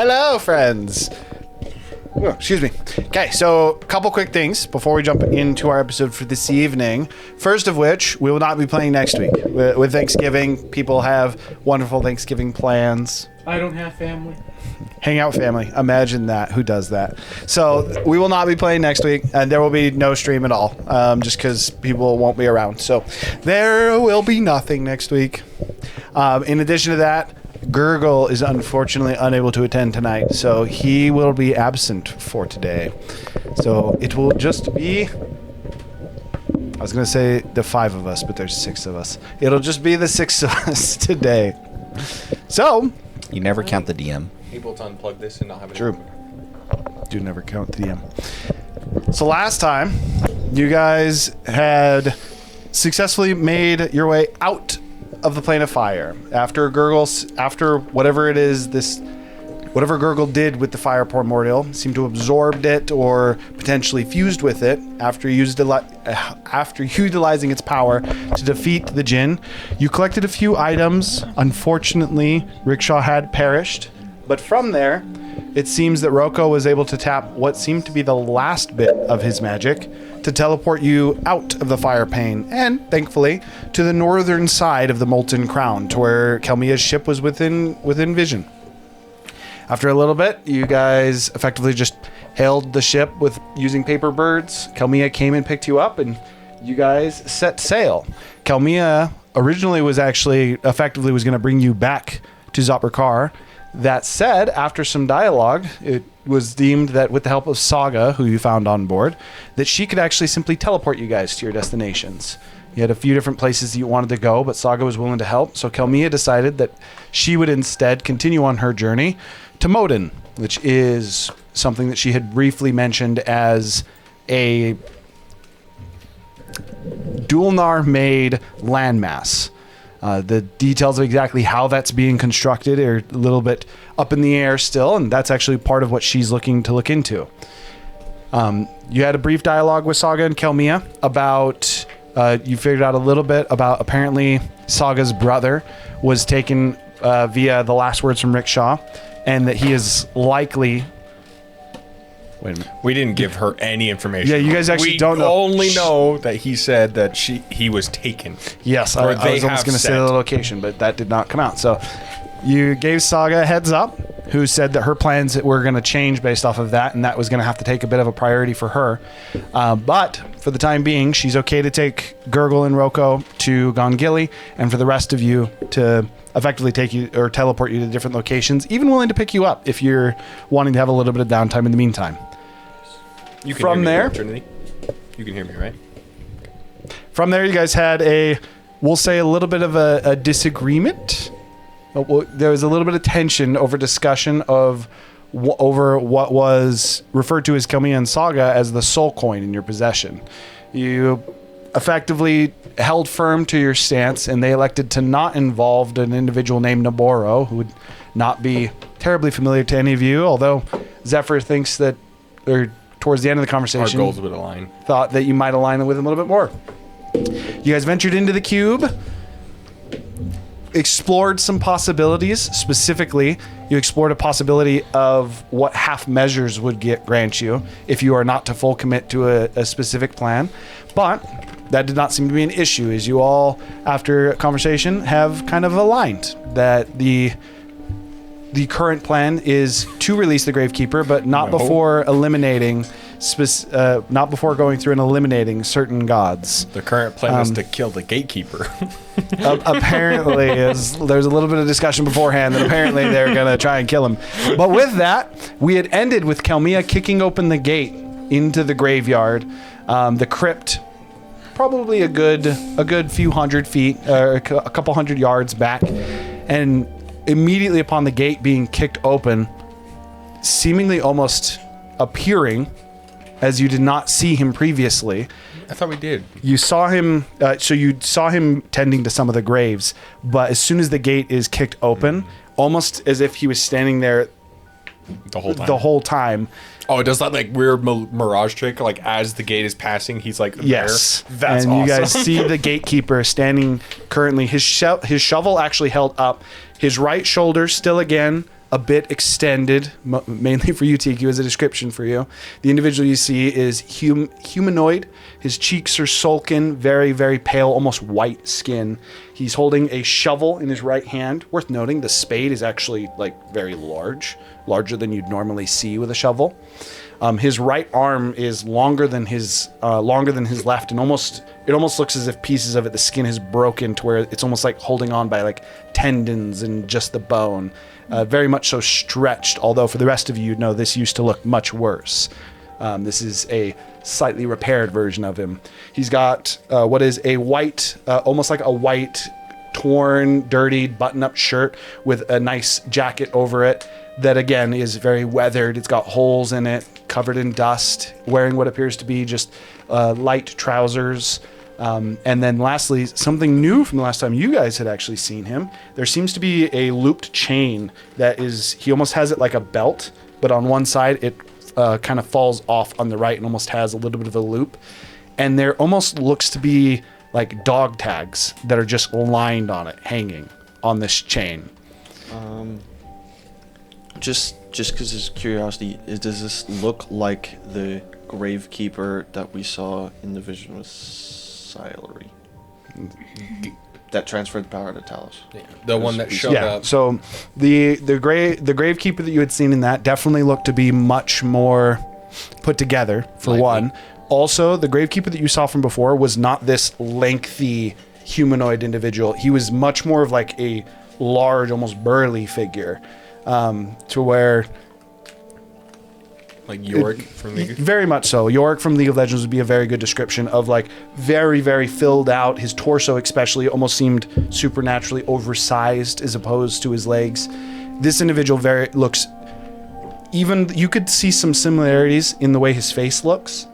Hello, friends. Oh, excuse me. Okay, so a couple quick things before we jump into our episode for this evening. First of which, we will not be playing next week. With Thanksgiving, people have wonderful Thanksgiving plans. I don't have family. Hang out family. Imagine that. Who does that? So we will not be playing next week, and there will be no stream at all, just because people won't be around. So there will be nothing next week. In addition to that, Gurgle is unfortunately unable to attend tonight, so he will be absent for today. So it will just be... I was going to say the 5 of us, but there's 6 of us. It'll just be the 6 of us today. So... You never count the DM. Able to unplug this and not have it. True. Do never count the DM. So last time, you guys had successfully made your way out of the plane of fire after whatever it is, whatever Gurgle did with the fire primordial seemed to have absorbed it or potentially fused with it after utilizing its power to defeat the Jinn. You collected a few items. Unfortunately, Rickshaw had perished. But from there, it seems that Roko was able to tap what seemed to be the last bit of his magic to teleport you out of the fire pane and, thankfully, to the northern side of the Molten Crown, to where Kelmia's ship was within vision. After a little bit, you guys effectively just hailed the ship with using paper birds. Kelmia came and picked you up, and you guys set sail. Kelmia originally was going to bring you back to Zopricar. That said, after some dialogue, it was deemed that with the help of Saga, who you found on board, that she could actually simply teleport you guys to your destinations. You had a few different places that you wanted to go, but Saga was willing to help, so Kelmia decided that she would instead continue on her journey to Modin, which is something that she had briefly mentioned as a Dulnar-made landmass. The details of exactly how that's being constructed are a little bit up in the air still, and that's actually part of what she's looking to look into. You had a brief dialogue with Saga and Kelmia about... you figured out a little bit about apparently Saga's brother was taken via the last words from Rickshaw, and that he is likely... Wait a minute. We didn't give her any information. Yeah, you guys actually don't know. We only know that he said that he was taken. Yes, I was almost going to say the location, but that did not come out. So you gave Saga a heads up, who said that her plans were going to change based off of that, and that was going to have to take a bit of a priority for her. But for the time being, she's okay to take Gurgle and Roko to Gongili, and for the rest of you to effectively take you or teleport you to different locations, even willing to pick you up if you're wanting to have a little bit of downtime in the meantime. You can From hear me, there, Trinity. You can hear me, right? From there, you guys had we'll say a little bit of a disagreement. There was a little bit of tension over discussion over what was referred to as Kelmia and Saga as the soul coin in your possession. You effectively held firm to your stance, and they elected to not involve an individual named Naboro, who would not be terribly familiar to any of you, although Zephyr thinks that, or towards the end of the conversation, our goals would align. Thought that you might align with him a little bit more. You guys ventured into the cube, explored some possibilities. Specifically, you explored a possibility of what half measures would grant you if you are not to full commit to a specific plan. But that did not seem to be an issue, as you all, after a conversation, have kind of aligned that the current plan is to release the Gravekeeper, but not before eliminating, not before going through and eliminating certain gods. The current plan is to kill the Gatekeeper. Apparently, there's a little bit of discussion beforehand that apparently they're going to try and kill him. But with that, we had ended with Kelmia kicking open the gate into the graveyard, the crypt, probably a good few hundred feet, a couple hundred yards back, and immediately upon the gate being kicked open, seemingly almost appearing, as you did not see him previously. I thought we did. You saw him, so you saw him tending to some of the graves, but as soon as the gate is kicked open, almost as if he was standing there the whole time. Oh, it does that like weird mirage trick, like as the gate is passing, he's like yes. there. That's and awesome. You guys see the Gatekeeper standing currently, his shovel actually held up, his right shoulder still again a bit extended, mainly for you, TQ, as a description for you. The individual you see is humanoid. His cheeks are sullen, very, very pale, almost white skin. He's holding a shovel in his right hand. Worth noting, the spade is actually like very large, larger than you'd normally see with a shovel. His right arm is longer than his left, and it almost looks as if pieces of it, the skin has broken to where it's almost like holding on by like tendons and just the bone. Very much so stretched, although for the rest of you know this used to look much worse. This is a slightly repaired version of him. He's got what is a white, almost like a white, torn, dirtied, button-up shirt with a nice jacket over it that, again, is very weathered. It's got holes in it, covered in dust, wearing what appears to be just light trousers. And then lastly, something new from the last time you guys had actually seen him. There seems to be a looped chain that is, he almost has it like a belt, but on one side it kind of falls off on the right and almost has a little bit of a loop. And there almost looks to be like dog tags that are just lined on it, hanging on this chain. Just because of curiosity, does this look like the gravekeeper that we saw in the vision with Silery? That transferred power to Talos. Yeah. The one that showed up. So the gravekeeper that you had seen in that definitely looked to be much more put together, for one. Also, the gravekeeper that you saw from before was not this lengthy humanoid individual. He was much more of like a large, almost burly figure, to where... Like Yorick from League of... Very much so. Yorick from League of Legends would be a very good description of like very, very filled out. His torso especially almost seemed supernaturally oversized as opposed to his legs. This individual looks... Even you could see some similarities in the way his face looks,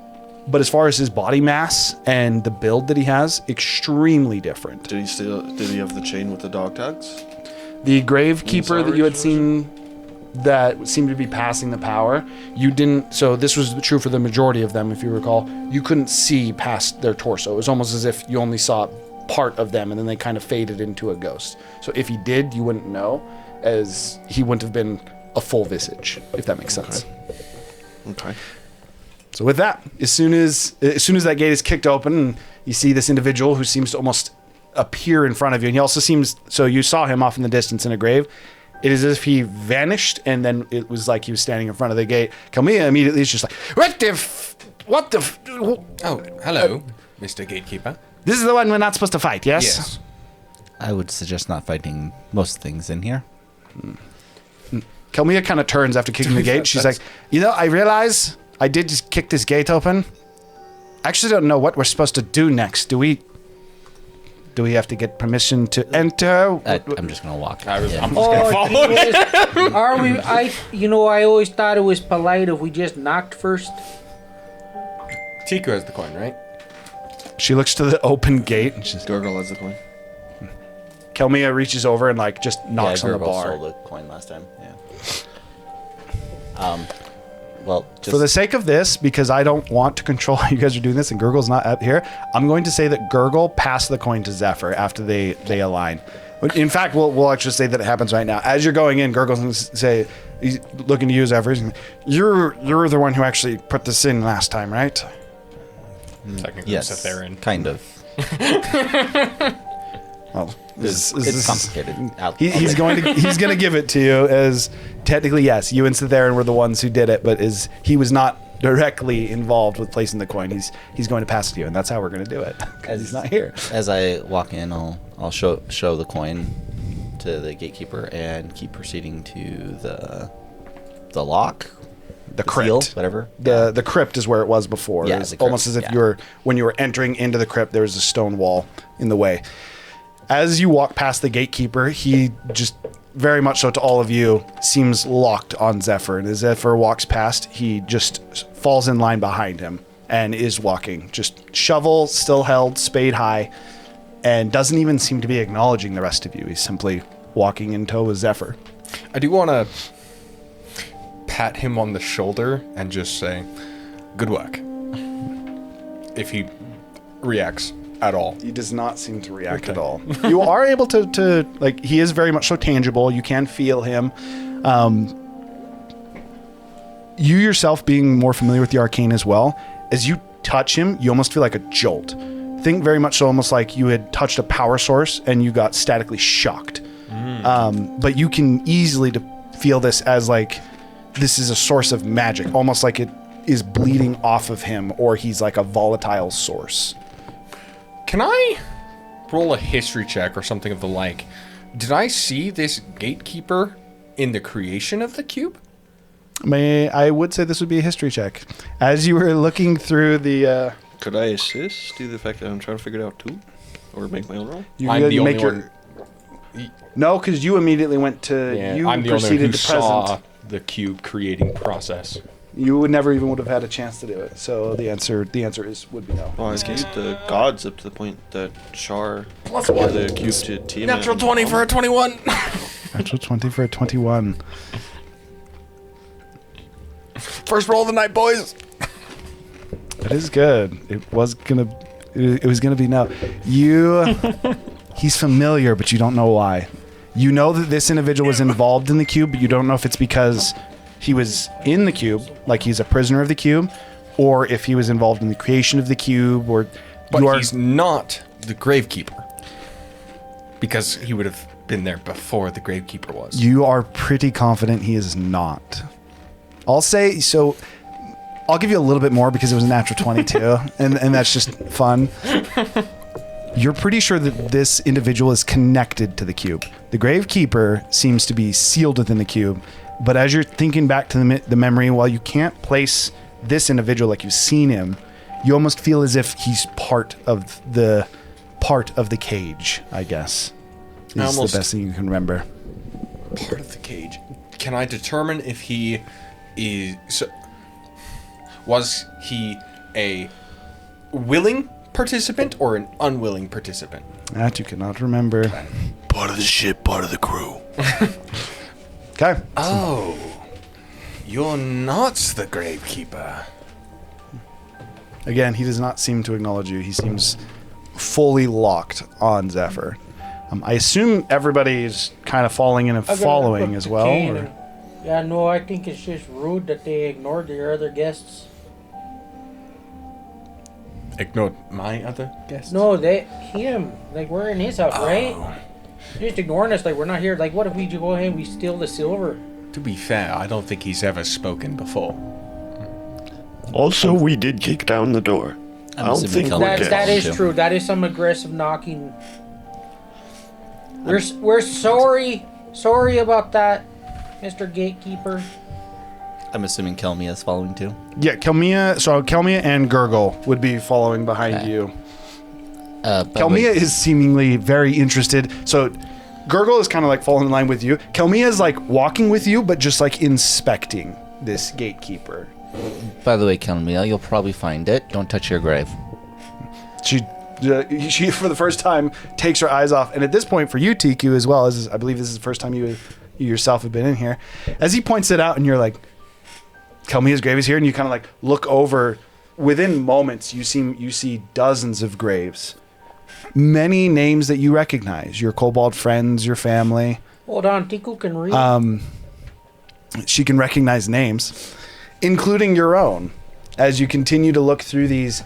but as far as his body mass and the build that he has, extremely different. Did he have the chain with the dog tags? The gravekeeper that you had seen that seemed to be passing the power, you didn't, so this was true for the majority of them, if you recall, you couldn't see past their torso. It was almost as if you only saw part of them and then they kind of faded into a ghost. So if he did, you wouldn't know, as he wouldn't have been a full visage, if that makes sense. Okay. So with that, as soon as that gate is kicked open and you see this individual who seems to almost appear in front of you, and he also seems, so you saw him off in the distance in a grave, it is as if he vanished and then it was like he was standing in front of the gate. Camilla immediately is just like, Oh, hello, Mr. Gatekeeper. This is the one we're not supposed to fight, yes? Yes. I would suggest not fighting most things in here. Camilla kind of turns after kicking the gate. She's like, I realize I did just kick this gate open. I actually don't know what we're supposed to do next. Do we have to get permission to enter? I'm just gonna walk. I'm in. just gonna follow it. Are we? I always thought it was polite if we just knocked first. Tiku has the coin, right? She looks to the open gate and she's... Gurgle has the coin. Kelmia reaches over and like just knocks on the Gurgle bar. sold a coin last time. Yeah. Well, just... For the sake of this, because I don't want to control how you guys are doing this and Gurgle's not up here, I'm going to say that Gurgle passed the coin to Zephyr after they align. In fact, we'll actually say that it happens right now. As you're going in, Gurgle's going to say, he's looking to you, Zephyr. You're the one who actually put this in last time, right? Technically, yes, Zephyrin. kind of. Well, It's complicated. He's going to give it to you as technically yes, you and Cytherin were the ones who did it, but he was not directly involved with placing the coin. He's going to pass it to you, and that's how we're going to do it because he's not here. As I walk in, I'll show the coin to the gatekeeper and keep proceeding to the lock. The crypt, seal, whatever. The crypt is where it was before. Yeah, It was the crypt, almost as if when you were entering into the crypt, there was a stone wall in the way. As you walk past the gatekeeper, he just very much so to all of you seems locked on Zephyr. And as Zephyr walks past, he just falls in line behind him and is walking, just shovel still held, spade high, and doesn't even seem to be acknowledging the rest of you. He's simply walking in tow with Zephyr. I do want to pat him on the shoulder and just say, good work. If he reacts at all. He does not seem to react at all. You are able to like, he is very much so tangible. You can feel him. You yourself being more familiar with the arcane as well, as you touch him, you almost feel like a jolt. Think very much so almost like you had touched a power source and you got statically shocked. But you can easily feel this as like this is a source of magic, almost like it is bleeding off of him, or he's like a volatile source. Can I roll a history check or something of the like? Did I see this gatekeeper in the creation of the cube? I would say this would be a history check. As you were looking through the... Could I assist due to the fact that I'm trying to figure it out too? Or make my own roll? I'm the only one. No, because you immediately went to... Yeah, you I'm the only one who proceeded to saw present. the cube creating process. You would never even would have had a chance to do it. So the answer would be no. Well, I gave the gods up to the point that Char Plus wanted one. the cube to team Natural it. 20 for a 21. Natural 20 for a 21. First roll of the night, boys. That is good. It was gonna be no. He's familiar, but you don't know why. You know that this individual was involved in the cube, but you don't know if it's because he was in the cube, like he's a prisoner of the cube, or if he was involved in the creation of the cube, or But he's not the gravekeeper. Because he would have been there before the gravekeeper was. You are pretty confident he is not. I'll say so. I'll give you a little bit more because it was a natural 22, and that's just fun. You're pretty sure that this individual is connected to the cube. The Gravekeeper seems to be sealed within the cube, but as you're thinking back to the memory, while you can't place this individual like you've seen him, you almost feel as if he's part of the cage, I guess. Is the best thing you can remember. Part of the cage. Can I determine if he is... Was he a willing participant or an unwilling participant? That you cannot remember. Part of the ship, part of the crew. Okay. Oh. You're not the gravekeeper. Again, he does not seem to acknowledge you. He seems fully locked on Zephyr. I assume everybody's kind of falling in and following as well. Or? Yeah, no, I think it's just rude that they ignored their other guests. Ignored my other guests? No, him. Like, we're in his house, right? You're just ignoring us like we're not here. Like, what if we go ahead and we steal the silver? To be fair, I don't think he's ever spoken before. Also, we did kick down the door. I don't think we're That guests. is true. That is some aggressive knocking. We're sorry. Sorry about that, Mr. Gatekeeper. I'm assuming Kelmia is following too. Yeah, Kelmia and Gurgle would be following behind Okay. you. Kelmia Kelmia is seemingly very interested. So Gurgle is kind of like falling in line with you. Kelmia is like walking with you, but just like inspecting this gatekeeper. By the way, Kelmia, you'll probably find it. Don't touch your grave. She for the first time takes her eyes off, and at this point for you, TQ, as well, as I believe this is the first time you yourself have been in here. As he points it out, and you're like, Kelmia's grave is here, and you kind of like look over. Within moments, you see dozens of graves, many names that you recognize. Your kobold friends, your family. Hold on, Tiku can read. She can recognize names, including your own. As you continue to look through these,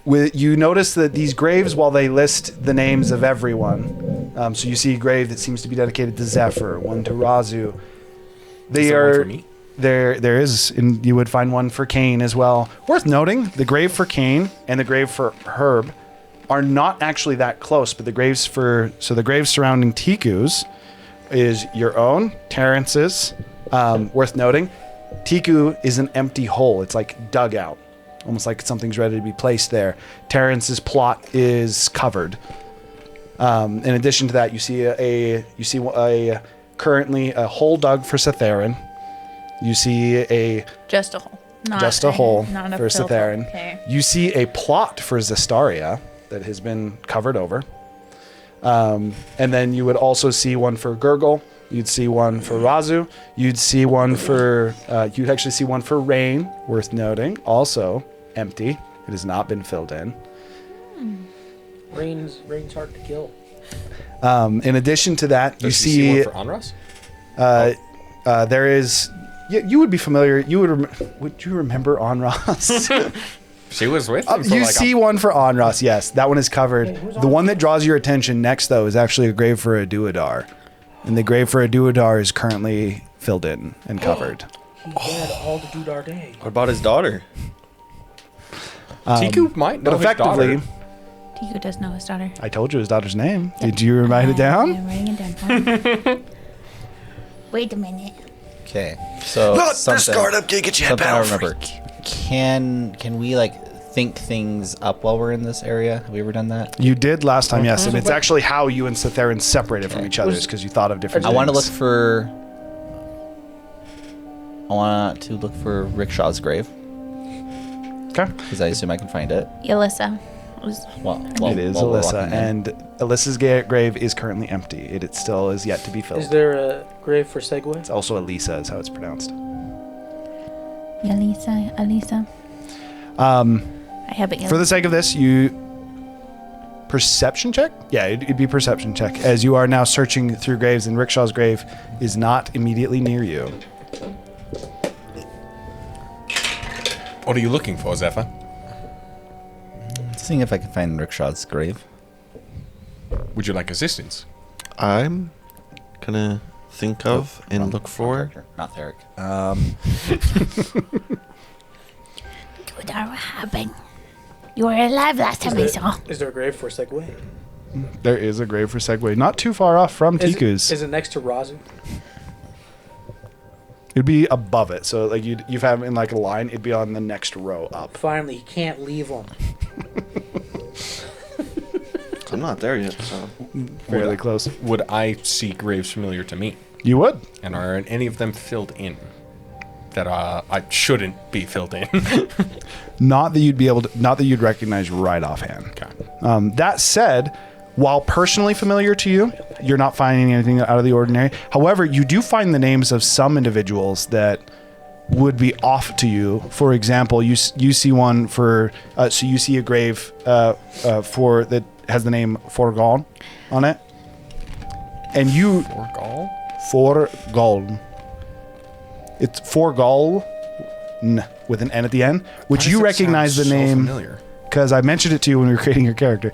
you notice that these graves, while they list the names of everyone, so you see a grave that seems to be dedicated to Zephyr, one to Razu. They Is there one are for me? there is, and you would find one for Cain as well. Worth noting, the grave for Cain and the grave for Herb are not actually that close, but the graves surrounding Tiku's is your own, Terrence's. Worth noting, Tiku is an empty hole. It's like dug out, almost like something's ready to be placed there. Terrence's plot is covered. In addition to that, you see currently a hole dug for Setharin. You see Just a hole. just a hole not a for filled Setharin. hole. Okay. You see a plot for Zestaria that has been covered over. And then you would also see one for Gurgle. You'd see one for Razu. You'd see one for... you'd actually see one for Rain, worth noting. Also empty. It has not been filled in. Rain's hard to kill. In addition to that, you Does she see... one for Onras? There is. You would be familiar. Would you remember Onros? She was with him. You see one for Onros, yes. That one is covered. The one that draws your attention next, though, is actually a grave for a Duodar. And the grave for a Duodar is currently filled in and covered. He dead all the Dudar day. What about his daughter? Tiku might know But effectively, his daughter. Tiku does know his daughter. I told you his daughter's name. Did you write it down? I'm writing it down. Wait a minute. Okay. So Not the something, startup Giga Jet something I Power remember. Freak. Can we like think things up while we're in this area? Have we ever done that? You did last time, yes. And it's actually how you and Cetherin separated from each other because you thought of different I things. want to look for. I want to look for Rickshaw's grave Okay. because I assume I can find it. Alyssa. Well, It is while we're Alyssa, walking in. and Alyssa's grave is currently empty. It still is yet to be filled. Is there a grave for Segway? It's also Elisa is how it's pronounced. Alisa. I have it. For the sake of this, you perception check? Yeah, it'd be perception check, as you are now searching through graves, and Rickshaw's grave is not immediately near you. What are you looking for, Zephyr? Seeing if I can find Rickshaw's grave. Would you like assistance? I'm gonna think of and Wrong- look wrong for. character, not Theric. What happened? You were alive last time I saw. Is there a grave for Segway? There is a grave for Segway, not too far off from Tiku's. Is it next to Razu? It'd be above it, so like you'd have him in like a line. It'd be on the next row up. Finally, he can't leave him. I'm not there yet, so. Fairly close. Would I see graves familiar to me? You would. And are any of them filled in? That I shouldn't be filled in. Not that you'd be able to. Not that you'd recognize right offhand. Okay. That said, while personally familiar to you, you're not finding anything out of the ordinary. However, you do find the names of some individuals that would be off to you. For example, you see one for. So you see a grave for that has the name Forgall on it, and you Forgall? Forgall. It's Forgall with an N at the end, which you recognize the name because I mentioned it to you when we were creating your character.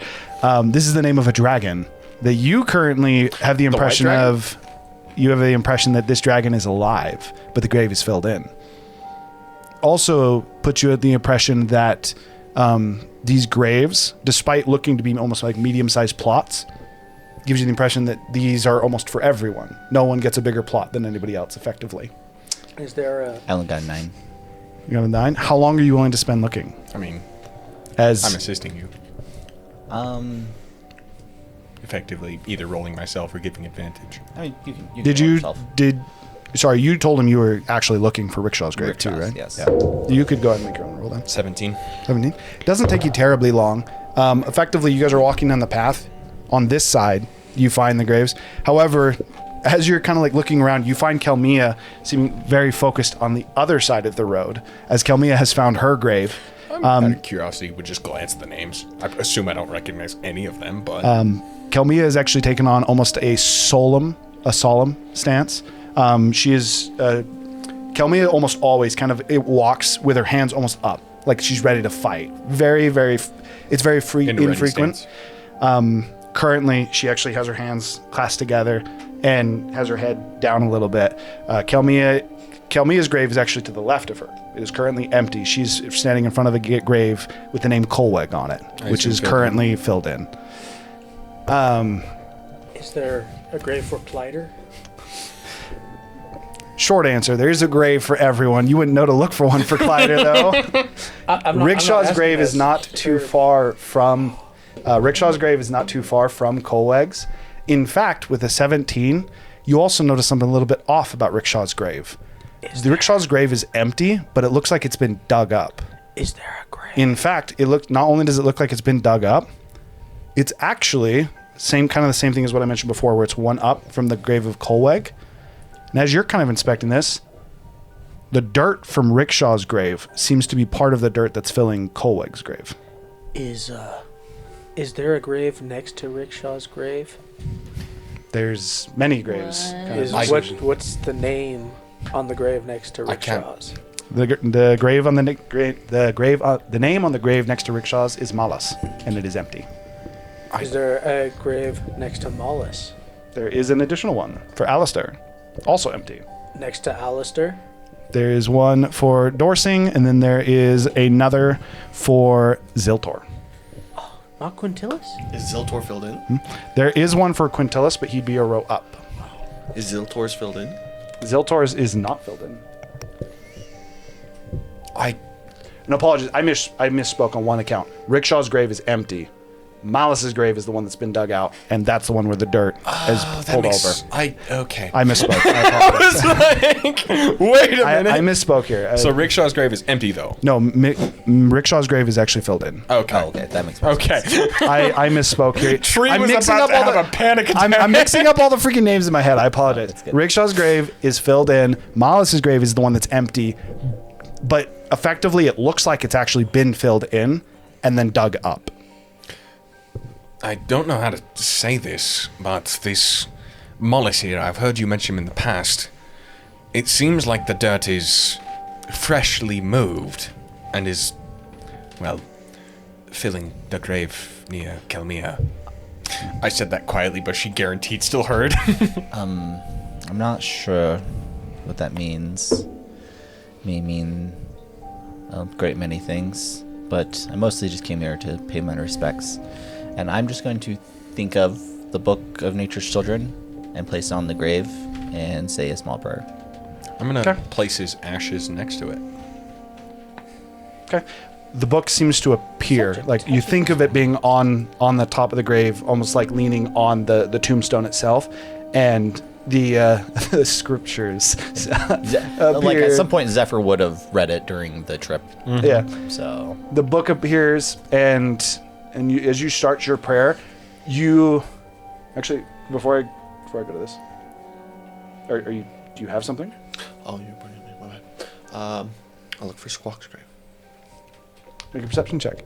This is the name of a dragon that you currently have the impression of. You have the impression that this dragon is alive, but the grave is filled in. Also puts you at the impression that these graves, despite looking to be almost like medium-sized plots, gives you the impression that these are almost for everyone. No one gets a bigger plot than anybody else, effectively. Is there a... I only got 9. You got a 9? How long are you willing to spend looking? I mean, As I'm assisting you. Effectively, either rolling myself or giving advantage. I mean, you can did roll you yourself. Sorry, you told him you were actually looking for Rickshaw's grave too, Rickshaw's, right? yes. Yeah. You could go ahead and make your own roll then. 17. 17. Doesn't take you terribly long. Effectively, you guys are walking down the path. On this side, you find the graves. However, as you're kind of like looking around, you find Kelmia seeming very focused on the other side of the road, as Kelmia has found her grave. Out of curiosity, would just glance at the names. I assume I don't recognize any of them, but Kelmia has actually taken on almost a solemn stance. She is Kelmia almost always kind of walks with her hands almost up, like she's ready to fight. Very, very. It's very infrequent. Currently, she actually has her hands clasped together and has her head down a little bit. Kelmia's grave is actually to the left of her. It is currently empty. She's standing in front of a grave with the name Colweg on it, which is currently filled in. Is there a grave for Plighter? Short answer, there is a grave for everyone. You wouldn't know to look for one for Clyder, though. Rickshaw's grave is not too far from... Rickshaw's grave is not too far from Colweg's. In fact, with a 17, you also notice something a little bit off about Rickshaw's grave. Rickshaw's grave is empty, but it looks like it's been dug up. Is there a grave? In fact, not only does it look like it's been dug up, it's actually the same thing as what I mentioned before, where it's one up from the grave of Colweg. And as you're kind of inspecting this, the dirt from Rickshaw's grave seems to be part of the dirt that's filling Colweg's grave. Is there a grave next to Rickshaw's grave? There's many graves. What's the name on the grave next to I can't- Rickshaw's? The grave on the the name on the grave next to Rickshaw's is Malas, and it is empty. Is there a grave next to Mollis? There is an additional one for Alistair, also empty. Next to Alistair? There is one for Dorsing, and then there is another for Ziltor. Not Quintilis? Is Ziltor filled in? There is one for Quintilis, but he'd be a row up. Is Ziltor's filled in? Ziltor's is not filled in. And apologies, I misspoke on one account. Rickshaw's grave is empty. Malice's grave is the one that's been dug out, and that's the one where the dirt is pulled over. Okay. I misspoke. I apologize. Wait a minute. I misspoke here. So Rickshaw's grave is empty, though. No, Rickshaw's grave is actually filled in. Okay. Oh, okay, that makes more Okay. sense. I misspoke here. Tree I'm was mixing about up to all have a panic attack. I'm mixing up all the freaking names in my head. I apologize. that's good. Rickshaw's grave is filled in. Malice's grave is the one that's empty, but effectively it looks like it's actually been filled in and then dug up. I don't know how to say this, but this Mollis here, I've heard you mention him in the past. It seems like the dirt is freshly moved and is, well, filling the grave near Kelmia. I said that quietly, but she guaranteed still heard. I'm not sure what that means. May mean a great many things, but I mostly just came here to pay my respects. And I'm just going to think of the Book of Nature's Children and place it on the grave and say a small prayer. I'm gonna place his ashes next to it. Okay. The book seems to appear like you think of it being on the top of the grave, almost like leaning on the tombstone itself, and the scriptures Like at some point, Zephyr would have read it during the trip. Yeah. So The book appears, and you, as you start your prayer, you actually before I go to this, are you? Do you have something? Oh, you're bringing me. My bad. I'll look for Squawk's grave. Make a perception check.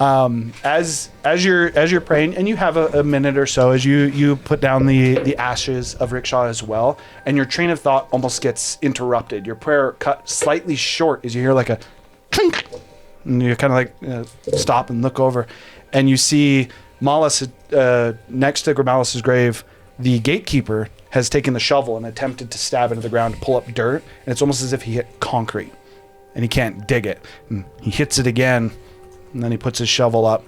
As you're praying, and you have a minute or so as you put down the ashes of Rickshaw as well, and your train of thought almost gets interrupted. Your prayer cut slightly short as you hear like a clink, and you kind of like stop and look over, and you see Malus next to Grimalis's grave. The gatekeeper has taken the shovel and attempted to stab into the ground to pull up dirt, and it's almost as if he hit concrete, and he can't dig it. And he hits it again. And then he puts his shovel up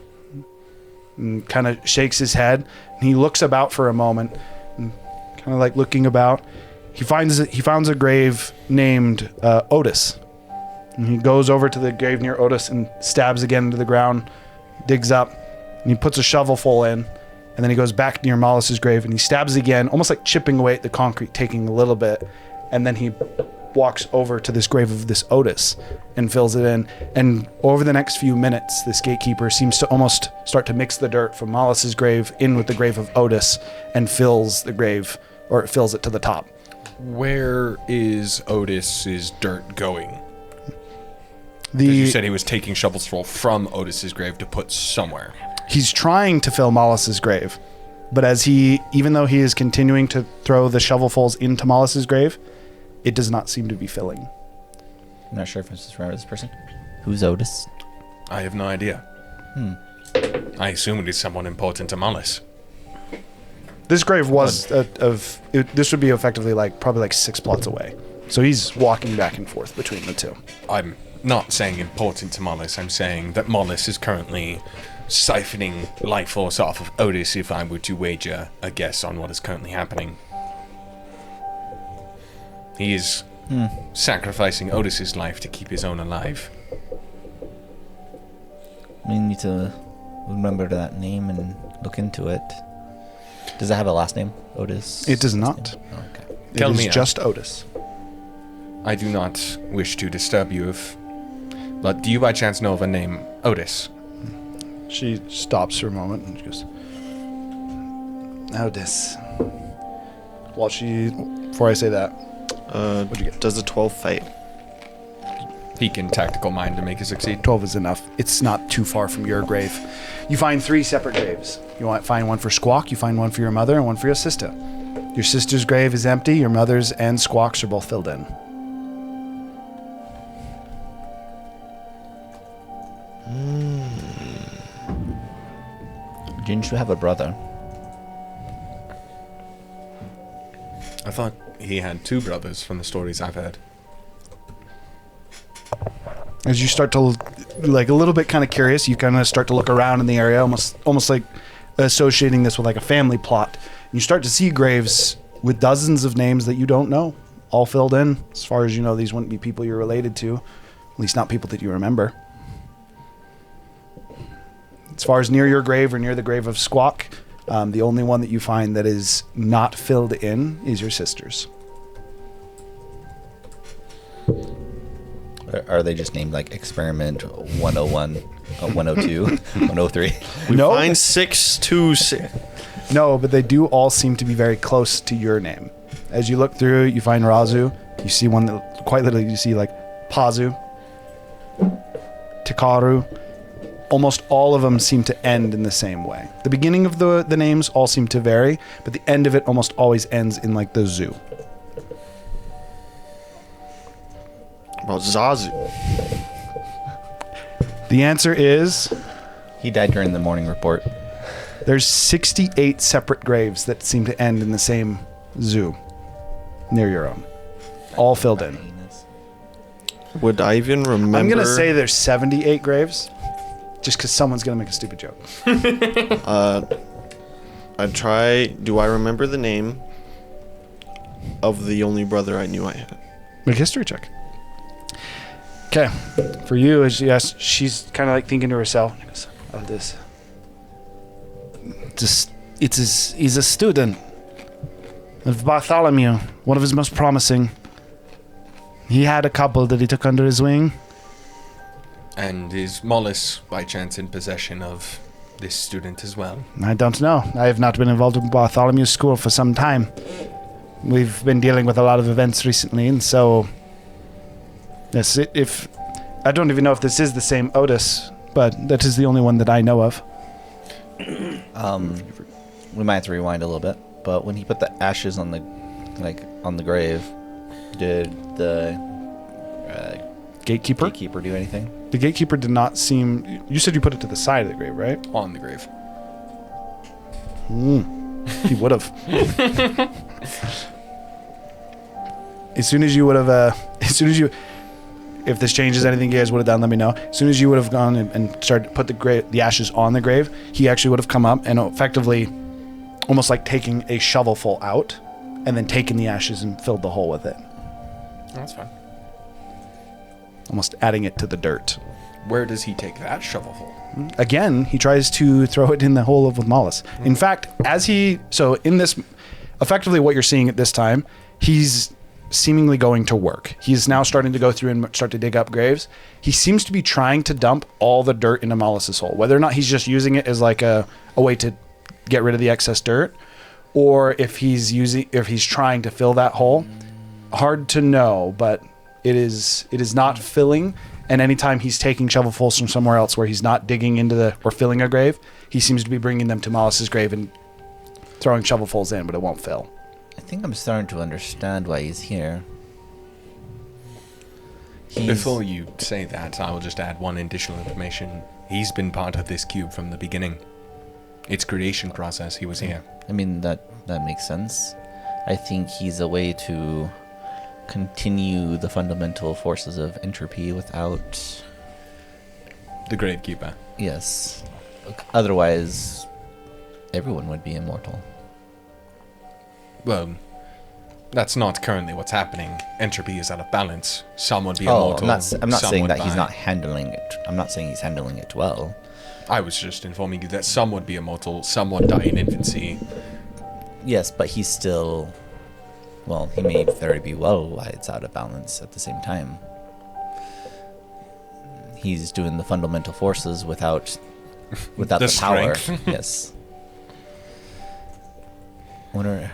and kind of shakes his head. And he looks about for a moment, and kind of like looking about. He finds a grave named Otis. And he goes over to the grave near Otis and stabs again into the ground, digs up, and he puts a shovel full in. And then he goes back near Mollis's grave and he stabs again, almost like chipping away at the concrete, taking a little bit. And then he walks over to this grave of this Otis and fills it in. And over the next few minutes, this gatekeeper seems to almost start to mix the dirt from Mollis's grave in with the grave of Otis and fills the grave, or it fills it to the top. Where is Otis's dirt going? The You said he was taking shovels full from Otis's grave to put somewhere. He's trying to fill Mollis's grave, but even though he is continuing to throw the shovelfuls into Mollis's grave, it does not seem to be filling. I'm not sure if I just remember this person. Who's Otis? I have no idea. I assume it is someone important to Mollis. This grave was this would be effectively probably 6 plots away. So he's walking back and forth between the two. I'm not saying important to Mollis. I'm saying that Mollis is currently siphoning life force off of Otis if I were to wager a guess on what is currently happening. He is sacrificing Otis's life to keep his own alive. We need to remember that name and look into it. Does it have a last name? Otis? It does not. Oh, okay. Tell It me, is just Otis. I do not wish to disturb you but do you by chance know of a name Otis? She stops for a moment and she goes, Otis. Before I say that, Does a 12 fade? Peek in tactical mind to make it succeed. 12 is enough. It's not too far from your grave. You find 3 separate graves. Find one for Squawk, you find one for your mother, and one for your sister. Your sister's grave is empty. Your mother's and Squawk's are both filled in. Didn't you have a brother? I thought he had 2 brothers from the stories I've heard. As you start to, like, a little bit kind of curious, you kind of start to look around in the area, almost like associating this with like a family plot. You start to see graves with dozens of names that you don't know, all filled in. As far as you know, these wouldn't be people you're related to, at least not people that you remember. As far as near your grave or near the grave of Squawk, the only one that you find that is not filled in is your sister's. Are they just named like Experiment 101, 102, 103? We No. find 626. No, but they do all seem to be very close to your name. As you look through, you find Razu. You see one that, quite literally, you see like Pazu, Tikaru. Almost all of them seem to end in the same way. The beginning of the names all seem to vary, but the end of it almost always ends in like the zoo. About Zazu. The answer is He died during the morning report. there's 68 separate graves that seem to end in the same zoo near your own. All filled in. Would I even remember? I'm going to say there's 78 graves just because someone's going to make a stupid joke. I'd try. Do I remember the name of the only brother I knew I had? Make a history check. Okay. For you, as yes, she's kind of like thinking to herself, oh, this. He's a student of Bartholomew, one of his most promising. He had a couple that he took under his wing. And is Mollis, by chance, in possession of this student as well? I don't know. I have not been involved in Bartholomew's school for some time. We've been dealing with a lot of events recently, and so... Yes, if... I don't even know if this is the same Otis, but that is the only one that I know of. We might have to rewind a little bit, but when he put the ashes on the, on the grave, did the Gatekeeper? gatekeeper do anything? The gatekeeper did not seem... You said you put it to the side of the grave, right? On the grave. He would have. As soon as you would have... If this changes anything you guys would have done, let me know. As soon as you would have gone and started to put the ashes on the grave, he actually would have come up and effectively almost like taking a shovelful out and then taken the ashes and filled the hole with it. That's fine. Almost adding it to the dirt. Where does he take that shovelful? Again, he tries to throw it in the hole with Mollis. In fact, in this, effectively what you're seeing at this time, he's seemingly going to work. He's now starting to go through and start to dig up graves. He seems to be trying to dump all the dirt into Mollis's hole. Whether or not he's just using it as like a way to get rid of the excess dirt, or if he's trying to fill that hole, hard to know, but it is not filling. And anytime he's taking shovelfuls from somewhere else where he's not digging into or filling a grave, he seems to be bringing them to Mollis's grave and throwing shovelfuls in, but it won't fill. I think I'm starting to understand why he's here. Before you say that, I will just add one additional information. He's been part of this cube from the beginning. Its creation process, he was here. I mean, that makes sense. I think he's a way to continue the fundamental forces of entropy without... The Gravekeeper. Yes. Otherwise, everyone would be immortal. Well, that's not currently what's happening. Entropy is out of balance. Some would be immortal. I'm not some saying would that he's die. not handling it. I'm not saying he's handling it well. I was just informing you that some would be immortal, some would die in infancy. Yes, but he's still... Well, he may very be well why it's out of balance at the same time. He's doing the fundamental forces without the power. strength. Yes. Wonder...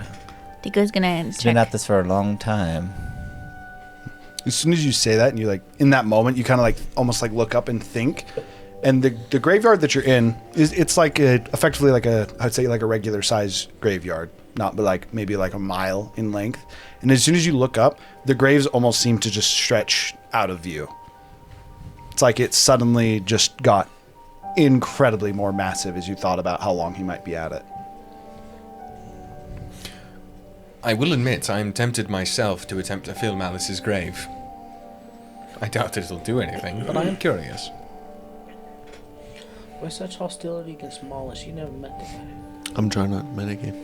Tico's gonna He's been check. at this for a long time. As soon as you say that, and you like in that moment, you kind of like almost like look up and think. And the graveyard that you're in it's like effectively like I'd say like a regular size graveyard, not but like maybe like a mile in length. And as soon as you look up, the graves almost seem to just stretch out of view. It's like it suddenly just got incredibly more massive as you thought about how long he might be at it. I will admit, I am tempted myself to attempt to fill Malice's grave. I doubt it'll do anything, but I am curious. Why such hostility against Mollis? You never met the guy. I'm trying to metagame.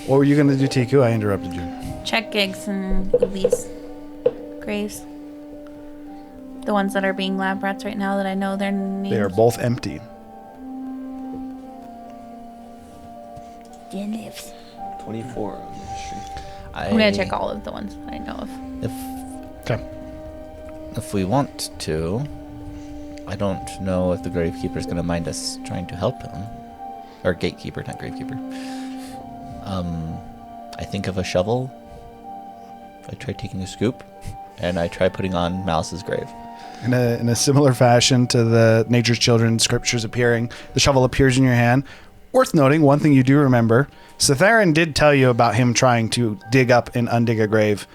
What were you going to do, Tiku? I interrupted you. Check gigs and Ubi's graves. The ones that are being lab rats right now that I know their names. They are both empty. Jen lives. 24 on the history. I'm gonna check all of the ones that I know of. If we want to, I don't know if the Gravekeeper's gonna mind us trying to help him. Or Gatekeeper, not Gravekeeper. I think of a shovel. I try taking a scoop, and I try putting on Malice's grave. In a similar fashion to the Nature's Children scriptures appearing, the shovel appears in your hand. Worth noting, one thing you do remember, Citharin did tell you about him trying to dig up and undig a grave,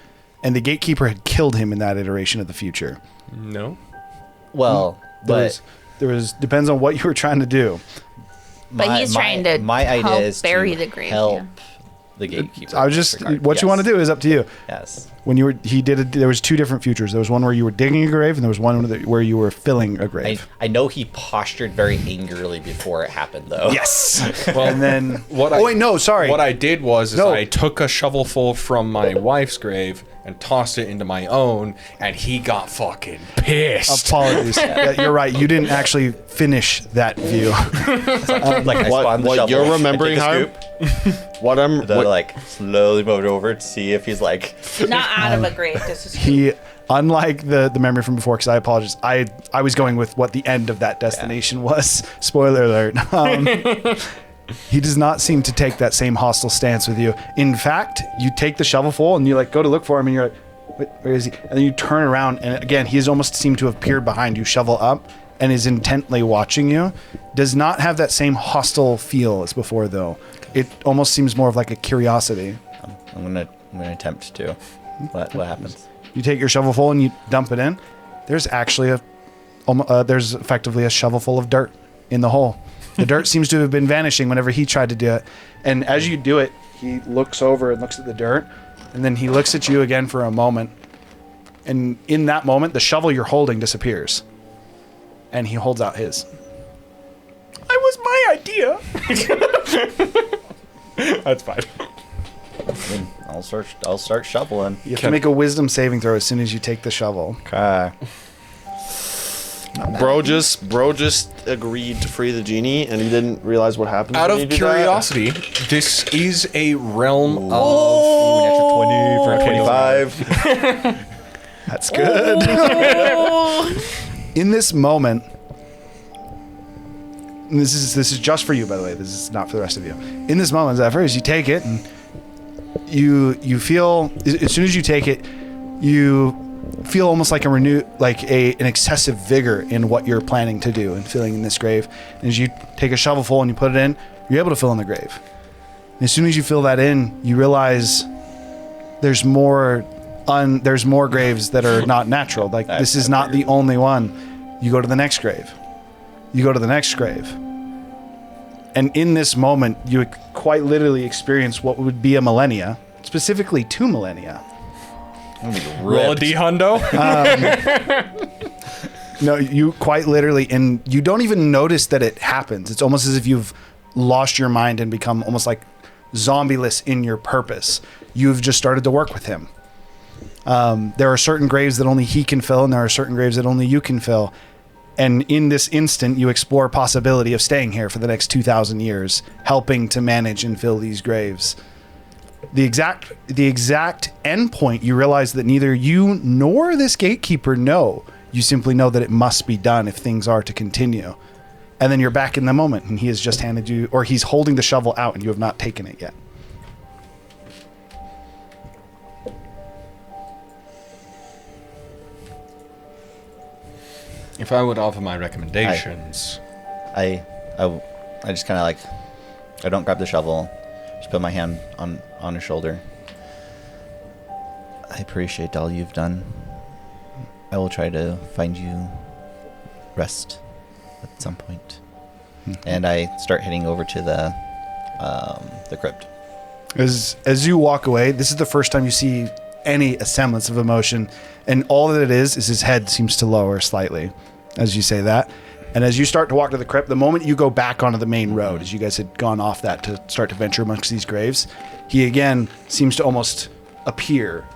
and the Gatekeeper had killed him in that iteration of the future. No? Well, but there was depends on what you were trying to do. But he's trying to my idea help is bury to the grave, help yeah. the Gatekeeper. I was just Regard. what you Yes. want to do is up to you. Yes. When you were there was two different futures. There was one where you were digging a grave, and there was one where you were filling a grave. I know he postured very angrily before it happened, though. Yes. Well, And then what wait, no, sorry. What I did was No. I took a shovelful from my wife's grave and tossed it into my own, and he got fucking pissed. Apologies. Yeah, you're right. You didn't actually finish that view. Like I spawned the What shovel you're and remembering, take a Harm? scoop, What I'm then what, like slowly moved over to see if he's like. Not out of a grave, just a scoop. He, unlike the memory from before, because I apologize, I was going with what the end of that destination was. Spoiler alert. He does not seem to take that same hostile stance with you. In fact, you take the shovelful and you like go to look for him, and you're like, where is he? And then you turn around, and again, he's almost seemed to have peered behind you, shovel up, and is intently watching you. Does not have that same hostile feel as before, though. It almost seems more of like a curiosity. I'm gonna attempt to. What happens? You take your shovelful and you dump it in. There's actually there's effectively a shovelful of dirt in the hole. The dirt seems to have been vanishing whenever he tried to do it. And as you do it, he looks over and looks at the dirt, and then he looks at you again for a moment. And in that moment, the shovel you're holding disappears. And he holds out his. It was my idea. That's fine. I mean, I'll start shoveling. You have to make a wisdom saving throw as soon as you take the shovel. Okay. bro just agreed to free the genie, and he didn't realize what happened. Out when he of did that. curiosity, this is a realm of... Natural 20 for 25. That's good. In this moment, and this is just for you, by the way. This is not for the rest of you. In this moment, Zephyr, as you take it, and you feel as soon as you take it, you feel almost like an excessive vigor in what you're planning to do and filling in this grave. And as you take a shovelful and you put it in, you're able to fill in the grave. And as soon as you fill that in, you realize there's more graves that are not natural. Like this is not the only one. You go to the next grave. You go to the next grave. And in this moment, you quite literally experience what would be a millennia, specifically 2 millennia. Roll a D-hundo. No, you quite literally, and you don't even notice that it happens. It's almost as if you've lost your mind and become almost like zombie-less in your purpose. You've just started to work with him. There are certain graves that only he can fill, and there are certain graves that only you can fill. And in this instant, you explore possibility of staying here for the next 2,000 years, helping to manage and fill these graves. The exact end point, you realize that neither you nor this gatekeeper know. You simply know that it must be done if things are to continue. And then you're back in the moment, and he has just handed you, or he's holding the shovel out, and you have not taken it yet. If I would offer my recommendations, I just kind of like, I don't grab the shovel, just put my hand on his shoulder. I appreciate all you've done. I will try to find you rest at some point. And I start heading over to the crypt. As you walk away, this is the first time you see any semblance of emotion, and all that it is his head seems to lower slightly as you say that. And as you start to walk to the crypt, the moment you go back onto the main road, as you guys had gone off that to start to venture amongst these graves, he again seems to almost appear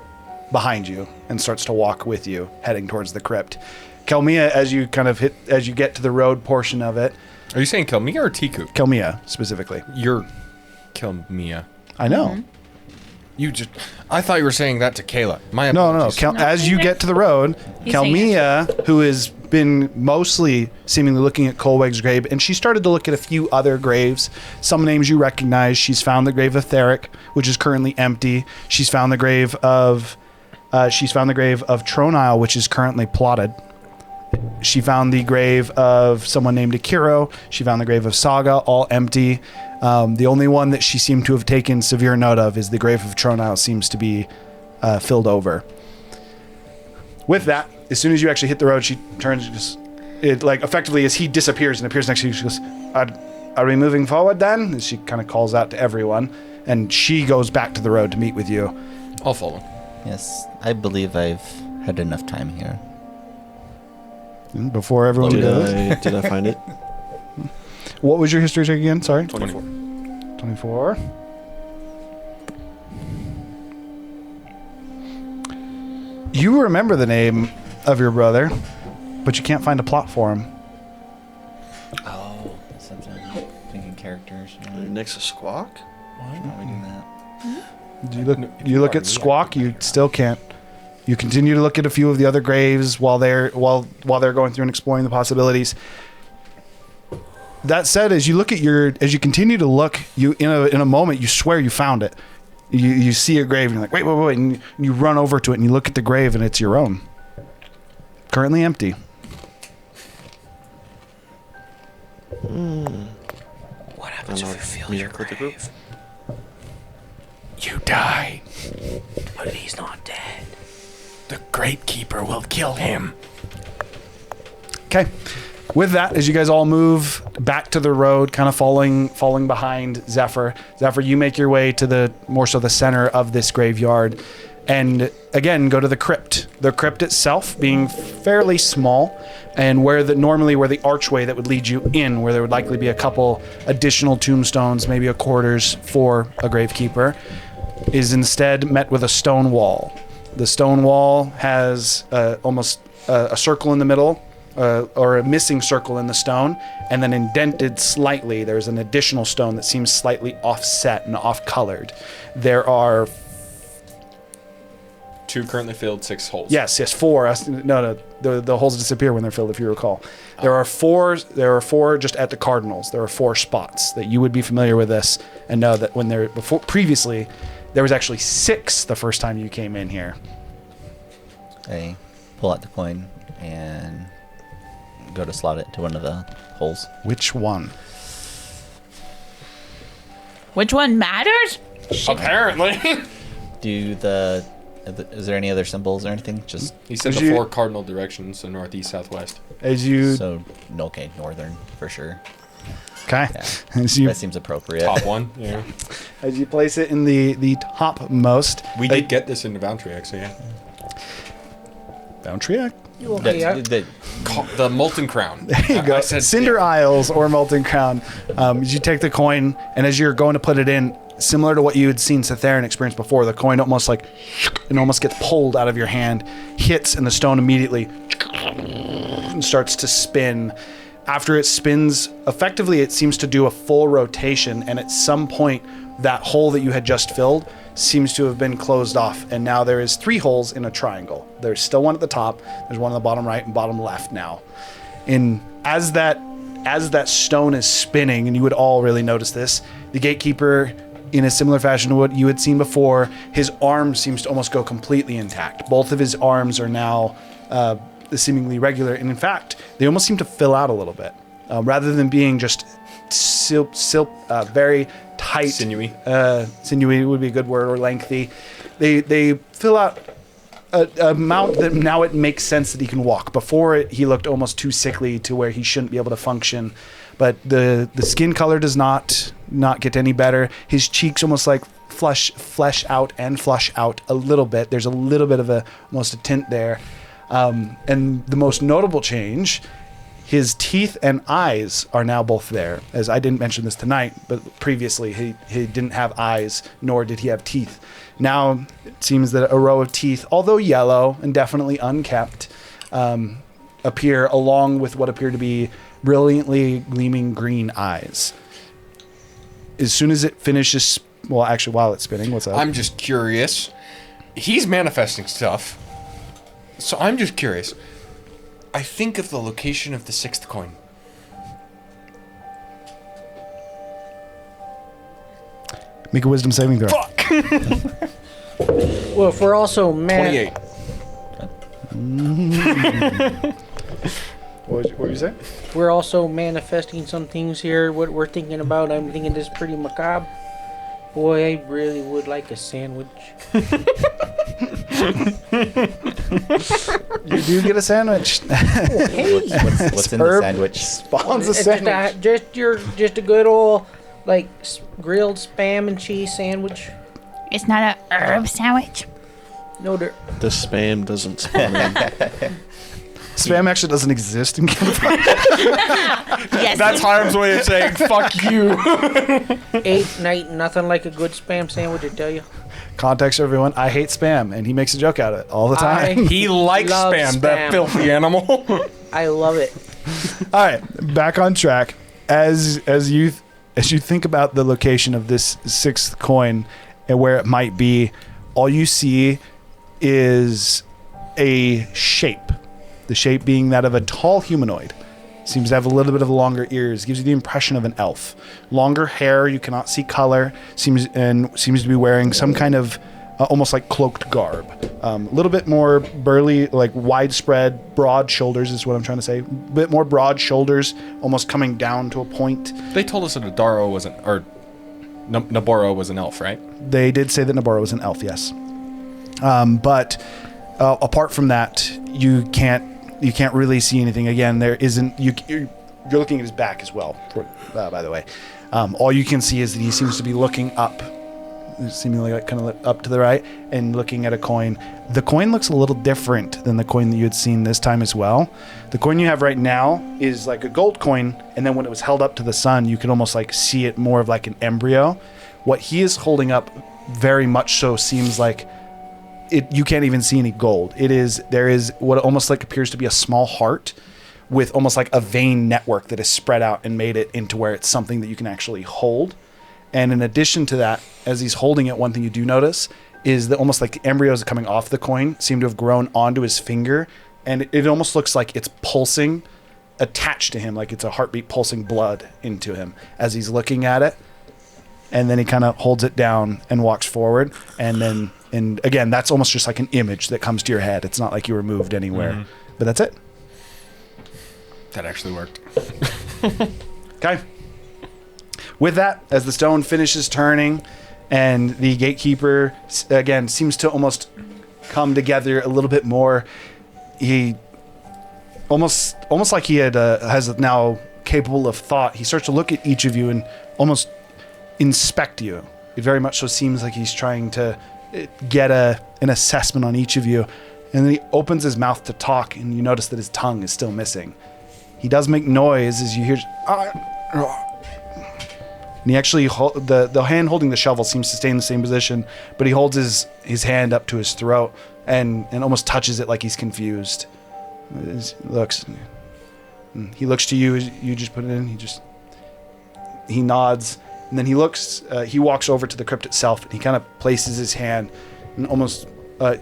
behind you and starts to walk with you, heading towards the crypt. Kelmia, as you get to the road portion of it. Are you saying Kelmia or Tiku? Kelmia, specifically. You're Kelmia. I know. I thought you were saying that to Kayla. My No. apologies. As you get to the road, He's saying Kelmia, who has been mostly seemingly looking at Colweg's grave, and she started to look at a few other graves. Some names you recognize. She's found the grave of Theric, which is currently empty. She's found the grave of Tronile, which is currently plotted. She found the grave of someone named Akiro. She found the grave of Saga, all empty. The only one that she seemed to have taken severe note of is the grave of Tronile seems to be filled over. With that, as soon as you actually hit the road, she turns and just, effectively as he disappears and appears next to you, she goes, are we moving forward then? And she kind of calls out to everyone, and she goes back to the road to meet with you. I'll follow. Yes, I believe I've had enough time here. Before everyone goes. Did I find it? What was your history check again? Sorry? 24. 24. You remember the name of your brother, but you can't find a plot for him. Oh, something. Thinking characters. Next to Squawk? Why not we do that? You look at Squawk, you still can't. You continue to look at a few of the other graves while they're going through and exploring the possibilities. That said, as you continue to look, you in a moment you swear you found it. You see a grave and you're like, wait, and you run over to it and you look at the grave and it's your own. Currently empty. What happens if you feel your grave? You die. But he's not dead. The Great Keeper will kill him. Okay. With that, as you guys all move back to the road, kind of falling behind Zephyr, you make your way to more so the center of this graveyard, and again go to the crypt. The crypt itself being fairly small, and where the archway that would lead you in, where there would likely be a couple additional tombstones, maybe a quarters for a gravekeeper, is instead met with a stone wall. The stone wall has almost a circle in the middle. Or a missing circle in the stone, and then indented slightly, there's an additional stone that seems slightly offset and off-colored. There are 2 currently filled, 6 holes. Yes, 4. No, the holes disappear when they're filled, if you recall. There are 4 just at the cardinals. There are 4 spots that you would be familiar with this and know that previously there was actually 6 the first time you came in here. I pull out the coin and go to slot it into one of the holes. Which one? Which one matters? Apparently. Is there any other symbols or anything? Just He said the 4 cardinal directions, so northeast, southwest. northern for sure. Okay. Yeah. That seems appropriate. Top one, yeah. As you place it in the topmost. We did get this into Bountriac, so yeah. Bountriac? The Molten Crown. There you go. I said, Cinder Isles or Molten Crown. As you take the coin, and as you're going to put it in, similar to what you had seen Cetherin experience before, the coin almost gets pulled out of your hand, hits, and the stone immediately starts to spin. After it spins, effectively it seems to do a full rotation, and at some point, that hole that you had just filled seems to have been closed off, and now there is 3 holes in a triangle. There's still one at the top, there's one on the bottom right and bottom left now. As that stone is spinning, and you would all really notice this, the gatekeeper, in a similar fashion to what you had seen before, his arm seems to almost go completely intact. Both of his arms are now seemingly regular, and in fact, they almost seem to fill out a little bit, rather than being just very tight, Sinewy. Sinewy would be a good word, or lengthy. They fill out a amount that now it makes sense that he can walk. Before it, he looked almost too sickly to where he shouldn't be able to function. But the skin color does not get any better. His cheeks almost like flesh out and flush out a little bit. There's a little bit of almost a tint there. And the most notable change, his teeth and eyes are now both there. As I didn't mention this tonight, but previously he didn't have eyes, nor did he have teeth. Now it seems that a row of teeth, although yellow and definitely unkept, appear along with what appear to be brilliantly gleaming green eyes. As soon as it finishes, well, actually, while it's spinning, what's up? I'm just curious. He's manifesting stuff. So I'm just curious. I think of the location of the 6th coin. Make a wisdom saving throw. Fuck! Well, if we're also 28. What were you saying? we're also manifesting some things here. What we're thinking about, I'm thinking this is pretty macabre. Boy, I really would like a sandwich. You do get a sandwich. Hey, What's in the Herb sandwich? Spawns a it's sandwich. just a good old like grilled spam and cheese sandwich. It's not a herb sandwich. No, there. The spam doesn't spawn in. Spam actually doesn't exist in California. Yes. That's Hiram's way of saying fuck you. Ain't nothing like a good spam sandwich, I tell you. Context, everyone. I hate spam, and he makes a joke out of it all the time. He likes Love spam, that spam. filthy animal. I love it. All right, back on track. As you think about the location of this 6th coin and where it might be, all you see is a shape. The shape being that of a tall humanoid. Seems to have a little bit of longer ears. Gives you the impression of an elf. Longer hair. You cannot see color. Seems to be wearing some kind of almost like cloaked garb. A little bit more burly, like widespread, broad shoulders is what I'm trying to say. A bit more broad shoulders, almost coming down to a point. They told us that Adaro was Naboro was an elf, right? They did say that Naboro was an elf, yes. But apart from that, you can't really see anything. Again, there isn't. You're looking at his back as well. By the way, all you can see is that he seems to be looking up, seemingly like kind of up to the right, and looking at a coin. The coin looks a little different than the coin that you had seen this time as well. The coin you have right now is like a gold coin, and then when it was held up to the sun, you could almost like see it more of like an embryo. What he is holding up very much so seems like you can't even see any gold. There is what almost like appears to be a small heart with almost like a vein network that is spread out and made it into where it's something that you can actually hold. And in addition to that, as he's holding it, one thing you do notice is that almost like the embryos coming off the coin seem to have grown onto his finger, and it almost looks like it's pulsing attached to him, like it's a heartbeat pulsing blood into him as he's looking at it. And then he kind of holds it down and walks forward, and again, that's almost just like an image that comes to your head. It's not like you were moved anywhere, but that's it. That actually worked. Okay. With that, as the stone finishes turning, and the gatekeeper again seems to almost come together a little bit more, he almost like he has now capable of thought. He starts to look at each of you and almost inspect you. It very much so seems like he's trying to get an assessment on each of you, and then he opens his mouth to talk, and you notice that his tongue is still missing. He does make noise as you hear, and he actually the hand holding the shovel seems to stay in the same position, but he holds his hand up to his throat and almost touches it like he's confused. He looks to you as you just put it in. He nods. And then he walks over to the crypt itself, and he kind of places his hand and almost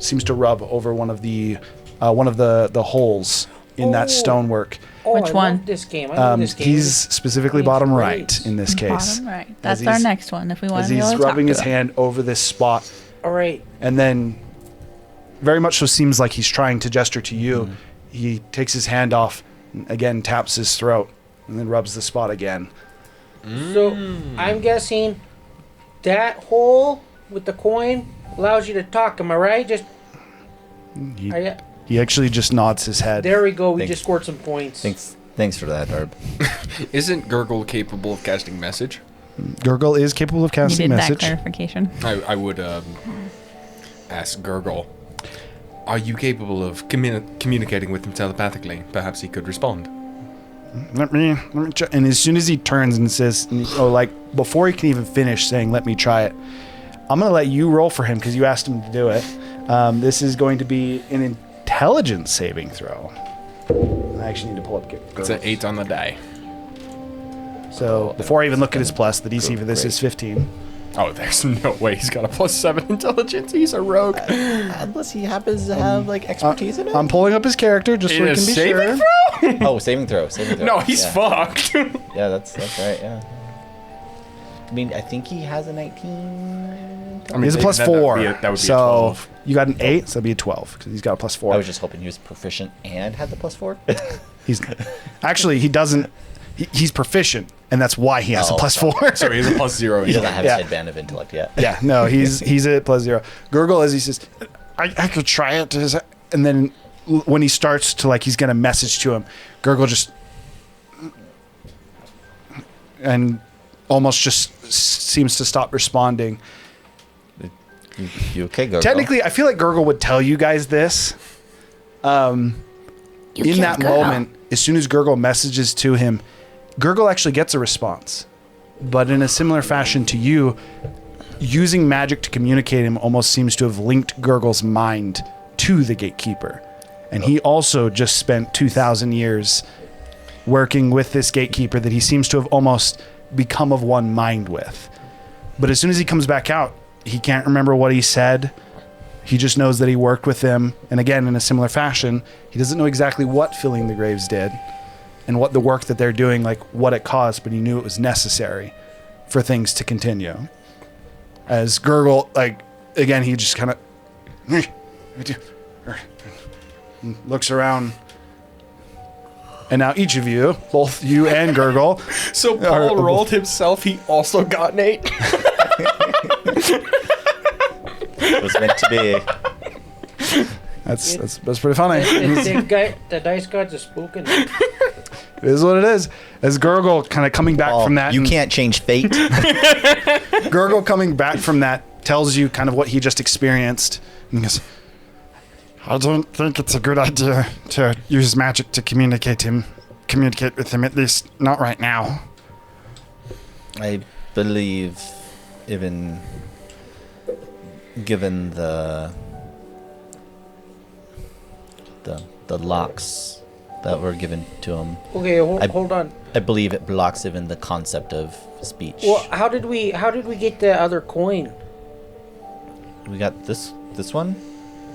seems to rub over one of the holes in that stonework. Which I one? love this game. I love this game. He's specifically He's bottom great. right in this case. Bottom right. That's As our he's- next one if we want As to be able he's to rubbing talk his to him. hand over this spot, All right. and then very much so seems like he's trying to gesture to you. he takes his hand off, and again taps his throat, and then rubs the spot again. So I'm guessing that hole with the coin allows you to talk. Am I right? Just He actually just nods his head. there we go. We Thanks. just scored some points. Thanks for that, Herb. Isn't Gurgle capable of casting message? Gurgle is capable of You casting did message. that clarification. I would ask Gurgle, are you capable of communicating with him telepathically? Perhaps he could respond. Let me try. And as soon as he turns and says, before he can even finish saying, let me try it, I'm going to let you roll for him because you asked him to do it. This is going to be an intelligence saving throw. I actually need to pull up. It's an 8 on the die. So before I even look at his plus, the DC for this is 15. Oh, there's no way he's got a +7 intelligence. He's a rogue. Unless he happens to have expertise in it. I'm pulling up his character just so we can be sure. Oh, saving throw. No, he's fucked. Yeah, that's right. Yeah. I mean, I think he has a 19. I mean, He's a plus that would 4. be a 12. So you got an 8, so that'd be a 12 because he's got a plus 4. I was just hoping he was proficient and had the +4. He's actually he doesn't. He's proficient, and that's why he has a plus 4. So he's a +0. He doesn't have Yeah. his headband of intellect yet. Yeah, no, he's at +0. Gurgle, as he says, I could try it, and then when he starts to he's gonna message to him, Gurgle just and almost just seems to stop responding. You okay, Gurgle? Technically, I feel like Gurgle would tell you guys this. In that moment, as soon as Gurgle messages to him, Gurgle actually gets a response. But in a similar fashion to you, using magic to communicate him almost seems to have linked Gurgle's mind to the gatekeeper. And he also just spent 2,000 years working with this gatekeeper that he seems to have almost become of one mind with. But as soon as he comes back out, he can't remember what he said. He just knows that he worked with them. And again, in a similar fashion, he doesn't know exactly what Filling the Graves did and what the work that they're doing, what it caused, but he knew it was necessary for things to continue. As Gurgle, again, he just kind of looks around. And now each of you, both you and Gurgle. So Paul rolled himself. He also got an 8. It was meant to be. That's pretty funny. The dice gods are spoken. It is what it is. As Gurgle kind of coming back from that. You can't change fate. Gurgle coming back from that tells you kind of what he just experienced. And he goes, I don't think it's a good idea to use magic to communicate with him, at least not right now. I believe, even given the locks that were given to him, Okay, hold on. I believe it blocks even the concept of speech. Well, how did we get the other coin? We got this one,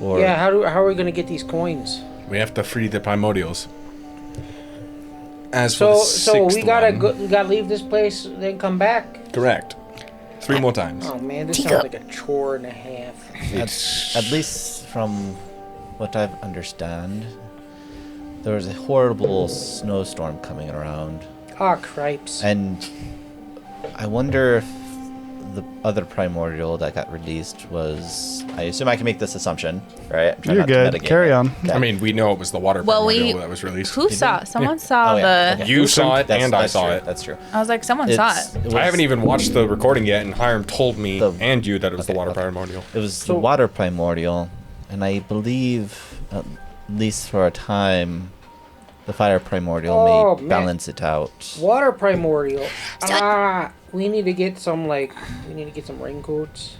or Yeah, how are we gonna get these coins? We have to free the primordials. As for the So we sixth gotta one- we gotta leave this place, then come back. Correct. 3 more times. Oh man, this sounds like a chore and a half. at least from what I've understand, there was a horrible snowstorm coming around, Ah, cripes. and I wonder if the other primordial that got released was. I assume I can make this assumption, right? I'm trying You're not to good. mitigate Carry it. on. Okay. I mean, we know it was the water Well, primordial that was released. Who saw? Someone saw Oh, yeah, the. okay. You saw it, That's- and I that's saw true, it. That's true. I was like, someone saw it. It was, I haven't even watched the recording yet, and Hiram told me and you that it was the Okay, water okay. primordial. It was the water primordial, and I believe, at least for a time, the fire primordial Oh, may man. balance it out. Water primordial. We need to get some raincoats.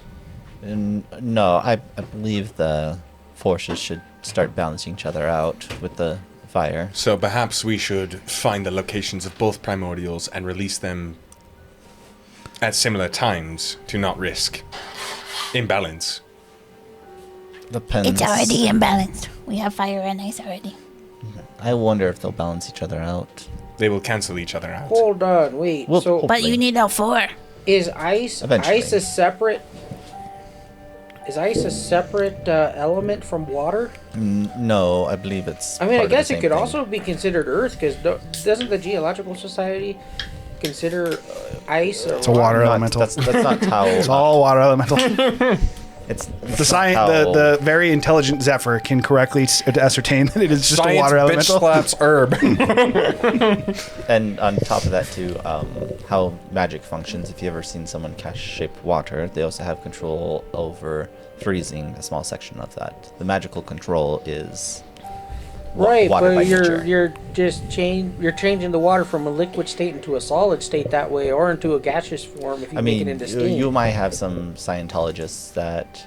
And no, I believe the forces should start balancing each other out with the fire. So perhaps we should find the locations of both primordials and release them at similar times to not risk imbalance. Depends. It's already imbalanced. We have fire and ice already. I wonder if they'll balance each other out. They will cancel each other out. Hold on, wait. Well, so But you need all 4. is ice Eventually. ice is separate? Is ice a separate element from water? No, I believe it's. I mean, I part of the guess it same could thing. also be considered Earth, because doesn't the Geological Society consider ice It's a water Not- elemental. That's not Tau. It's all water elemental. It's The the very intelligent Zephyr can correctly ascertain that it is just Science a water bitch elemental. slaps herb. And on top of that too, how magic functions. If you've ever seen someone cast shape water, they also have control over freezing a small section of that. The magical control is Right, water by but nature. you're changing the water from a liquid state into a solid state that way, or into a gaseous form if you I make mean, it into steam. you might have some Scientologists that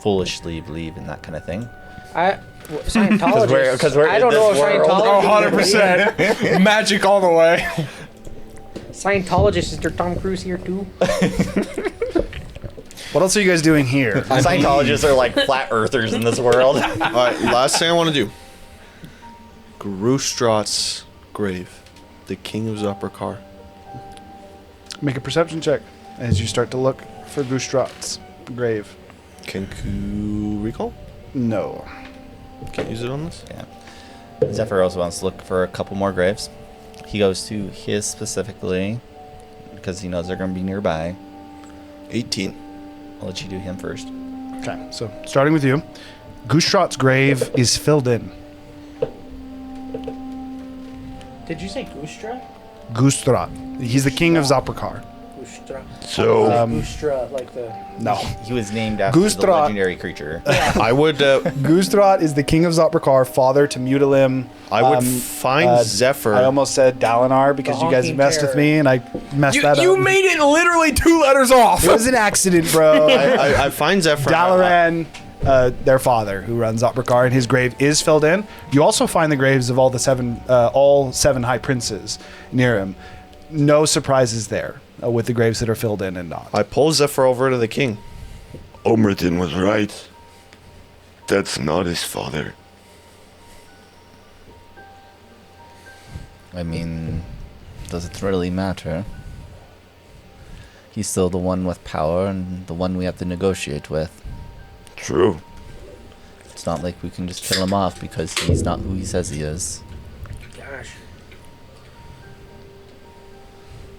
foolishly believe in that kind of thing. Scientologists. 'cause we're I in don't know if this world. Scientologists. 100%. Magic all the way. Scientologists, is there Tom Cruise here too? What else are you guys doing here? Scientologists are like flat earthers in this world. All right, last thing I want to do. Grustrat's grave, the king of Zopricar. Make a perception check as you start to look for Gustrat's grave. Can you recall? No. Can't use it on this? Yeah. Zephyr also wants to look for a couple more graves. He goes to his specifically because he knows they're going to be nearby. 18. I'll let you do him first. Okay, so starting with you, Gustrat's grave is filled in. Did you say Gustra? Gustrat. He's the king of Zopricar. Gustra. So, Gustra, like the. No. He was named after the Gustrat. legendary creature. I would Gustrat is the king of Zopricar, father to Mutalim. find Zephyr. I almost said Dalinar because The you guys honking messed with terror. me and I messed that You up. made it literally 2 letters off. It was an accident, bro. I find Zephyr. Dalaran, their father, who runs Zopricar, and his grave is filled in. You also find the graves of all 7 high princes near him. No surprises there with the graves that are filled in and not. I pull Zephyr over to the king. Omerton was right. That's not his father. I mean, does it really matter? He's still the one with power and the one we have to negotiate with. True. It's not like we can just kill him off because he's not who he says he is. Gosh.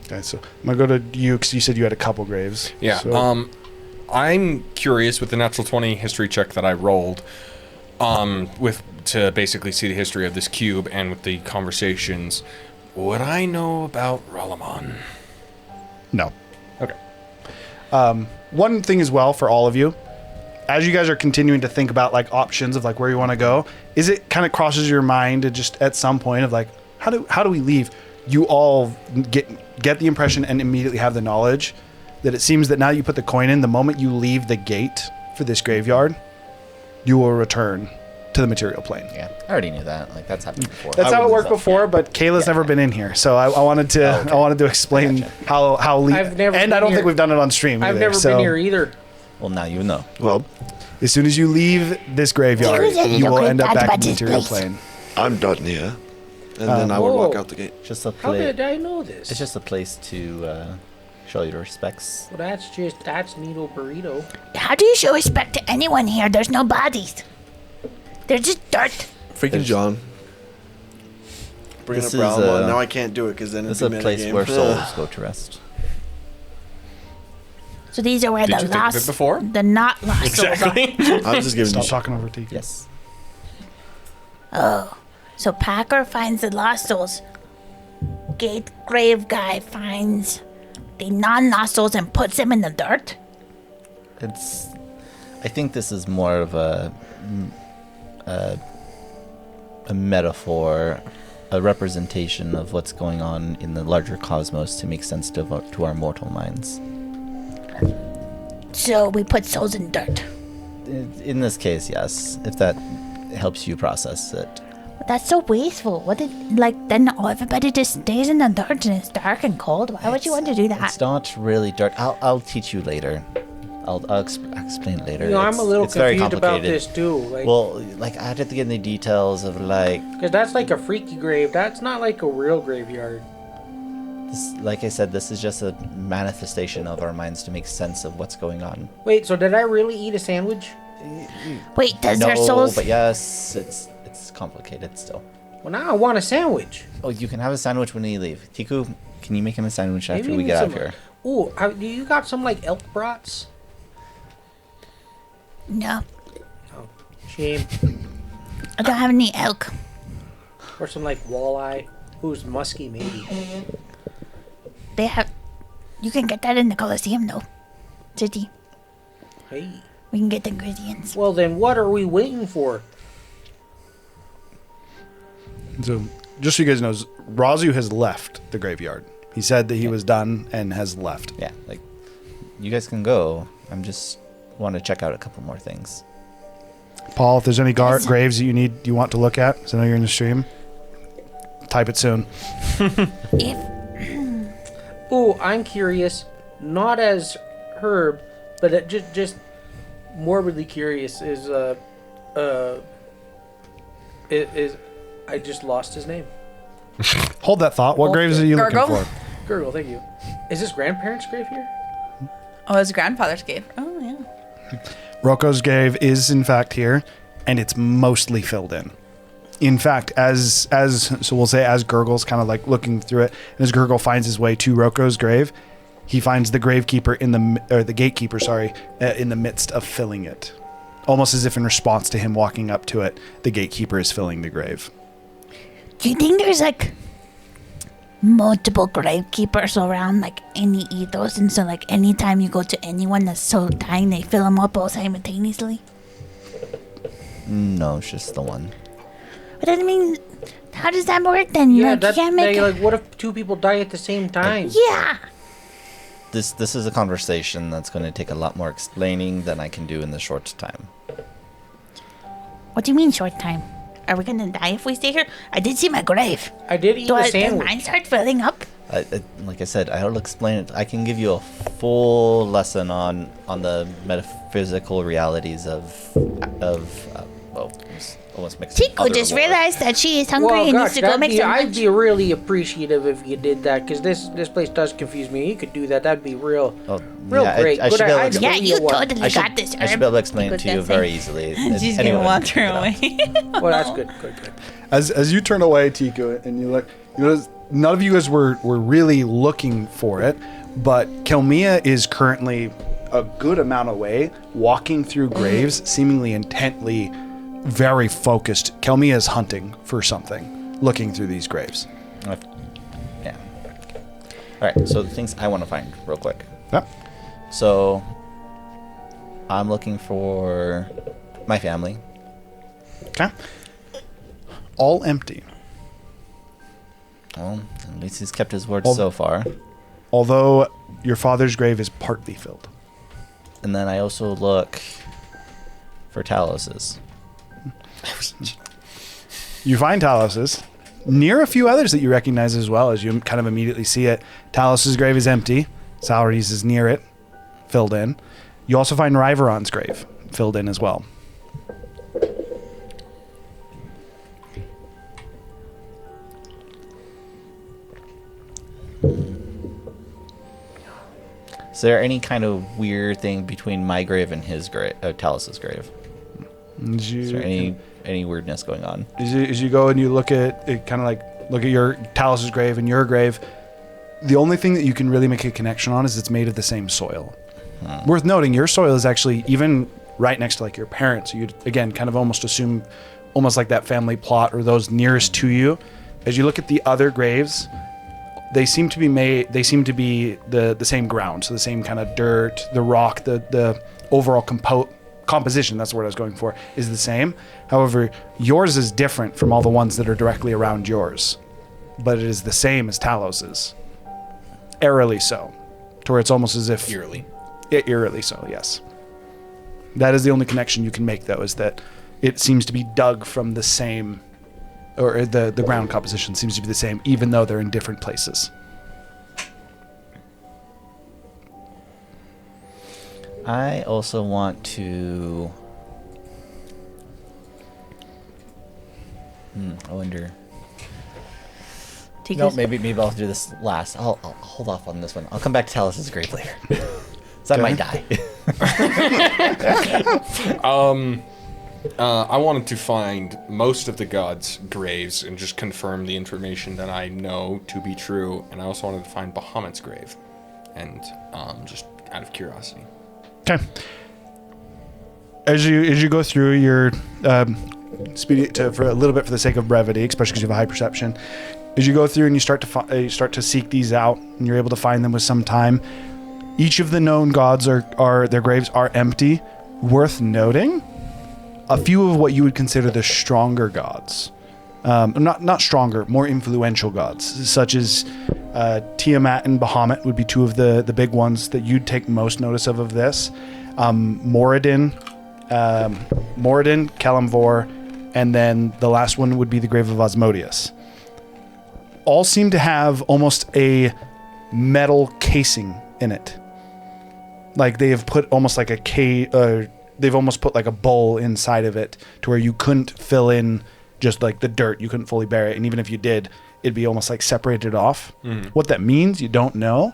Okay, so I'm gonna go to you because you said you had a couple graves. Yeah. So- I'm curious with the natural 20 history check that I rolled, with to basically see the history of this cube and with the conversations. Would I know about Ralamon? No. Okay. One thing as well for all of you, as you guys are continuing to think about like options of like where you want to go, is it kind of crosses your mind to just at some point of like how do we leave? You all get the impression and immediately have the knowledge that it seems that now you put the coin in, the moment you leave the gate for this graveyard, you will return to the material plane. Yeah, I already knew that. Like that's happened before. That's how it worked before, Yeah. but Kayla's Yeah. never been in here, so I wanted to Oh, okay. I wanted to explain Gotcha. how I've never and I been don't here. think we've done it on stream. I've either, never so been here either. Well, now you know. Well, as soon as you leave this graveyard, you will end up back in the material plane. I'm done here. And then I would walk Whoa. out the gate. Just a How place. did I know this? It's just a place to show your respects. Well, that's Needle Burrito. How do you show respect to anyone here? There's no bodies. They're just dirt. Freaking John. Bring This up is, Ralamon. Now I can't do it because then This it's is a place where souls go to rest. So these are where Did the you think of it lost, before? the not lost souls are. Exactly. I was just giving Stop you talking over Tika. Yes. Oh, so Packer finds the lost souls. Gate grave guy finds the non-lost souls and puts them in the dirt. It's. I think this is more of a metaphor, a representation of what's going on in the larger cosmos to make sense to our mortal minds. So we put souls in dirt. In this case, yes, if that helps you process it. But that's so wasteful. What did then everybody just stays in the dirt and it's dark and cold? Why would you want to do that? It's not really dark. I'll teach you later. I'll explain it later. You know, I'm a little it's very confused about complicated. this too. Like, Well, like I had to get in the details of like because that's like a freaky grave. That's not like a real graveyard. Like I said, this is just a manifestation of our minds to make sense of what's going on. Wait, so did I really eat a sandwich? Wait, does No, their souls? but yes, it's complicated still. Well, now I want a sandwich. Oh, you can have a sandwich when you leave. Tiku, can you make him a sandwich after Maybe we get out of some- here? Ooh, do you got some like elk brats? No, Oh, shame. I don't have any elk. Or some like walleye. Who's musky maybe? They have. You can get that in the Coliseum, though. City. Hey. We can get the ingredients. Well then, what are we waiting for? So, just so you guys know, Razu has left the graveyard. He said that he was done and has left. Yeah, like, you guys can go. I'm just want to check out a couple more things. Paul, if there's any graves that you want to look at, because I know you're in the stream, type it soon. If Ooh, I'm curious. Not as Herb, but just morbidly curious. Is I just lost his name. Hold that thought. What graves are you looking Gargle? for? Gurgle, thank you. Is his grandparents' grave here? Oh, his grandfather's grave. Oh, yeah. Roko's grave is in fact here, and it's mostly filled in. In fact, as so we'll say as Gurgle's kind of like looking through it, and as Gurgle finds his way to Roko's grave, he finds the gravekeeper the gatekeeper, in the midst of filling it. Almost as if in response to him walking up to it, the gatekeeper is filling the grave. do you think there's like multiple gravekeepers around, like any ethos, and so like anytime you go to anyone that's so dying, they fill them up all simultaneously? No, it's just the one. But I mean, how does that work then? Yeah, Like, you that's can't make. like what if two people die at the same time? Yeah. This is a conversation that's going to take a lot more explaining than I can do in the short time. What do you mean short time? Are we gonna die if we stay here? I did see my grave. I did eat Do a does sandwich. mine start filling up? Like I said, I'll explain it. I can give you a full lesson on the metaphysical realities of almost mixed. Chico just realized that she is hungry and needs to go make some I'd lunch. be really appreciative if you did that, because this place does confuse me. You could do that. That'd be real great. I should be able to I'd Yeah, explain you what- totally I should, got this, I should be able to explain it Chico's to you dancing. very easily. She's Anyway, gonna walk her pick it up. away. Well, that's good. Good. As you turn away, Tiku, and you look, none of you guys were really looking for it, but Kelmia is currently a good amount away, walking through graves, seemingly intently, very focused. Kelmia is hunting for something, looking through these graves. Yeah. All right. So the things I want to find, real quick. Yep. So I'm looking for my family. Okay. All empty. Well, at least he's kept his word Well- so far. Although your father's grave is partly filled. And then I also look for Talos's. You find Talos's near a few others that you recognize as well, as you kind of immediately see it. Talos's grave is empty. Salaries is near it, filled in. You also find Riveron's grave, filled in as well. Is there any kind of weird thing between my grave and his grave, Talos's grave? Is there any weirdness going on? As you go and you look at it, kind of like look at your Talos's grave and your grave, the only thing that you can really make a connection on is it's made of the same soil. Worth noting, your soil is actually even right next to like your parents. You'd again kind of almost assume, almost like that family plot or those nearest to you. As you look at the other graves, they seem to be made. They seem to be the same ground, so the same kind of dirt, the rock, the overall composition. That's the word I was going for. Is the same. However, yours is different from all the ones that are directly around yours, but it is the same as Talos's. Eerily so, to where it's almost as if Eerily. Eerily so. Yes. That is the only connection you can make, though, is that it seems to be dug from the same. Or the ground composition seems to be the same, even though they're in different places. I also want to... I wonder... No, maybe I'll do this last. I'll hold off on this one. I'll come back to Talus's grave later. So I might die. I wanted to find most of the gods' graves and just confirm the information that I know to be true. And I also wanted to find Bahamut's grave, and just out of curiosity. Okay. As you go through your speed for a little bit for the sake of brevity, especially because you have a high perception. As you go through and you start to seek these out, and you're able to find them with some time. Each of the known gods are their graves are empty. Worth noting, a few of what you would consider the stronger gods, not stronger, more influential gods, such as Tiamat and Bahamut would be two of the big ones that you'd take most notice of this. Moradin, Kalimvor, and then the last one would be the grave of Asmodeus. All seem to have almost a metal casing in it. Like they have put almost like they've almost put like a bowl inside of it to where you couldn't fill in just like the dirt. You couldn't fully bury it. And even if you did, it'd be almost like separated off. Mm. What that means, you don't know.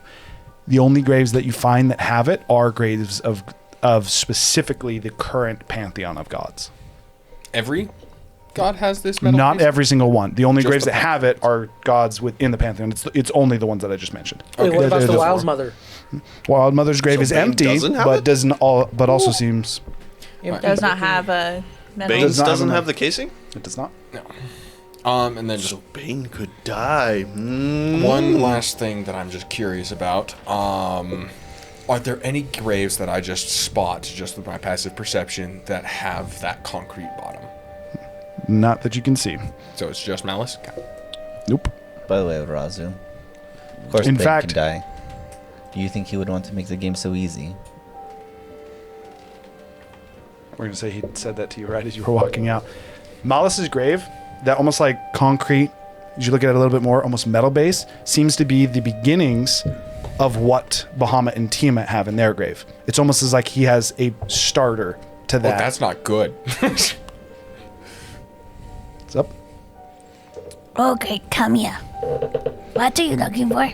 The only graves that you find that have it are graves of specifically the current pantheon of gods. Every god has this metal Not piece? every single one. The only Just graves the that have it are gods within the pantheon. It's only the ones that I just mentioned. Wait, what about the Wild Mother? Wild Mother's grave So is Bane empty, doesn't have but it? but also seems Does not have a metal. Bane's not have doesn't a- have the casing? it does not. No. And then just So Bane could die. one last thing that I'm just curious about. Are there any graves that I just spot, just with my passive perception, that have that concrete bottom? Not that you can see. So it's just Malice? Okay. Nope. By the way, Razu. Of course, In Bane fact- can die. Do you think he would want to make the game so easy? We're gonna say he said that to you right as you were walking out. Malice's grave, that almost like concrete, as you look at it a little bit more, almost metal base, seems to be the beginnings of what Bahamut and Tiamat have in their grave. It's almost as like he has a starter to Well, that. that's not good. What's up? Okay, come here. What are you looking for?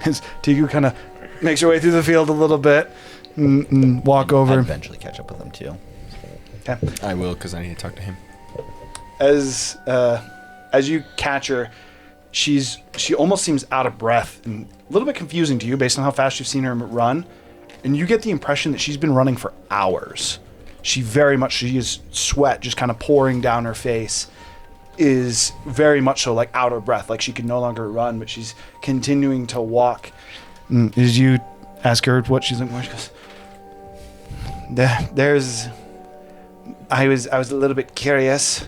As Tigu kind of makes her way through the field a little bit and walk I'll over. eventually catch up with him too. Okay. I will, because I need to talk to him. As you catch her, she almost seems out of breath and a little bit confusing to you based on how fast you've seen her run, and you get the impression that she's been running for hours. She is sweat just kind of pouring down her face, is very much so like out of breath, like she can no longer run, but she's continuing to walk. And as you ask her what she's looking for, she goes, I was a little bit curious.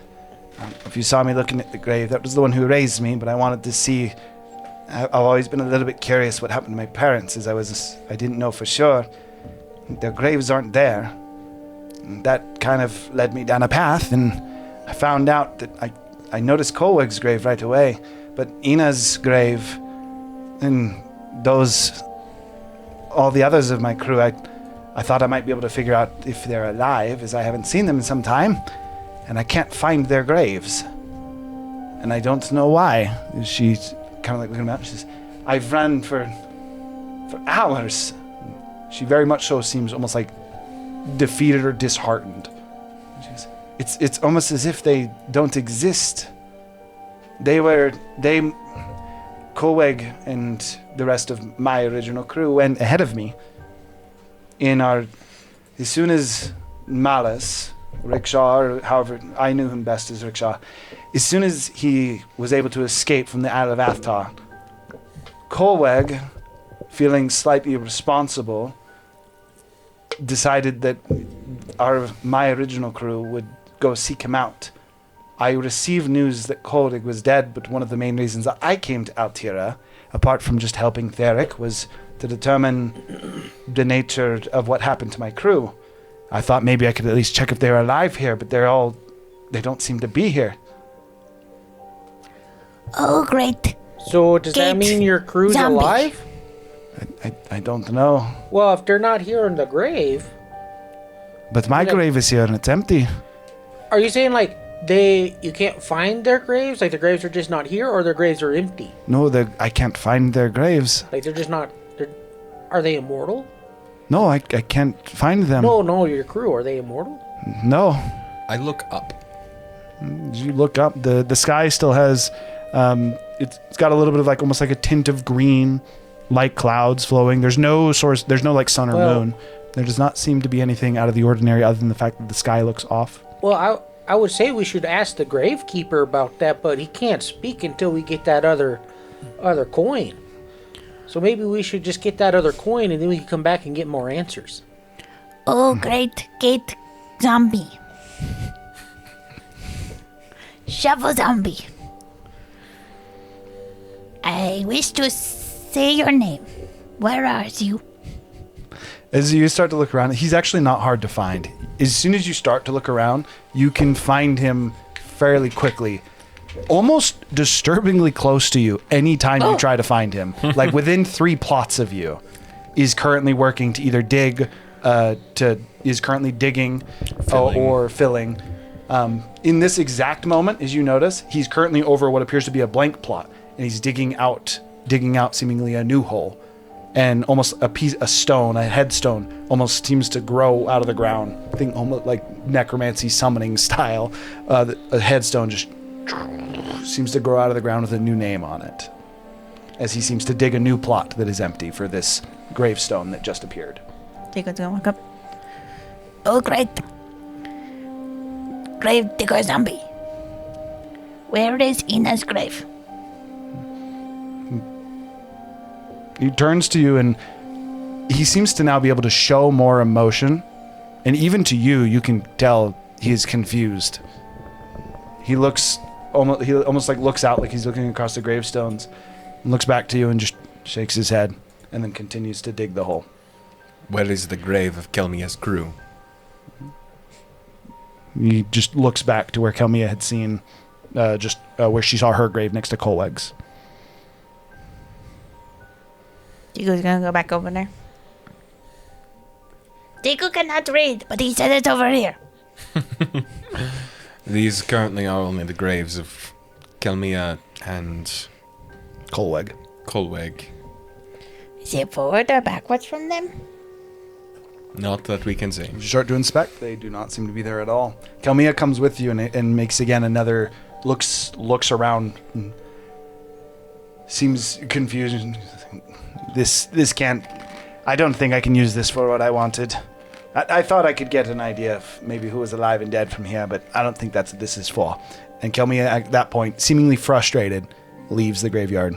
If you saw me looking at the grave, that was the one who raised me, but I wanted to see. I've always been a little bit curious what happened to my parents, as I didn't know for sure. Their graves aren't there. And that kind of led me down a path, and I found out that I noticed Colweg's grave right away, but Ina's grave and all the others of my crew, I thought I might be able to figure out if they're alive, as I haven't seen them in some time, and I can't find their graves. And I don't know why. She's kind of like looking about, she says, I've run for hours. She very much so seems almost like defeated or disheartened. She goes, it's almost as if they don't exist. Colweg and the rest of my original crew went ahead of me. As soon as Malice, Rickshaw, or however, I knew him best as Rickshaw, as soon as he was able to escape from the Isle of Athtar, Colweg, feeling slightly responsible, decided that my original crew would go seek him out. I received news that Colweg was dead, but one of the main reasons that I came to Altira, apart from just helping Theric, was to determine the nature of what happened to my crew. I thought maybe I could at least check if they're alive here, but they don't seem to be here. Oh, great. So does that Gates. mean your crew's Zombie. alive? I don't know. Well, if they're not here in the grave, But my Yeah. grave is here and it's empty. are you saying like you can't find their graves? Like, their graves are just not here, or their graves are empty? No, I can't find their graves. Like, they're just not... Are they immortal? No, I can't find them. No, your crew. Are they immortal? No. I look up. You look up, the sky still has, it's got a little bit of like almost like a tint of green, light clouds flowing. There's no like sun or moon. There does not seem to be anything out of the ordinary other than the fact that the sky looks off. Well, I would say we should ask the gravekeeper about that, but he can't speak until we get that other coin. So maybe we should just get that other coin and then we can come back and get more answers. Oh, great zombie. Shovel zombie. I wish to say your name. Where are you? As you start to look around, he's actually not hard to find. As soon as you start to look around, you can find him fairly quickly. Almost disturbingly close to you anytime you try to find him. Like within 3 plots of you. Is currently working to either dig, is currently digging or filling. In this exact moment, as you notice, he's currently over what appears to be a blank plot, and he's digging out seemingly a new hole, and almost a headstone, almost seems to grow out of the ground. I think almost like necromancy summoning style. A headstone just seems to grow out of the ground with a new name on it, as he seems to dig a new plot that is empty for this gravestone that just appeared. Jacob's gonna walk up. Oh, great. Grave digger zombie. Where is Ina's grave? He turns to you and he seems to now be able to show more emotion. And even to you, you can tell he is confused. He almost like looks out like he's looking across the gravestones and looks back to you and just shakes his head and then continues to dig the hole. Where is the grave of Kelmia's crew? He just looks back to where Kelmia had seen, where she saw her grave next to Colweg's. Jacob's gonna go back over there. Diku cannot read, but he said it's over here. These currently are only the graves of Kelmia and Colweg. Is it forward or backwards from them? Not that we can see. As you start to inspect, they do not seem to be there at all. Kelmia comes with you and makes again another looks around and seems confused. This can't. I don't think I can use this for what I wanted. I thought I could get an idea of maybe who was alive and dead from here, but I don't think that's what this is for. And Kelmia, at that point, seemingly frustrated, leaves the graveyard.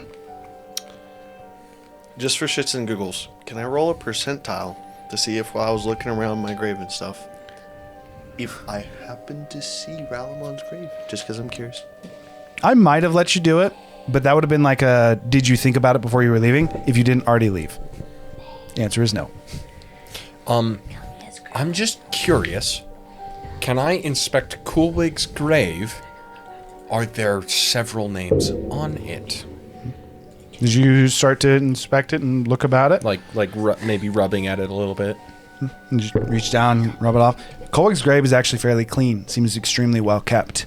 Just for shits and giggles, can I roll a percentile to see if while I was looking around my grave and stuff, if I happen to see Ralamon's grave? Just because I'm curious. I might have let you do it, but that would have been like a, did you think about it before you were leaving, if you didn't already leave? The answer is no. I'm just curious. Can I inspect Coolwig's grave? Are there several names on it? Did you start to inspect it and look about it? Maybe rubbing at it a little bit. And just reach down, rub it off. Colwig's grave is actually fairly clean. Seems extremely well kept.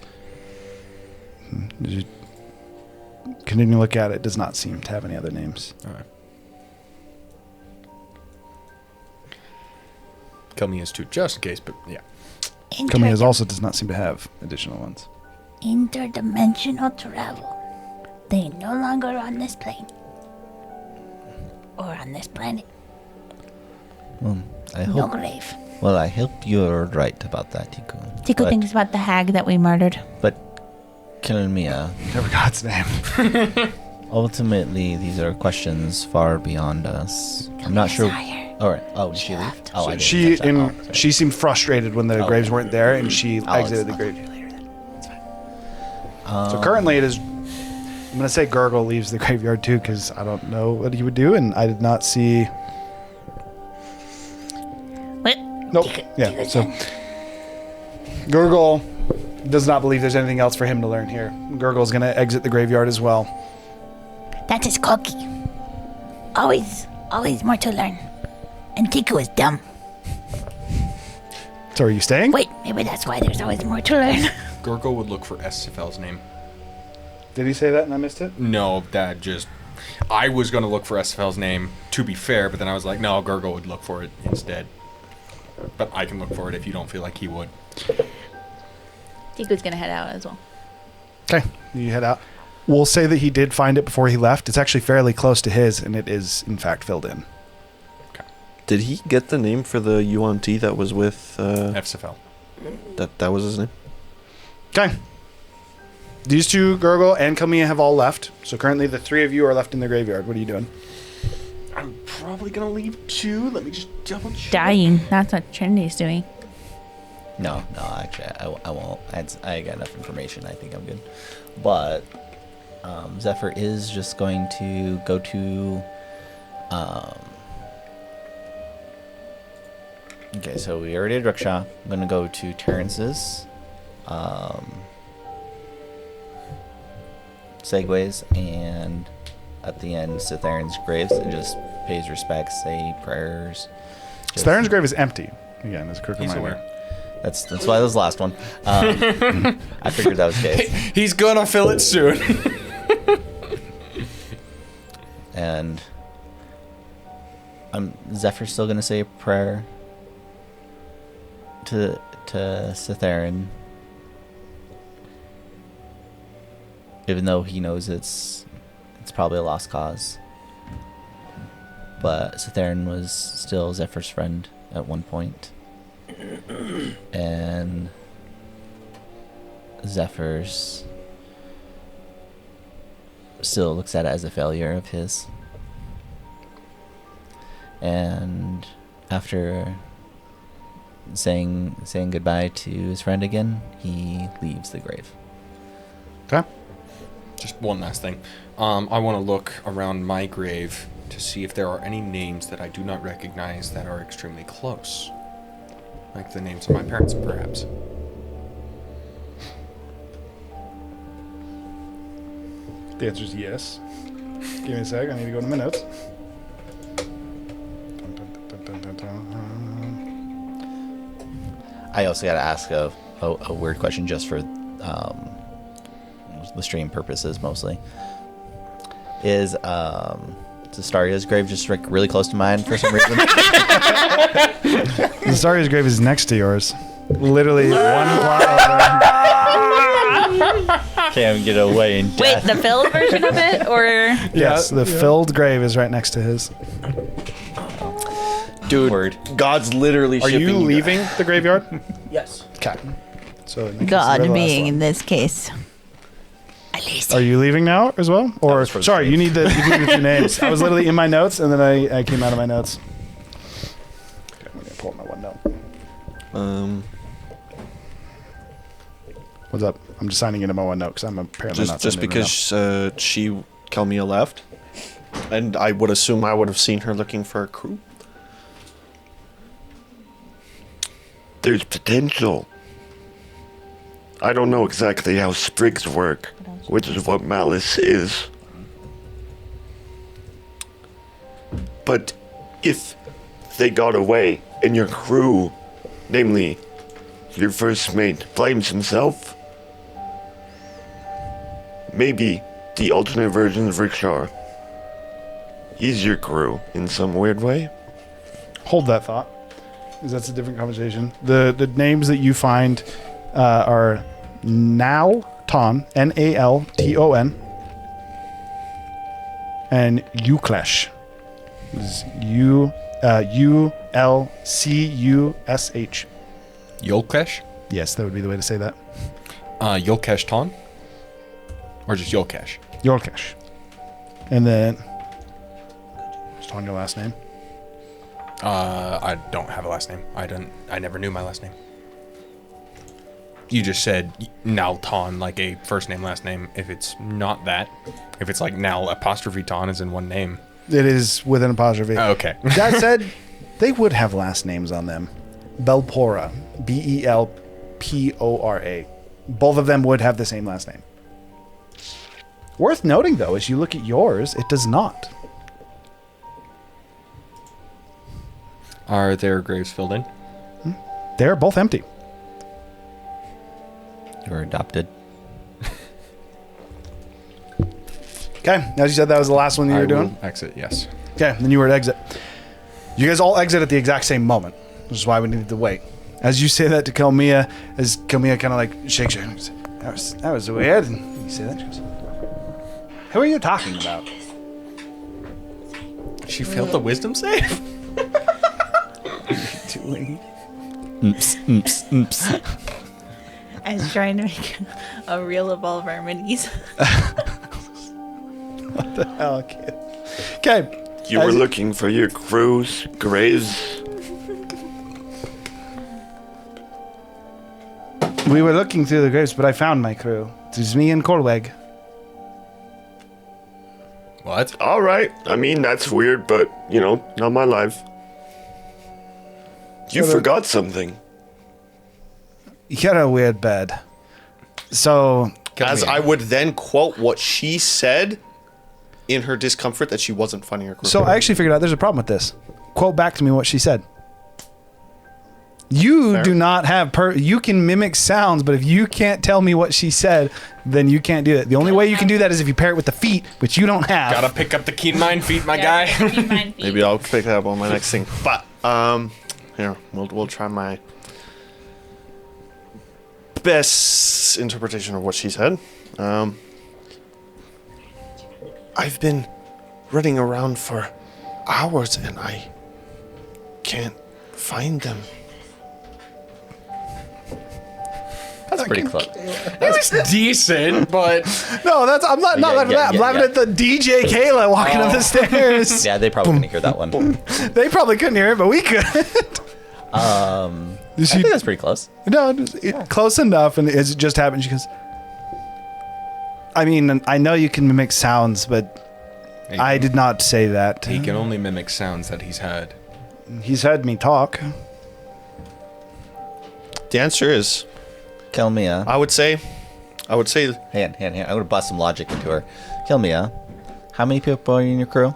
Just continue to look at it. Does not seem to have any other names. All right. Kelmia's too, just in case, but yeah. Kelmia's also does not seem to have additional ones. Interdimensional travel. They no longer on this plane. Or on this planet. No grave. Well, I hope you're right about that, Tiku. Tiku thinks about the hag that we murdered. But Kelmia, Never got its name. ultimately, these are questions far beyond us. I'm not sure. All right. Oh, did she leave? Oh, I didn't catch that. She seemed frustrated when the graves weren't there, and she exited the grave. So currently it is. I'm going to say Gurgle leaves the graveyard too, because I don't know what he would do, and I did not see. What? Nope. Yeah. So Gurgle does not believe there's anything else for him to learn here. Gurgle's going to exit the graveyard as well. That is cocky. Always more to learn. And Tiku is dumb. So are you staying? Wait, maybe that's why there's always more to learn. Gurgle would look for Esophel's name. Did he say that and I missed it? No, that just... I was going to look for Esophel's name, to be fair, but then I was like, no, Gurgle would look for it instead. But I can look for it if you don't feel like he would. Tiku's gonna head out as well. Okay, you head out. We'll say that he did find it before he left. It's actually fairly close to his, and it is, in fact, filled in. Did he get the name for the UNT that was with... Esophel. That was his name? Okay. These two, Gurgle and Kamiya, have all left. So currently the three of you are left in the graveyard. What are you doing? I'm probably going to leave too. Let me just double check. Dying. That's what Trinity's doing. No, actually, I won't. I got enough information. I think I'm good. But Zephyr is just going to go to... okay, so we already did Rickshaw. I'm going to go to Terrence's. Segways, and at the end, Citharon's graves, and just pays respects, say prayers. Citharon's grave is empty. Again, as a quick He's reminder. aware. That's why that was the last one. I figured that was the case. He's going to fill it soon. And Zephyr's still going to say a prayer to Citharon, even though he knows it's probably a lost cause. But Citharon was still Zephyr's friend at one point. And Zephyr's still looks at it as a failure of his. And after saying goodbye to his friend again, he leaves the grave. Okay. Just one last thing. I want to look around my grave to see if there are any names that I do not recognize that are extremely close. Like the names of my parents, perhaps. The answer is yes. Give me a sec. I need to go to my notes. I also got to ask a weird question just for the stream purposes mostly. Is Zestaria's grave just like really close to mine for some reason? Zestaria's grave is next to yours. Literally one plot over. Can't get away in Wait, death. the filled version of it, or Yes, the filled grave is right next to his. Dude, Word. God's literally Are shipping you leaving the graveyard? Yes. Okay. So in that case, God you're the last being one. in this case. Alicia. Are you leaving now as well? Or was for the sorry, stream. you need the two names. I was literally in my notes and then I came out of my notes. Okay, I'm gonna pull up my one note. What's up? I'm just signing into my one note because I'm apparently not just signing because she Kalmia left, and I would assume I would have seen her looking for a crew. There's potential. I don't know exactly how sprigs work, which is what malice is. But if they got away and your crew, namely your first mate, blames himself, maybe the alternate version of Rickshaw is your crew in some weird way. Hold that thought, because that's a different conversation. The names that you find are Nalton, Nalton, and Uklesh. This is Ulcush. Yolkesh? Yes, that would be the way to say that. Yolkesh Ton? Or just Yolkesh? Yolkesh. And then, just on your last name. I don't have a last name. I never knew my last name. You just said Nalton, like a first name, last name. If it's not that, if it's like Nal apostrophe Ton is in one name. It is with an apostrophe. Oh, okay. That said, they would have last names on them. Belpora. Belpora. Both of them would have the same last name. Worth noting, though, as you look at yours, it does not. Are their graves filled in? They're both empty. were adopted. Okay, as you said, that was the last one you were doing. Exit, yes. Okay, then you were at exit. You guys all exit at the exact same moment, which is why we needed to wait. As you say that to Kelmia, as Kelmia kind of like shakes her head, that was weird. And you say that, she goes, "Who are you talking about?" She failed the wisdom save? Doing. I was trying to make a reel of all of our minis. What the hell, kid? Okay. You were looking for your crews, graves. We were looking through the graves, but I found my crew. It was me and Corweg. What? All right. I mean, that's weird, but, you know, not my life. You forgot something. You're a weird bird. So, As I would then quote what she said in her discomfort that she wasn't finding her crew. so I actually figured out there's a problem with this. Quote back to me what she said. You Fair. do not have you can mimic sounds, but if you can't tell me what she said, then you can't do it. The only way you can do that is if you pair it with the feet, which you don't have. Gotta pick up the keen mind feet, my guy. Maybe I'll pick that up on my next thing. But here we'll try my best interpretation of what she said. I've been running around for hours and I can't find them. That's pretty close. It was decent, but No, that's I'm not Yeah, laughing at that. I'm yeah, laughing yeah. at the DJ Kayla walking up the stairs. Yeah, they probably couldn't hear that one. They probably couldn't hear it, but we could. I think that's pretty close. No, close enough. And as it just happened, she goes, I mean, I know you can mimic sounds, but I did not say that. he can only mimic sounds that he's heard. He's heard me talk. The answer is Kelmia. I would say Hand. I'm gonna bust some logic into her. Kelmia, how many people are in your crew?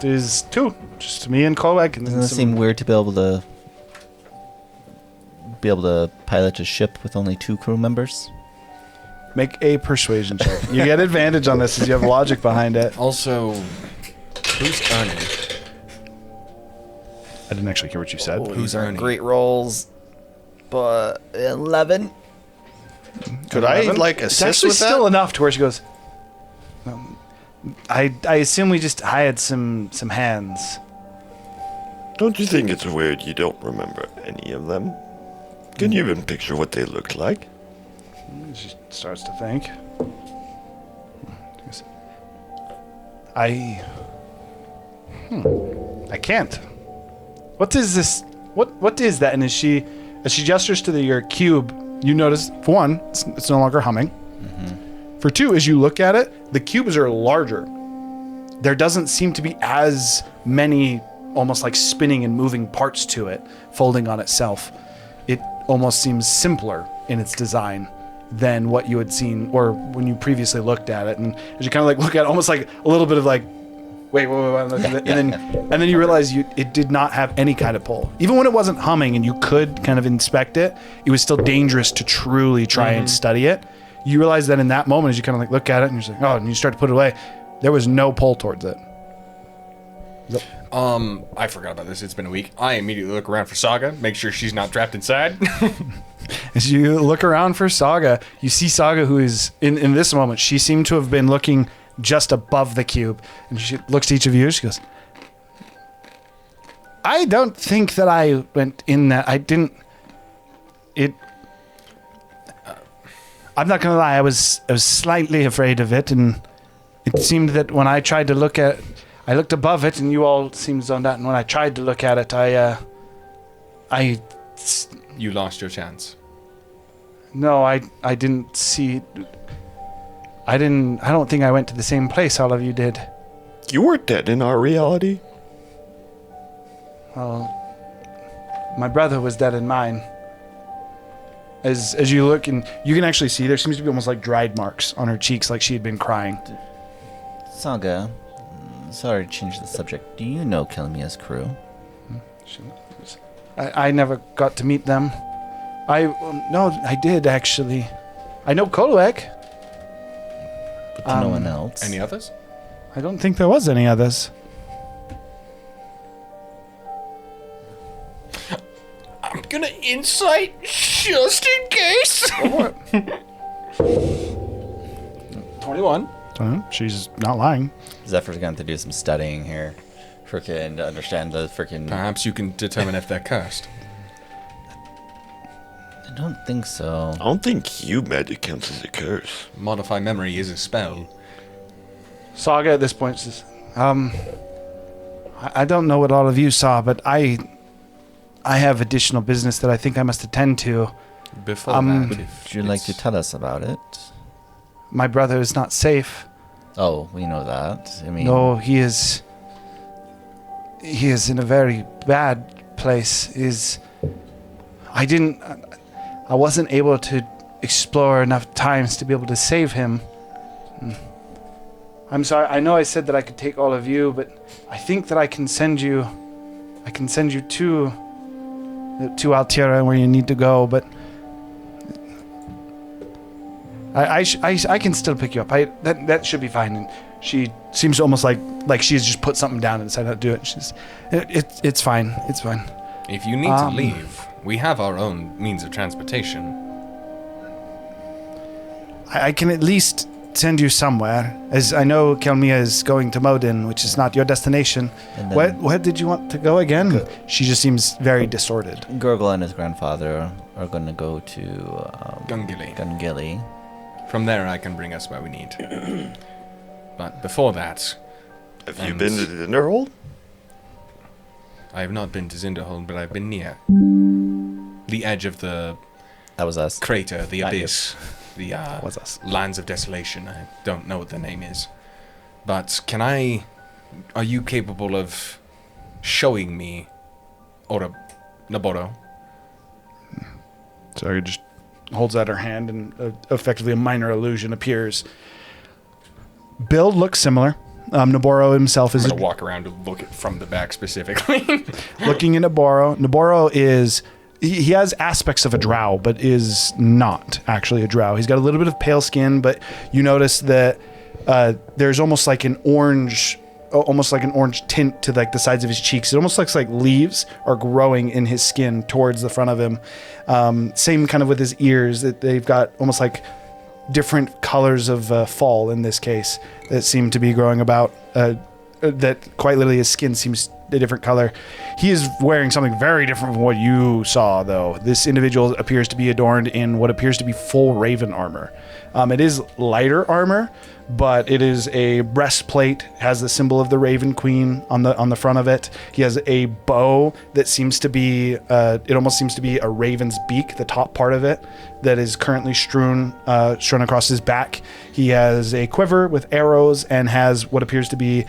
There's two. Just me and Kovac. And Doesn't then it seem weird to be able to pilot a ship with only 2 crew members? make a persuasion check. You get advantage on this as you have logic behind it. Also, who's earning? I didn't actually hear what you said. Who's earning? Great rolls, but 11. could I 11? like It's assist actually with still that? enough to where she goes, I assume we just hired some hands. Don't you think it's weird you don't remember any of them? Can you even picture what they looked like? She starts to think. I can't. What is this? What is that? And as she gestures to your cube, you notice, for one, it's no longer humming. Mm-hmm. For two, as you look at it, the cubes are larger. There doesn't seem to be as many almost like spinning and moving parts to it, folding on itself. It almost seems simpler in its design than what you had seen or when you previously looked at it. And as you kind of like look at it, almost like a little bit of like, wait, and then you realize it did not have any kind of pull. Even when it wasn't humming and you could kind of inspect it, it was still dangerous to truly try and study it. You realize that in that moment, as you kind of like look at it and you're just like, oh, and you start to put it away, there was no pull towards it. I forgot about this. It's been a week. I immediately look around for Saga, make sure she's not trapped inside. As you look around for Saga, you see Saga, who is in this moment. She seemed to have been looking just above the cube, and she looks to each of you. She goes, "I don't think that I went in that. I didn't. It. I'm not gonna lie. I was slightly afraid of it, and it seemed that when I tried to look at, I looked above it, and you all seemed zoned out. And when I tried to look at it, You lost your chance. No, I didn't see. I don't think I went to the same place all of you did. You were dead in our reality. Well, my brother was dead in mine. As you look, and you can actually see there seems to be almost like dried marks on her cheeks, like she had been crying. Saga, sorry to change the subject. Do you know Kelmia's crew? I never got to meet them. No, I did actually. I know Kolwek. But to no one else. Any others? I don't think there was any others. I'm gonna insight just in case. 21. She's not lying. Zephyr's going to do some studying here. Frickin' to understand the frickin'... Perhaps you can determine if they're cursed. I don't think so. I don't think cube magic counts as a curse. Modify memory is a spell. Saga at this point says, I don't know what all of you saw, but I have additional business that I think I must attend to. Before that, Would you like to tell us about it? My brother is not safe. Oh, we know that. I mean... No, he is in a very bad place. I wasn't able to explore enough times to be able to save him. I'm sorry. I know I said that I could take all of you, but I think that I can send you to Altira where you need to go, but I can still pick you up. That should be fine. And she seems almost like she's just put something down and decided not to do it. It's fine. It's fine. if you need to leave, we have our own means of transportation. I can at least send you somewhere, as I know Kelmia is going to Modin, which is not your destination. Where did you want to go again? She just seems very disordered. Gurgle and his grandfather are going to go to Gungili. From there, I can bring us where we need. But before that... Have you been to the Dinnerhold? I have not been to Zinderhold, but I've been near. The edge of the... That was us. Crater, the abyss. The was us. Lands of Desolation. I don't know what the name is. But are you capable of showing me Naboro? So he just holds out her hand, and effectively a minor illusion appears. Build looks similar. Naboro himself is... I'm going to walk around and look at from the back specifically. Looking at Naboro. Naboro is... He has aspects of a drow, but is not actually a drow. He's got a little bit of pale skin, but you notice that there's almost like an orange tint to like the sides of his cheeks. It almost looks like leaves are growing in his skin towards the front of him. Same kind of with his ears. That they've got almost like different colors of fall in this case that seem to be growing about. That quite literally his skin seems a different color. He is wearing something very different from what you saw, though. This individual appears to be adorned in what appears to be full raven armor. It is lighter armor, but it is a breastplate, has the symbol of the Raven Queen on the front of it. He has a bow that seems to be, it almost seems to be a raven's beak, the top part of it, that is currently strewn across his back. He has a quiver with arrows and has what appears to be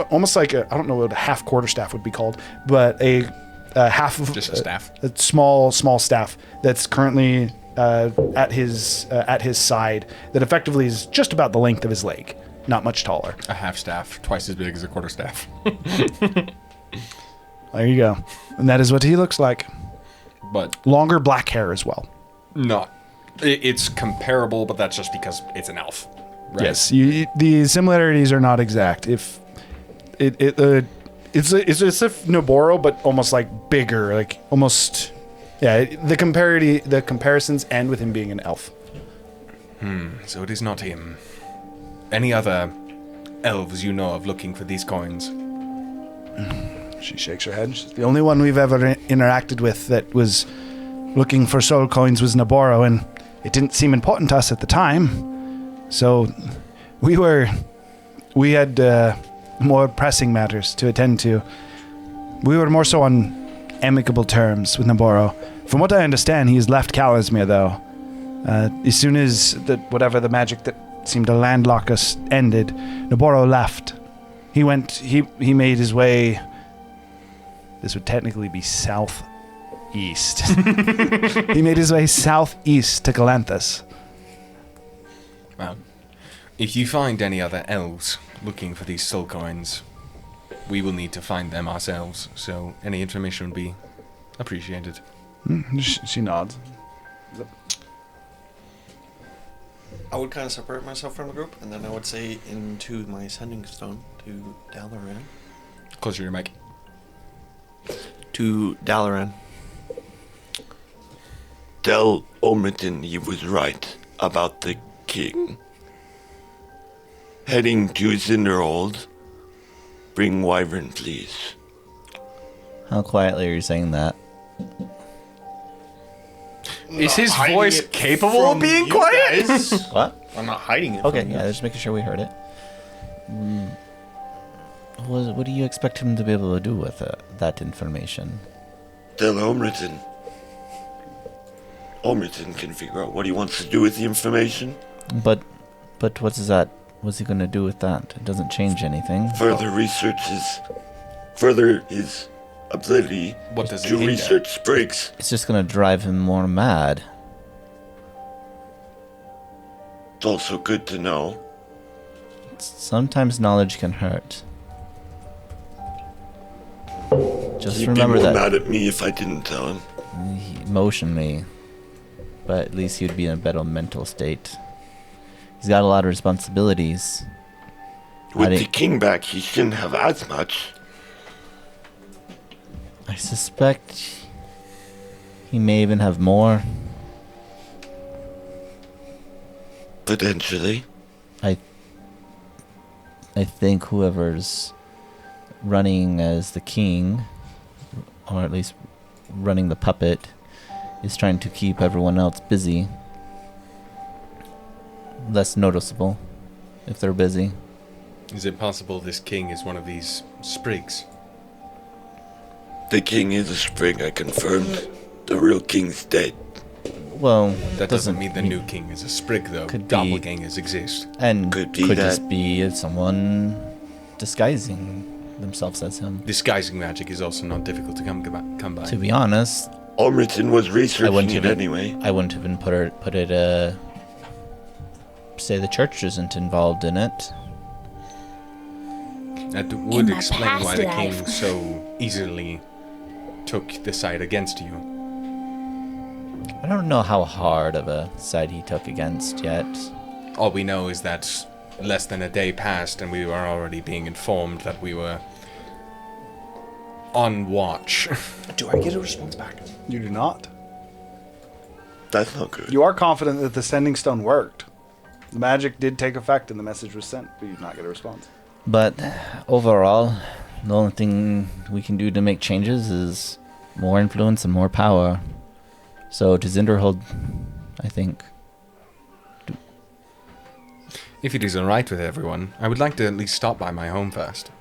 almost like I don't know what a half quarterstaff would be called, but a half of just a staff, a small staff that's currently at his side that effectively is just about the length of his leg, not much taller. A half staff, twice as big as a quarterstaff. There you go, and that is what he looks like. But longer black hair as well. It's comparable, but that's just because it's an elf. Right? Yes, the similarities are not exact. If it's as if Naboro, but almost like bigger, like almost. Yeah, the comparisons end with him being an elf. So it is not him. Any other elves you know of looking for these coins? She shakes her head. The only one we've ever interacted with that was looking for soul coins was Naboro, and it didn't seem important to us at the time. So we had more pressing matters to attend to. We were more so on amicable terms with Naboro. From what I understand, he has left Kalismir, though. As soon as whatever the magic that seemed to landlock us ended, Naboro left. He made his way... This would technically be southeast. He made his way southeast to Galanthus. Well, if you find any other elves looking for these soul coins, we will need to find them ourselves, so any information would be appreciated. She nods. I would kind of separate myself from the group, and then I would say into my sending stone to Dalaran. Closer to your mic. To Dalaran. Tell Omerton he was right about the king. Heading to Cinderhold. Bring Wyvern, please. How quietly are you saying that? Is his voice capable of being quiet? What? I'm not hiding it. Okay, from you. yeah, just making sure we heard it. What do you expect him to be able to do with that information? Tell Omerton. Omerton can figure out what he wants to do with the information. But what's he gonna do with that? It doesn't change anything. Further his ability What does it to hinder? research sprigs. It's just gonna drive him more mad. It's also good to know. Sometimes knowledge can hurt. Just He'd remember be more that mad at me if I didn't tell him. emotionally, but at least he'd be in a better mental state. He's got a lot of responsibilities. With I the think- king back, he shouldn't have as much. I suspect he may even have more. Potentially. I think whoever's running as the king, or at least running the puppet, is trying to keep everyone else busy. Less noticeable if they're busy. Is it possible this king is one of these sprigs? The king is a sprig, I confirmed. The real king's dead. Well, That doesn't mean the new king is a sprig, though. Could be. Doppelgangers exist. And Could could, be just that. be someone disguising themselves as him. Disguising magic is also not difficult to come by. To be honest, Omerton was I researching wouldn't it even anyway. I wouldn't even put it. Say the church isn't involved in it. That would my explain why past the life. king so easily took the side against you. I don't know how hard of a side he took against yet. All we know is that less than a day passed and we were already being informed that we were on watch. Do I get a response back? You do not. That's not good. You are confident that the sending stone worked. The magic did take effect and the message was sent, but you did not get a response. But overall, the only thing we can do to make changes is more influence and more power. So to Zinderhold, I think. If it is alright with everyone, I would like to at least stop by my home first.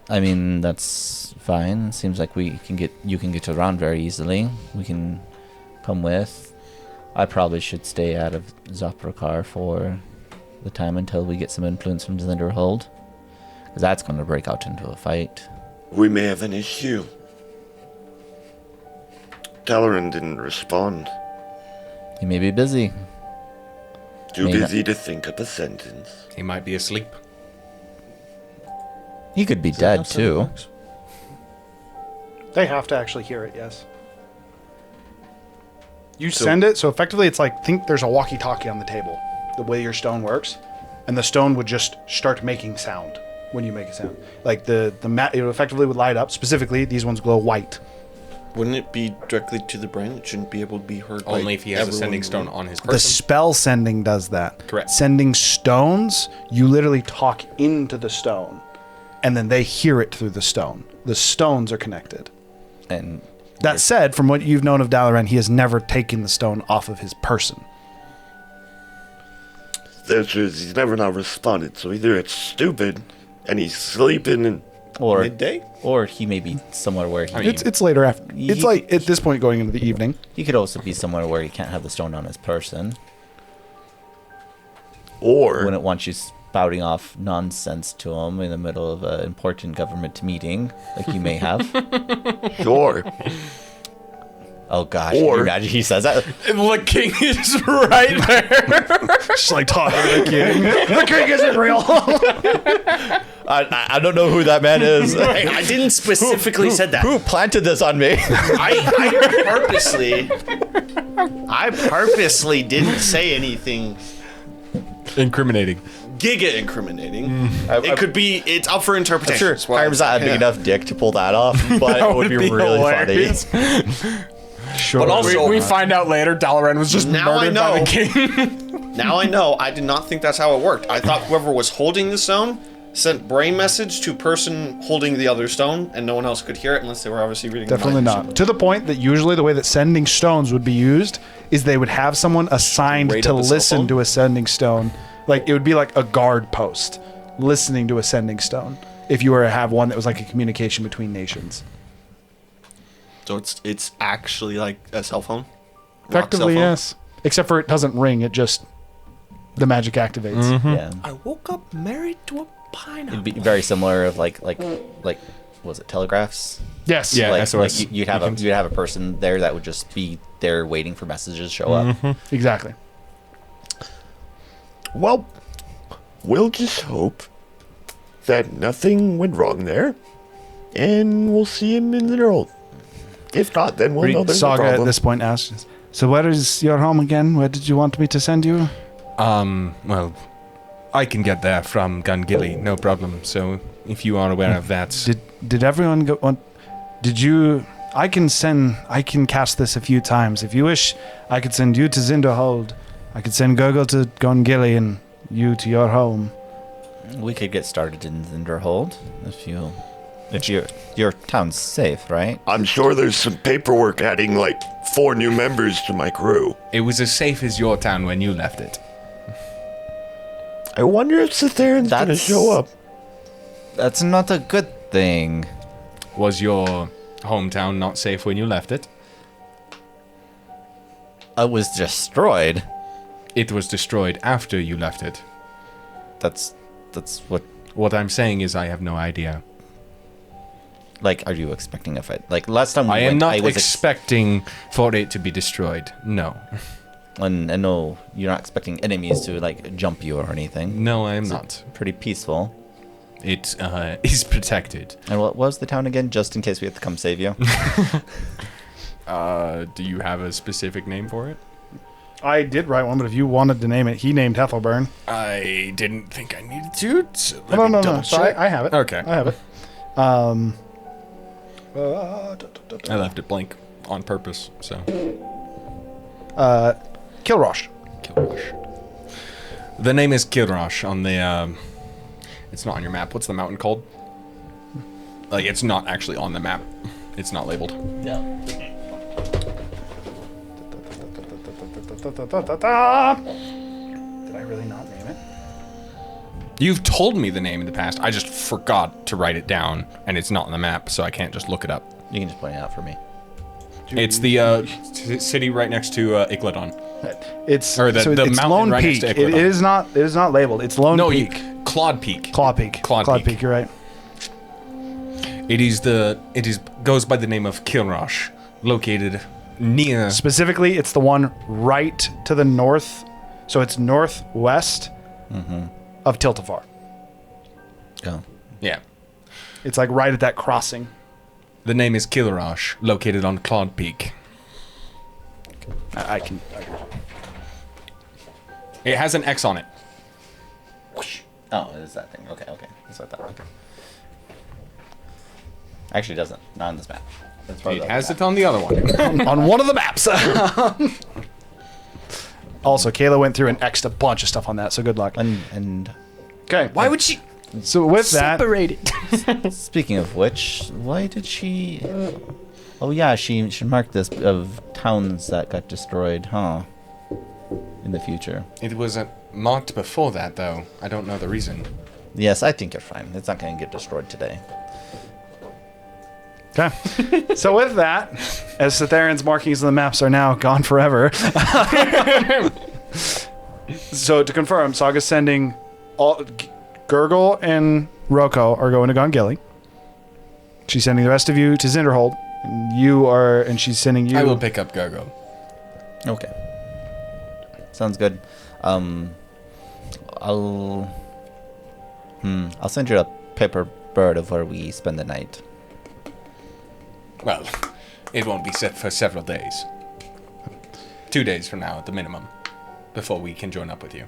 I mean, that's fine. Seems like you can get around very easily. We can come with. I probably should stay out of Zopricar for the time until we get some influence from Zinderhold. Because that's going to break out into a fight. We may have an issue. Dalaran didn't respond. He may be busy. Too May not- busy to think up a sentence. He might be asleep. He could be dead too. They have to actually hear it, yes. You send it, so effectively it's like, think there's a walkie-talkie on the table, the way your stone works, and the stone would just start making sound when you make a sound. Like it effectively would light up. Specifically, these ones glow white. Wouldn't it be directly to the brain? It shouldn't be able to be heard by Only if he has a everyone sending in the stone room? on his The person. spell sending does that. Correct. Sending stones, you literally talk into the stone, and then they hear it through the stone. The stones are connected. And That said, from what you've known of Dalaran, he has never taken the stone off of his person. The answer is he's never not responded, so either it's stupid and he's sleeping and or Midday? or he may be somewhere where he I mean, It's later after. It's He- like at this point going into the evening. he could also be somewhere where he can't have the stone on his person. or Wouldn't want you spouting off nonsense to him in the middle of an important government meeting, like you may have. sure. Oh gosh, can you Or- imagine he says that? the king is right there. Just like talking to the king. The king isn't real. I don't know who that man is. I didn't specifically said that. Who planted this on me? I purposely didn't say anything Incriminating. giga incriminating. It's up for interpretation. Sure, That's why Hiram's not a big enough dick to pull that off, but it would be really hilarious. funny. Sure. But also, we find out later Dalaran was just Now I murdered by know. the king. now I know. I did not think that's how it worked. I thought whoever was holding the stone sent brain message to person holding the other stone, and no one else could hear it unless they were obviously reading. Definitely the mind. not. To the point that usually the way that sending stones would be used is they would have someone assigned Right to up the cell listen phone? to a sending stone. Like it would be like a guard post listening to a sending stone. If you were to have one that was like a communication between nations. So it's actually like a cell phone. Rock Effectively, cell phone? yes. Except for it doesn't ring. It just the magic activates. Yeah, I woke up married to a pineapple. it'd be very similar of like was it telegraphs? Yes. Yeah. like, SOS like you'd have a person there that would just be there waiting for messages to show up. Exactly. Well, we'll just hope that nothing went wrong there, and we'll see him in the world. If not, then we'll know there's a Saga at problem. this point asks, so where is your home again? Where did you want me to send you? Well, I can get there from Gungilly, no problem. So if you are aware of that, Did everyone go on? Did you? I can cast this a few times. If you wish, I could send you to Zinderhold. I could send Gurgle to Gongilly and you to your home. We could get started in Zinderhold if your town's safe, right? I'm sure there's some paperwork adding like 4 new members to my crew. it was as safe as your town when you left it. I wonder if Cytheran's gonna That's- show up. That's not a good thing. Was your hometown not safe when you left it? It was destroyed. It was destroyed after you left it. That's what. What I'm saying is I have no idea. Like, are you expecting a fight? Like last time we I went, am not I was expecting for it to be destroyed. No. and no, you're not expecting enemies to like jump you or anything. No, I am not. Pretty peaceful. It is protected. And what was the town again? Just in case we have to come save you. Do you have a specific name for it? I did write one, but if you wanted to name it, he named Hethelburn. I didn't think I needed to. So let No, me no. double So check. I have it. Okay. I have it. I left it blank on purpose. So Kilrosh. Kilrosh. The name is Kilrosh on the. It's not on your map. What's the mountain called? Like it's not actually on the map. It's not labeled. Did I really not name it? You've told me the name in the past. I just forgot to write it down, and it's not on the map, so I can't just look it up. You can just point it out for me. It's the city right next to Igladon. It's Or the mountain Lone right next Peak. to It Ecuador. is not labeled. It's Lone No, Peak. Claude Peak. Claw Peak. Claude Peak. You're right. Goes by the name of Kilrosh, located near. Specifically, it's the one right to the north. So it's northwest of Tiltafar. Oh. Yeah. It's like right at that crossing. The name is Kilrosh, located on Claude Peak. I can. It has an X on it. Oh, it is that thing. Okay. That's what I thought. Actually, it doesn't. Not on this map. That's It has it on the other one. on one of the maps. Also, Kayla went through and X'd a bunch of stuff on that, so good luck. And Okay. Why would she? So with that, speaking of which, why did she? Oh yeah, she marked this of towns that got destroyed, huh? In the future. It was marked before that, though. I don't know the reason. Yes, I think you're fine. It's not going to get destroyed today. okay. So with that, as Cytheran's markings on the maps are now gone forever. So to confirm, Saga's sending all Gurgle and Roko are going to Gongilly. She's sending the rest of you to Zinderhold. And she's sending you. I will pick up Gargo. Okay. Sounds good. I'll send you a paper bird of where we spend the night. Well, it won't be set for several days. 2 days from now at the minimum, before we can join up with you.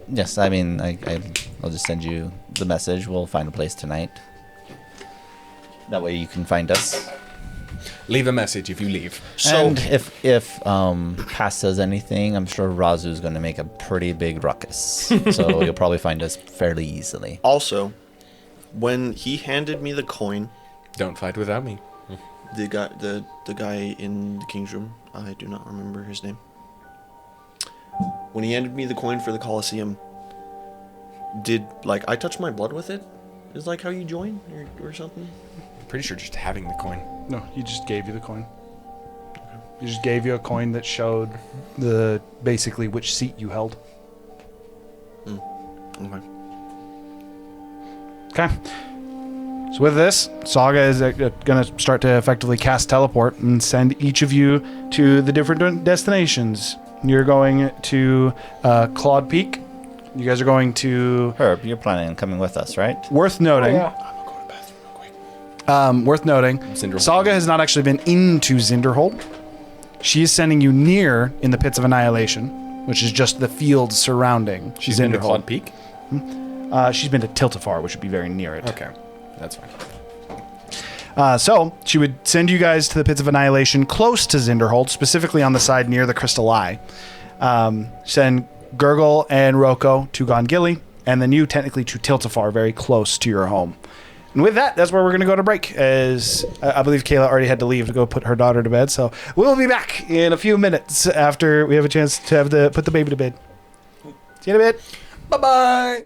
Yes, I mean, I'll just send you the message. We'll find a place tonight. That way you can find us. Leave a message if you leave. So And if Pass does anything, I'm sure Razu's going to make a pretty big ruckus. So you'll probably find us fairly easily. also, when he handed me the coin, Don't fight without me. the guy in the king's room, I do not remember his name. When he handed me the coin for the Colosseum, did I touch my blood with it? Is how you join or something? Pretty sure just having the coin. No, he just gave you the coin. He just gave you a coin that showed basically which seat you held. Okay. Okay. So with this, Saga is going to start to effectively cast teleport and send each of you to the different destinations. You're going to Claude Peak. You guys are going to... Herb, you're planning on coming with us, right? Worth noting. yeah. Worth noting, Zinderhold. Saga has not actually been into Zinderhold. She is sending you near in the Pits of Annihilation, which is just the fields surrounding She's been to Zinderhold. Claude Peak? She's been to Tiltifar, which would be very near it. Okay, that's fine. So she would send you guys to the Pits of Annihilation close to Zinderhold, specifically on the side near the Crystal Eye. Send Gurgle and Roko to Gongili, and then you technically to Tiltifar, very close to your home. And with that, that's where we're going to go to break, as I believe Kayla already had to leave to go put her daughter to bed. So we'll be back in a few minutes after we have a chance to put the baby to bed. See you in a bit. Bye-bye!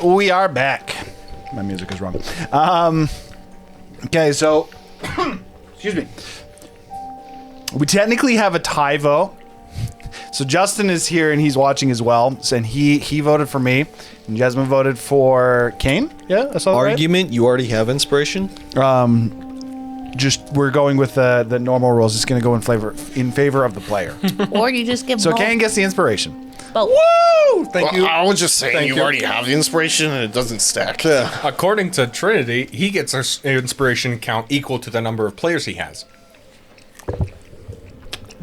we are back. My music is wrong. Okay, so excuse me. We technically have a tie vote. So Justin is here and he's watching as well. And he voted for me, and Jasmine voted for Kane. Yeah, that's all right. Argument, you already have inspiration? Just we're going with the normal rules. It's going to go in favor of the player. Or you just give So both. Kane gets the inspiration. both. Woo! Thank you. I was just saying Thank you you. already have the inspiration and it doesn't stack. According to Trinity, he gets an inspiration count equal to the number of players he has.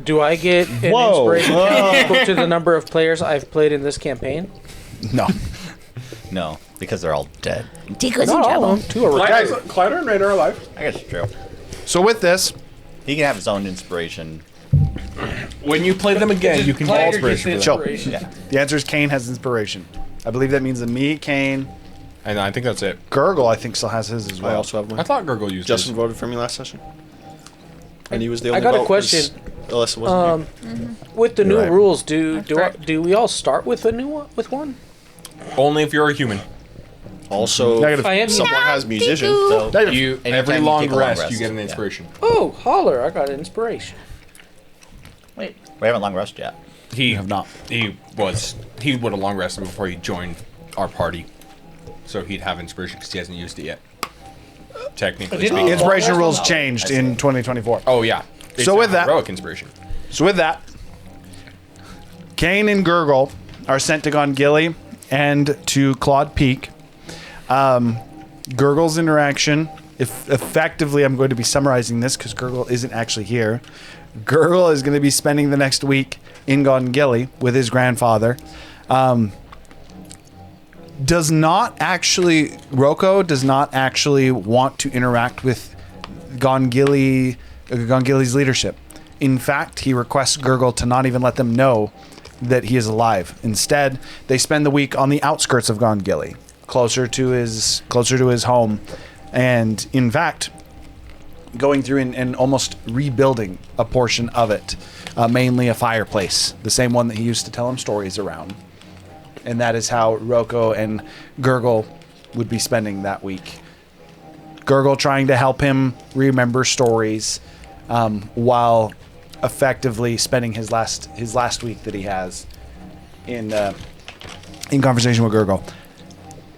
Do I get an inspiration count equal to the number of players I've played in this campaign? No. No, because they're all dead. Tico's in Not all trouble. of them. 2 are retired. Clyder and Raid are alive. I guess it's true. So with this, He can have his own inspiration. When you play them again, you can get inspiration for them. chill. Yeah. The answer is Kane has inspiration. I believe that means that me, Kane, And I think that's it. Gurgle, I think still has his as I well. also have I mine. thought Gurgle used Justin his. voted for me last session. And he was the only I got a vote 'cause question. Alyssa wasn't here. With the new right. rules, do correct. we all start with a new one? With one? Only if you're a human. Also, Negative. I am. someone has musician. So Negative. You Anytime every you long take a long rest, rest, you get an yeah. inspiration. Oh, holler! I got an inspiration. Wait, we haven't long rest yet. He have not. He would have long rested before he joined our party, so he'd have inspiration because he hasn't used it yet. Technically Didn't speaking. he? Inspiration Oh, rules I changed in 2024. Oh yeah. It's So a with that- heroic inspiration. So with that, Kane and Gurgle are sent to Gongilly and to Claude Peak. Gurgle's interaction, if effectively I'm going to be summarizing this because Gurgle isn't actually here. Gurgle is going to be spending the next week in Gongilly with his grandfather. Rocco does not actually want to interact with Gongilly's leadership. In fact, he requests Gurgle to not even let them know that he is alive. Instead, they spend the week on the outskirts of Gongilly, closer to his home, and in fact, going through and almost rebuilding a portion of it, mainly a fireplace, the same one that he used to tell him stories around. And that is how Rocco and Gurgle would be spending that week. Gurgle trying to help him remember stories, while effectively spending his last week that he has in conversation with Gurgle.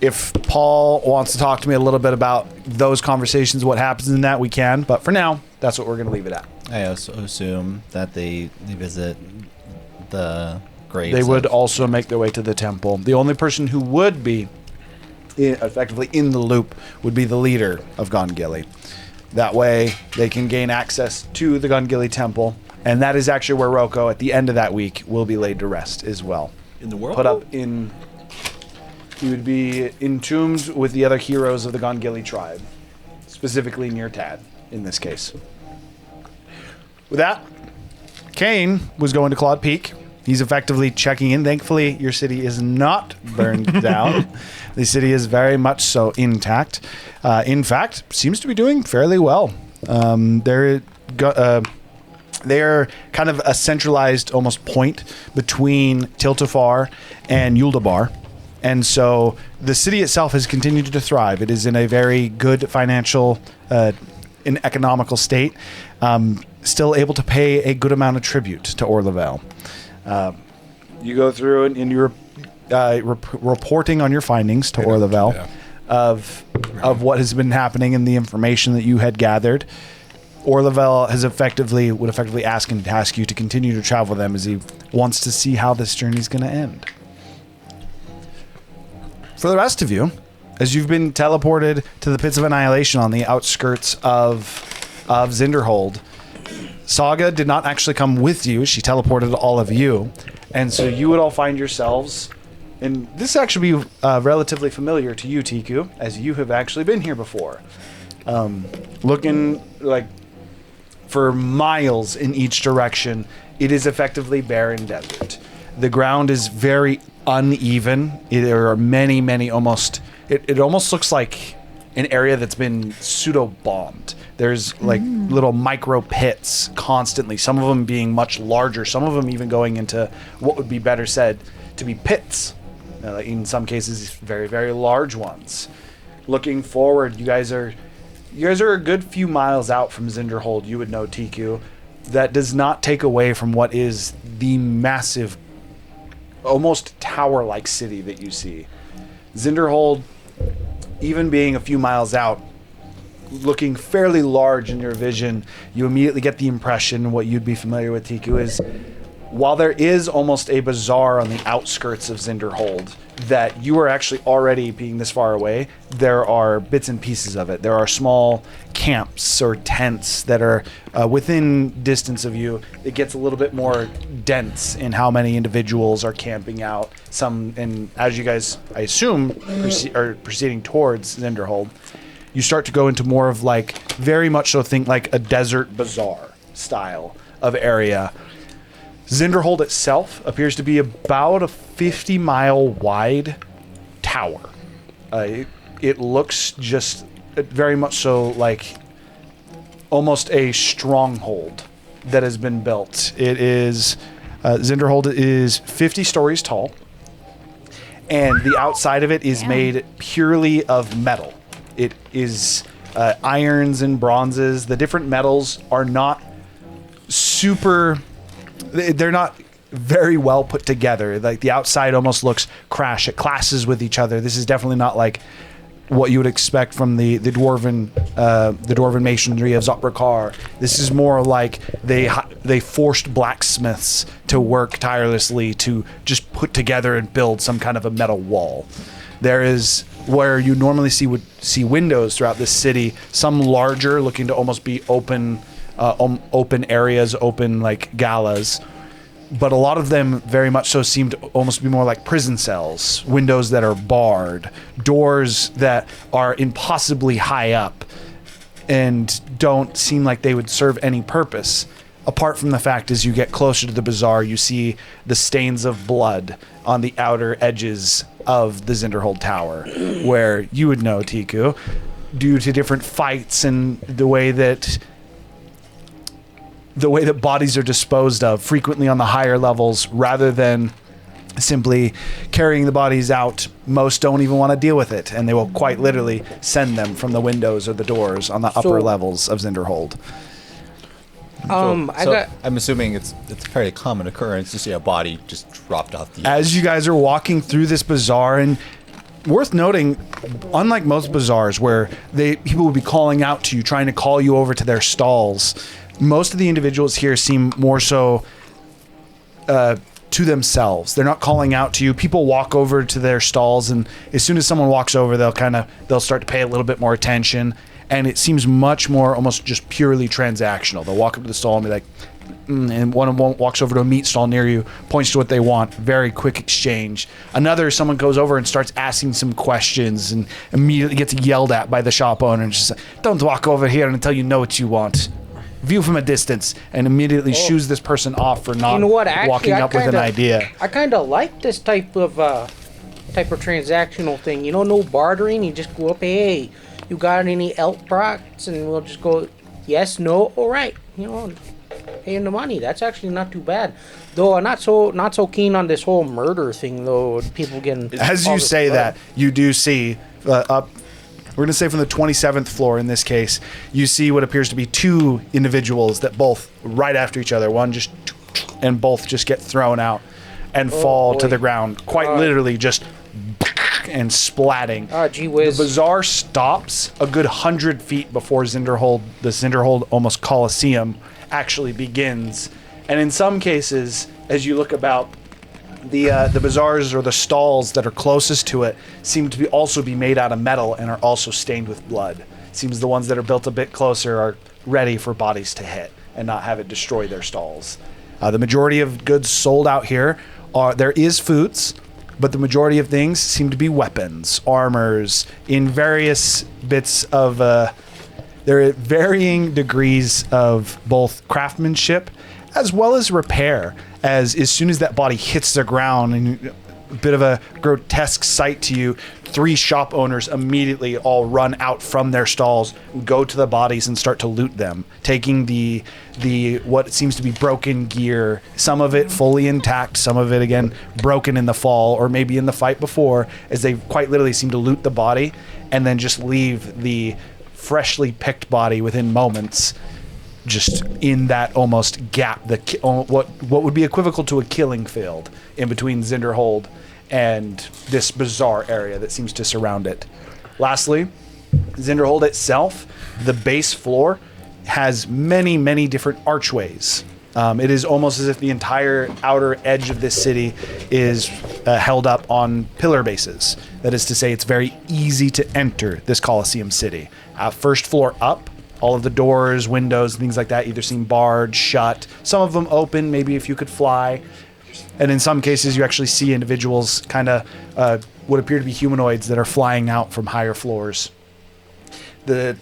If Paul wants to talk to me a little bit about those conversations, what happens in that, we can. But for now, that's what we're going to leave it at. I also assume that they visit the graves. They would of- also make their way to the temple. The only person who would be effectively in the loop would be the leader of Gongilly. That way, they can gain access to the Gongilly temple, and that is actually where Rocco, at the end of that week, will be laid to rest as well. In the world? Put up in. He would be entombed with the other heroes of the Gongilly tribe, specifically near Tad, in this case. With that, Kane was going to Claude Peak. He's effectively checking in. Thankfully, your city is not burned down. The city is very much so intact. In fact, seems to be doing fairly well. They're kind of a centralized almost point between Tiltafar and Yuldabar. And so the city itself has continued to thrive. It is in a very good financial and economical state. Still able to pay a good amount of tribute to Orlevel. You go through and you're reporting on your findings to Orlevel yeah. of what has been happening and the information that you had gathered. Orlevel would effectively ask and task you to continue to travel with them as he wants to see how this journey is going to end. For the rest of you, as you've been teleported to the Pits of Annihilation on the outskirts of Zinderhold, Saga did not actually come with you. She teleported all of you. And so you would all find yourselves, and this actually be relatively familiar to you, Tiku, as you have actually been here before. Looking like for miles in each direction, it is effectively barren desert. The ground is very uneven. There are many almost... It almost looks like an area that's been pseudo-bombed. There's like little micro pits constantly, some of them being much larger, some of them even going into what would be better said to be pits In some cases, very, very large ones. Looking forward, you guys are a good few miles out from Zinderhold. You would know, TQ. That does not take away from what is the massive, almost tower-like city that you see. Zinderhold, even being a few miles out, looking fairly large in your vision, you immediately get the impression, what you'd be familiar with, TQ, is while there is almost a bazaar on the outskirts of Zinderhold, that you are actually already being this far away, there are bits and pieces of it. There are small camps or tents that are within distance of you. It gets a little bit more dense in how many individuals are camping out. Some, and as you guys, I assume, are proceeding towards Zinderhold, you start to go into more of like, very much so think like a desert bazaar style of area. Zinderhold itself appears to be about a 50-mile wide tower. It looks just very much so like almost a stronghold that has been built. It is, Zinderhold is 50 stories tall, and the outside of it is made purely of metal. It is irons and bronzes. The different metals are not super... They're not very well put together. Like the outside almost looks it clashes with each other. This is definitely not like what you would expect from the dwarven masonry of Zopricar. This is more like they forced blacksmiths to work tirelessly to just put together and build some kind of a metal wall. There is where you normally see windows throughout this city, some larger, looking to almost be open areas, open like galas, but a lot of them very much so seem to almost be more like prison cells, windows that are barred, doors that are impossibly high up and don't seem like they would serve any purpose. Apart from the fact, as you get closer to the bazaar, you see the stains of blood on the outer edges of the Zinderhold Tower, where you would know, Tiku, due to different fights and the way that bodies are disposed of frequently on the higher levels rather than simply carrying the bodies out. Most don't even want to deal with it, and they will quite literally send them from the windows or the doors on the upper levels of Zinderhold. I'm assuming it's a fairly common occurrence to see a body just dropped off the... As you guys are walking through this bazaar, and worth noting, unlike most bazaars where people will be calling out to you, trying to call you over to their stalls, most of the individuals here seem more so to themselves. They're not calling out to you. People walk over to their stalls, and as soon as someone walks over, they'll start to pay a little bit more attention. And it seems much more almost just purely transactional. They'll walk up to the stall and be like, and one walks over to a meat stall near you, points to what they want. Very quick exchange. Someone goes over and starts asking some questions and immediately gets yelled at by the shop owner and just like, don't walk over here until you know what you want. View from a distance, and immediately shoos this person off for not walking up with an idea. I kind of like this type of transactional thing. No bartering. You just go up, hey, you got any elk brats? And we'll just go, yes, no, all right. Paying the money. That's actually not too bad. Though I'm not so keen on this whole murder thing, though. People getting... As you say that, you do see up... We're going to say from the 27th floor in this case, you see what appears to be two individuals that both, right after each other, and both just get thrown out and fall to the ground. Quite literally just... and splatting. Gee whiz. The bazaar stops a good 100 feet before the Zinderhold almost Coliseum actually begins. And in some cases, as you look about, the bazaars or the stalls that are closest to it seem to also be made out of metal and are also stained with blood. Seems the ones that are built a bit closer are ready for bodies to hit and not have it destroy their stalls. The majority of goods sold out here there is foods, but the majority of things seem to be weapons, armors, in various bits of... there are varying degrees of both craftsmanship as well as repair. As soon as that body hits the ground, and bit of a grotesque sight to you. 3 shop owners immediately all run out from their stalls, go to the bodies and start to loot them, taking the what seems to be broken gear, some of it fully intact, some of it again broken in the fall or maybe in the fight before, as they quite literally seem to loot the body and then just leave the freshly picked body within moments just in that almost gap, what would be equivocal to a killing field in between Zinderhold and this bizarre area that seems to surround it. Lastly, Zinderhold itself, the base floor, has many, many different archways. It is almost as if the entire outer edge of this city is held up on pillar bases. That is to say, it's very easy to enter this Colosseum city. First floor up, all of the doors, windows, things like that either seem barred, shut. Some of them open, maybe if you could fly. And in some cases, you actually see individuals kind of what appear to be humanoids that are flying out from higher floors. The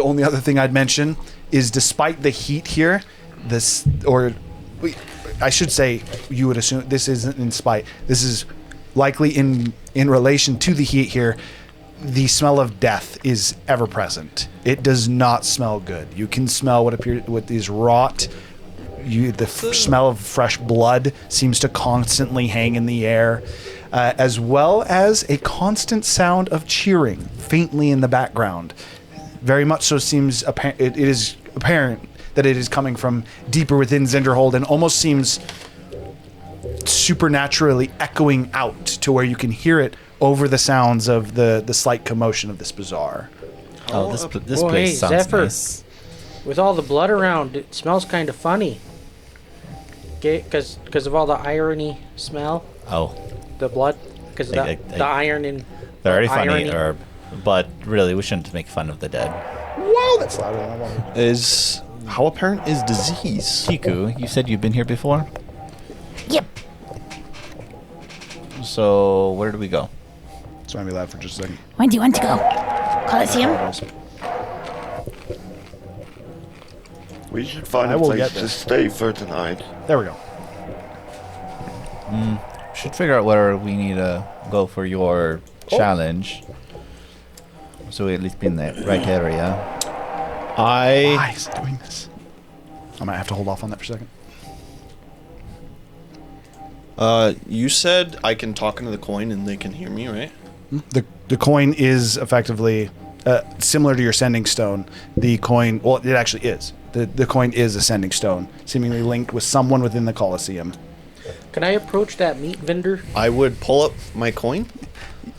only other thing I'd mention is, despite the heat here, I should say, you would assume this isn't in spite. This is likely in relation to the heat here. The smell of death is ever present. It does not smell good. You can smell what is rot. Smell of fresh blood seems to constantly hang in the air, as well as a constant sound of cheering faintly in the background. Very much so seems it is apparent that it is coming from deeper within Zinderhold and almost seems supernaturally echoing out to where you can hear it over the sounds of the slight commotion of this bazaar. Oh, this place hey, sounds Zephyr. nice. With all the blood around, it smells kind of funny. Because of all the irony smell, Oh, the blood, because of the iron in. very irony. funny, Herb. But really, we shouldn't make fun of the dead. Wow, that's louder than I wanted. How apparent is disease? Kiku, you said you've been here before? Yep. So, where do we go? So I'm gonna be loud for just a second. When do you want to go? Coliseum? We should find I a will place get to there. stay for tonight. There we go. Should figure out where we need to go for your challenge. So we at least be in the right area. Why is it doing this? I might have to hold off on that for a second. You said I can talk into the coin and they can hear me, right? The coin is effectively similar to your sending stone. The coin, well, it actually is. The coin is a sending stone, seemingly linked with someone within the Colosseum. Can I approach that meat vendor? I would pull up my coin.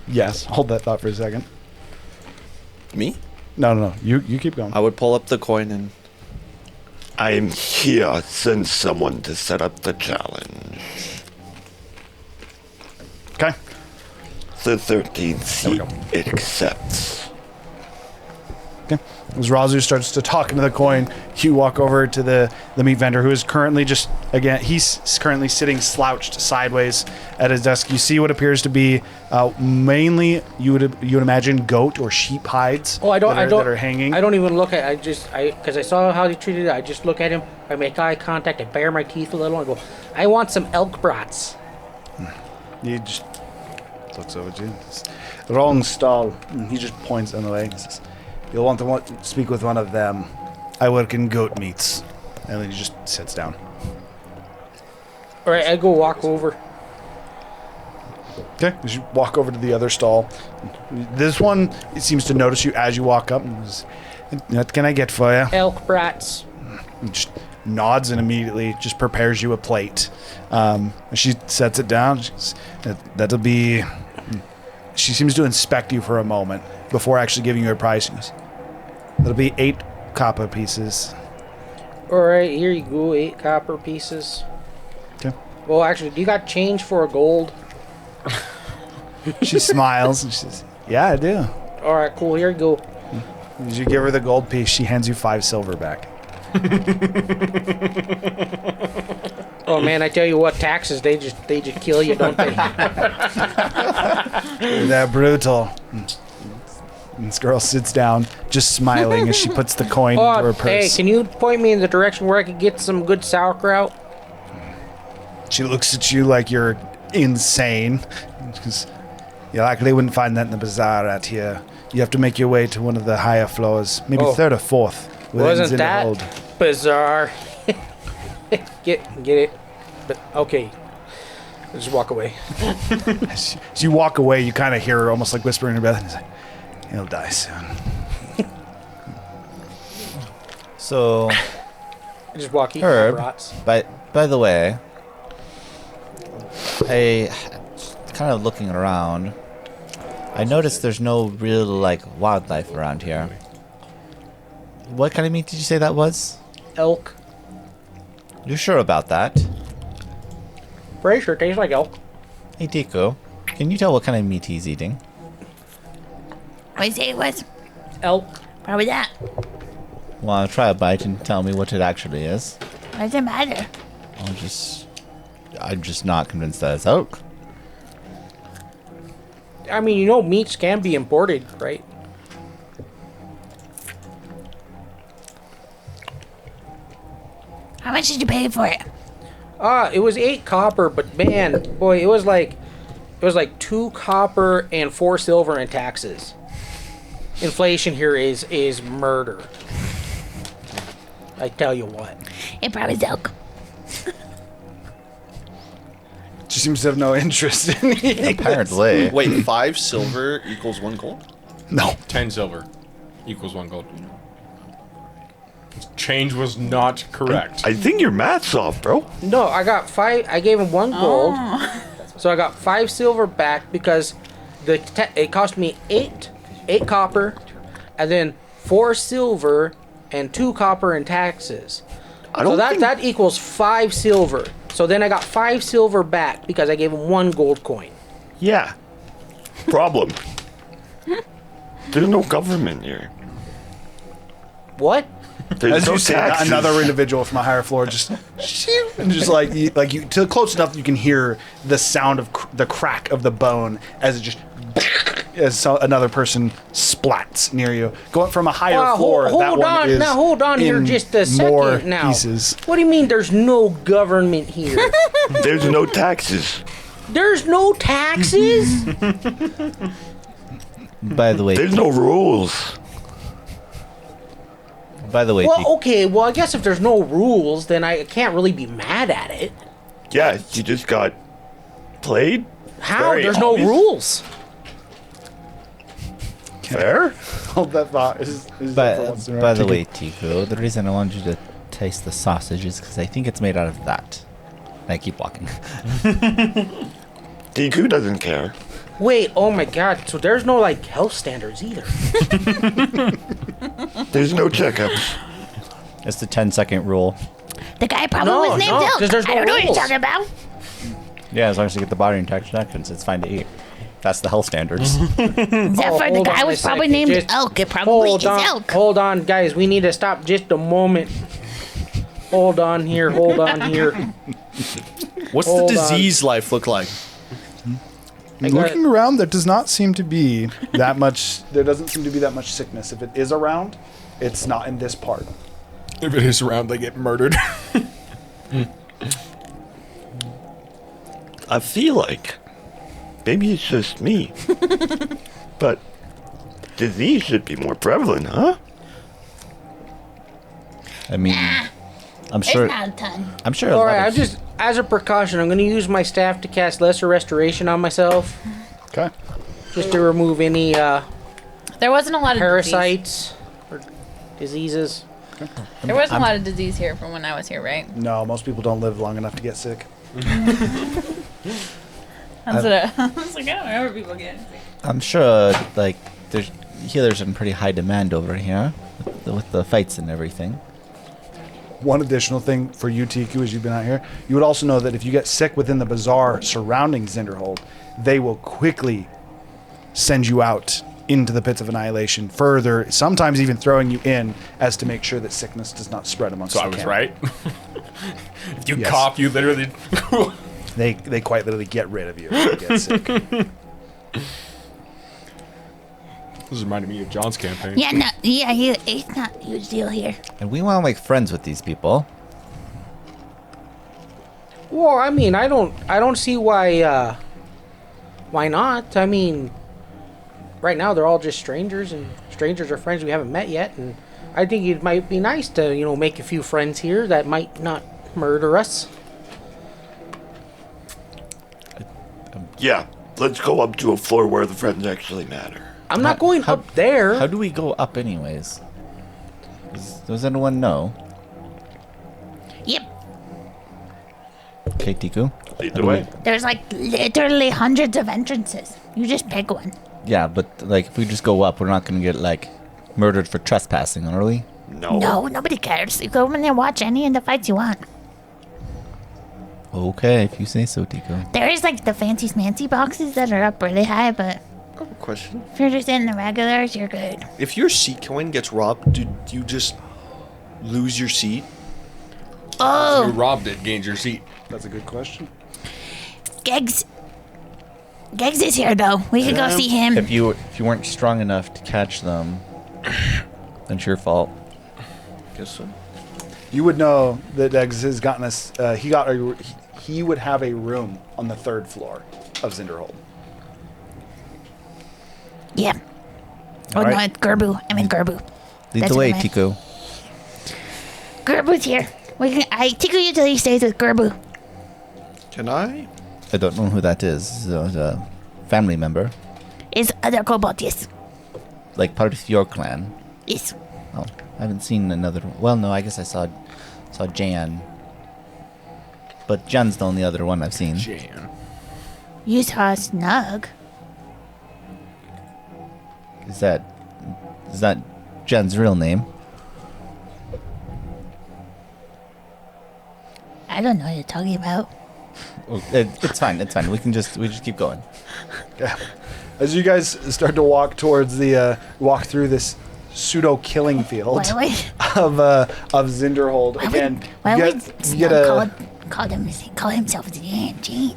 Yes, hold that thought for a second. Me? No. You keep going. I would pull up the coin and... I'm here. Send someone to set up the challenge. Okay. The 13th seat accepts. Okay. As Razu starts to talk into the coin, you walk over to the meat vendor, who is currently he's currently sitting slouched sideways at his desk. You see what appears to be mainly, you would imagine, goat or sheep hides. Oh, that are hanging. I don't even look at. Because I saw how he treated it. I just look at him. I make eye contact. I bare my teeth a little. And go, I want some elk brats. He just looks over to you. Wrong stall. And he just points on the way. He says, "You'll want to speak with one of them. I work in goat meats." And then he just sits down. All right, I go walk over. Okay, as you walk over to the other stall, this one, it seems to notice you as you walk up. And says, "What can I get for you?" Elk brats. And just nods and immediately just prepares you a plate. She sets it down. She says, "That'll be..." She seems to inspect you for a moment before actually giving you a price. She goes, "That'll be 8 copper pieces." All right, here you go. 8 copper pieces. Okay. Well, actually, do you got change for a gold? She smiles and she says, "Yeah, I do." All right, cool. Here you go. As you give her the gold piece, she hands you 5 silver back. Oh man, I tell you what, taxes they just kill you, don't they? They're brutal. And this girl sits down, just smiling as she puts the coin into her Hey, purse. can you point me in the direction where I could get some good sauerkraut? She looks at you like you're insane. Because you likely wouldn't find that in the bazaar out here. You have to make your way to one of the higher floors, maybe third or fourth. Wasn't that bizarre? Get it? But okay. Just walk away. As you walk away, you kind of hear her almost like whispering in her breath. And he's like, he'll die soon. So, Just walk. Eat Herb, rots. by the way, I kind of looking around. I noticed there's no real like wildlife around here. What kind of meat did you say that was? Elk. You sure about that? Pretty sure it tastes like elk. Hey, Tiku, can you tell what kind of meat he's eating? What did you say it was? Elk. Probably that. Well, I'll try a bite and tell me what it actually is. What does it matter? I'm just not convinced that it's elk. I mean, meats can be imported, right? How much did you pay for it? It was 8 copper, but man, boy, it was like 2 copper and 4 silver in taxes. Inflation here is murder. I tell you what. It probably is elk. She seems to have no interest in it. Apparently. Wait, 5 silver equals 1 gold? No. 10 silver equals 1 gold. Change was not correct. I think your math's off, bro. No, I got 5. I gave him 1 gold, so I got 5 silver back because it cost me 8 copper, and then 4 silver and 2 copper in taxes. So that equals 5 silver. So then I got 5 silver back because I gave him 1 gold coin. Yeah. Problem. There's no government here. What? There's As no you see taxes. another individual from a higher floor just and just like you to close enough you can hear the sound of the crack of the bone as it just another person splats near you. Going from a higher floor, hold that one on, is now hold on here in just a more second now. pieces. What do you mean there's no government here? There's no taxes. There's no taxes? By the way, There's no rules. Well, okay, well, I guess if there's no rules, then I can't really be mad at it. Yeah, you just got played. How? Very There's obvious. no rules. Fair. Hold that thought. by the way, Tiku, the reason I wanted you to taste the sausage is because I think it's made out of that. And I keep walking. DQ doesn't care. Wait, oh my god, so there's no, like, health standards either. There's no checkups. It's the 10-second rule. The guy probably was named no, Elk. 'cause there's I no don't know what you're rules. talking about. Yeah, as long as you get the body intact seconds, it's fine to eat. That's the health standards. Except for the hold guy on was a probably second, named just Elk. It probably is Elk. Hold on, guys, we need to stop just a moment. Hold on here. What's Hold the disease life look like? Looking around, there does not seem to be that much. There doesn't seem to be that much sickness. If it is around, it's not in this part. If it is around, they get murdered. I feel like maybe it's just me, but disease should be more prevalent, huh? I mean, I'm sure. It's not a ton. I'm sure. All right, I'm just, as a precaution, I'm going to use my staff to cast Lesser Restoration on myself. Okay. Just to remove any There wasn't a lot of parasites or diseases. Disease. There wasn't a lot of disease here from when I was here, right? No, most people don't live long enough to get sick. That's what I was like, I don't remember people getting sick. I'm sure, like, there's healers in pretty high demand over here with the fights and everything. One additional thing for you, TQ, as you've been out here, you would also know that if you get sick within the bazaar surrounding Zinderhold, they will quickly send you out into the pits of annihilation, further, sometimes even throwing you in as to make sure that sickness does not spread amongst So the I was camp. right. If you Yes. cough, you literally. They quite literally get rid of you if you get sick. This reminded me of John's campaign. Yeah, no, yeah, it's not a huge deal here. And we want to make friends with these people. Well, I mean, I don't see why not. I mean, right now they're all just strangers, and strangers are friends we haven't met yet, and I think it might be nice to, make a few friends here that might not murder us. Yeah, let's go up to a floor where the friends actually matter. I'm not going up there. How do we go up anyways? Does anyone know? Yep. Okay, Tiku. Lead the way. There's like literally hundreds of entrances. You just pick one. Yeah, but like if we just go up, we're not gonna get like murdered for trespassing, are we? No. No, nobody cares. You go in there, watch any of the fights you want. Okay, if you say so, Tiku. There is like the fancy smancy boxes that are up really high, but I have a question. if you're just in the regulars, you're good. If your seat coin gets robbed, do you just lose your seat? You Oh, robbed it, gained your seat. That's a good question. Geggs is here though. We could go see him. If you weren't strong enough to catch them, that's your fault. Guess so. You would know that Eggs has gotten us. He would have a room on the 3rd floor of Zinderhold. Yeah. Oh All no, right. it's Gerbu. I mean Gerbu. Lead That's the way, what I meant. Tiku. Gerbu's here. Tiku usually stays with Gerbu. Can I? I don't know who that is. So it's a family member, Is other kobold, yes. like part of your clan. Yes. Oh, I haven't seen another. Well, no, I guess I saw Jan. But Jan's the only other one I've seen. Jan. You saw Snug. Is that Jan's real name? I don't know what you're talking about. Oh, it's fine. It's fine. We just keep going. Yeah. As you guys start to walk towards walk through this pseudo killing field Why of Zinderhold again, why you would get, you Snug get a call himself Jan Jean?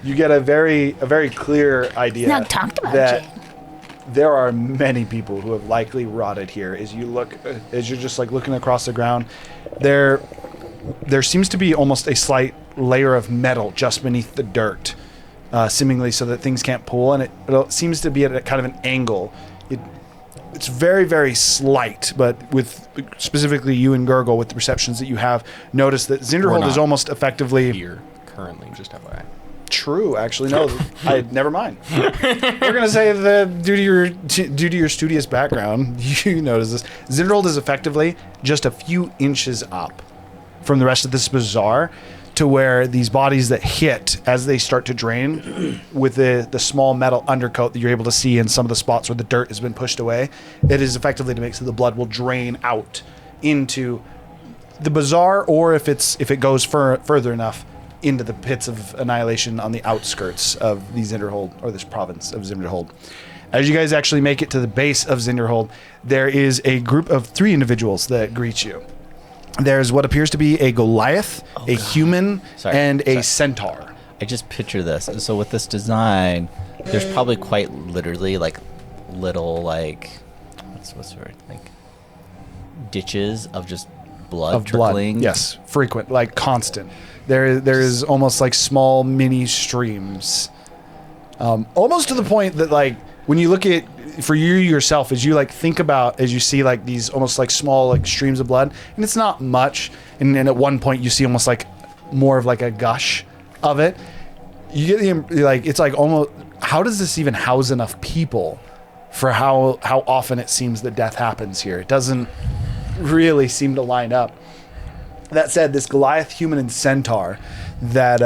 you get a very clear idea Snug talked about that Jan. there are many people who have likely rotted here. As you're just like looking across the ground, there seems to be almost a slight layer of metal just beneath the dirt, seemingly so that things can't pull, and it seems to be at a kind of an angle. It's very slight, but with specifically you and Gurgle, with the perceptions that you have, notice that Zinderhold is not almost effectively Here, currently, just FYI. true. Actually, no, never mind. We're gonna say that due to your studious background, you notice this. Zinderhold is effectively just a few inches up from the rest of this bazaar, to where these bodies that hit as they start to drain, with the small metal undercoat that you're able to see in some of the spots where the dirt has been pushed away, it is effectively to make so the blood will drain out into the bazaar, or if it goes further enough, into the pits of annihilation on the outskirts of the Zinderhold, or this province of Zinderhold. As you guys actually make it to the base of Zinderhold, there is a group of 3 individuals that greet you. There's what appears to be a Goliath, a human, and a centaur. I just picture this. So with this design, there's probably quite literally like little like what's the word, like ditches of just blood trickling. Yes, frequent, like constant. There is almost like small mini streams, almost to the point that like when you look at, for you yourself, as you like think about, as you see like these almost like small like streams of blood, and it's not much, and then at one point you see almost like more of like a gush of it. You get the like, it's like almost, how does this even house enough people for how often it seems that death happens here? It doesn't really seem to line up. That said, this Goliath, human, and centaur that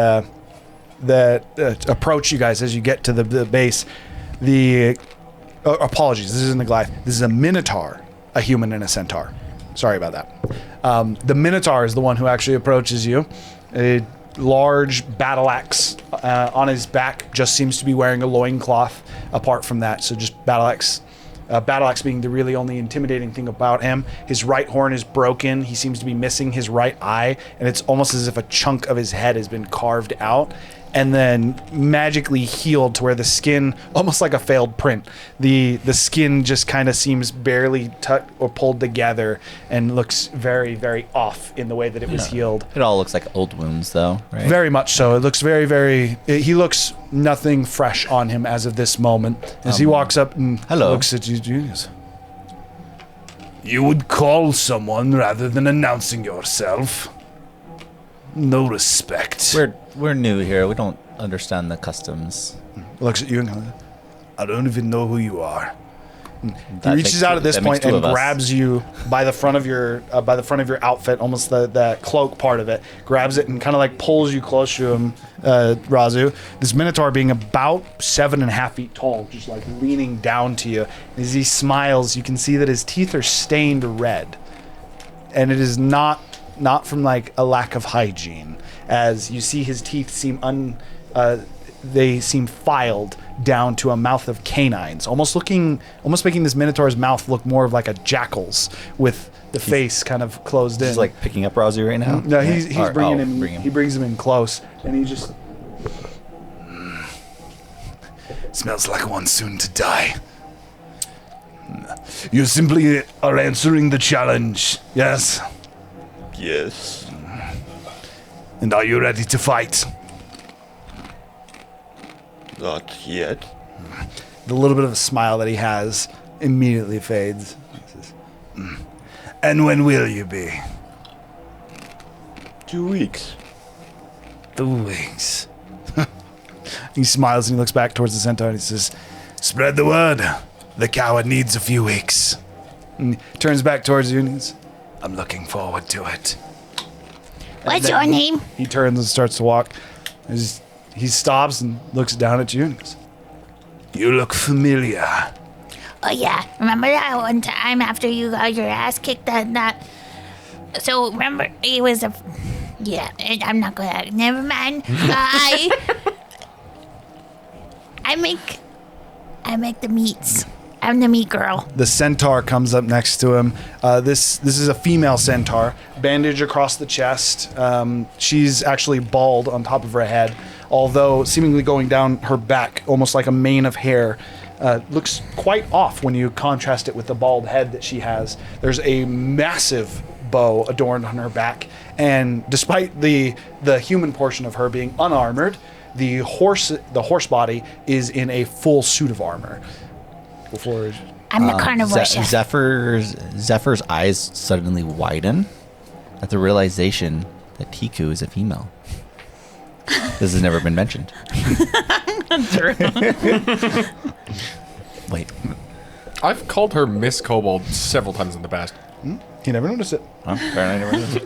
approach you guys as you get to the base. Apologies, this isn't a Goliath. This is a Minotaur, a human, and a centaur. Sorry about that. The Minotaur is the one who actually approaches you. A large battle axe on his back, just seems to be wearing a loincloth apart from that. So just battle axe. Battle axe being the really only intimidating thing about him. His right horn is broken. He seems to be missing his right eye, and it's almost as if a chunk of his head has been carved out. and then magically healed to where the skin, almost like a failed print, the skin just kind of seems barely tucked or pulled together and looks very, very off in the way that it was healed. It all looks like old wounds, though, right? Very much so. It looks he looks nothing fresh on him as of this moment. As he walks up and looks at you, Junius. You would call someone rather than announcing yourself. No respect. We're new here. We don't understand the customs. Looks at you and goes, I don't even know who you are. He reaches out at this point and grabs you by the front of your outfit, almost the cloak part of it. Grabs it and kind of like pulls you close to him, Razu. This Minotaur being about 7.5 feet tall, just like leaning down to you. As he smiles, you can see that his teeth are stained red, and it is not from like a lack of hygiene. As you see, his teeth seem they seem filed down to a mouth of canines, almost making this Minotaur's mouth look more of like a jackal's, with the face kind of closed in. He's like picking up Razu right now? No, he's bringing him. He brings him in close, and he just smells like one soon to die. You simply are answering the challenge, yes? Yes. And are you ready to fight? Not yet. The little bit of a smile that he has immediately fades. He says, And when will you be? 2 weeks. 2 weeks. He smiles and he looks back towards the centaur and he says, Spread the word. The coward needs a few weeks. And he turns back towards you and he says, I'm looking forward to it. What's your name? He turns and starts to walk. He stops and looks down at you and goes, You look familiar. Oh yeah, remember that one time after you got your ass kicked that so remember it was I'm not gonna, never mind. I make the meats. I'm the meat girl. The centaur comes up next to him. This is a female centaur, bandage across the chest. She's actually bald on top of her head, although seemingly going down her back, almost like a mane of hair. Looks quite off when you contrast it with the bald head that she has. There's a massive bow adorned on her back, and despite the human portion of her being unarmored, the horse body is in a full suit of armor. I'm the carnivore chef. Zephyr's eyes suddenly widen at the realization that Tiku is a female. This has never been mentioned. True. Wait. I've called her Miss Kobold several times in the past. He never noticed it. Huh? Apparently I never noticed.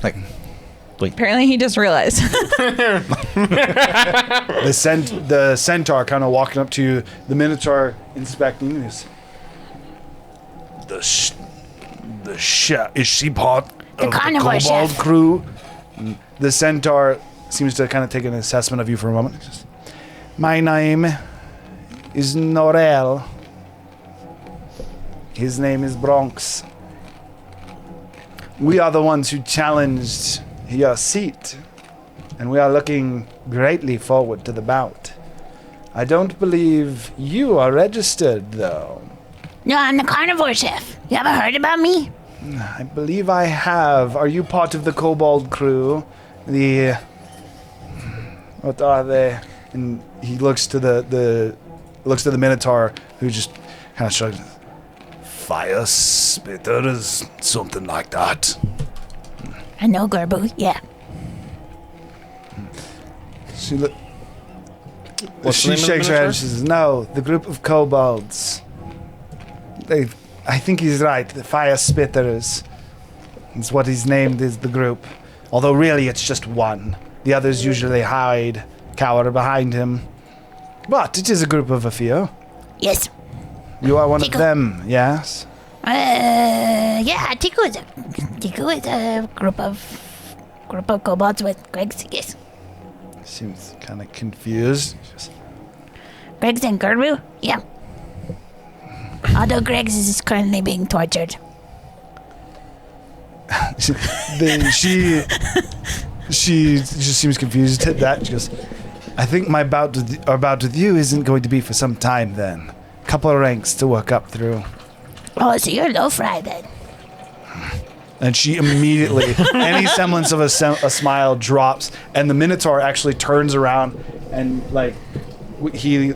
Like, wait. Apparently he just realized. The centaur kind of walking up to you, the Minotaur inspecting this. Is she part of the carnivore Kobold chef. crew? The centaur seems to kind of take an assessment of you for a moment. He says, My name is Norel. His name is Bronx. We are the ones who challenged your seat, and we are looking greatly forward to the bout. I don't believe you are registered, though. No, I'm the carnivore chef. You ever heard about me? I believe I have. Are you part of the Kobold crew? What are they? And he looks to the Minotaur, who just kind of shrugs. Fire spitters, something like that. I know, Gerbu. Yeah. She What's the name of the shakes her head Minotaur? and she says, No, the group of kobolds. I think he's right. The fire spitters. It's what he's named is the group. Although really it's just one. The others usually cower behind him. But it is a group of a few. Yes. You are one of Tico. them, yes? Yeah, Tiku is a group of kobolds with Greg's, yes. Seems kind of confused. Greg's and Gerbu? Yeah. Although Greg's is currently being tortured. She just seems confused at that. She goes, I think my bout with you isn't going to be for some time then. Couple of ranks to work up through. Oh, so you're low fry then. And she immediately, any semblance of a smile drops, and the Minotaur actually turns around and, like, he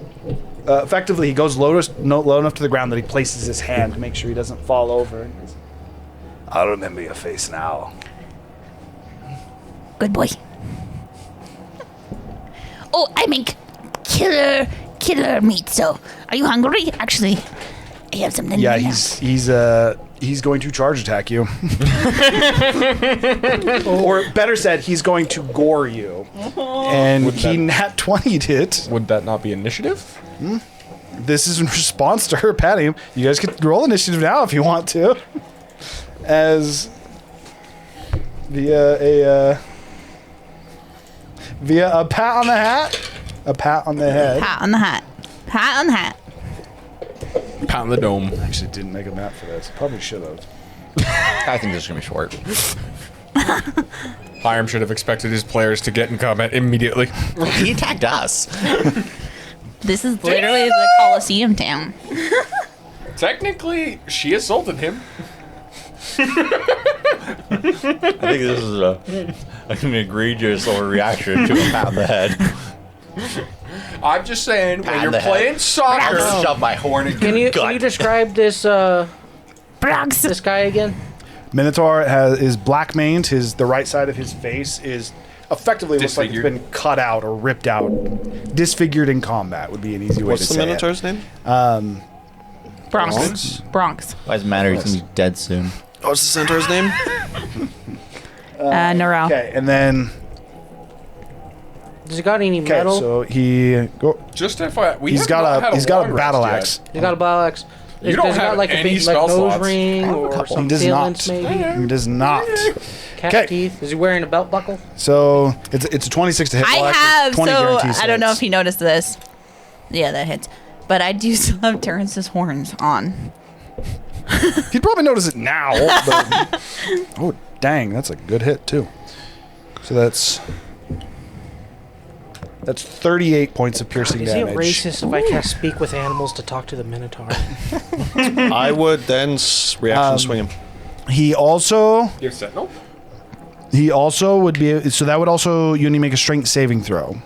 effectively he goes low enough to the ground that he places his hand to make sure he doesn't fall over. And goes, I'll remember your face now. Good boy. Oh, I make killer meat. So, are you hungry? Actually, I have something. Yeah, right he's going to charge attack you, or better said, he's going to gore you. And he nat 20'd it. Would that not be initiative? This is in response to her patting him. You guys can roll initiative now if you want to. As via a pat on the hat, a pat on the head. Pat on the hat. Pat on the hat. Pat on the dome. I actually didn't make a map for this. Probably should have. I think this is gonna be short. Hiram should have expected his players to get in combat immediately. He attacked us. This is literally the Coliseum town. Technically, she assaulted him. I think this is an egregious overreaction to a pat on the head. I'm just saying, when on you're the head. playing soccer, I'll shove my horn in Can your you gut. describe this Bronx. this guy again? Minotaur is black maned. The right side of his face is effectively looks like it's Disfigured. been cut out or ripped out. Disfigured in combat would be an easy way What's to the say Minotaur's name? Bronx. Why does it matter? He's gonna be dead soon. What's the Centaur's name? Norel. Okay, and then Does he got any okay, metal? so he's just FYI, got a battle axe. He got a battle axe. You don't Does he got have like a any big spell nose slots. ring or He some does valence not. maybe? He does not. Cat 'Kay. teeth. Is he wearing a belt buckle? So it's a 26 to hit. I Well, actually, have, 20 so guarantees I don't know hits. if he noticed this. Yeah, that hits. But I do still have Terrence's horns on. He'd probably notice it now. But, oh dang, that's a good hit too. So that's 38 points of piercing Is damage. it racist if I can't speak with animals to talk to the Minotaur? I would then reaction swing him. He also You have Sentinel? would be so that would also you need to make a strength saving throw.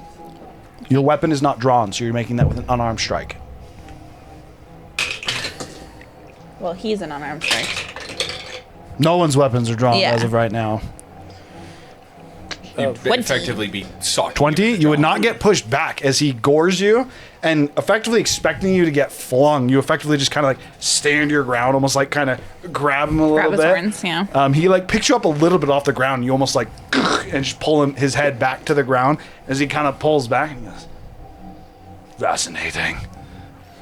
Your weapon is not drawn, so you're making that with an unarmed strike. Well, he's an unarmed strike. No one's weapons are drawn Yeah. as of right now. You'd 20. effectively be socked. 20, you would not get pushed back as he gores you and effectively expecting you to get flung. You effectively just kind of like stand your ground, almost like kind of grab him a Grab little his bit. horns, yeah. He like picks you up a little bit off the ground. You almost like and just pull his head back to the ground as he kind of pulls back and he goes, fascinating.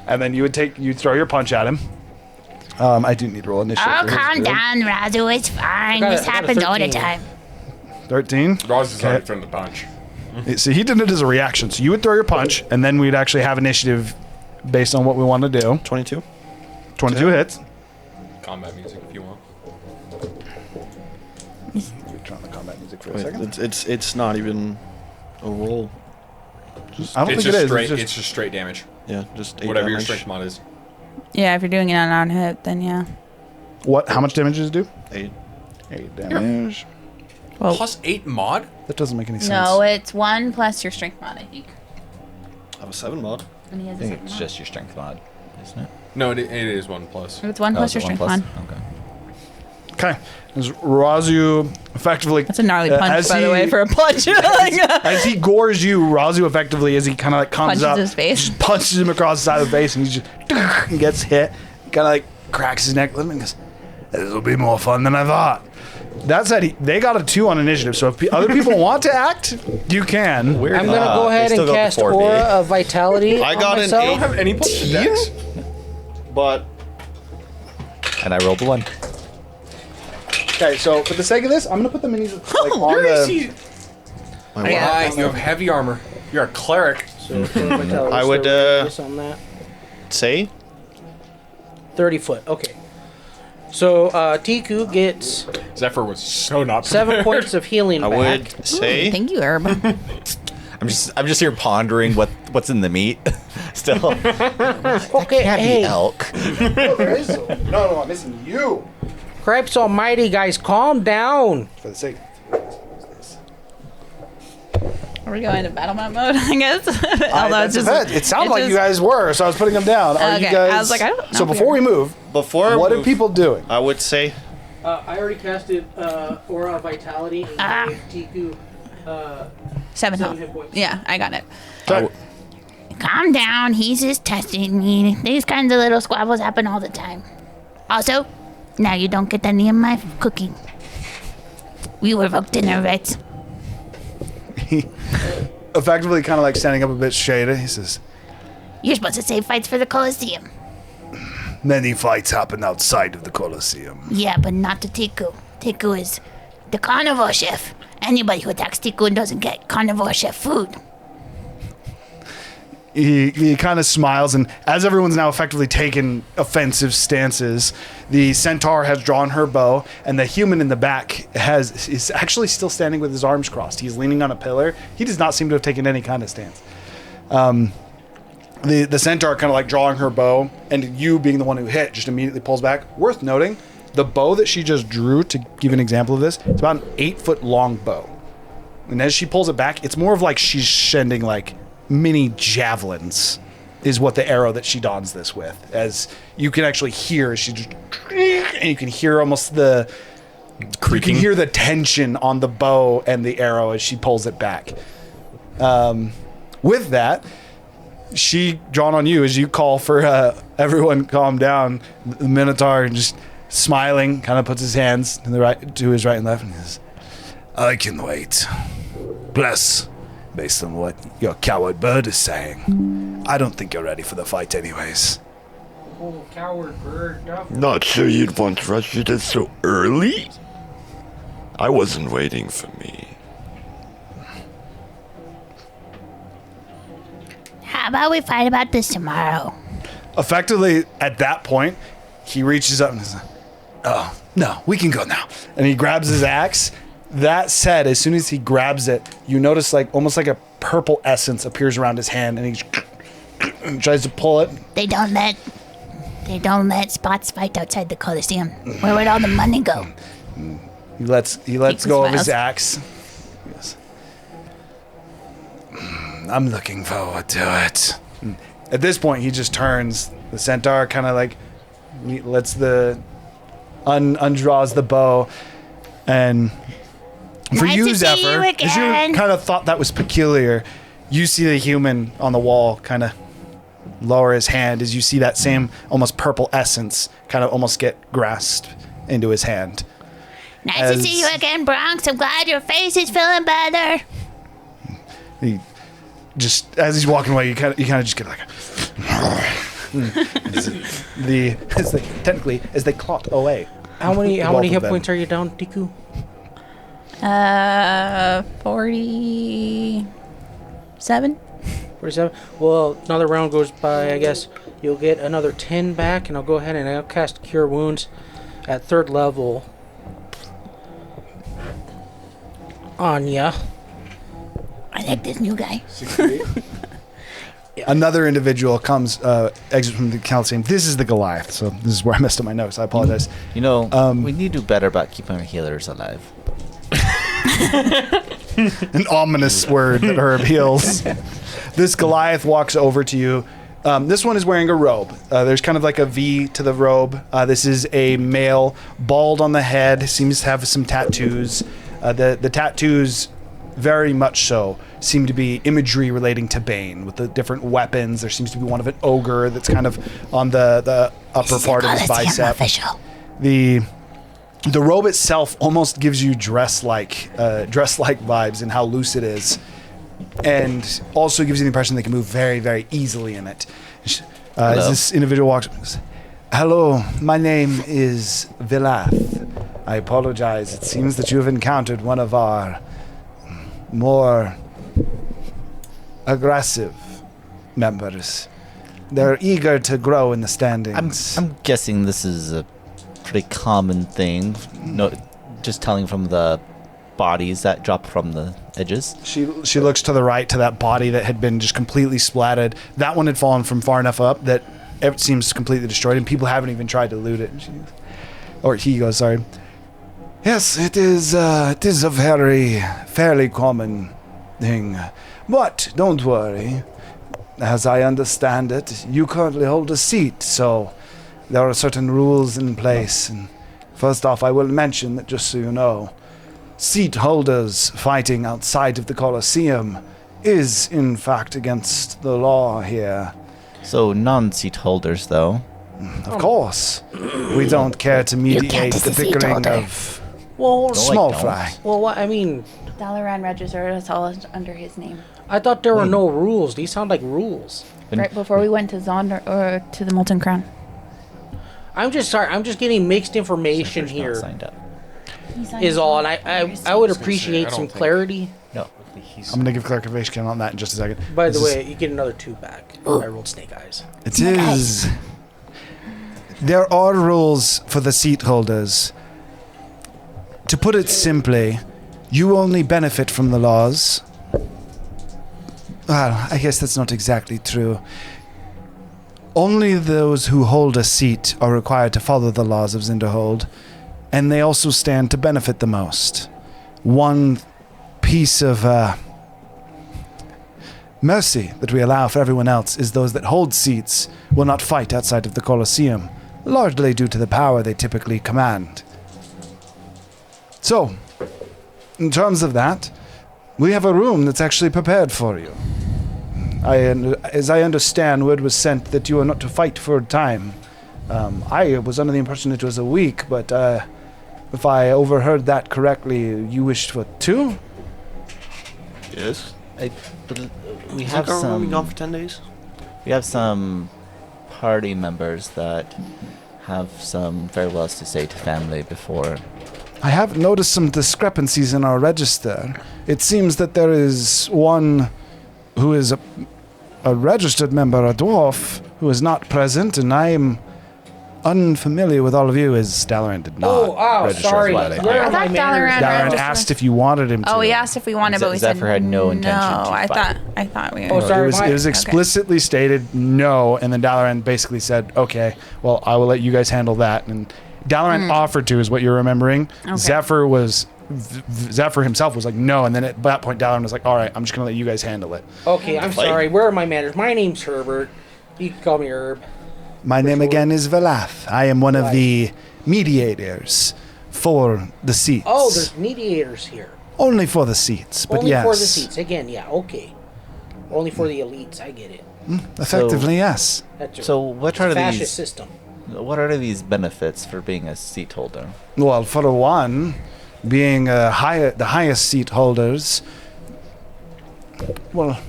And then you'd throw your punch at him. I do need to roll initiative. Oh, for his calm group. down, Razu. It's fine. I got This a- I got a happens all the 13. time. 13. Roz is Okay. already thrown the punch. So he did it as a reaction. So you would throw your punch, and then we'd actually have initiative based on what we want to do. 22. 22 hits. Combat music if you want. We turn on the combat music for a Wait, second. it's not even a roll. I don't It's think it just is. straight. It's It's just, just straight damage. Yeah, just 8 Whatever your damage. strength mod is. Yeah, if you're doing it on on hit, then yeah. what? How much damage does it do? 8. 8 damage. Well, Plus 8 mod? That doesn't make any sense. no, it's 1 plus your strength mod, I think. I have a 7 mod. And he has I a think second it's mod. just your strength mod, isn't it? No, it is 1 plus. It's 1 Oh, plus is your it strength one mod. plus? Okay. Okay. As Razu effectively. That's a gnarly Uh, punch, as by the he- way, for a punch. As he gores you, Razu effectively, as he kind of like comes Punches up, his face. just punches him across the side of the face, and he just and gets hit. Kind of like cracks his neck. And goes, "This will be more fun than I thought." That said, they got a 2 on initiative. So if other people want to act, you can. Weird. I'm gonna go ahead they and still got cast the 4B. Aura of Vitality I on got an myself. I don't have any plus dex. But And I rolled a 1. Okay, so for the sake of this, I'm gonna put the minis like on You're the. easy. my Yeah. Right, you have heavy armor. You're a cleric. So Vitality, I would, so radius on that. say 30 foot. Okay. So Tiku gets Zephyr was so not 7 points of healing I back. would say Thank you, Herb. I'm just here pondering what's in the meat. Still, Okay, can't be hey, elk. No, I'm missing you. Cripes Almighty, guys, calm down. For the sake. Are we going to battle map mode? I guess. Although it's just. It sounded it like just- you guys were, so I was putting them down. Are you Okay, guys? I was like, I don't know So if we before are. we move, before what are move, people doing? I would say I already casted Aura of Vitality and gave Tiku 7 7 health. hit points. Yeah, I got it. Calm down. He's just testing me. These kinds of little squabbles happen all the time. Also, now you don't get any of my cooking. We revoked dinner rights. Effectively, kind of like standing up a bit shaded. He says, You're supposed to save fights for the Colosseum. "Many fights happen outside of the Colosseum." Yeah, but not to Tiku. Tiku is the carnivore chef. Anybody who attacks Tiku doesn't get carnivore chef food. He kind of smiles, and as everyone's now effectively taken offensive stances, the centaur has drawn her bow, and the human in the back is actually still standing with his arms crossed. He's leaning on a pillar. He does not seem to have taken any kind of stance. The centaur kind of like drawing her bow, and you being the one who hit just immediately pulls back. Worth noting, the bow that she just drew, to give an example of this, it's about an 8-foot long bow. And as she pulls it back, it's more of like she's sending like mini javelins is what the arrow that she dons this with. As you can actually hear, she just, and you can hear almost the creaking. You can hear the tension on the bow and the arrow as she pulls it back. With that, she drawn on you as you call for everyone calm down. The Minotaur just smiling, kind of puts his hands to his right and left, and says, "I can wait. Bless." Based on what your coward bird is saying, I don't think you're ready for the fight anyways. Oh, coward bird. No. Not sure you'd want to rush it so early? I wasn't waiting for me. How about we fight about this tomorrow? Effectively, at that point, he reaches up and says, "Oh, no, we can go now." And he grabs his axe. That said, as soon as he grabs it, you notice like almost like a purple essence appears around his hand, and he tries to pull it. They don't let spots fight outside the Colosseum. Where would all the money go? He lets Keeps go of smiles. his axe. Yes. I'm looking forward to it. At this point, he just turns. The centaur kind of like lets undraws the bow, and for Nice you, to see Zephyr, you as you again. kind of thought that was peculiar, you see the human on the wall kind of lower his hand as you see that same almost purple essence kind of almost get grasped into his hand. Nice to see you again, Bronx. I'm glad your face is feeling better. He just as he's walking away, you kind of just get like as they clot away. How many Both of hit them. points are you down, Tiku? 47. 47. Well, another round goes by, I guess. You'll get another 10 back, and I'll go ahead and I'll cast Cure Wounds at 3rd level on ya. I like this new guy. Another individual comes, exits from the Coliseum. This is the Goliath, so this is where I messed up my notes. I apologize. You know, we need to do better about keeping our healers alive. An ominous word that Herb heals. This Goliath walks over to you. This one is wearing a robe. There's kind of like a V to the robe. This is a male, bald on the head, seems to have some tattoos. The tattoos, very much so, seem to be imagery relating to Bane with the different weapons. There seems to be one of an ogre that's kind of on the upper part of his bicep. Official. The robe itself almost gives you dress-like vibes in how loose it is, and also gives you the impression they can move very, very easily in it. As this individual walks, "Hello, my name is Vilath. I apologize. It seems that you have encountered one of our more aggressive members. They're eager to grow in the standings." I'm guessing this is a pretty common thing. No, just telling from the bodies that drop from the edges. She looks to the right to that body that had been just completely splattered. That one had fallen from far enough up that it seems completely destroyed, and people haven't even tried to loot it. He goes, sorry. Yes, it is a fairly common thing. But don't worry. As I understand it, you currently hold a seat, so there are certain rules in place. And first off, I will mention that, just so you know, seat holders fighting outside of the Colosseum is, in fact, against the law here. So non-seat holders, though. Of course. We don't care to mediate the bickering of small fry. Well, what, I mean, Dalaran registered us all under his name. I thought there were no rules. These sound like rules. Right before we went to Zonder or to the Molten Crown. I'm just sorry. I'm just getting mixed information Zephyr's not here. signed up. Is all, and I would appreciate some clarity. No. I'm going to give clarification on that in just a second. By the way, you get another 2 back. I rolled snake eyes. It is. There are rules for the seat holders. To put it simply, you only benefit from the laws. Well, I guess that's not exactly true. Only those who hold a seat are required to follow the laws of Zinderhold, and they also stand to benefit the most. One piece of mercy that we allow for everyone else is those that hold seats will not fight outside of the Colosseum, largely due to the power they typically command. So, in terms of that, we have a room that's actually prepared for you. As I understand, word was sent that you are not to fight for time. I was under the impression it was a week, but if I overheard that correctly, you wished for 2? Yes. We Is have our room some. gone for 10 days? We have some party members that have some farewells to say to family before. I have noticed some discrepancies in our register. It seems that there is one who is a registered member, a dwarf, who is not present, and I am unfamiliar with all of you, as Dalaran did not register sorry. as well. Where I are my thought manners? Dalaran Dalaran registered. asked if you wanted him to. Oh, he asked if we wanted, but we said Zephyr had no intention no. to I fight. thought we. Oh, sorry. It was explicitly stated no, and then Dalaran basically said, okay, well, I will let you guys handle that. And Dalaran offered to, is what you're remembering. Okay. Zephyr himself was like, no, and then at that point, Dalaran was like, all right, I'm just going to let you guys handle it. Okay, I'm sorry. Where are my manners? My name's Herbert. You can call me Herb. My name again is Valath. I am one of the mediators for the seats. Oh, there's mediators here. Only for the seats, but Only yes. for the seats. Again, yeah, okay. Only for the elites. I get it. Effectively, yes. That's So what are fascist these? system. What are these benefits for being a seat holder? Well, for one, being the highest seat holders, well,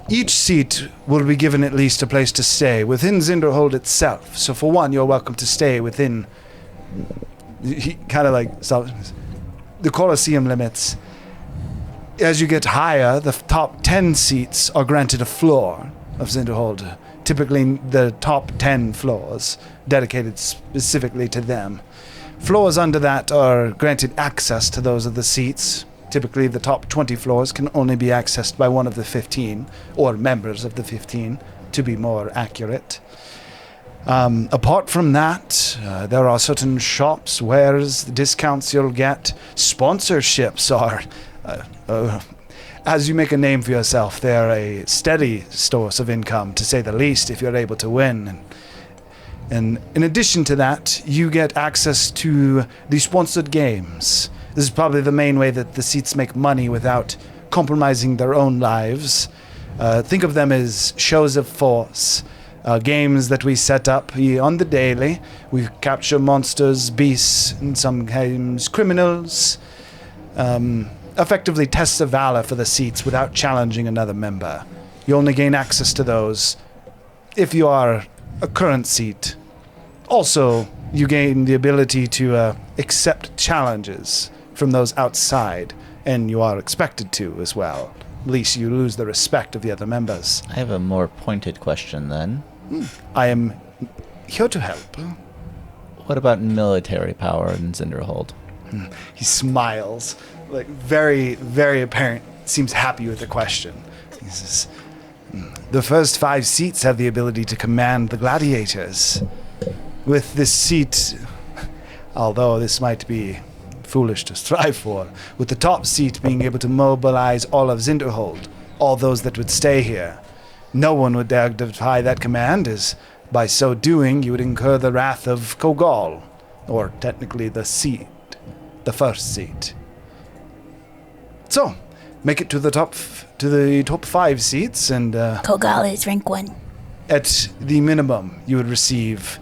each seat will be given at least a place to stay within Zinderhold itself. So for one, you're welcome to stay within, he kind of like, the Colosseum limits. As you get higher, the top 10 seats are granted a floor of Zinderhold. Typically the top 10 floors dedicated specifically to them. Floors under that are granted access to those of the seats. Typically the top 20 floors can only be accessed by one of the 15, or members of the 15, to be more accurate. Apart from that, there are certain shops, wares, discounts you'll get. Sponsorships are, as you make a name for yourself, they're a steady source of income, to say the least, if you're able to win. And in addition to that, you get access to the sponsored games. This is probably the main way that the seats make money without compromising their own lives. Think of them as shows of force. Games that we set up on the daily. We capture monsters, beasts, and sometimes criminals. Effectively tests of valor for the seats without challenging another member. You only gain access to those if you are a current seat. Also, you gain the ability to accept challenges from those outside, and you are expected to as well. At least you lose the respect of the other members. I have a more pointed question then. I am here to help. What about military power in Zinderhold? He smiles, like very, very apparent. Seems happy with the question. He says, the first 5 seats have the ability to command the gladiators. With this seat, although this might be foolish to strive for, with the top seat being able to mobilize all of Zinderhold, all those that would stay here. No one would dare defy that command, as by so doing you would incur the wrath of Kogal, or technically the seat, the first seat. So, make it to the top 5 seats, and Kogal is rank 1. at the minimum, you would receive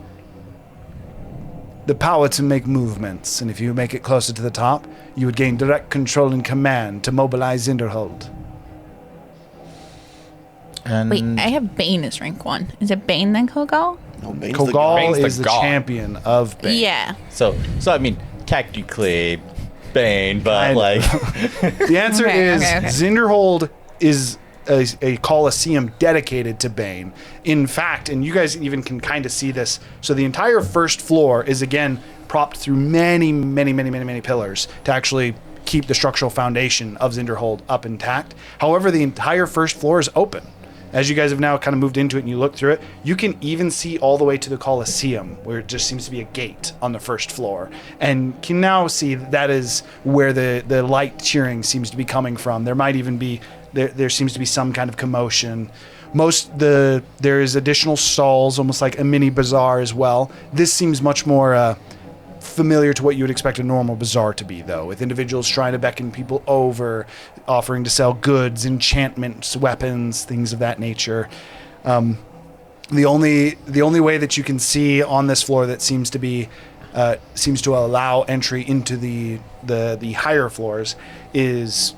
the power to make movements, and if you make it closer to the top, you would gain direct control and command to mobilize Zinderhold. And Wait, I have Bane as rank 1. Is it Bane then Kogal? No, Bane's the Kogal guy. Bane's the is the god. champion of Bane. Yeah. so I mean, technically, Bane, but Kind of. like, The answer Okay, is okay. Zinderhold is a coliseum dedicated to Bane. In fact, and you guys even can kind of see this, so the entire first floor is again propped through many pillars to actually keep the structural foundation of Zinderhold up intact. However, the entire first floor is open. As you guys have now kind of moved into it and you look through it, you can even see all the way to the Colosseum, where it just seems to be a gate on the first floor. And can now see that is where the light cheering seems to be coming from. There might even be, there seems to be some kind of commotion. There is additional stalls, almost like a mini bazaar as well. This seems much more familiar to what you would expect a normal bazaar to be, though, with individuals trying to beckon people over, offering to sell goods, enchantments, weapons, things of that nature. The only way that you can see on this floor that seems to allow entry into the higher floors is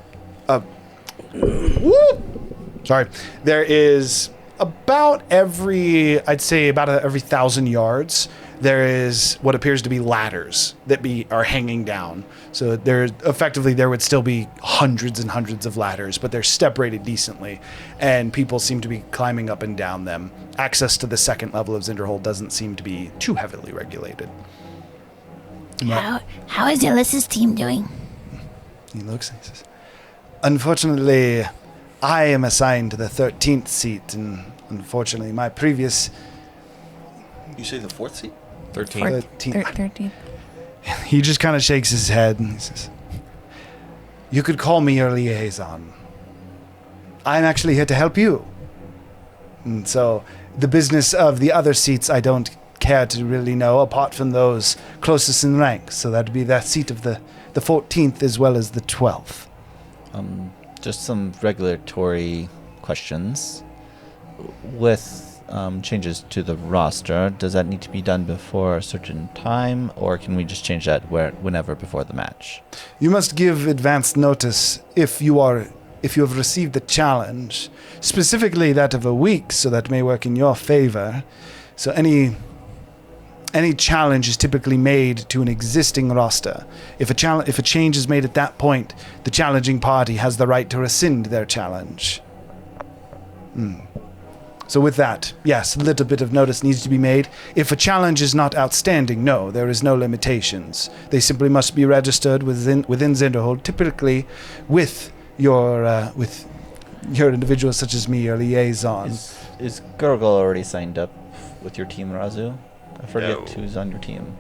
there is about every 1,000 yards. There is what appears to be ladders that are hanging down. So there would still be hundreds and hundreds of ladders, but they're separated decently, and people seem to be climbing up and down them. Access to the second level of Zinderhold doesn't seem to be too heavily regulated. How is Ilyssa's team doing? He looks and he says, unfortunately, I am assigned to the 13th seat, and unfortunately my previous You say the 4th seat? 13. 13th. 13. He just kind of shakes his head and he says, you could call me your liaison. I'm actually here to help you. And so the business of the other seats I don't care to really know, apart from those closest in rank. So that'd be that seat of the 14th as well as the 12th. just some regulatory questions. With changes to the roster, does that need to be done before a certain time, or can we just change that whenever before the match? You must give advance notice if you have received the challenge, specifically that of a week, so that may work in your favor. So any challenge is typically made to an existing roster. If a change is made at that point, the challenging party has the right to rescind their challenge. So with that, yes, a little bit of notice needs to be made. If a challenge is not outstanding, no, there is no limitations. They simply must be registered within Zinderhold, typically with your individuals such as me, your liaison. Is Gurgle already signed up with your team, Razu? I forget No. who's on your team.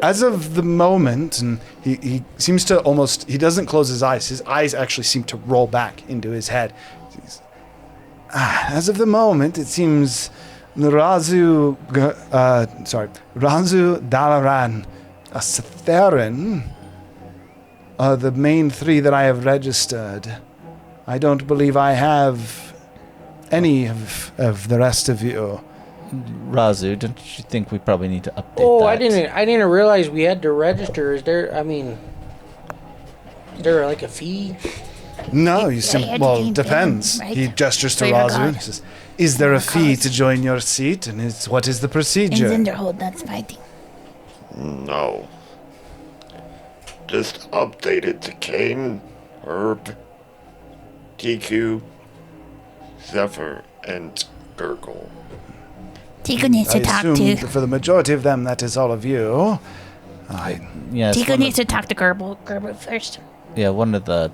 As of the moment, and he seems to almost, he doesn't close his eyes. His eyes actually seem to roll back into his head. As of the moment, it seems Razu Dalaran, Theron are the main three that I have registered. I don't believe I have any of the rest of you. Razu, don't you think we probably need to update Oh, that? I didn't realize we had to register. Is there like a fee? No, had well, to it depends. right? He gestures to For your Razu god. and he says, is there a fee cause. to join your seat? And what is the In procedure? Zinderhold, that's fighting. No. Just update it to Kane, Herb, TQ, Zephyr, and Gurgle. Tico needs I to talk assume to. for the majority of them, that is all of you. Yes, Tico one needs of, to talk to Gerbil first. yeah, one of the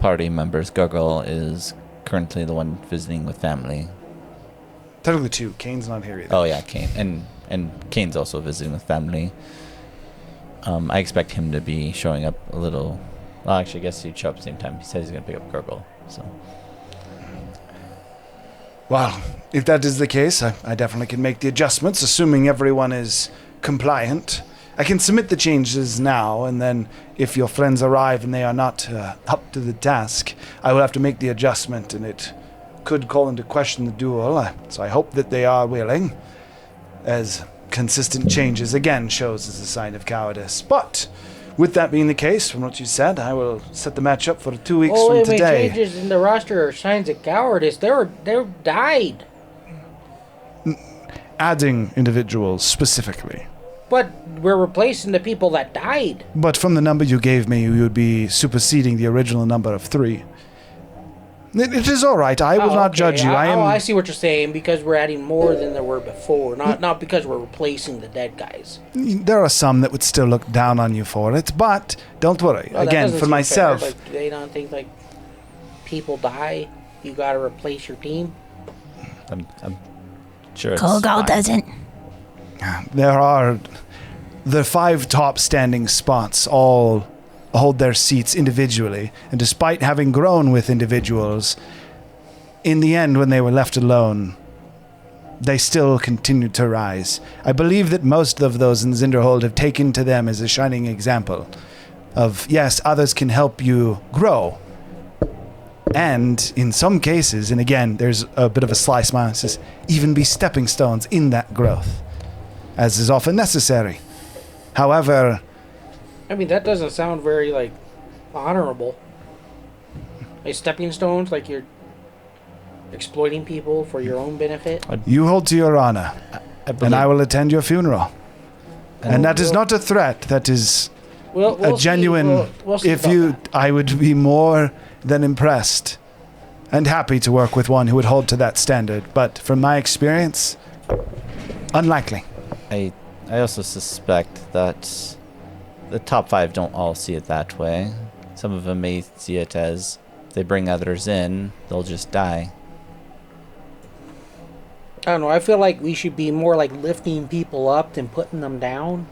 party members, Gurgle, is currently the one visiting with family. Technically two. Kane's not here either. Oh yeah, Kane, and Kane's also visiting with family. I expect him to be showing up a little. Well, actually, I guess he'd show up at the same time. He said he's gonna pick up Gurgle, so. Well, if that is the case, I definitely can make the adjustments, assuming everyone is compliant. I can submit the changes now, and then if your friends arrive and they are not up to the task, I will have to make the adjustment, and it could call into question the duel. So I hope that they are willing, as consistent changes again shows as a sign of cowardice. But with that being the case, from what you said, I will set the match up for 2 weeks from today. Changes in the roster are signs of cowardice. They died. Adding individuals specifically. But we're replacing the people that died. But from the number you gave me, you would be superseding the original number of 3. It is all right. I will not judge you. I see what you're saying, because we're adding more than there were before, not because we're replacing the dead guys. There are some that would still look down on you for it, but don't worry. Well, that Again, doesn't for seem myself, fair. Like, they don't think like people die, you gotta replace your team. I'm sure. It's Kogal fine. doesn't. there are the 5 top standing spots all hold their seats individually, and despite having grown with individuals, in the end, when they were left alone, they still continued to rise. I believe that most of those in Zinderhold have taken to them as a shining example of, yes, others can help you grow. And in some cases, and again, there's a bit of a sly smile, it says, even be stepping stones in that growth, as is often necessary. However, I mean, that doesn't sound very like honorable. Like stepping stones, like you're exploiting people for your own benefit. you hold to your honor, believe, and I will attend your funeral. And that is not a threat, that is We'll a genuine... We'll see if about you... that. I would be more than impressed and happy to work with one who would hold to that standard. But from my experience, unlikely. I also suspect that the top 5 don't all see it that way. Some of them may see it as if they bring others in, they'll just die. I don't know. I feel like we should be more like lifting people up than putting them down.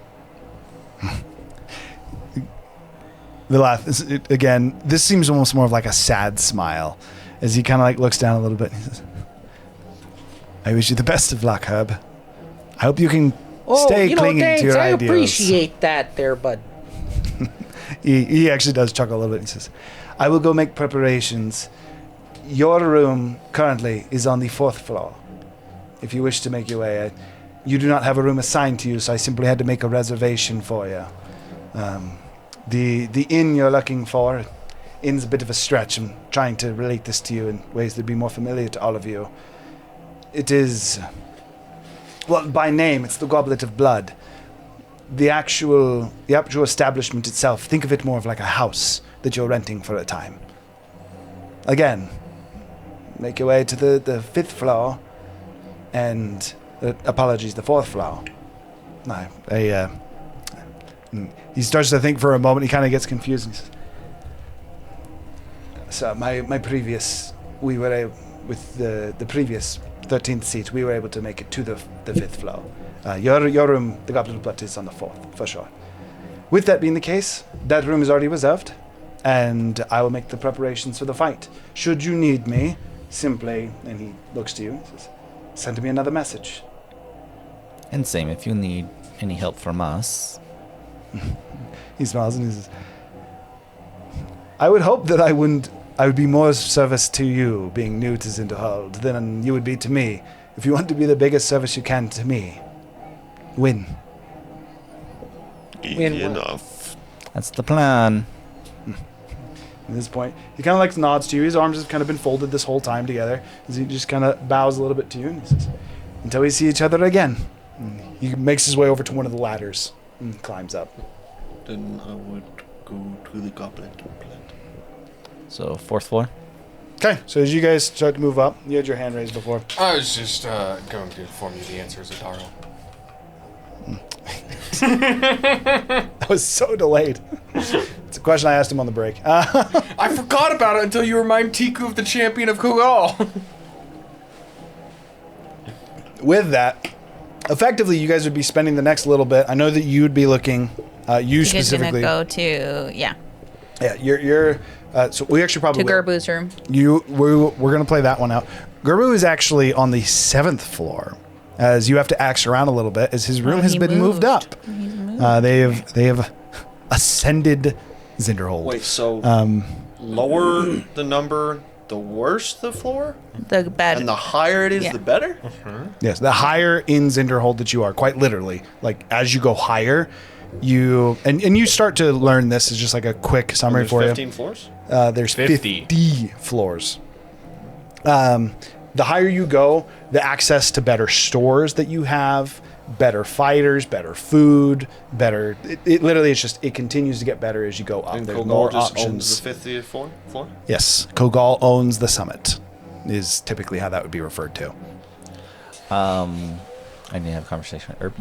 The laugh is, again, this seems almost more of like a sad smile as he kind of like looks down a little bit and he says, I wish you the best of luck, Herb. I hope you can stay clinging to your I ideals. appreciate that there, bud. He actually does chuckle a little bit. He says, I will go make preparations. Your room currently is on the 4th floor. If you wish to make your way, you do not have a room assigned to you, so I simply had to make a reservation for you. The inn you're looking for, inn's a bit of a stretch. I'm trying to relate this to you in ways that be more familiar to all of you. It is, well, by name, it's the Goblet of Blood. The actual establishment itself, think of it more of like a house that you're renting for a time. Again, make your way to the 5th floor, and apologies, the 4th floor. No, he starts to think for a moment. He kind of gets confused. And he says, so my previous, we were with the previous 13th seat, we were able to make it to the 5th floor. Your room, the Goblet of Blood, is on the 4th, for sure. With that being the case, that room is already reserved, and I will make the preparations for the fight. Should you need me, simply, and he looks to you, and says, send me another message. And same, if you need any help from us. He smiles and he says, I would hope that I would be more service to you, being new to Zinderhold, than you would be to me. If you want to be the biggest service you can to me, win. Easy enough. That's the plan. At this point, he kind of like nods to you. His arms have kind of been folded this whole time together. As he just kind of bows a little bit to you, and he says, until we see each other again. And he makes his way over to one of the ladders and climbs up. Then I would go to the Goblet of Blood. So 4th floor? Okay, so as you guys start to move up, you had your hand raised before. I was just going to inform you the answer is Adaro. That was so delayed. It's a question I asked him on the break. I forgot about it until you remind Tiku of the champion of Kogal. With that, effectively, you guys would be spending the next little bit. I know that you'd be looking, you specifically. Gonna go to Yeah, you're. So we actually probably to Gerbu's room. We're gonna play that one out. Gerbu is actually on the 7th floor, as you have to axe around a little bit, as his room has been moved up. He's moved. They have ascended Zinderhold. Wait, so lower the number, the worse the floor, The bed. and the higher it is, Yeah. the better. Yes, the higher in Zinderhold that you are, quite literally, like as you go higher, you and you start to learn this is just like a quick summary There's for 15 floors. you. There's 50 floors. The higher you go, the access to better stores that you have, better fighters, better food, better. It literally, it continues to get better as you go up. And There's Kogal more just options. owns the 50th floor. Yes, Kogal owns the summit. Is typically how that would be referred to. I need to have a conversation with Herb.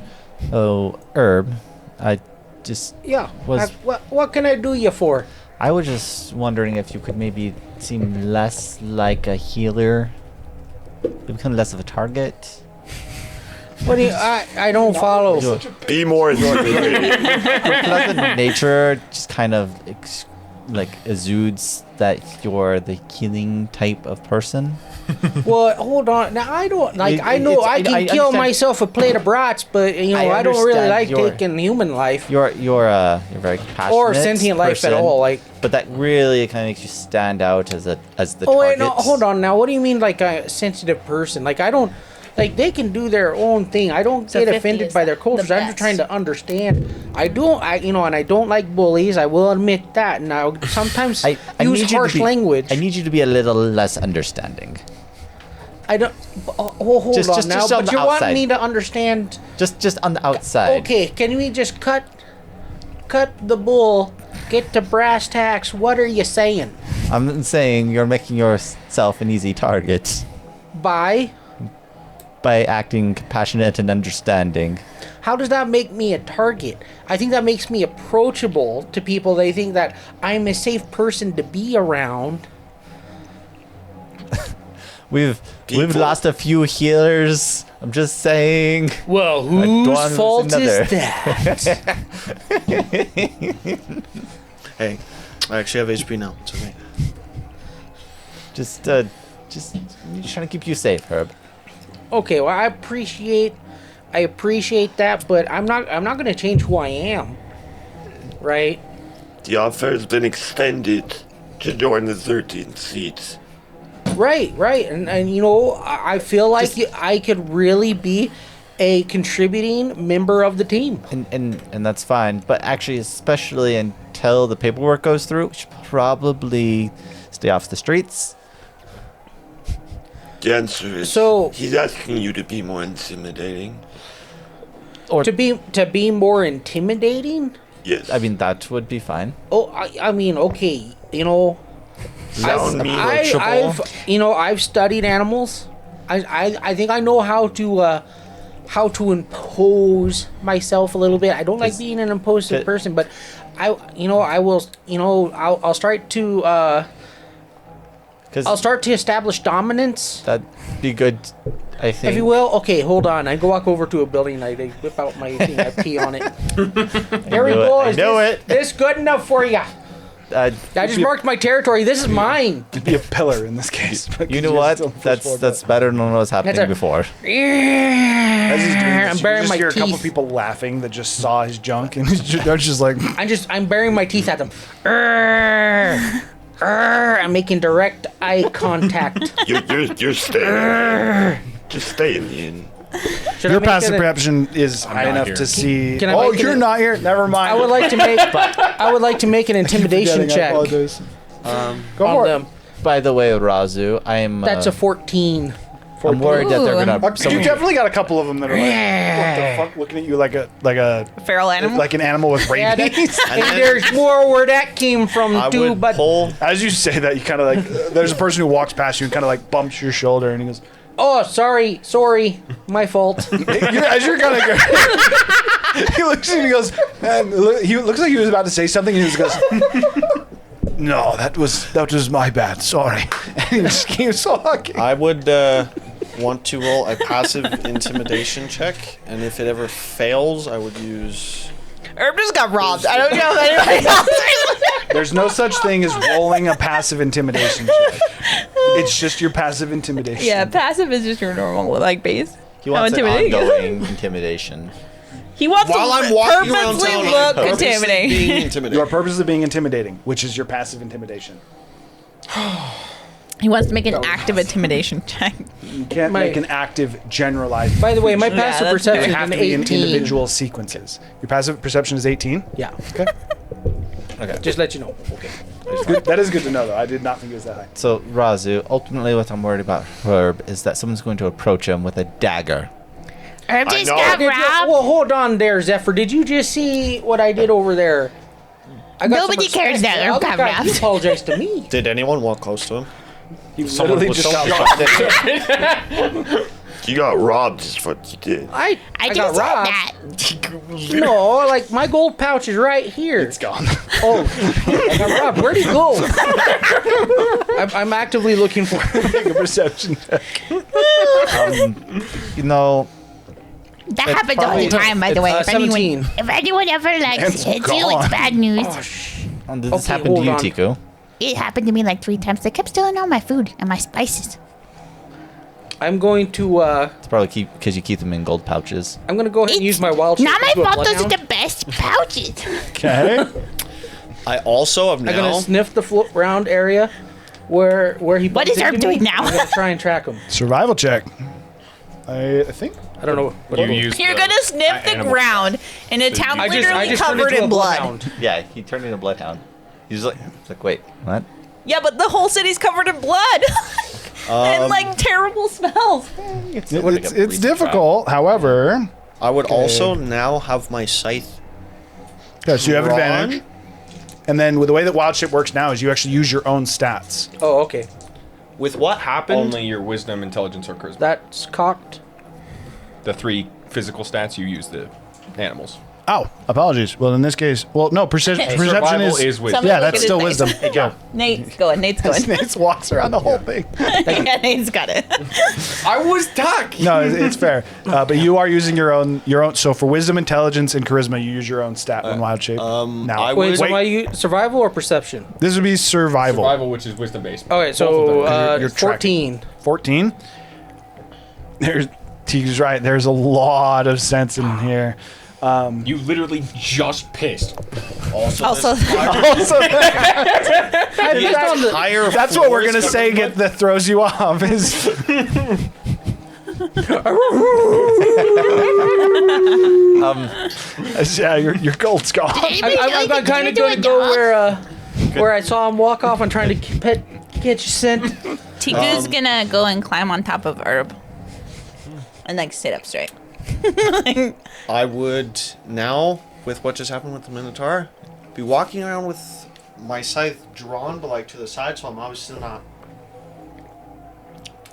Oh, Herb, I just Yeah. Was- What can I do you for? I was just wondering if you could maybe seem less like a healer, become less of a target. What do you? I don't follow. Be more intimidating. Your pleasant nature just kind of exudes that you're the healing type of person. Well, hold on. Now I don't like. I know I can kill understand- myself a plate of brats, but I don't really understand like your- taking human life You're very compassionate or sentient life at person, all. Like, but that really kind of makes you stand out as the oh wait, target. no, hold on. Now, what do you mean like a sensitive person? Like I don't. Like they can do their own thing. I don't So get 50 offended is by their the cultures. I'm just best. trying to understand. And I don't like bullies. I will admit that. And I sometimes I need use you to harsh be- language. I need you to be a little less understanding. I don't. Hold Just- on just- now. just on But the you want outside. me to understand? Just on the outside. Okay, can we just cut the bull? Get to brass tacks. What are you saying? I'm saying you're making yourself an easy target by acting compassionate and understanding. How does that make me a target? I think that makes me approachable to people. They think that I'm a safe person to be around. We've People- lost a few healers. I'm just saying. Well, don't whose wanna fault lose another. is that? Hey, I actually have HP now. It's okay. Just trying to keep you safe, Herb. Okay, well, I appreciate that, but I'm not going to change who I am. Right? The offer has been extended to join the 13th seats. Right. And I feel like I could really be a contributing member of the team. And that's fine. But actually, especially until the paperwork goes through, we should probably stay off the streets. The answer is So- he's asking you to be more intimidating. Or To be more intimidating? Yes. I mean, that would be fine. Oh, I mean, okay, Sound mean. I've studied animals. I think I know how to impose myself a little bit. I don't like being an impulsive person, but I'll start to I'll start to establish dominance, That'd be good, I think. if you will. Okay, hold on. I go walk over to a building. I whip out my thing. I pee on it. There we knew it. go. I Is knew this, it. this good enough for you? I just marked my territory. This is mine. It'd be a pillar in this case. You know what? That's better than what was happening That's a- before. As he's doing this, I'm you burying just my hear a couple teeth. people laughing that just saw his junk, and they're just like, I'm burying my teeth at them. I'm making direct eye contact. You're staying. Just stay in the inn. Should I your make passive it a- perception is high not enough here. to see. Can I Oh, make it you're a- not here. Never mind. I would like to make. I would like to make an intimidation Forgetting, I check apologize. Go on for it. them. By the way, Razu, I'm That's a 14. I'm worried that they're Ooh. gonna. You definitely got a couple of them that are like, what the fuck, looking at you like a Feral animal. like an animal with Yeah, rabies. and there's more where that came from I too, would but pull. As you say that, you kind of like there's a person who walks past you and kind of like bumps your shoulder, and he goes, oh, sorry, my fault. as you're kind of he looks at you and he goes, and he looks like he was about to say something, and he just goes, no, that was my bad, sorry. And he just keeps walking. I would want to roll a passive intimidation check, and if it ever fails, I would use. Herb just got robbed. I don't know if anybody else. There's no such thing as rolling a passive intimidation check. It's just your passive intimidation. Yeah, passive is just your normal like base. He wants How an intimidating. ongoing intimidation. He wants While to I'm walking around purposely town, look I'm purposely intimidating. being intimidating. Your purpose is being intimidating, which is your passive intimidation. He wants to make an active intimidation check. You can't My- make an active generalized. By the way, my Yeah, passive that's They perception have is to be in 18. individual sequences. Your passive perception is 18. Yeah, Okay. just let you know. Okay. Good. That is good to know, though. I did not think it was that high. So Razu, ultimately, what I'm worried about Herb is that someone's going to approach him with a dagger. Herb I just know. got Did you- robbed. well, hold on there, Zephyr. Did you just see what I did over there? I got Nobody some cares respect. that The Herb other got guy, He robbed. apologized to me. Did anyone walk close to him? He literally was just got someone- robbed. You got robbed is what you did. I I got just said robbed. that. No, like my gold pouch is right here. It's gone. Oh, I got robbed. Where'd he go? I'm actively looking for him. Make a perception check. You know, That happens all the time, by the way. If 17. anyone ever like It's hits you, gone. it's bad news. did this Okay, happen to hold you, on. Tiku? It happened to me like 3 times. They kept stealing all my food and my spices. I'm going to It's probably because you keep them in gold pouches. I'm gonna go ahead and use my wild shape. Not my into a fault. Those are bloodhound. the best pouches. Okay. I also have I'm now. gonna sniff the round area where he. What bumped is Herb into me. doing now? I'm gonna try and track him. Survival check. I think. I don't know. What You it was. use You're the gonna sniff the animal. ground in a town I just literally turned covered into a in blood. bloodhound. Yeah, he turned into a bloodhound. He's like, wait, what? Yeah, but the whole city's covered in blood and like terrible smells. It's difficult. However, I would also now have my scythe. yeah, so you have drawn. advantage. And then with the way that wild shape works now is you actually use your own stats. Oh, okay. With what happened? Only your wisdom, intelligence, or charisma. That's cocked. The 3 physical stats, you use the animals. Oh, apologies. Well, in this case, no, perception Survival is. is wisdom. Somebody Yeah, look that's at still his wisdom. face. Hey, go. Nate's going. Nate's going. Snace walks around the whole thing. Yeah, Nate's got it. I was talking. No, it's fair. But you are using your own. So for wisdom, intelligence, and charisma, you use your own stat when wild shape. Now, I Wait, would- so am I survival or perception? this would be survival. Survival, which is wisdom based. Okay, Both so of them. You're 14. 14. There's Teague's right. There's a lot of sense in here. You literally just pissed. Also, Also, higher. That's what we're gonna say. That throws you off is. Yeah, your gold's gone. I'm kind of going to go where I saw him walk off. I'm trying to catch a scent. Tiku's gonna go and climb on top of Herb and like sit up straight. I would now, with what just happened with the Minotaur, be walking around with my scythe drawn, but like to the side, so I'm obviously not.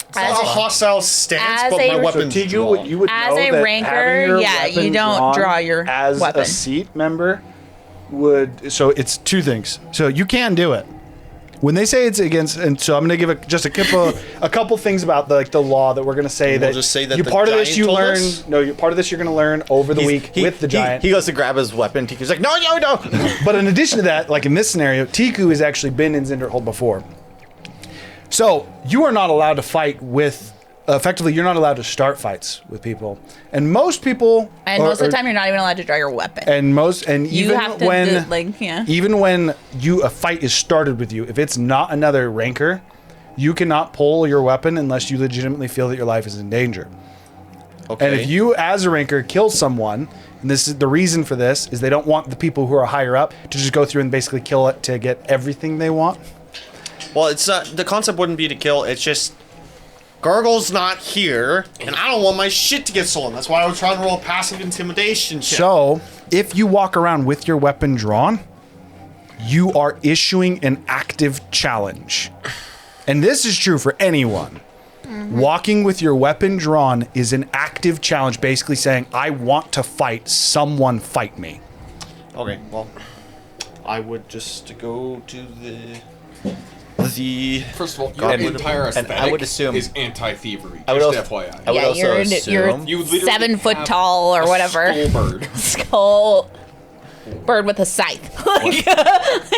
It's not a hostile stance, as but a- my So weapon's drawn. you would As know a that ranker, having your yeah, you weapon don't drawn draw your as weapon. a seat member would. So it's 2 things. So you can do it. When they say it's against, and so I'm going to give just a couple things about the law that we're going to say And that we'll just say that you the part of this giant you told learn. us? No, part of this you're going to learn over the week with the giant. He goes to grab his weapon. Tiku's like, no. But in addition to that, like in this scenario, Tiku has actually been in Zinderhold before. So you are not allowed to fight with. Effectively, you're not allowed to start fights with people, and most people. And most of the time, you're not even allowed to draw your weapon. And You even have to when do, like, yeah. even when a fight is started with you, if it's not another ranker, you cannot pull your weapon unless you legitimately feel that your life is in danger. Okay. And if you, as a ranker, kill someone, and this is the reason for this, is they don't want the people who are higher up to just go through and basically kill it to get everything they want. Well, it's the concept wouldn't be to kill. It's just Gargle's not here, and I don't want my shit to get stolen. That's why I was trying to roll a passive intimidation check. So, if you walk around with your weapon drawn, you are issuing an active challenge. And this is true for anyone. Walking with your weapon drawn is an active challenge, basically saying, I want to fight, someone fight me. Okay, well, I would just go to the First of all, your Goblet of- entire and aesthetic I would assume- is anti-thievery. I would Just also- FYI. I would Yeah, also you're assume You literally 7 foot have tall or a whatever. skull bird. Skull bird with a scythe.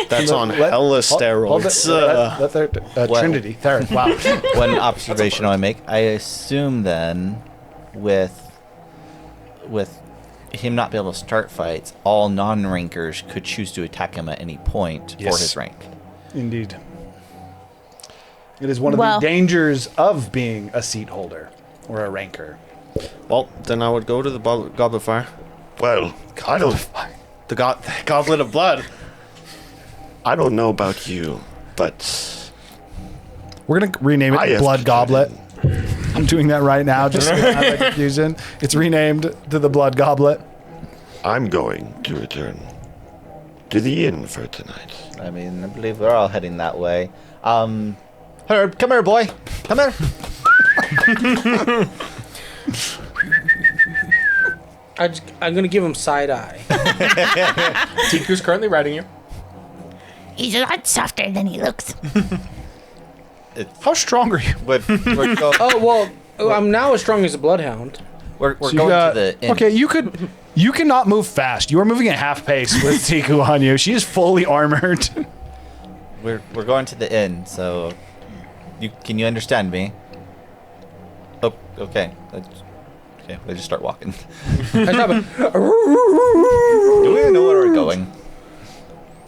That's on Let- hella hold steroids. it, Trinity. Theron. Wow. one observation I make. I assume then, with him not being able to start fights, all non-rankers could choose to attack him at any point for Yes. his rank. Indeed. It is one of Well- the dangers of being a seat holder or a ranker. Well, then I would go to the Goblet of Fire. Well, The Goblet of Blood. I don't know about you, but We're going to rename I it have Blood to Goblet. I'm doing that right now just to get out of the confusion. It's renamed to the Blood Goblet. I'm going to return to the inn for tonight. I mean, I believe we're all heading that way. Herb, come here, boy. Come here. I'm gonna give him side eye. Tiku's currently riding you. He's a lot softer than he looks. How strong are you? We're going, Oh well, I'm now as strong as a bloodhound. we're So you going got- to the inn. Okay, you cannot move fast. You are moving at half pace with Tiku on you. She is fully armored. We're going to the inn, so can you understand me? Oh, okay. Okay, we just start walking. I stop it. Do we even know where we're going?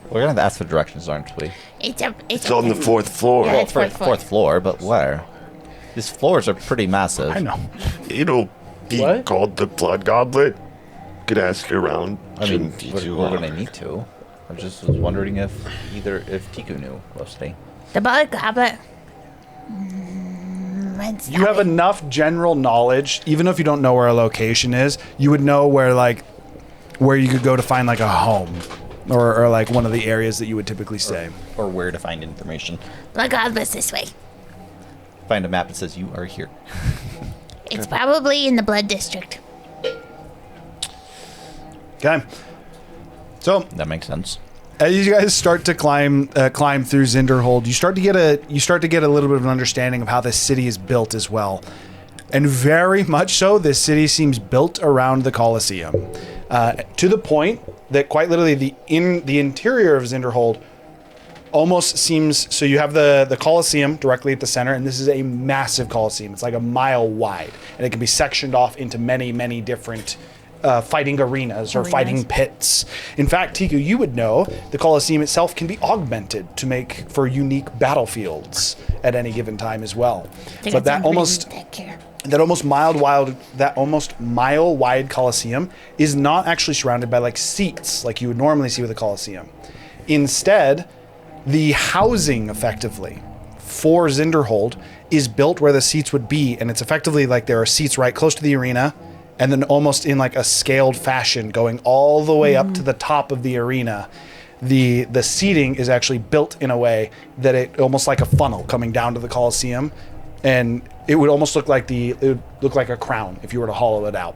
We're gonna have to ask for directions, aren't we? It's on the fourth floor. Yeah, it's Fourth floor, but where? These floors are pretty massive. I know. It'll be What? called the Blood Goblet. Could ask around. I mean, Shouldn't be too we're long. gonna need to. I just was wondering if Tiku knew mostly. The Blood Goblet. Let's You have enough general knowledge, even if you don't know where a location is, you would know where you could go to find like a home. Or like one of the areas that you would typically stay. Or where to find information. Blood Goblet's this way. Find a map that says you are here. It's probably in the Blood District. Okay. So That makes sense. as you guys start to climb through Zinderhold, you start to get a little bit of an understanding of how this city is built as well, and very much so, this city seems built around the Colosseum, to the point that quite literally the interior of Zinderhold almost seems. So you have the Colosseum directly at the center, and this is a massive Colosseum. It's like a mile wide, and it can be sectioned off into many different fighting arenas or fighting pits. In fact, Tiku, you would know the Colosseum itself can be augmented to make for unique battlefields at any given time as well. But that almost mile wide Colosseum is not actually surrounded by like seats like you would normally see with a Colosseum. Instead, the housing effectively for Zinderhold is built where the seats would be, and it's effectively like there are seats right close to the arena, and then almost in like a scaled fashion going all the way up to the top of the arena. The seating is actually built in a way that it almost like a funnel coming down to the Colosseum, and it would almost look like a crown if you were to hollow it out.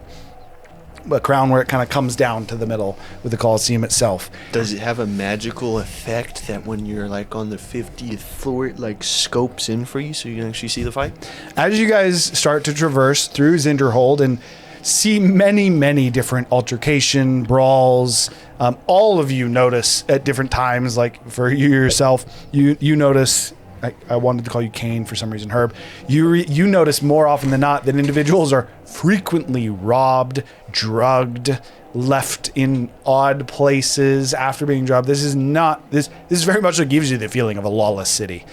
A crown where it kind of comes down to the middle with the Colosseum itself. Does it have a magical effect that when you're like on the 50th floor, it like scopes in for you so you can actually see the fight? As you guys start to traverse through Zinderhold and see many different altercation, brawls, all of you notice at different times, like for you yourself, you notice, I wanted to call you Kane for some reason, Herb, you notice more often than not that individuals are frequently robbed, drugged, left in odd places after being drugged. This is very much what gives you the feeling of a lawless city.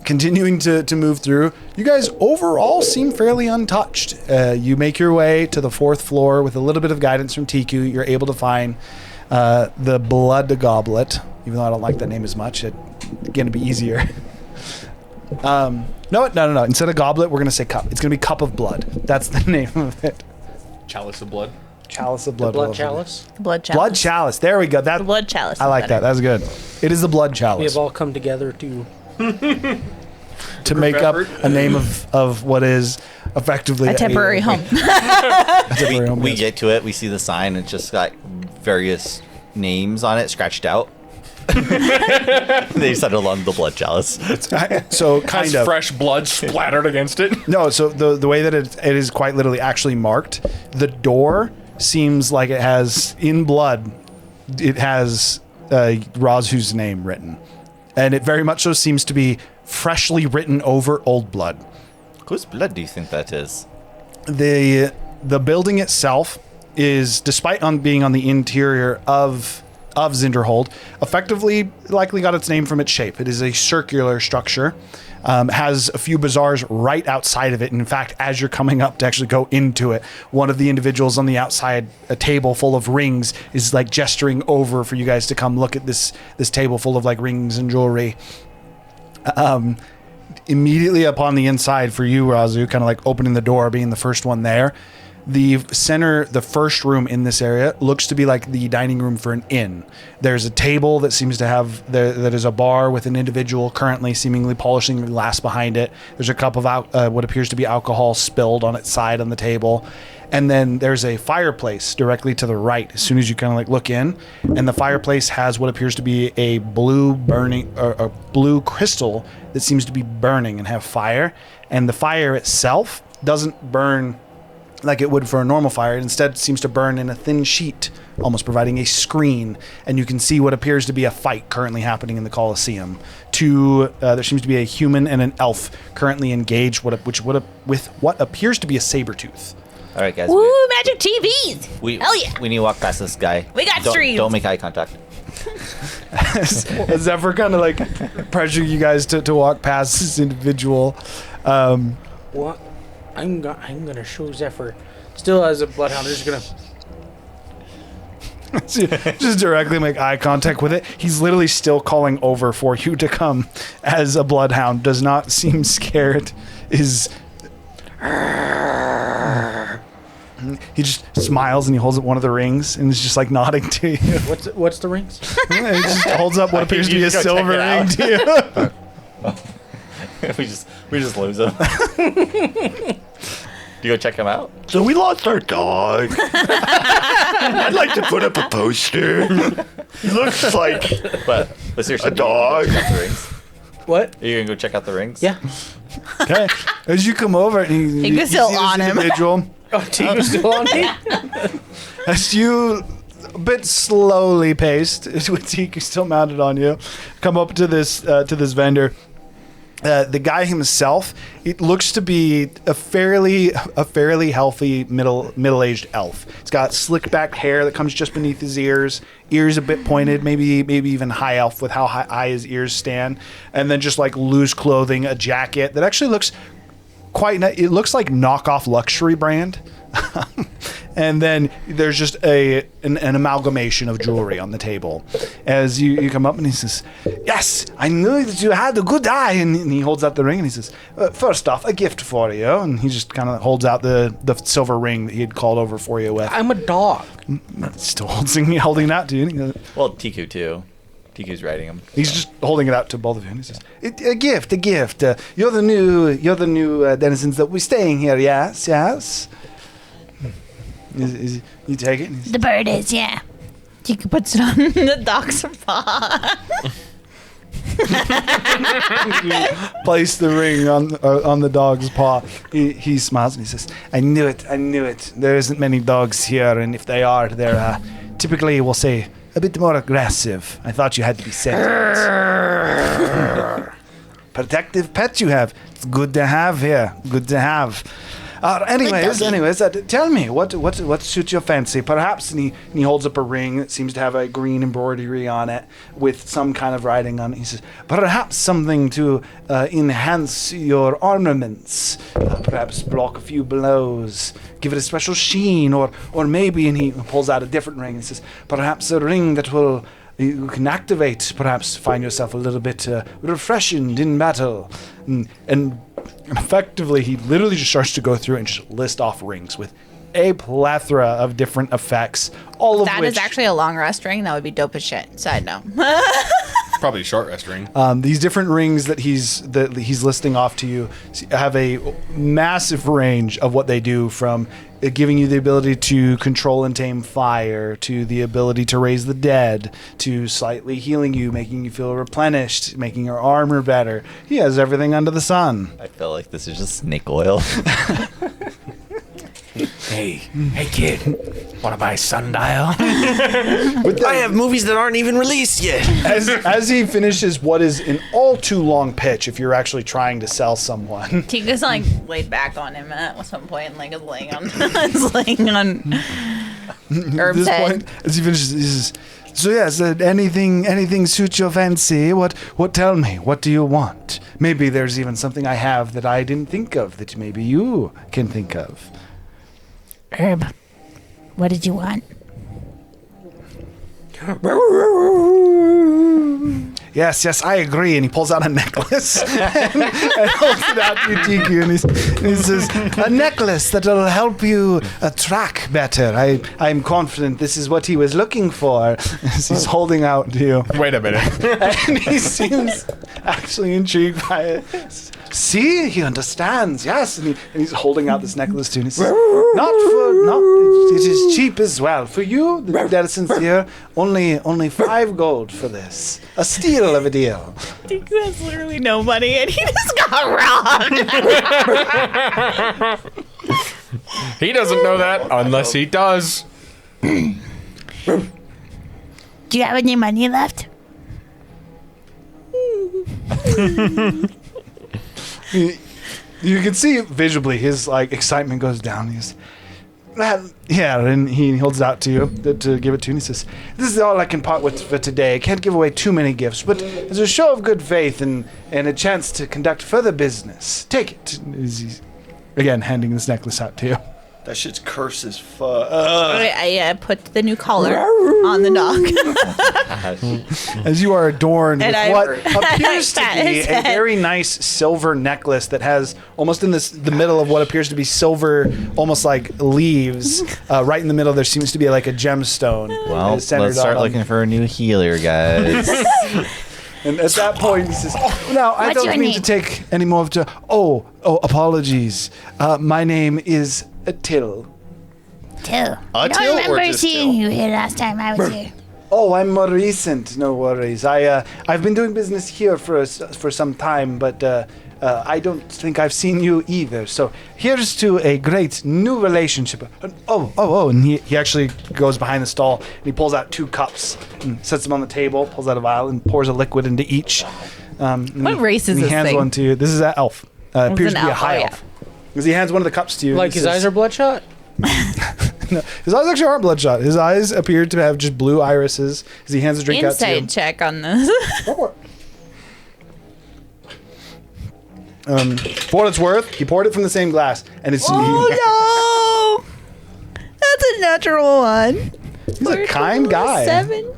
Continuing to move through, you guys overall seem fairly untouched. You make your way to the fourth floor with a little bit of guidance from Tiku. You're able to find the Blood Goblet, even though I don't like that name as much. It's going to be easier. No. Instead of goblet, we're gonna say cup. It's gonna be cup of blood. That's the name of it. Chalice of blood. Chalice of blood. Blood chalice. Blood chalice. Blood chalice. There we go. That Blood chalice. I is like better. that. That's good. It is the blood We chalice have all come together to. to make up a name of what is effectively A temporary home. a temporary home. We yes. get to it. We see the sign. It's just got various names on it, scratched out. They settled on the blood chalice. So Has kind of. fresh blood splattered against it. No, so the way that it is quite literally actually marked, the door seems like it has, in blood, it has Razu's name written. And it very much so seems to be freshly written over old blood. Whose blood do you think that is? The building itself is, despite being on the interior of Zinderhold, effectively likely got its name from its shape. It is a circular structure, has a few bazaars right outside of it. In fact, as you're coming up to actually go into it, one of the individuals on the outside, a table full of rings, is like gesturing over for you guys to come look at this table full of like rings and jewelry. Immediately upon the inside for you, Razu, kind of like opening the door, being the first one there, the first room in this area looks to be like the dining room for an inn. There's a table that seems to have, that is a bar with an individual currently seemingly polishing the glass behind it. There's a cup of what appears to be alcohol spilled on its side on the table. And then there's a fireplace directly to the right as soon as you kind of like look in. And the fireplace has what appears to be a blue blue crystal that seems to be burning and have fire. And the fire itself doesn't burn like it would for a normal fire. It instead seems to burn in a thin sheet, almost providing a screen. And you can see what appears to be a fight currently happening in the Colosseum. There seems to be a human and an elf currently engaged with what appears to be a saber tooth. All right, guys. Woo, magic TVs. We Hell yeah. We need to walk past this guy. We got don't, streams. Don't make eye contact. As Zephyr kind of like pressuring you guys to walk past this individual. What? I'm gonna show Zephyr. Still as a bloodhound, just gonna. Just directly make eye contact with it. He's literally still calling over for you to come as a bloodhound. Does not seem scared. He just smiles and he holds up one of the rings and is just like nodding to you. What's the rings? He just holds up what appears to be a silver ring to you. we just lose him. Do you go check him out? So we lost our dog. I'd like to put up a poster. He looks like But seriously, a dog. check out the rings. What? Are you gonna go check out the rings? Yeah. Okay. As you come over and you still see this on him. individual, Oh, Tiku's still on me? as you, a bit slowly paced, with Tiku still mounted on you, come up to this vendor. The guy himself, it looks to be a fairly healthy middle-aged elf. He's got slick back hair that comes just beneath his ears a bit pointed, maybe even high elf with how high his ears stand, and then just like loose clothing, a jacket that actually looks it looks like knockoff luxury brand. And then there's just an amalgamation of jewelry on the table. As you come up and he says, "Yes, I knew that you had a good eye." And he holds out the ring and he says, "First off, a gift for you." And he just kind of holds out the silver ring that he had called over for you with. I'm a dog. Still holding it out to you. And he goes, Well, Tiku too. Tiku's writing him. he's just holding it out to both of you. And he says, "A gift. You're the new denizens that we're staying here. Yes." You take it? The bird is, yeah. Tiku puts it on the dog's paw. Place the ring on the dog's paw. He smiles and he says, I knew it. There isn't many dogs here, and if they are, they're typically, we'll say, a bit more aggressive. I thought you had to be sentient. Protective pet you have. It's good to have here. Good to have. Anyways, tell me, what suits your fancy? Perhaps, and he holds up a ring that seems to have a green embroidery on it with some kind of writing on it. He says, perhaps something to enhance your ornaments. Perhaps block a few blows, give it a special sheen, or maybe, and he pulls out a different ring and says, perhaps a ring that will you can activate, perhaps find yourself a little bit refreshed in battle. And effectively, he literally just starts to go through and just list off rings with a plethora of different effects, all of That which is actually a long rest ring. That would be dope as shit. Side note. Probably a short rest ring. these different rings that he's listing off to you have a massive range of what they do, from giving you the ability to control and tame fire, to the ability to raise the dead, to slightly healing you, making you feel replenished, making your armor better. He has everything under the sun. I feel like this is just snake oil. Hey kid, wanna buy a sundial? I have movies that aren't even released yet. As he finishes what is an all too long pitch, if you're actually trying to sell someone. Tika's like laid back on him at some point, like is laying on Herb's This head. point, as he finishes, he says, "So yes, anything suits your fancy? What? Tell me. What do you want? Maybe there's even something I have that I didn't think of that maybe you can think of." Herb, what did you want? Yes, I agree. And he pulls out a necklace and holds it out to you, Tiku, and he says, "A necklace that'll help you track better. I'm confident this is what he was looking for." As he's holding out to you. Wait a minute. And he seems actually intrigued by it. See, he understands. Yes, and he's holding out this necklace to you. And he says, it is cheap as well for you, the Dedison's here. Only 5 gold for this. A steal of a deal. Tika has literally no money, and he just got robbed. He doesn't know that unless he does. Do you have any money left? You can see visibly his excitement goes down. He's, yeah, and he holds it out to you to give it to you. And he says, "This is all I can part with for today. I can't give away too many gifts, but as a show of good faith and a chance to conduct further business, take it." He's again handing this necklace out to you. That shit's cursed as fuck. I put the new collar on the dog. As you are adorned And with I what appears to pat be his a head. very nice silver necklace that has almost in the middle of what appears to be silver, almost like leaves. Right in the middle, there seems to be like a gemstone. Well, that is centered let's start on- looking for a new healer, guys. And at that point, he says, "Now, I What's don't your mean name?" to take any more of your... Oh, apologies. My name is Till. Till. I Till don't or remember just seeing Till? you here last time I was here. Oh, I'm more recent. No worries. I've been doing business here for some time, but I don't think I've seen you either. So here's to a great new relationship. Oh, and he actually goes behind the stall and he pulls out 2 cups and sets them on the table, pulls out a vial and pours a liquid into each. What race is he this hands thing? one to you. This is an elf. Appears an to be a elf, high oh, yeah. elf. Because he hands one of the cups to you. and Like he his says- eyes are bloodshot? No, his eyes actually aren't bloodshot. His eyes appear to have just blue irises as he hands a drink out to you. Insight check on this. For what it's worth, he poured it from the same glass, and it's Oh no! That's a natural one. he's a kind guy. 7.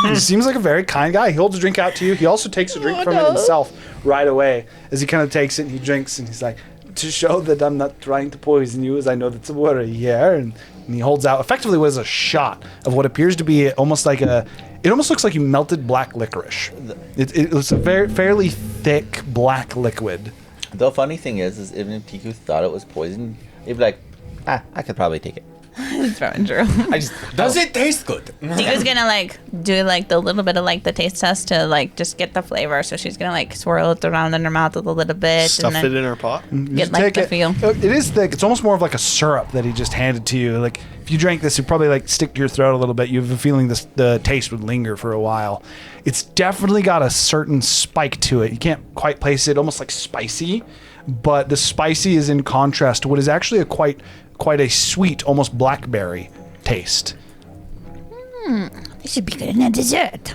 He seems like a very kind guy. He holds a drink out to you. He also takes a drink Oh, from it no. himself right away. As he kind of takes it and he drinks, and he's like, "To show that I'm not trying to poison you, as I know that's a worry here." And he holds out effectively what is a shot of what appears to be almost like it almost looks like you melted black licorice. It was a fairly thick black liquid. The funny thing is even if Tiku thought it was poison, he'd be like, I could probably take it. It's probably true. I just Does it taste good? Tika's gonna do the little bit of the taste test to just get the flavor. So she's gonna swirl it around in her mouth a little bit Stuff and it then in her pot. get Just the feel. It is thick. It's almost more of like a syrup that he just handed to you. Like if you drank this, it'd probably stick to your throat a little bit. You have a feeling the taste would linger for a while. It's definitely got a certain spike to it. You can't quite place it. Almost like spicy, but the spicy is in contrast to what is actually a quite a sweet, almost blackberry taste. This should be good in a dessert.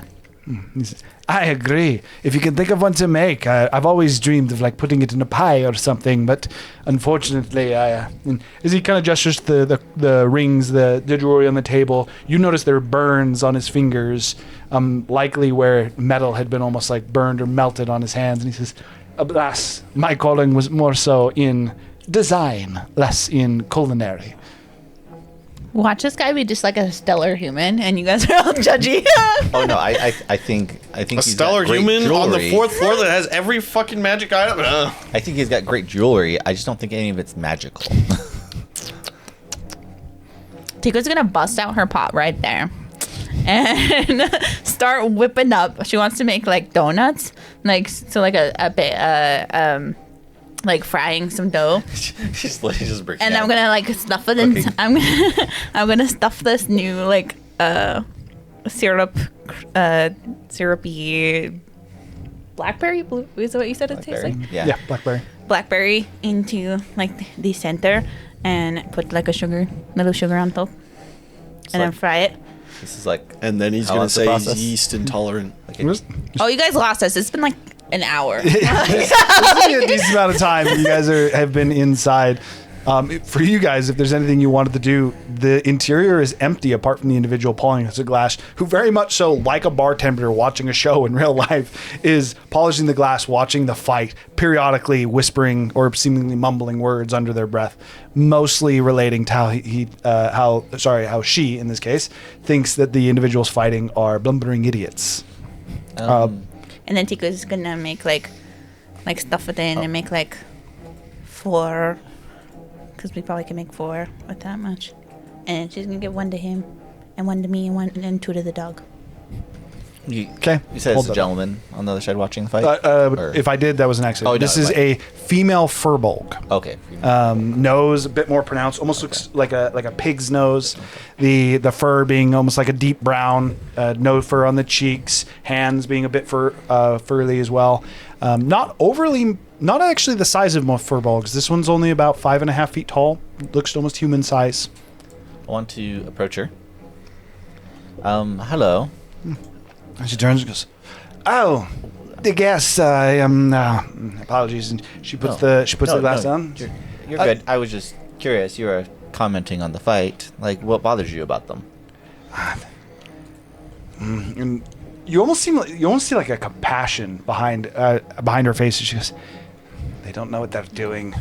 He says, I agree. If you can think of one to make, I've always dreamed of like putting it in a pie or something, but unfortunately, and as he kind of gestures to the rings, the jewelry on the table, you notice there are burns on his fingers, likely where metal had been almost like burned or melted on his hands. And he says, alas, my calling was more so in design, less in culinary. Watch this guy be just like a stellar human, and you guys are all judgy. Oh no, I think A he's stellar got great human on the jewelry. 4th floor that has every fucking magic item. I think he's got great jewelry. I just don't think any of it's magical. Tico's gonna bust out her pot right there and start whipping up. She wants to make like donuts, like so, like a bit, like frying some dough. She's just breaking And out. I'm gonna like stuff it in. Cooking. I'm gonna stuff this new like syrupy blackberry blue. Is that what you said it tastes like? Yeah. Blackberry. Blackberry into like the center and put like little sugar on top, and then like- fry it. This is like. And then he's How gonna is the say he's process? yeast intolerant. Oh, you guys lost us. It's been like an hour. It's been a decent amount of time. You guys have been inside. For you guys, if there's anything you wanted to do, the interior is empty apart from the individual pouring us a glass, who very much so, like a bartender watching a show in real life, is polishing the glass, watching the fight, periodically whispering or seemingly mumbling words under their breath, mostly relating to how she, in this case, thinks that the individuals fighting are blundering idiots. And then Tico's gonna make like stuff it in and make like 4, because we probably can make 4 with that much. And she's gonna give 1 to him, and 1 to me, and 2 to the dog. Okay. You said Hold it's a that. gentleman on the other side watching the fight? Or- If I did, that was an accident. Oh, no, this is like- a female furbolg. Okay. Nose a bit more pronounced, almost looks like a pig's nose. The fur being almost like a deep brown, no fur on the cheeks, hands being a bit furry as well. Not actually the size of most furbolgs. This one's only about 5.5 feet tall. Looks almost human size. I want to approach her. Hello. And she turns and goes, "Oh, the guest. Apologies." And she puts the glass down. You're good. I was just curious. You were commenting on the fight. Like, what bothers you about them? And you almost see like a compassion behind her face. And she goes, "They don't know what they're doing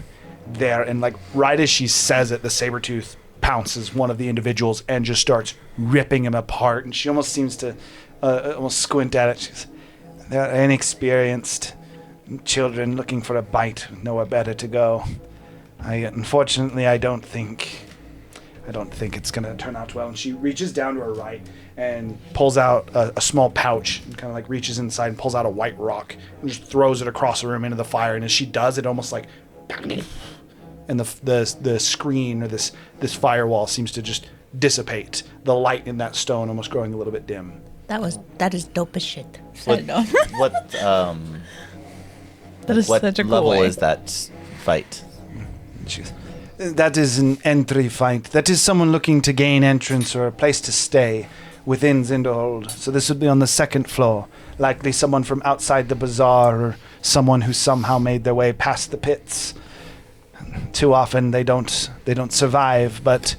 there." And like right as she says it, the saber-tooth pounces one of the individuals and just starts ripping him apart. And she almost seems to almost squint at it. She goes, "They're inexperienced children looking for a bite, with nowhere better to go. Unfortunately, I don't think it's gonna turn out well." And she reaches down to her right and pulls out a small pouch and kind of like reaches inside and pulls out a white rock and just throws it across the room into the fire. And as she does, it almost like, and the screen or this firewall seems to just dissipate. The light in that stone almost growing a little bit dim. That is dope as shit. What That is what such a cool level way. is that fight? She goes, "That is an entry fight. That is someone looking to gain entrance or a place to stay within Zinderhold. So this would be on the 2nd floor. Likely someone from outside the bazaar or someone who somehow made their way past the pits. Too often they don't survive, but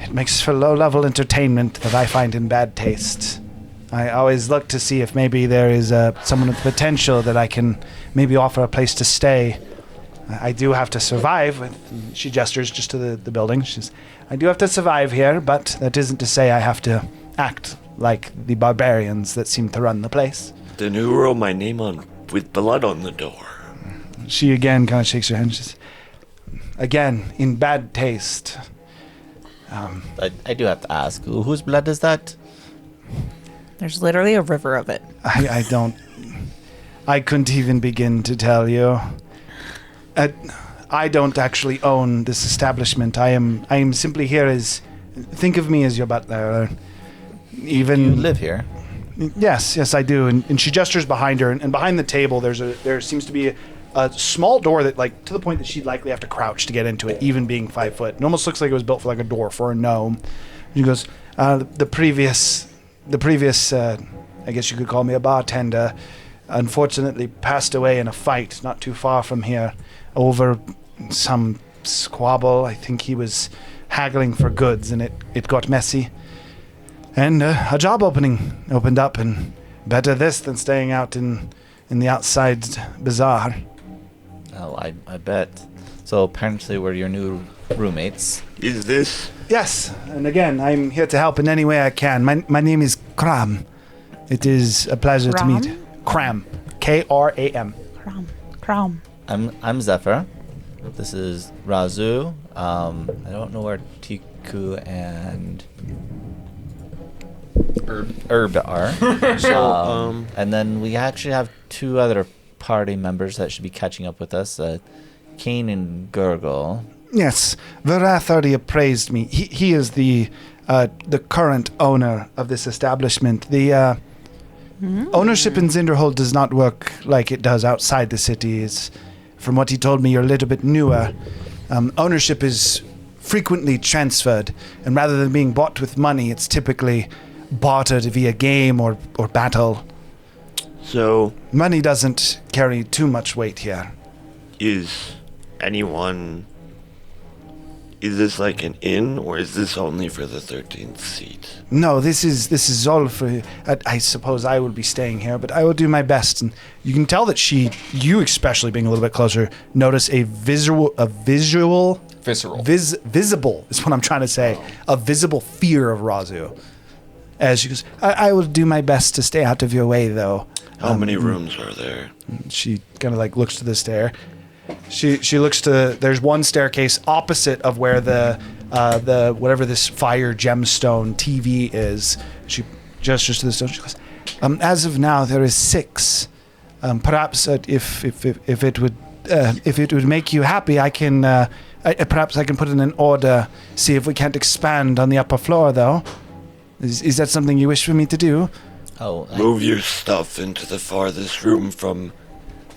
it makes for low-level entertainment that I find in bad taste. I always look to see if maybe there is someone with potential that I can maybe offer a place to stay. I do have to survive." She gestures just to the building. She says, "I do have to survive here, but that isn't to say I have to act like the barbarians that seem to run the place." Then who wrote my name on with blood on the door? She again kind of shakes her head and says, "Again, in bad taste." I do have to ask, whose blood is that? There's literally a river of it. I couldn't even begin to tell you. I don't actually own this establishment. I am simply here as, think of me as your butler. Even You live here. Yes, I do. And she gestures behind her, and behind the table there seems to be a small door that, like, to the point that she'd likely have to crouch to get into it, even being 5 foot. It almost looks like it was built for like a dwarf or a gnome. She goes, the previous I guess you could call me a bartender, unfortunately passed away in a fight not too far from here over some squabble. I think he was haggling for goods, and it got messy. And a job opened up, and better this than staying out in the outside bazaar. Oh, I bet. So apparently we're your new roommates. Is this? Yes, and again, I'm here to help in any way I can. My name is Kram. It is a pleasure to meet. Kram. Kram. Crom. I'm Zephyr. This is Razu. I don't know where Tiku and Herb are. And then we actually have two other party members that should be catching up with us. Kane and Gurgle. Yes, Varath already appraised me. He is the current owner of this establishment. The ownership in Zinderhold does not work like it does outside the city. From what he told me, you're a little bit newer. Ownership is frequently transferred, and rather than being bought with money, it's typically bartered via game or battle. So, Money doesn't carry too much weight here. is this like an inn, or is this only for the 13th seat? No, this is all for. I suppose I will be staying here, but I will do my best. And you can tell that you especially being a little bit closer, notice visible is what I'm trying to say. A visible fear of Razu. As she goes, I will do my best to stay out of your way, though. How many rooms are there? She kind of like looks to the stair. She looks to. There's one staircase opposite of where the whatever this fire gemstone TV is. She gestures to the stone. She goes, as of now, there is 6. Perhaps if it would make you happy, I can perhaps I can put in an order. See if we can't expand on the upper floor, though. Is that something you wish for me to do? Oh, Move your stuff into the farthest room from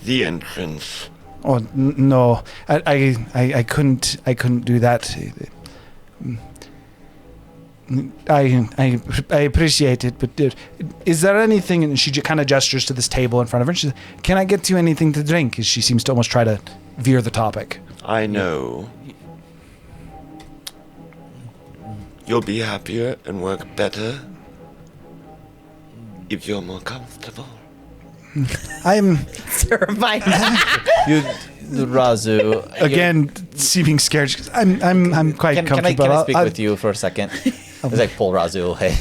the entrance. Oh no, I couldn't do that. I appreciate it, but is there anything? And she kind of gestures to this table in front of her. And she says, "Can I get you anything to drink?" As she seems to almost try to veer the topic. I know. You'll be happier and work better if you're more comfortable. I'm Terrifying. Razu. again seeming scared. She goes, I'm quite comfortable. Can I speak with you for a second? As I pull Razu away.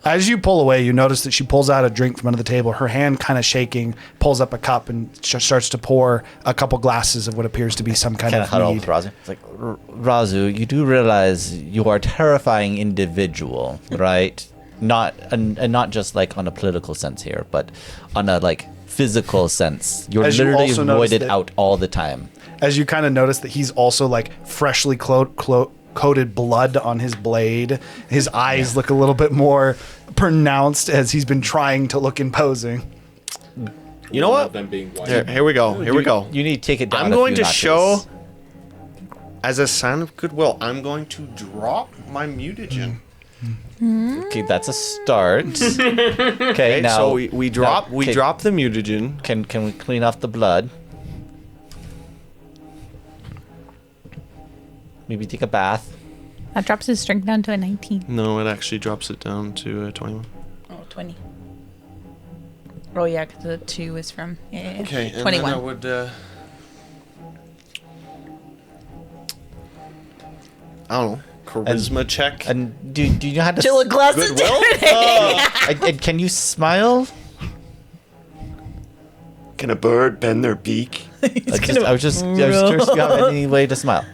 As you pull away, you notice that she pulls out a drink from under the table. Her hand kind of shaking, pulls up a cup and starts to pour a couple glasses of what appears to be some kind of huddle mead. with Razu. It's like, Razu, you do realize you are a terrifying individual, right? Not just like on a political sense here, but on a like physical sense. You're As you literally also notice voided that- out all the time. As you kind of notice that he's also like freshly coated blood on his blade. His eyes look a little bit more pronounced as he's been trying to look imposing. You know what? Them being white. Here we go. Here we go. You need to take it down. I'm a going few to notches. show, as a sign of goodwill, I'm going to drop my mutagen. Okay, that's a start. Okay, Okay, now so we drop okay, drop the mutagen. Can we clean off the blood? Maybe take a bath. That drops his strength down to a 19. No, it actually drops it down to 21. Oh, 20. Oh, yeah, because the 2 is from... Yeah. Okay, and 21. then I would. I don't know. Charisma check. And do you know how to Chill a glass of Goodwill? and can you smile? Can a bird bend their beak? I was just curious if you have any way to smile.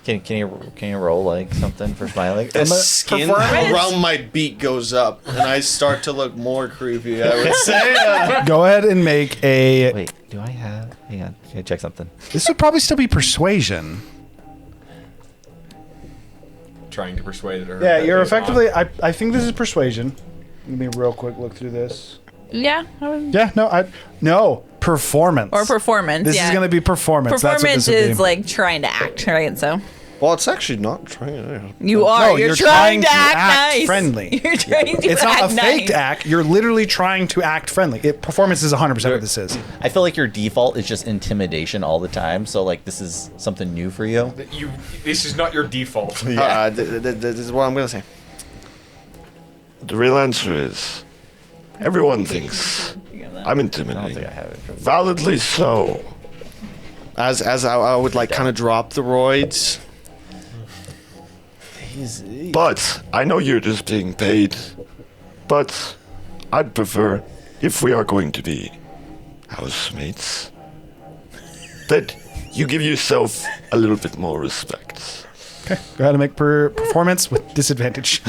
Can you roll like something for smiling? The skin around my beak goes up, and I start to look more creepy. I would say. Go ahead and make a. Wait, do I have? Hang on, can I check something? This would probably still be persuasion. Trying to persuade her. Yeah, that you're it's not. effectively. I think this is persuasion. Let me real quick look through this. Yeah. Yeah, no, performance. Or performance, This yeah. is going to be performance. That's what Performance this would is be. like trying to act, right? So Well, it's actually not trying. You are. No, you're trying to act nice. friendly. You're trying to It's act not a faked nice. act. You're literally trying to act friendly. Performance is 100% what this is. I feel like your default is just intimidation all the time. So like this is something new for you. This is not your default. This is what I'm gonna say. The real answer is everyone thinks I'm intimidating. Validly so. As I would like kind of drop the roids. But I know you're just being paid. But I'd prefer, if we are going to be housemates, that you give yourself a little bit more respect. Okay, go ahead and make performance with disadvantage.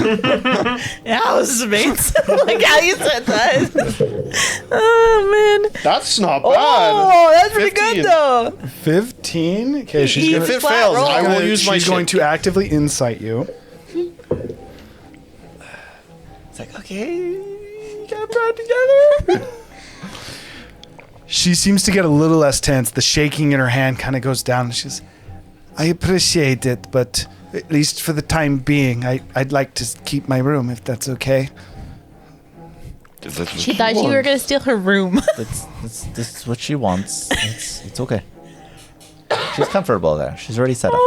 Housemates. Like how you said that. Oh man. That's not bad. Oh, that's pretty good 15. though. 15. Okay, she's If gonna. If it fails, I will use my She's going shit. to actively insight you. It's like okay, you got brought together. She seems to get a little less tense. The shaking in her hand kind of goes down. She's, I appreciate it, but at least for the time being, I'd like to keep my room if that's okay. If that's what She you thought you were want. gonna steal her room. This is what she wants. It's okay. She's comfortable there. She's already set up.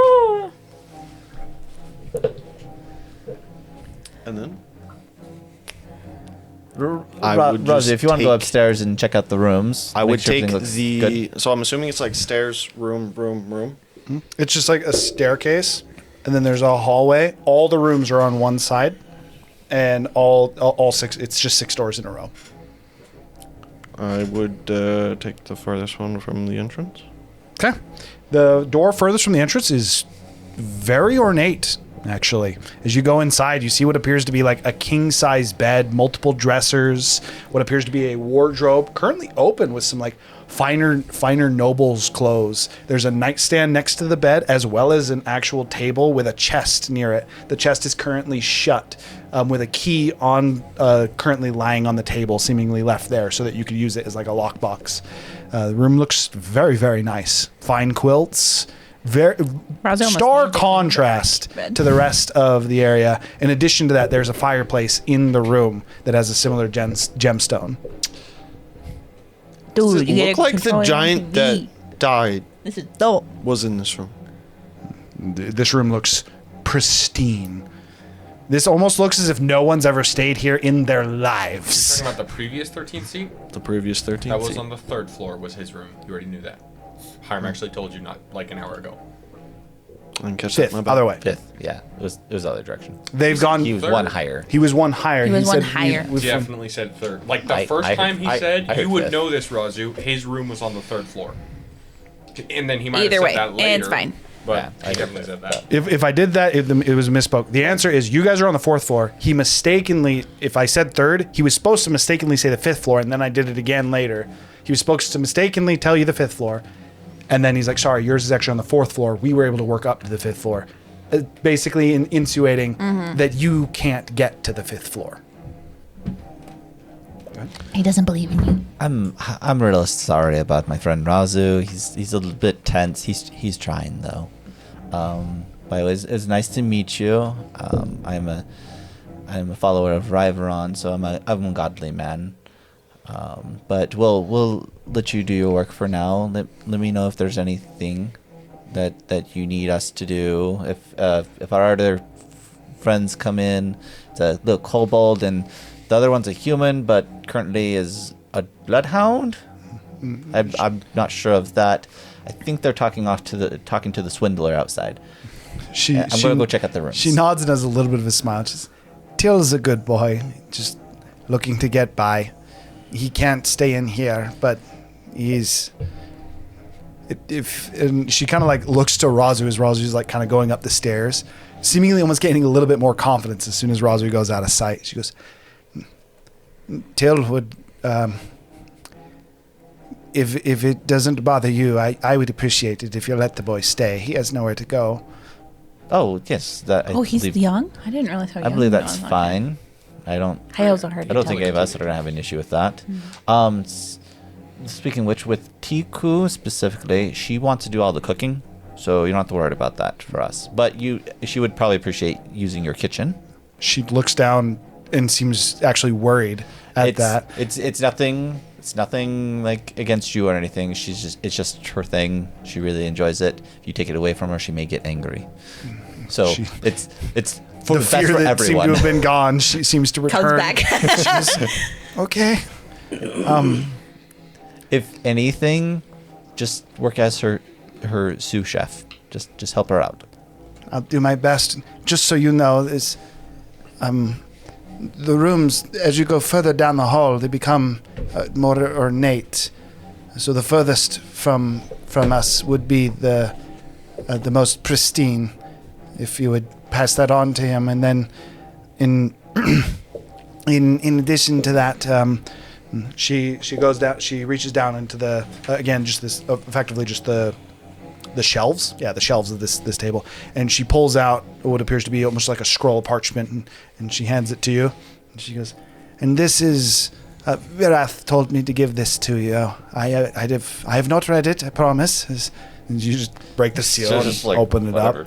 And then I I would Rosie, just if you want to go take- upstairs and check out the rooms, I make would sure take everything looks the. good. So I'm assuming it's like stairs, room. It's just like a staircase, and then there's a hallway. All the rooms are on one side, and all six. It's just 6 doors in a row. I would take the farthest one from the entrance. Okay. The door furthest from the entrance is very ornate, actually. As you go inside, you see what appears to be like a king-size bed, multiple dressers, what appears to be a wardrobe, currently open with some like finer noble's clothes. There's a nightstand next to the bed, as well as an actual table with a chest near it. The chest is currently shut, with a key on currently lying on the table, seemingly left there, so that you could use it as like a lockbox. The room looks very, very nice. Fine quilts. Very Rosie almost stark named it. contrast to the rest of the area. In addition to that, there's a fireplace in the room that has a similar gemstone. Does Dude, it you look gotta like the control giant your TV. that died This is dope. was in this room? This room looks pristine. This almost looks as if no one's ever stayed here in their lives. Talking about the previous 13th seat? The previous 13th. That was seat. on the 3rd floor, was his room. You already knew that. Hiram actually told you not like an hour ago. I didn't catch that. Fifth, My bad. other way. Fifth, yeah, it was the other direction. They've gone. He was Third. one higher. He was one higher. He was one said higher. was from- Definitely said 3rd. Like the I first heard- time he I said, heard you would 5th. know this, Razu. His room was on the 3rd floor. And then he might Either have way, said that later. it's fine. But Yeah, he definitely said that. If I did that, it was a misspoke. The answer is you guys are on the 4th floor. He mistakenly, if I said 3rd, he was supposed to mistakenly say the 5th floor, and then I did it again later. He was supposed to mistakenly tell you the 5th floor, and then he's like, sorry, yours is actually on the 4th floor. We were able to work up to the 5th floor. Basically insinuating that you can't get to the 5th floor. He doesn't believe in you. I'm really sorry about my friend Razu. He's a little bit tense. He's trying though. By the way, it's nice to meet you. I'm a follower of Riveron, so I'm a godly man. But we'll let you do your work for now. Let me know if there's anything that you need us to do. If our other friends come in, it's a little kobold, and the other one's a human, but currently is a bloodhound. I'm not sure of that. I think they're talking to the swindler outside. I'm gonna go check out the rooms. She nods and has a little bit of a smile. She's, Till's a good boy, just looking to get by. He can't stay in here, but he's. And she kind of like looks to Razu as Razu's like kind of going up the stairs, seemingly almost gaining a little bit more confidence as soon as Razu goes out of sight. She goes, Till would, if it doesn't bother you, I would appreciate it if you let the boy stay. He has nowhere to go. Oh yes, He's young? I didn't realize how young I believe he that's was. fine. I don't. I also heard. I don't think any of us are gonna have an issue with that. Speaking of which, with Tiku specifically, she wants to do all the cooking. so you don't have to worry about that for us. But she would probably appreciate using your kitchen. She looks down and seems actually worried at that. It's nothing. It's nothing like against you or anything. It's just her thing. She really enjoys it. If you take it away from her, she may get angry. So it's for The the best fear for that seemed everyone. to have been gone, she seems to return. Comes back. Okay. If anything, just work as her sous chef. Just help her out. I'll do my best. Just so you know, the rooms, as you go further down the hall, they become more ornate. So the furthest from us would be the most pristine. If you would pass that on to him, and then in addition to that, she goes down. She reaches down into the again, just this effectively just the shelves. Yeah, the shelves of this table, and she pulls out what appears to be almost like a scroll of parchment, and she hands it to you. And she goes, "And this is Virath told me to give this to you. I have not read it. I promise." And you just break the seal and just like, open it whatever.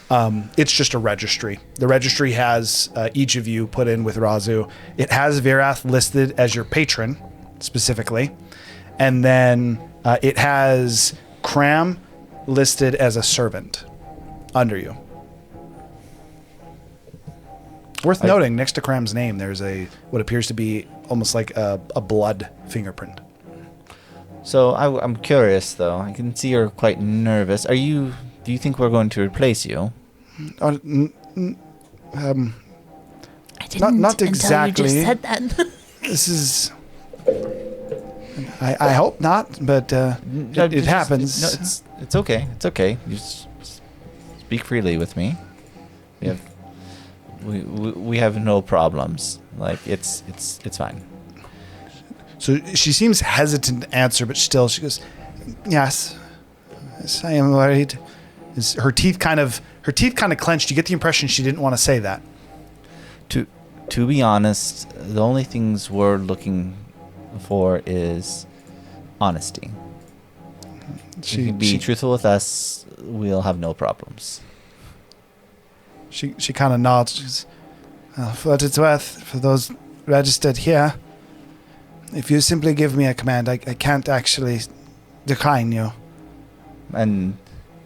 up. It's just a registry. The registry has each of you put in with Razu. It has Virath listed as your patron, specifically. And then it has Cram listed as a servant under you. Worth noting, next to Cram's name, there's what appears to be almost like a blood fingerprint. So I'm curious, though. I can see you're quite nervous. Do you think we're going to replace you? I didn't Not until exactly. you just said that. This is... I hope not, but it happens. No, it's okay. It's okay. You just speak freely with me. We have no problems. Like it's fine. So she seems hesitant to answer, but still she goes, yes, I am worried. Her teeth kind of clenched. You get the impression she didn't want to say that. To be honest, the only things we're looking for is honesty. If you can be truthful with us, we'll have no problems. She kind of nods. She goes, for what it's worth, for those registered here, if you simply give me a command, I can't actually decline you. And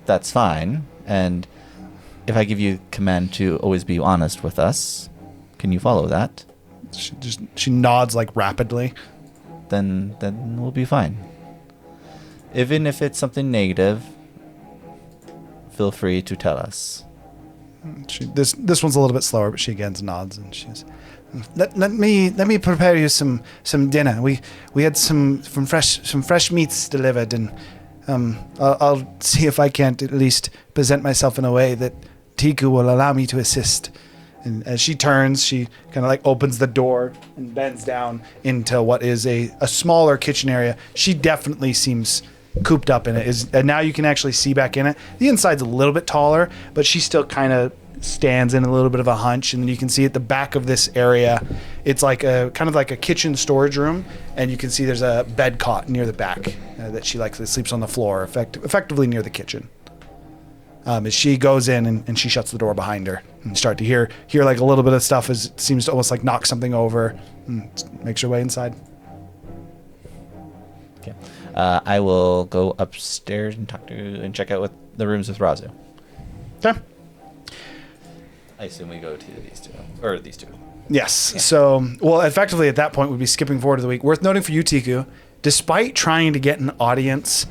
that's fine. And if I give you command to always be honest with us, can you follow that? She nods like rapidly. Then we'll be fine. Even if it's something negative, feel free to tell us. This one's a little bit slower, but she again nods and she says, Let me prepare you some dinner. We had some fresh meats delivered, and I'll see if I can't at least present myself in a way that Tiku will allow me to assist. And as she turns, she kind of like opens the door and bends down into what is a smaller kitchen area. She definitely seems cooped up in it. And now you can actually see back in it. The inside's a little bit taller, but she still kind of stands in a little bit of a hunch, and then you can see at the back of this area, it's like a kind of like a kitchen storage room, and you can see there's a bed cot near the back that she likes that sleeps on the floor, effectively near the kitchen. As she goes in and she shuts the door behind her, and you start to hear like a little bit of stuff as it seems to almost like knock something over, and makes her way inside. Okay. I will go upstairs and check out what the rooms with Razu. Okay. I assume we go to these two. Yes. Yeah. So, well, effectively at that point we'd be skipping forward to the week. Worth noting for you, Tiku, despite trying to get an audience,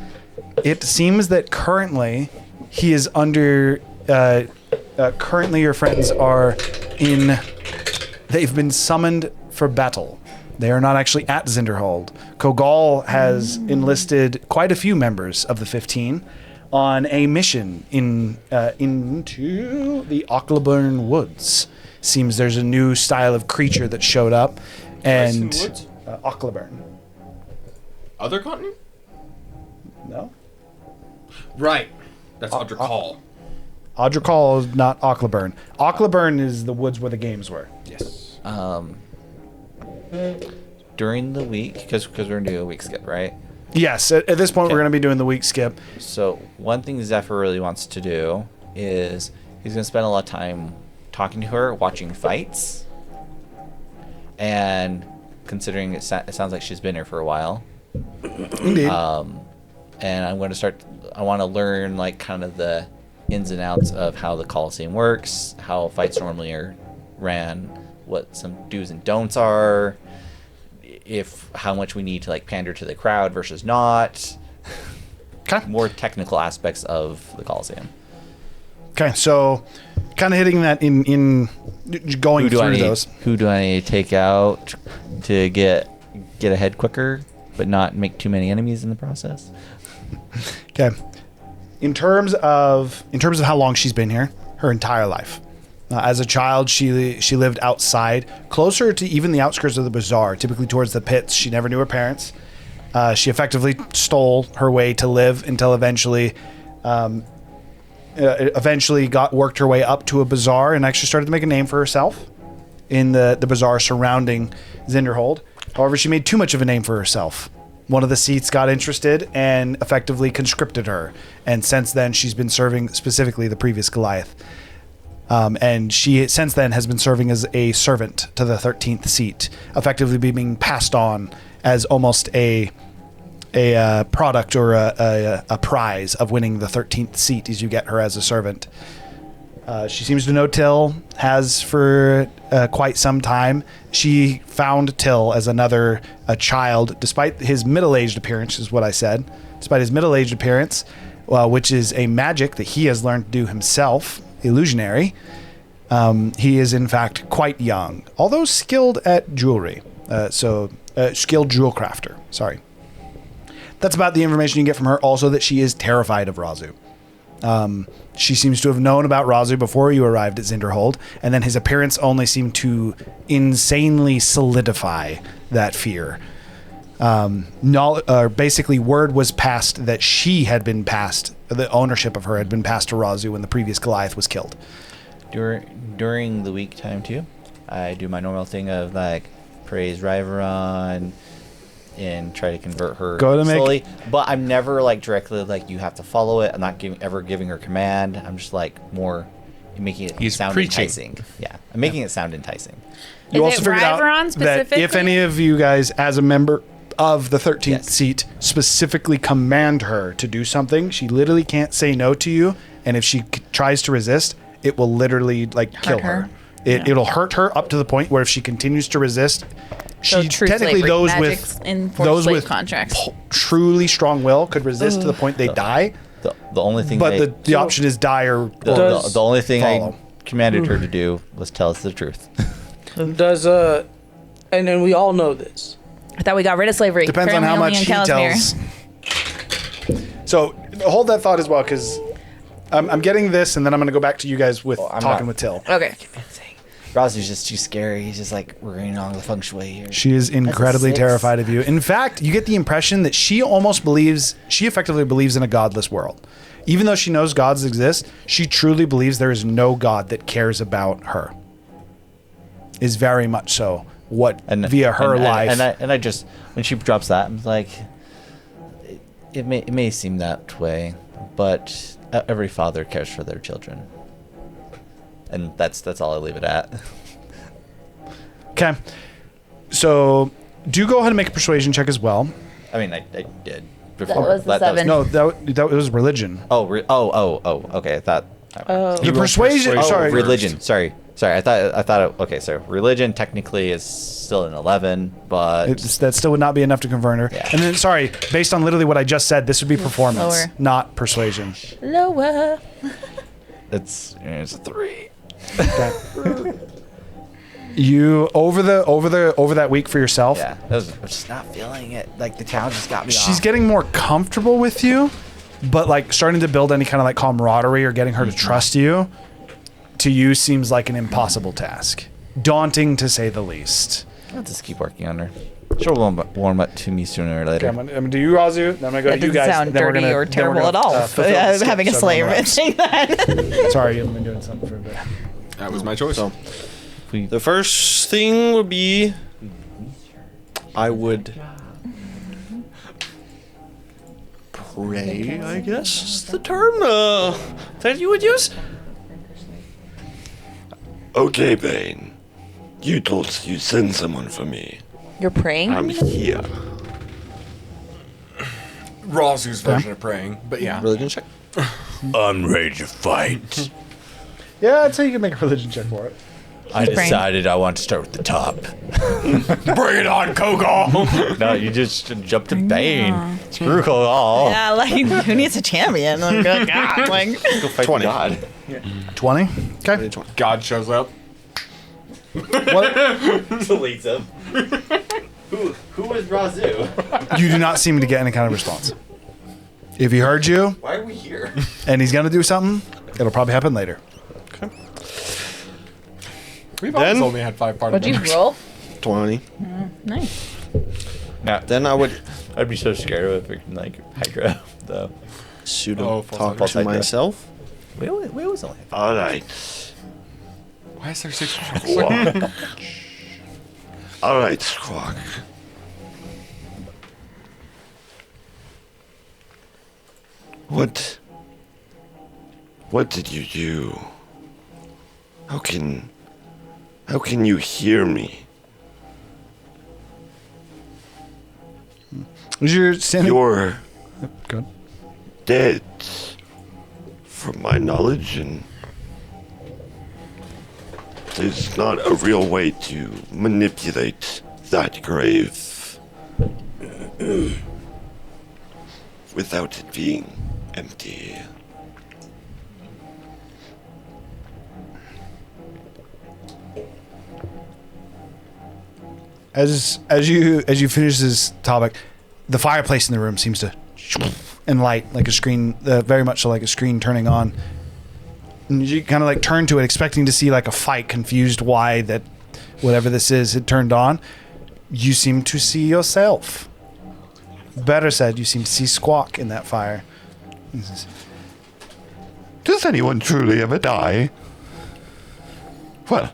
it seems that currently he is under. Currently, your friends are in. They've been summoned for battle. They are not actually at Zinderhold. Kogal has enlisted quite a few members of the 15 on a mission into the Ocklaburn Woods. Seems there's a new style of creature that showed up, and Woods? Ocklaburn. Other continent? No, Right. That's Audrakal. Audrakal is not Ocklaburn. Ocklaburn is the woods where the games were. Yes. During the week, because we're going to do a week skip, right? Yes, at this point Okay. we're going to be doing the week skip. So one thing Zephyr really wants to do is he's going to spend a lot of time talking to her, watching fights, and considering it sounds like she's been here for a while. Indeed. And I'm going to start. I want to learn like kind of the ins and outs of how the Coliseum works, how fights normally are ran, what some do's and don'ts are, how much we need to like pander to the crowd versus not. Okay. More technical aspects of the Coliseum. Okay, so kind of hitting that in going through those. Who do I need to take out to get ahead quicker, but not make too many enemies in the process? Okay. In terms of how long she's been here, her entire life. As a child, she lived outside, closer to even the outskirts of the bazaar, typically towards the pits. She never knew her parents. She effectively stole her way to live until eventually worked her way up to a bazaar and actually started to make a name for herself in the bazaar surrounding Zinderhold. However, she made too much of a name for herself. One of the seats got interested and effectively conscripted her. And since then, she's been serving specifically the previous Goliath. And she, since then, has been serving as a servant to the 13th seat, effectively being passed on as almost a product or a prize of winning the 13th seat as you get her as a servant. She seems to know Till, has for quite some time. She found Till as a child, despite his middle-aged appearance, is what I said. Despite his middle-aged appearance, which is a magic that he has learned to do himself, illusionary. He is, in fact, quite young, although skilled at jewelry. Skilled jewel crafter, sorry. That's about the information you get from her. Also that she is terrified of Razu. She seems to have known about Razu before you arrived at Zinderhold, and then his appearance only seemed to insanely solidify that fear. Basically, word was passed that the ownership of her had been passed to Razu when the previous Goliath was killed. During the week time too, I do my normal thing of like praise Riveron and try to convert her slowly. But I'm never like directly like you have to follow it. I'm not ever giving her command. I'm just like more making it sound enticing. Yeah, I'm making it sound enticing. You also figured out that if any of you guys, as a member of the 13th seat, specifically command her to do something, she literally can't say no to you. And if she tries to resist, it will literally like kill her. It'll hurt her up to the point where if she continues to resist, she technically those with contracts. Truly strong will could resist to the point they die. The only thing, but the option is die or the only thing follow. I commanded her to do was tell us the truth. Does and then we all know this. I thought we got rid of slavery. Depends on how much he tells. So hold that thought as well, because I'm getting this, and then I'm going to go back to you guys with talking with Till. Okay. Razu's just too scary. He's just like worrying on the feng shui here. She is incredibly terrified of you. In fact, you get the impression that she effectively believes in a godless world. Even though she knows gods exist, she truly believes there is no god that cares about her. Is very much so via her life. And I just, when she drops that, I'm like, it may seem that way, but every father cares for their children. And that's all I leave it at. Okay. So, do go ahead and make a persuasion check as well. I mean, I did. That was the 7. No, that was religion. Okay. I thought. The persuasion. Sorry, religion. Sorry. I thought. Okay, so religion technically is still an 11, but that still would not be enough to convert her. Yeah. And then, sorry, based on literally what I just said, this would be performance, Lower. not persuasion. Lower. it's a 3. You over that week for yourself. Yeah, I'm just not feeling it. Like the town just got me. She's getting more comfortable with you, but like starting to build any kind of like camaraderie or getting her to trust you, to you seems like an impossible task, daunting to say the least. I'll just keep working on her. She'll warm up to me sooner or later. Okay, I'm gonna do you, Razu. Then I'm gonna go to you guys. That doesn't sound then we're dirty gonna- or then we're terrible gonna, at all. fulfill the skip, Having a so slave everyone and saying that. else. Sorry, you've been doing something for a bit. That was my choice. So, the first thing would be, I would pray, I guess is the term that you would use. Okay, Bane. You told you send someone for me. You're praying? I'm here. Razu's version of praying, but yeah. Religion check. I'm ready to fight. Yeah, I'd say you can make a religion check for it. I decided I want to start with the top. Bring it on, Kogal! No, you just jump to Bane. Screw Kogal. Yeah, like, who needs a champion? Like, God, like, Go fight 20. God. 20? Okay. God shows up. Deletes him. Who is Razu? You do not seem to get any kind of response. If he heard you Why are we here? and he's going to do something, it'll probably happen later. We've Then- always only had 5 party what'd you members. roll? 20. Nice. Then I would I'd be so scared of a freaking like Hydra, though. pseudo talk false to Hydra. myself. We always only have All right. Why is there 6 Squawk. All right, Squawk. What did you do? How can you hear me? You're standing. You're Good. dead, from my knowledge, and there's not a real way to manipulate that grave without it being empty. As you finish this topic, the fireplace in the room seems to and light like a screen, very much so like a screen turning on. And you kind of like turn to it, expecting to see like a fight, confused why that whatever this is had turned on. You seem to see yourself. Better said, you seem to see Squawk in that fire. He says, Does anyone truly ever die? Well,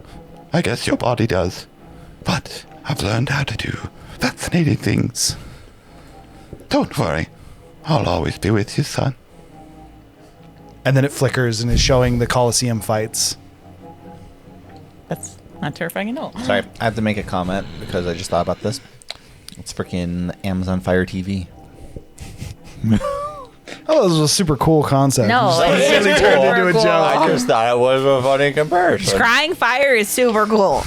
I guess your body does. But I've learned how to do fascinating things. Don't worry. I'll always be with you, son. and then it flickers and is showing the Colosseum fights. That's not terrifying at all. Sorry, I have to make a comment because I just thought about this. It's freaking Amazon Fire TV. Oh, this was a super cool concept. No, Just it's really super turned into a cool. joke. I just thought it was a funny comparison. Scrying fire is super cool.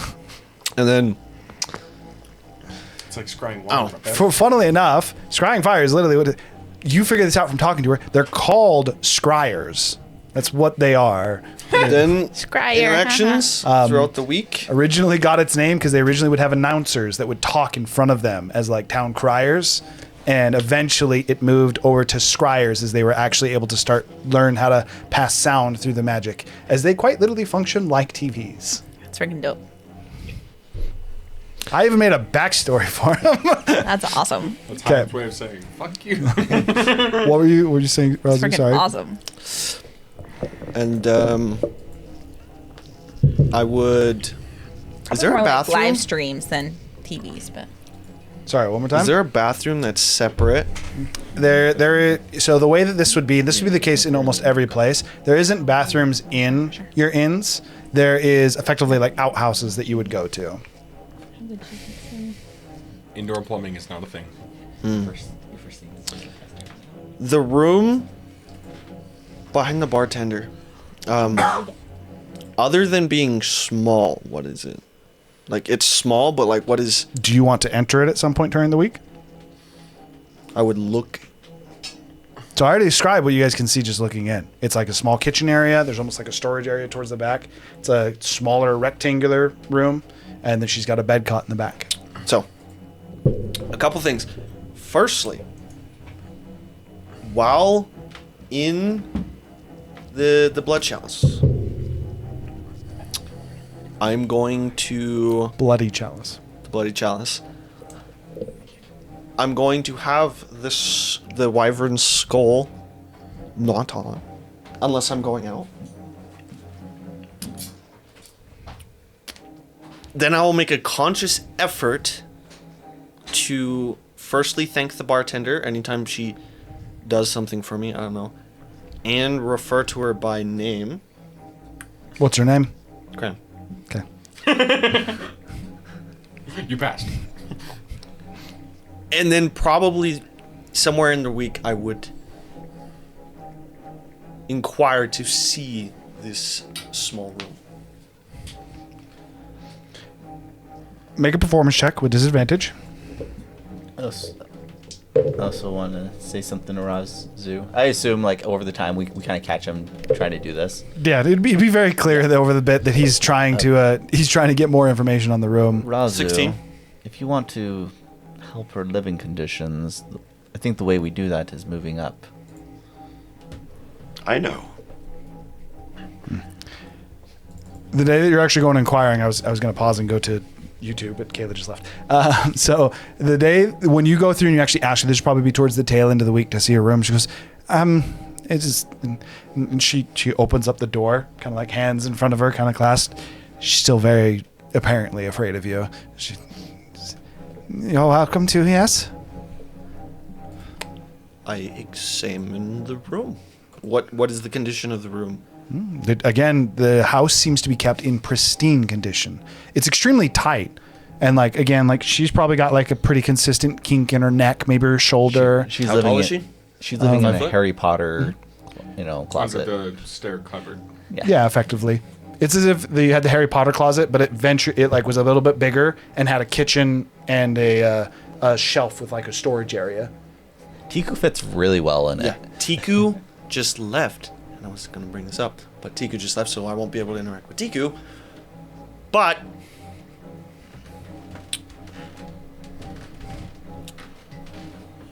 And then, It's like scrying Oh, water. Funnily enough, scrying fire is literally what you figure this out from talking to her. They're called scryers. That's what they are. then Scryer, interactions throughout the week. Originally got its name because they originally would have announcers that would talk in front of them as like town criers. And eventually it moved over to scryers as they were actually able to learn how to pass sound through the magic, as they quite literally function like TVs. That's freaking dope. I even made a backstory for them. That's awesome. That's Okay. Howard's way of saying fuck you. What were you saying, It's Rosie? freaking Sorry. awesome. And I would. Is there a More like bathroom? live streams than TVs, but Sorry, one more time. Is there a bathroom that's separate? So the way that this would be the case in almost every place. There isn't bathrooms in your inns. There is effectively like outhouses that you would go to. Indoor plumbing is not a thing. The room behind the bartender. Other than being small, what is it? Like, it's small, but like, what is? Do you want to enter it at some point during the week? I would look. So I already described what you guys can see just looking in. It's like a small kitchen area. There's almost like a storage area towards the back. It's a smaller rectangular room, and then she's got a bed cot in the back. So, a couple things. Firstly, while in the blood chalice, I'm going to Bloody chalice. the bloody chalice. I'm going to have the wyvern's skull not on, unless I'm going out. Then I will make a conscious effort to firstly thank the bartender anytime she does something for me, I don't know, and refer to her by name. What's her name? Cran. Okay. You passed. And then probably somewhere in the week I would inquire to see this small room. Make a performance check with disadvantage. I also want to say something to Razu. I assume, like, over the time, we kind of catch him trying to do this. Yeah, it'd be very clear that over the bit that he's trying to get more information on the room. Razu, 16. if you want to help her living conditions, I think the way we do that is moving up. I know. The day that you're actually going inquiring, I was going to pause and go to YouTube, but Kayla just left. So the day when you go through and you actually ask her, this should probably be towards the tail end of the week to see her room. She goes, it's just, and she opens up the door, kind of like hands in front of her, kind of clasped. She's still very apparently afraid of you. You're welcome to, yes? I examine the room. What is the condition of the room? Again, the house seems to be kept in pristine condition. It's extremely tight. And she's probably got like a pretty consistent kink in her neck, maybe her shoulder. She's How living tall in, is she? She's living in 5 a foot? Harry Potter, closet. Under the stair cupboard. Yeah, effectively. It's as if you had the Harry Potter closet, but it was a little bit bigger and had a kitchen and a shelf with like a storage area. Tiku fits really well in Yeah. it. Tiku just left. And I was going to bring this up, but Tiku just left, so I won't be able to interact with Tiku. But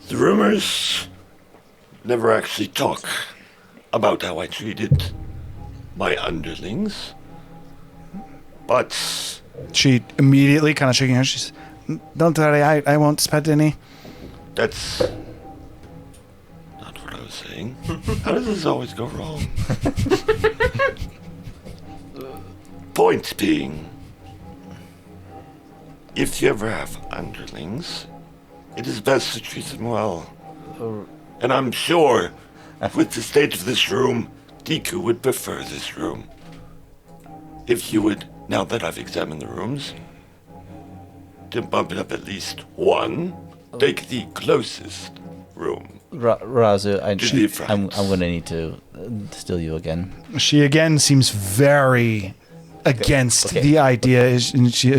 The rumors never actually talk about how I treated my underlings. But She immediately kind of shaking her. She's, don't worry, I won't spend any. that's not what I was saying. How does this always go wrong? Point being, if you ever have underlings, it is best to treat them well. And I'm sure, with the state of this room, Deku would prefer this room. If you would, now that I've examined the rooms, to bump it up at least one, take the closest room. Razu, I'm front. going to need to steal you again. She again seems very against Okay. the idea. And she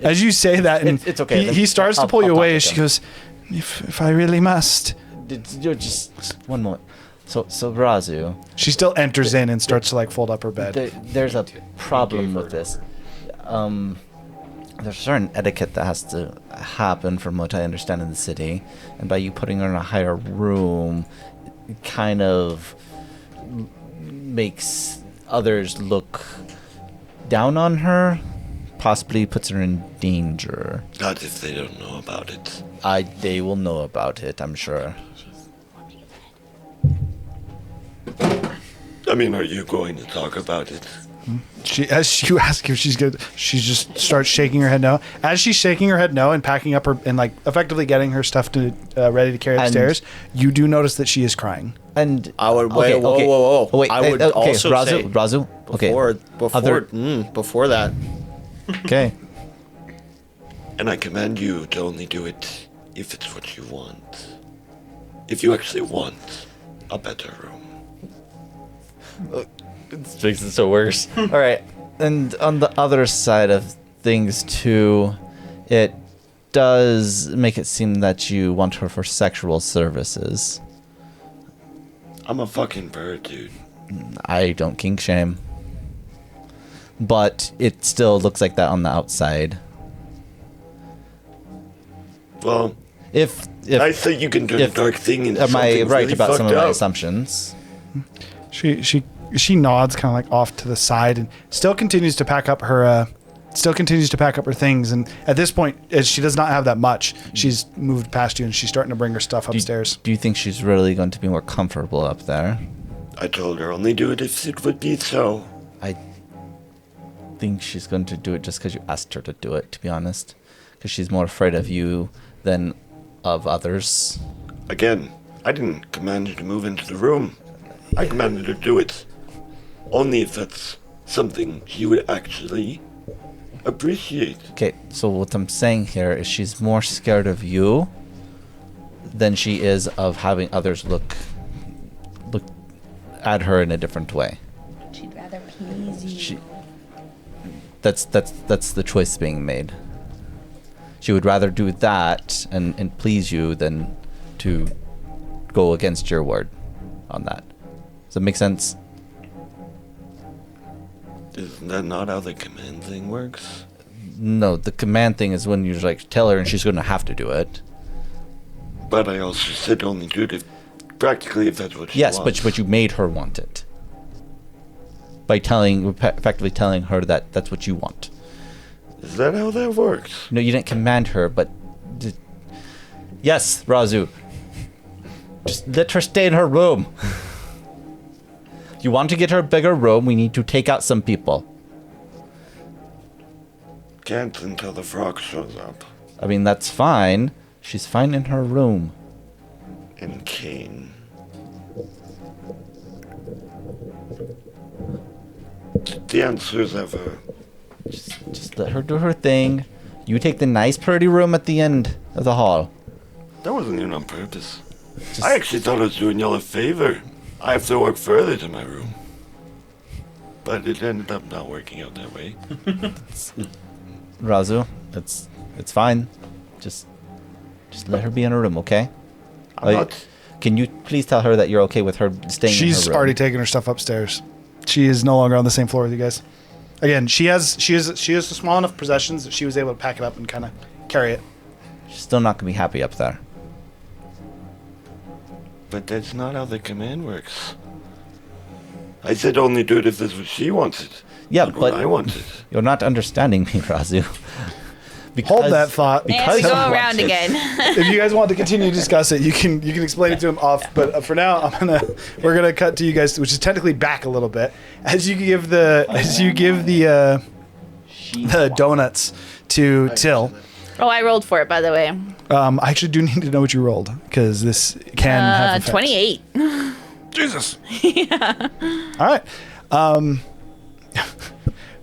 as you say that, and It's okay. he starts to I'll pull you talk away. with She him. goes, if I really must. Just one moment. So Razu, She still enters in and starts to like fold up her bed. there's a problem with this. There's certain etiquette that has to happen from what I understand in the city, and by you putting her in a higher room, it kind of makes others look down on her, possibly puts her in danger. Not if they don't know about it. They will know about it, I'm sure. I mean, are you going to talk about it? As you ask if she's good, she just starts shaking her head no. As she's shaking her head no and packing up her and like effectively getting her stuff to ready to carry upstairs, you do notice that she is crying. And I would okay, whoa. Oh, wait, I would okay, also say Razu. Okay, before that, okay. And I command you to only do it if it's what you want. If you actually want a better room. It makes it so worse. All right, and on the other side of things too, it does make it seem that you want her for sexual services. I'm a fucking bird, dude. I don't kink shame, but it still looks like that on the outside. Well, If I think you can turn a if- dark thing into am I something right really about some of fucked my up. assumptions? She nods kind of like off to the side and still continues to pack up her things. And at this point, as she does not have that much, she's moved past you and she's starting to bring her stuff upstairs. Do you think she's really going to be more comfortable up there? I told her only do it if it would be so. I think she's going to do it just because you asked her to do it, to be honest. Because she's more afraid of you than of others. Again, I didn't command you to move into the room. I commanded her to do it. Only if that's something you would actually appreciate. Okay, so what I'm saying here is she's more scared of you than she is of having others look at her in a different way. She'd rather please you. That's the choice being made. She would rather do that and please you than to go against your word on that. Does that make sense? Isn't that not how the command thing works? No, the command thing is when you like tell her and she's going to have to do it. But I also said only do it if, practically if that's what she wants. Yes, but you made her want it. By effectively telling her that that's what you want. Is that how that works? No, you didn't command her, but... Yes, Razu. Just let her stay in her room. You want to get her a bigger room, we need to take out some people. Can't until the frog shows up. I mean, that's fine. She's fine in her room. And Kane. The answer's ever. Just let her do her thing. You take the nice, pretty room at the end of the hall. That wasn't even on purpose. I actually thought I was doing y'all a favor. I have to walk further to my room. But it ended up not working out that way. Razu, it's fine. Just let her be in her room, okay? I'm not. Can you please tell her that you're okay with her staying in her room? She's already taken her stuff upstairs. She is no longer on the same floor with you guys. Again, she has small enough possessions that she was able to pack it up and kind of carry it. She's still not gonna be happy up there. But that's not how the command works. I said only do it if that's what she wanted. Yeah, not but what I wanted. You're not understanding me, Razu. Hold that thought. And we go around again. If you guys want to continue to discuss it, you can explain it to him off. But for now, we're gonna cut to you guys, which is technically back a little bit, as you give the donuts to Till. Oh, I rolled for it, by the way. I actually do need to know what you rolled because this can have effects. 28. Jesus. Yeah. All right.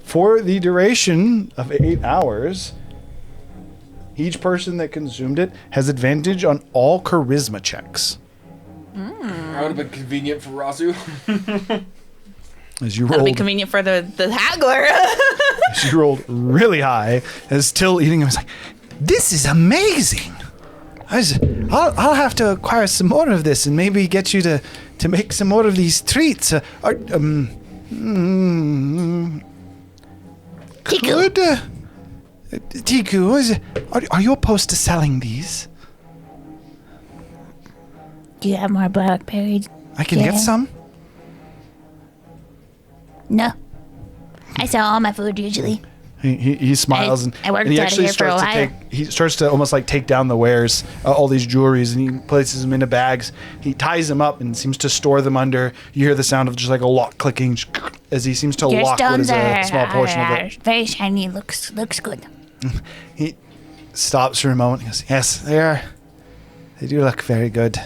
For the duration of 8 hours, each person that consumed it has advantage on all charisma checks. That would have been convenient for Razu. As you That'll rolled, be convenient for the haggler. as you rolled really high, as Till eating him was like, "This is amazing. I'll have to acquire some more of this and maybe get you to make some more of these treats." Tiku. Tiku, are you opposed to selling these? Do you have more blackberries? I can get some. No. I sell all my food usually. He smiles I worked and he out actually here for a starts to while. he starts to almost like take down the wares, all these jewelries, and he places them into bags. He ties them up and seems to store them under. You hear the sound of just like a lock clicking as he seems to Your lock what stones is a small portion of are it. very shiny. Looks good. He stops for a moment. He goes, "Yes, they are. They do look very good.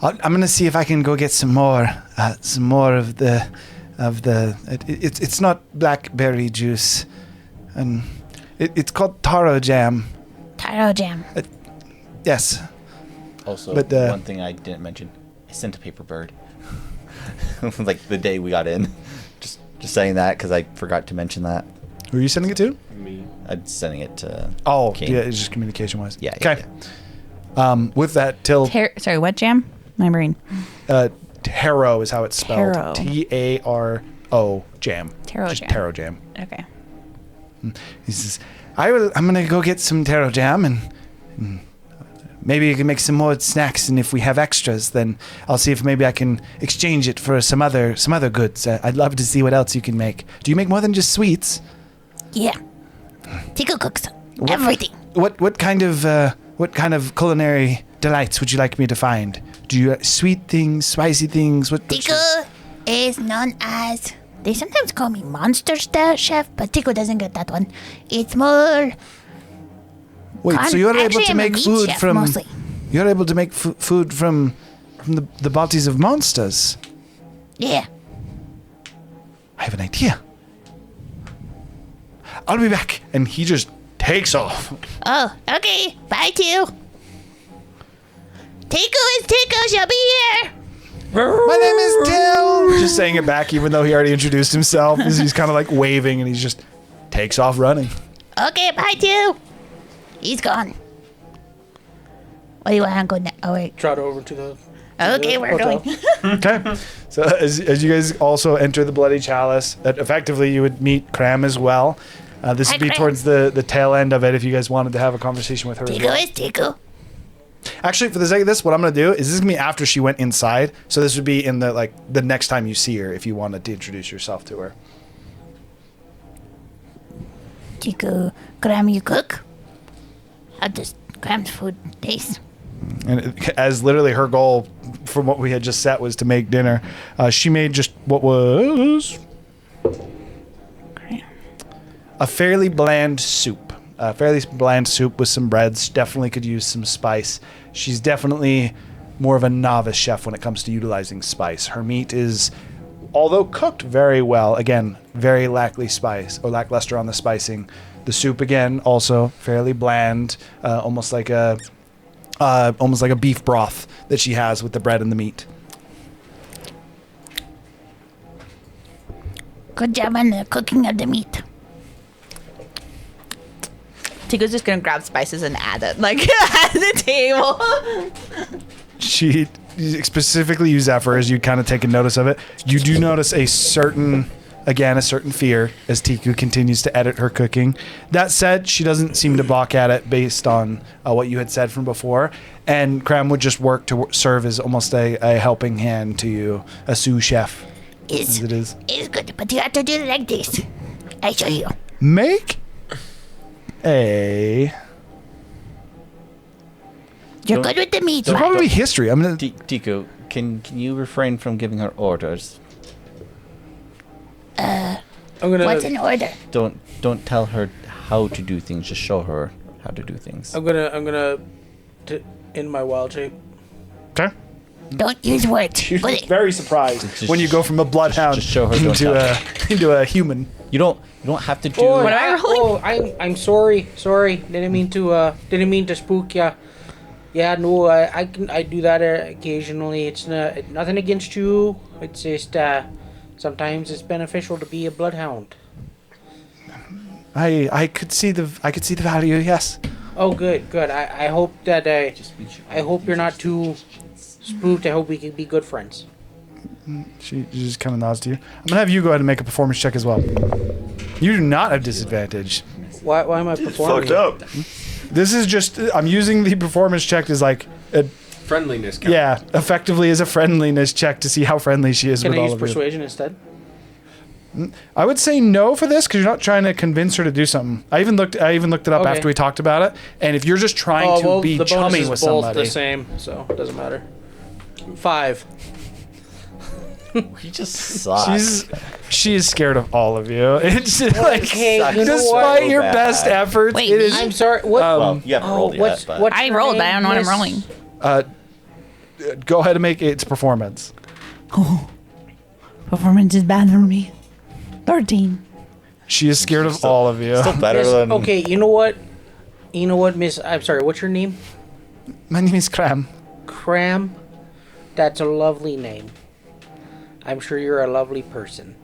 I'm gonna see if I can go get some more of the." It's not blackberry juice, and it's called taro jam. Taro jam. Yes. Also, But, one thing I didn't mention, I sent a paper bird. Like the day we got in. Just saying that because I forgot to mention that. Who are you sending it to? Me. I'm sending it to. Oh, King. yeah, it's just communication wise. Yeah. Okay. With that, Till Sorry, what jam? My brain. taro is how it's spelled. Taro. Taro jam. Taro Just jam. Taro jam. Okay. He says, I'm gonna go get some taro jam and maybe you can make some more snacks, and if we have extras, then I'll see if maybe I can exchange it for some other goods. I'd love to see what else you can make. Do you make more than just sweets? Yeah. Tiku cooks everything. What kind of culinary delights would you like me to find? Do you sweet things, spicy things? Tiku is known as. They sometimes call me Monster Chef, but Tiku doesn't get that one. It's more. Wait, so you're able Actually, to I'm a make meat food chef, from mostly. You're able to make food from the bodies of monsters. Yeah. I have an idea. I'll be back. And he just takes off. Oh, okay. Bye, too. Tico, she'll be here. My name is Till. Just saying it back, even though he already introduced himself. He's kind of like waving, and he just takes off running. Okay, bye, too. He's gone. What do you want to go now? Oh, wait. Trot over to the. Okay, we're hotel. going. Okay. So as you guys also enter the Bloody Chalice, effectively you would meet Cram as well. This Hi, would be Cram. towards the tail end of it if you guys wanted to have a conversation with her as Tico well. is Tico. Actually, for the sake of this, what I'm going to do is this is going to be after she went inside. So this would be in the next time you see her if you wanted to introduce yourself to her. Tico, Cram, you cook? How does Cram's food taste? And as literally her goal from what we had just set was to make dinner, she made just what was a fairly bland soup. A fairly bland soup with some breads. Definitely could use some spice. She's definitely more of a novice chef when it comes to utilizing spice. Her meat is, although cooked very well, again, very lackluster on the spicing. The soup, again, also fairly bland, almost like a beef broth that she has with the bread and the meat. Good job on the cooking of the meat. Tico's just gonna grab spices and add it, like, at the table. She specifically used Zephyr as you kind of taken notice of it. You do notice a certain fear as Tiku continues to edit her cooking. That said, she doesn't seem to balk at it based on what you had said from before. And Cram would just work to serve as almost a helping hand to you, a sous chef. As it is. It's good, but you have to do it like this. I show you. Make a... You're good with the meat, It's right? probably history. I'm gonna... Tiku, can you refrain from giving her orders? I'm gonna. What's in order? Don't tell her how to do things. Just show her how to do things. I'm gonna. In my wild shape. Okay. Don't use words. She's Put it. very surprised when you go from a bloodhound just show her, don't into a human. You don't have to do. Oh, What am I rolling? I'm sorry. Didn't mean to spook ya. Yeah, no, I do that occasionally. It's nothing against you. It's just sometimes it's beneficial to be a bloodhound. I could see the value. Yes. Oh, good. I hope that I hope you're not too spooked. I hope we can be good friends. She just kind of nods to you. I'm gonna have you go ahead and make a performance check as well. You do not have disadvantage. Why am I performing? Fucked up. This is just I'm using the performance check as like a Friendliness count. yeah, effectively as a friendliness check to see how friendly she is Can with I all use of you. persuasion instead? I would say no for this because you're not trying to convince her to do something. I even looked it up Okay. after we talked about it. And if you're just trying to be the bonus chummy is with both somebody, the same, so it doesn't matter. 5. He just sucks. she is scared of all of you. It's like Okay, you know despite what? your So best bad. efforts, Wait, it is. I'm sorry. What? Well, you haven't rolled yet, but what's I your rolled. name, I don't know what I'm miss? rolling. Go ahead and make its performance. Performance is bad for me. 13. She is scared of all of you. still better Miss, than. okay, you know what? Miss? I'm sorry. What's your name? My name is Cram. Cram. That's a lovely name. I'm sure you're a lovely person.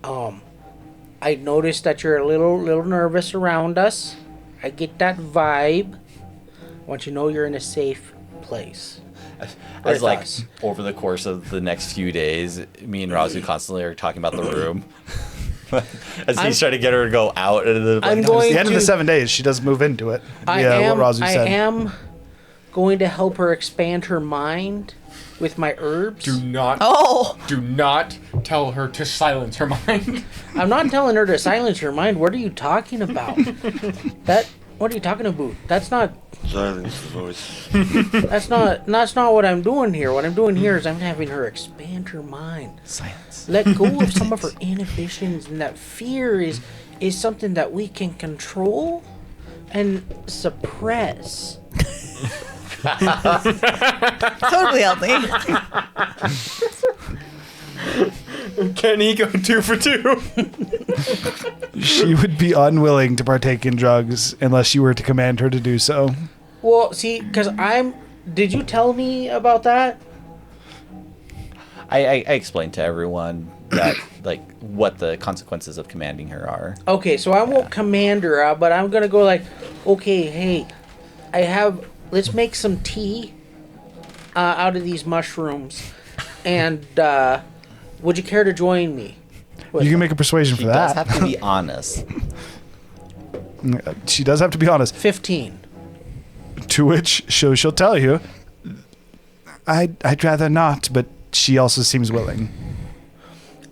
I noticed that you're a little nervous around us. I get that vibe. I want you to know you're in a safe place. As with like us. over the course of the next few days, me and Razu constantly are talking about the room. As he's trying to get her to go out into the. I'm Towards going the end of the to- 7 days, she does move into it. I What Razu said. am going to help her expand her mind with my herbs. Do not tell her to silence her mind. I'm not telling her to silence her mind. What are you talking about? What are you talking about? That's not Silence the voice. that's not what I'm doing here. What I'm doing here is I'm having her expand her mind. Silence. Let go of some of her inhibitions, and that fear is something that we can control and suppress. Totally healthy. Can he go 2 for 2? She would be unwilling to partake in drugs unless you were to command her to do so. Well, see, because Did you tell me about that? I explained to everyone that like what the consequences of commanding her are. Okay, so I won't command her, but I'm gonna go like, okay, hey, let's make some tea out of these mushrooms, and would you care to join me? You can make a persuasion She for does that. have to be honest. She does have to be honest. 15. To which she'll tell you, I'd rather not, but she also seems willing.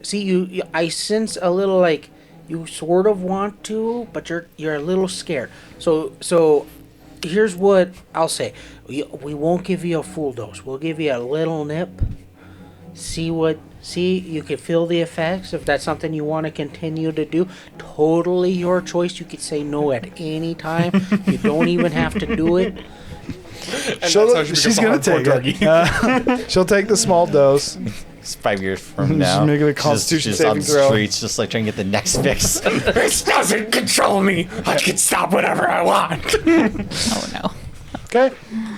See, I sense a little like you sort of want to, but you're a little scared. So here's what I'll say: we won't give you a full dose. We'll give you a little nip. See, you can feel the effects. If that's something you want to continue to do, totally your choice. You could say no at any time. You don't even have to do it. She's gonna take it. She'll take the small dose. It's 5 years from She's now. making a Constitution saving on the throw. streets, just like trying to get the next fix. This doesn't control me. I can stop whatever I want. Oh no. Okay,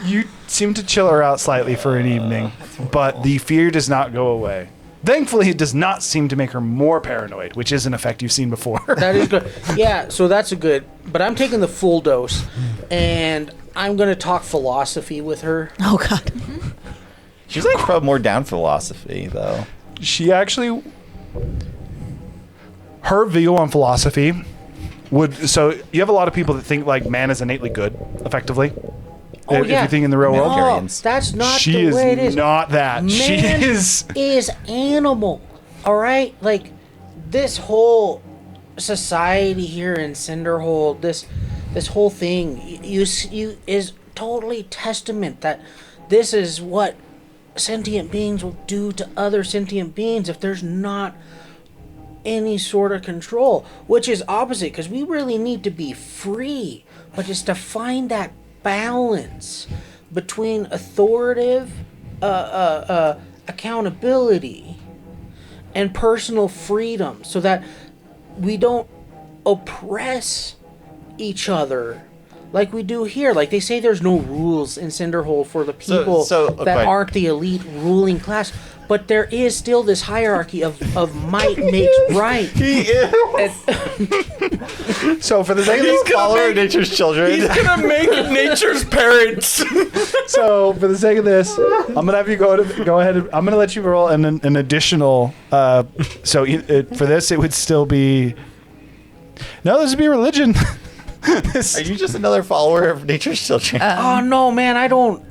you seem to chill her out slightly for an evening, but the fear does not go away. Thankfully, it does not seem to make her more paranoid, which is an effect you've seen before. That is good. Yeah, so that's a good. But I'm taking the full dose, and I'm gonna talk philosophy with her. Oh god. She's like probably more down philosophy though. She actually, her view on philosophy so you have a lot of people that think like man is innately good, effectively. Oh, if you think in the real world. No, that's not She the is way it is. not that. She Man is animal. All right, like this whole society here in Cinderhold, this whole thing, you is totally testament that this is what sentient beings will do to other sentient beings if there's not any sort of control, which is opposite, because we really need to be free, but it's to find that balance between authoritative accountability and personal freedom, so that we don't oppress each other like we do here. Like they say there's no rules in Cinderhold for the people that aren't the elite ruling class, but there is still this hierarchy of might makes right. He is. So for the sake of this follower of nature's children. He's gonna make nature's parents. So for the sake of this, I'm gonna have you go ahead. I'm gonna let you roll an additional. For this, it would still be. No, this would be religion. Are you just another follower of nature's children? Oh no, man! I don't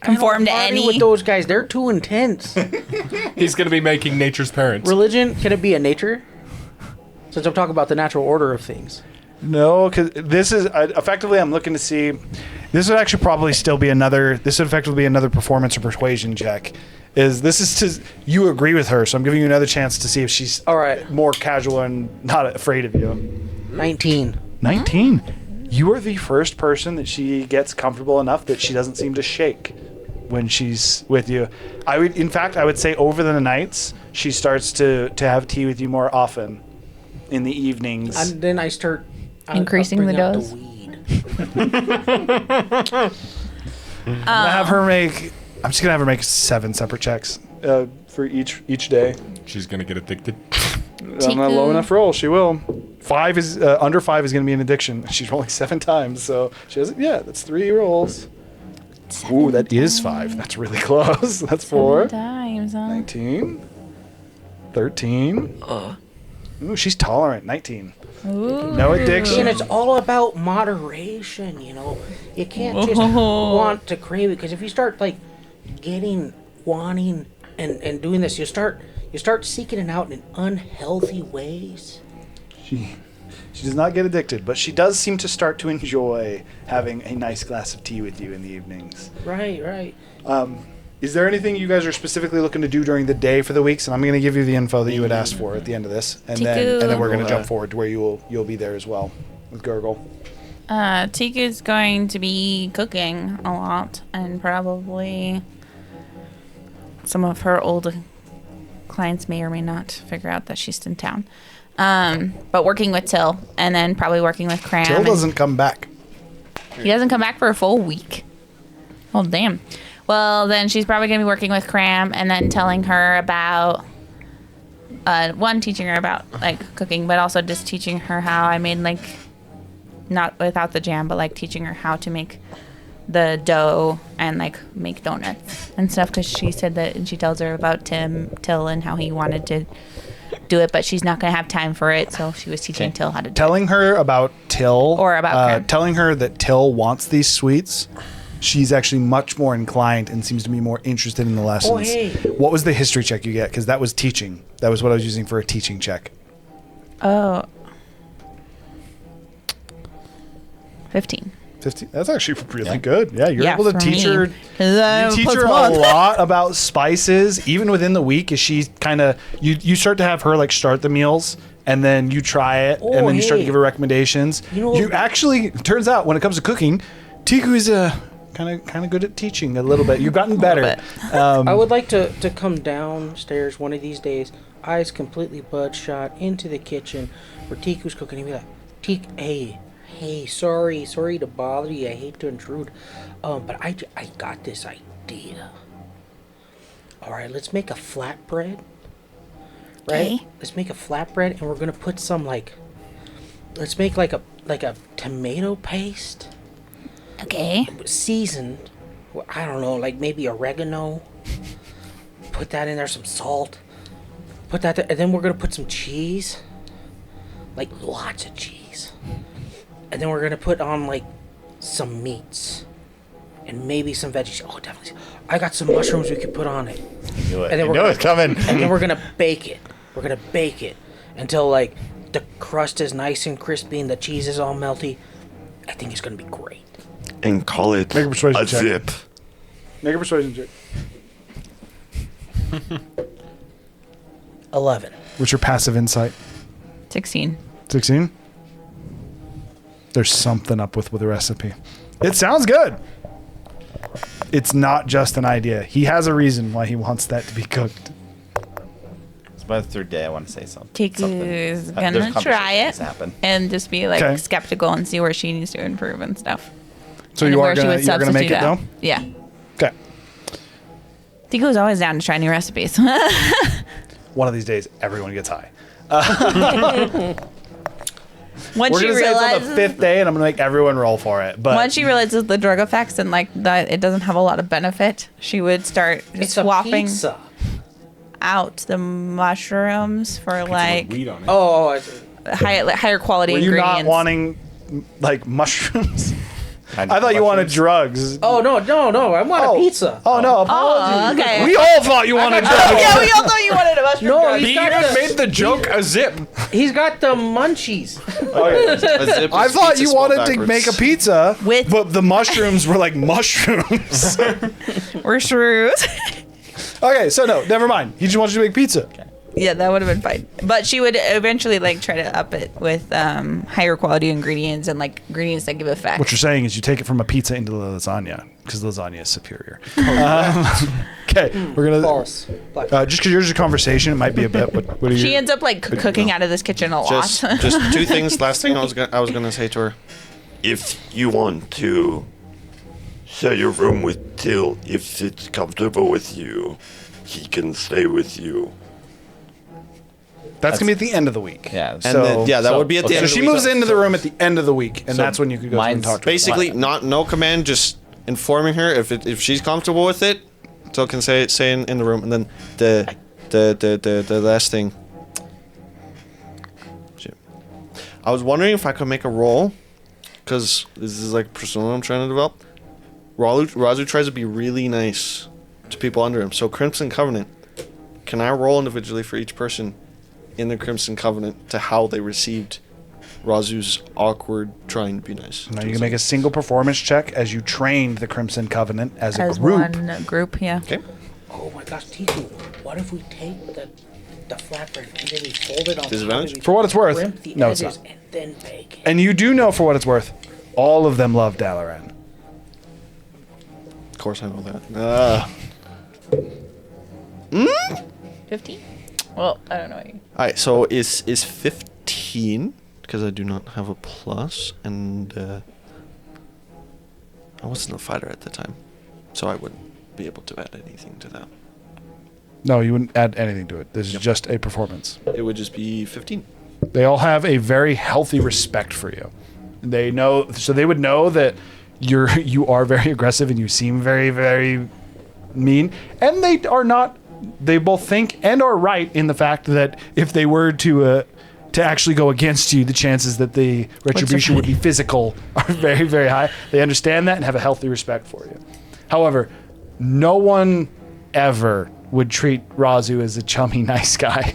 Conform to party any. with those guys. They're too intense. He's gonna be making nature's parents. Religion, can it be a nature? Since I'm talking about the natural order of things. No, because this is effectively. I'm looking to see. This would actually probably still be another. This would effectively be another performance or persuasion check. You agree with her, so I'm giving you another chance to see if she's all right, more casual and not afraid of you. 19. 19. You are the first person that she gets comfortable enough that she doesn't seem to shake when she's with you. I would say over the nights she starts to have tea with you more often in the evenings. And then I start Increasing the bring out dose? weed. I'm just gonna have her make 7 separate checks for each day. She's gonna get addicted. On a low enough roll, she will. 5 is under 5 is going to be an addiction. She's rolling 7 times, so she has. Yeah, that's 3 rolls. Ooh, that is 5. That's really close. That's 4. 7 times, huh? 19. 13. Ooh, she's tolerant. 19. Ooh. No addiction. And it's all about moderation, you know. You can't just want to crave it, because if you start like wanting and doing this, you start seeking it out in unhealthy ways. She does not get addicted, but she does seem to start to enjoy having a nice glass of tea with you in the evenings. Right. Is there anything you guys are specifically looking to do during the day for the weeks? And I'm going to give you the info that you had asked for at the end of this, and then we're going to jump forward to where you'll be there as well with Gurgle. Tika's going to be cooking a lot, and probably some of her old clients may or may not figure out that she's in town. But working with Till, and then probably working with Cram. Till doesn't come back. He doesn't come back for a full week. Oh, damn. Well, then she's probably going to be working with Cram, and then telling her about, one, teaching her about, like, cooking, but also just teaching her how I made, like, not without the jam, but, like, teaching her how to make the dough and, like, make donuts and stuff, because she said that, and she tells her about Till and how he wanted to do it, but she's not going to have time for it, so she was teaching Till how to do it. Telling her about Till. Or about Cram. Telling her that Till wants these sweets. She's actually much more inclined and seems to be more interested in the lessons. Oh, hey. What was the history check you get? Because that was teaching. That was what I was using for a teaching check. Oh. 15. 15. That's actually really good. Yeah, you're Yeah, able to for teach me. her. 'Cause I You teach plus her one. a lot about spices, even within the week. As she kind of, you start to have her like start the meals, and then you try it, and Oh, then you start to hey. give her recommendations. You know- actually turns out when it comes to cooking, Tiku is kind of good at teaching a little bit. You've gotten better. I would like to come downstairs one of these days, eyes completely bloodshot, into the kitchen where Tiku's cooking, and be like, hey, sorry to bother you. I hate to intrude, but I got this idea. All right, let's make a flatbread. Right? Okay. Let's make a flatbread, and we're gonna put some let's make like a tomato paste. Okay. Seasoned, I don't know, like maybe oregano. Put that in there, some salt. Put that there, and then we're gonna put some cheese, like lots of cheese. And then we're gonna put on like some meats, and maybe some veggies. Oh, definitely. I got some mushrooms we could put on it. Do it. And then You we're know it's coming. And then we're gonna bake it. We're gonna bake it until like the crust is nice and crispy and the cheese is all melty. I think it's gonna be great. And call it Make a persuasion a check. zip. Make a persuasion check. 11. What's your passive insight? 16. 16? There's something up with the recipe. It sounds good. It's not just an idea. He has a reason why he wants that to be cooked. So by the third day, I want to say something. Tiku's There's gonna try it conversations happen. and just be like Okay. skeptical and see where she needs to improve and stuff. So And you where are she gonna would you're gonna make it substitute though? out. Yeah. Okay. Tiku's always down to try new recipes. One of these days, everyone gets high. Once We're she gonna say it's on the realizes, fifth day, and I'm gonna make everyone roll for it. But once she realizes the drug effects and like that it doesn't have a lot of benefit, she would start It's swapping a pizza. out the mushrooms for like Weed on it. Oh, higher quality were you ingredients. not wanting like mushrooms? Kind I of thought you wanted mushrooms. drugs. oh no! I want a pizza. Oh no! Oh, Apologies. okay. We all thought you wanted drugs. Yeah, we all thought you wanted a mushroom. No, drug. he's He got even the, made the joke a zip. he's got the munchies. A zip I is thought pizza you spelled wanted to backwards. make a pizza, With- but the mushrooms were like mushrooms. We're shrews. Okay, so no, never mind. He just wants you to make pizza. Yeah, that would have been fine. But she would eventually like try to up it with higher quality ingredients and like ingredients that give effect. What you're saying is you take it from a pizza into the lasagna because lasagna is superior. Okay, we're gonna False. Black. just because yours is a conversation, it might be a bit. What are you? She ends up like cooking out of this kitchen a lot. Just two things. Last thing I was gonna say to her. If you want to share your room with Till, if it's comfortable with you, he can stay with you. That's gonna be at the end of the week. Yeah. And So- then, yeah, that would be at the okay. end So of she the week. moves into the room at the end of the week, and So that's when you could go through and mine's talk to her. Basically, no command, just informing her if she's comfortable with it. Till can say in the room, and then the last thing. Shit. I was wondering if I could make a roll, because this is like persona I'm trying to develop. Razu tries to be really nice to people under him. So Crimson Covenant, can I roll individually for each person in the Crimson Covenant to how they received Razu's awkward trying to be nice? Now you can make a single performance check as you trained the Crimson Covenant as a As group. one group, yeah. Okay. Oh my gosh, Tiku, what if we take the flatbread and then we fold it on Disadvantage? top of For what it's worth. crimp the No, it's edges, not. and then bake it? And you do know for what it's worth. All of them love Dalaran. Of course I know that. 15? Well, I don't know. Alright, so is 15, because I do not have a plus, and I wasn't a fighter at the time, so I wouldn't be able to add anything to that. No, you wouldn't add anything to it. This is just a performance. It would just be 15. They all have a very healthy respect for you. They know, so they would know that you are very aggressive and you seem very, very mean. And they are not. They both think and are right in the fact that if they were to actually go against you, the chances that the retribution would be physical are very, very high. They understand that and have a healthy respect for you. However, no one ever would treat Razu as a chummy, nice guy.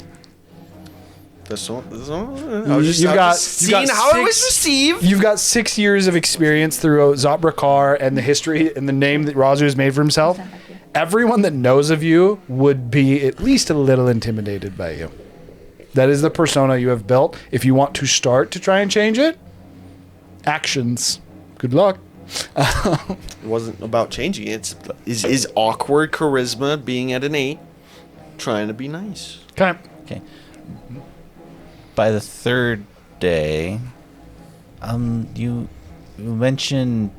Seeing how it was received. You've got 6 years of experience through Zopricar and the history and the name that Razu has made for himself. Everyone that knows of you would be at least a little intimidated by you. That is the persona you have built. If you want to start to try and change it, actions. Good luck. It wasn't about changing it. Is awkward charisma being at an 8, trying to be nice. Okay. By the third day, you mentioned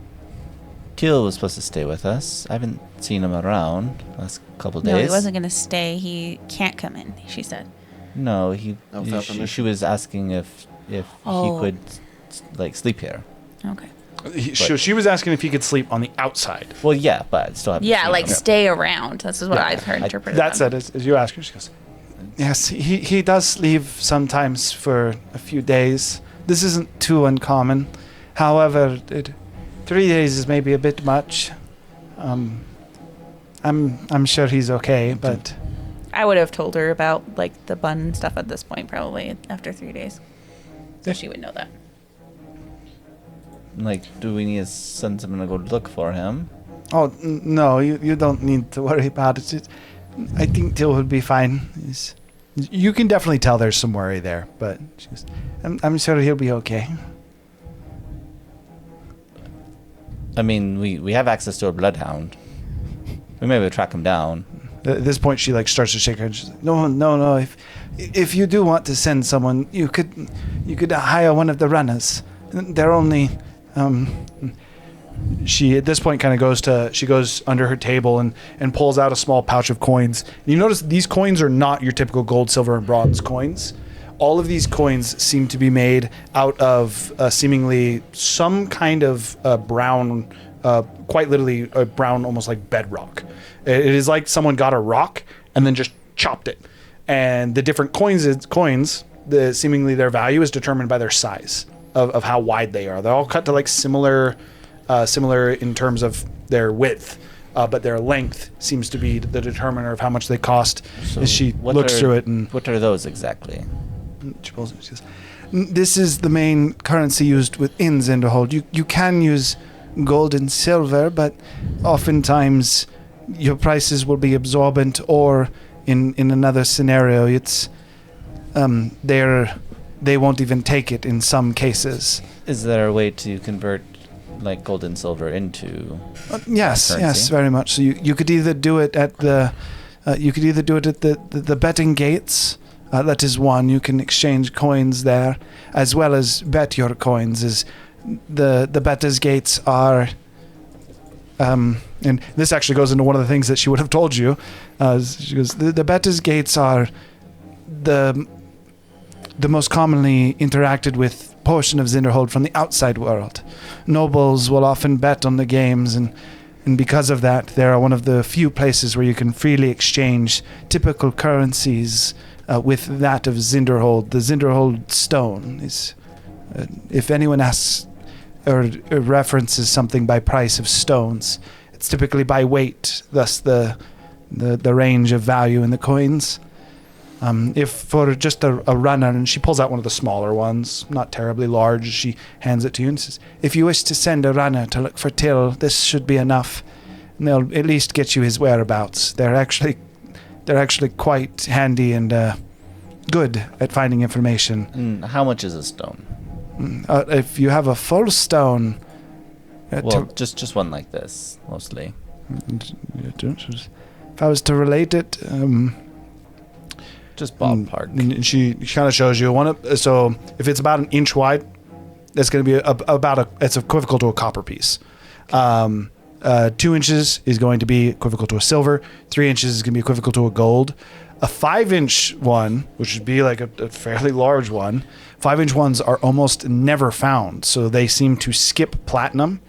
Teal was supposed to stay with us. I haven't seen him around the last couple days. No, he wasn't going to stay. He can't come in, she said. No, she was asking if he could sleep here. Okay. She was asking if he could sleep on the outside. Well, yeah, but still have stay around. This is what I've heard interpreted. That's it. As you ask her, she goes, yes, he does leave sometimes for a few days. This isn't too uncommon. However, 3 days is maybe a bit much. I'm sure he's okay, but I would have told her about the bun stuff at this point, probably after 3 days, so she would know that. Do we need to send someone to go look for him? Oh no, you don't need to worry about it. I think Till would be fine. You can definitely tell there's some worry there, but I'm sure he'll be okay. I mean, we have access to a bloodhound. We may be able to track him down. At this point, she starts to shake her head. She's like, no. If you do want to send someone, you could hire one of the runners. They're only. She at this point kind of goes under her table and pulls out a small pouch of coins. And you notice these coins are not your typical gold, silver, and bronze coins. All of these coins seem to be made out of seemingly some kind of brown, quite literally a brown, almost like bedrock. It is like someone got a rock and then just chopped it. And the different coins, seemingly their value is determined by their size of how wide they are. They're all cut to similar in terms of their width. But their length seems to be the determiner of how much they cost. So as she looks through it, and what are those exactly? She pulls it. She says, "This is the main currency used within Zinderhold. You can use gold and silver, but oftentimes your prices will be absorbent. Or in another scenario, it's they won't even take it in some cases." Is there a way to convert gold and silver into yes, currency? very much. So you could either do it at the the betting gates. That is one. You can exchange coins there, as well as bet your coins. Is the betters' gates are, and this actually goes into one of the things that she would have told you. She goes, the betters' gates are the most commonly interacted with portion of Zinderhold from the outside world. Nobles will often bet on the games, and because of that, they are one of the few places where you can freely exchange typical currencies with that of Zinderhold. The Zinderhold stone is, if anyone asks or references something by price of stones, it's typically by weight, thus the range of value in the coins. If for just a runner, and she pulls out one of the smaller ones, not terribly large, she hands it to you and says, "If you wish to send a runner to look for Till, this should be enough. And they'll at least get you his whereabouts. They're actually quite handy and good at finding information." How much is a stone? If you have a full stone, Well, just one like this, mostly. If I was to relate it, Just ballpark. and she kind of shows you so if it's about an inch wide, that's going to be it's equivalent to a copper piece. 2 inches is going to be equivalent to a silver. 3 inches is going to be equivalent to a gold. A 5-inch one, which would be like a fairly large one, 5-inch ones are almost never found. So they seem to skip platinum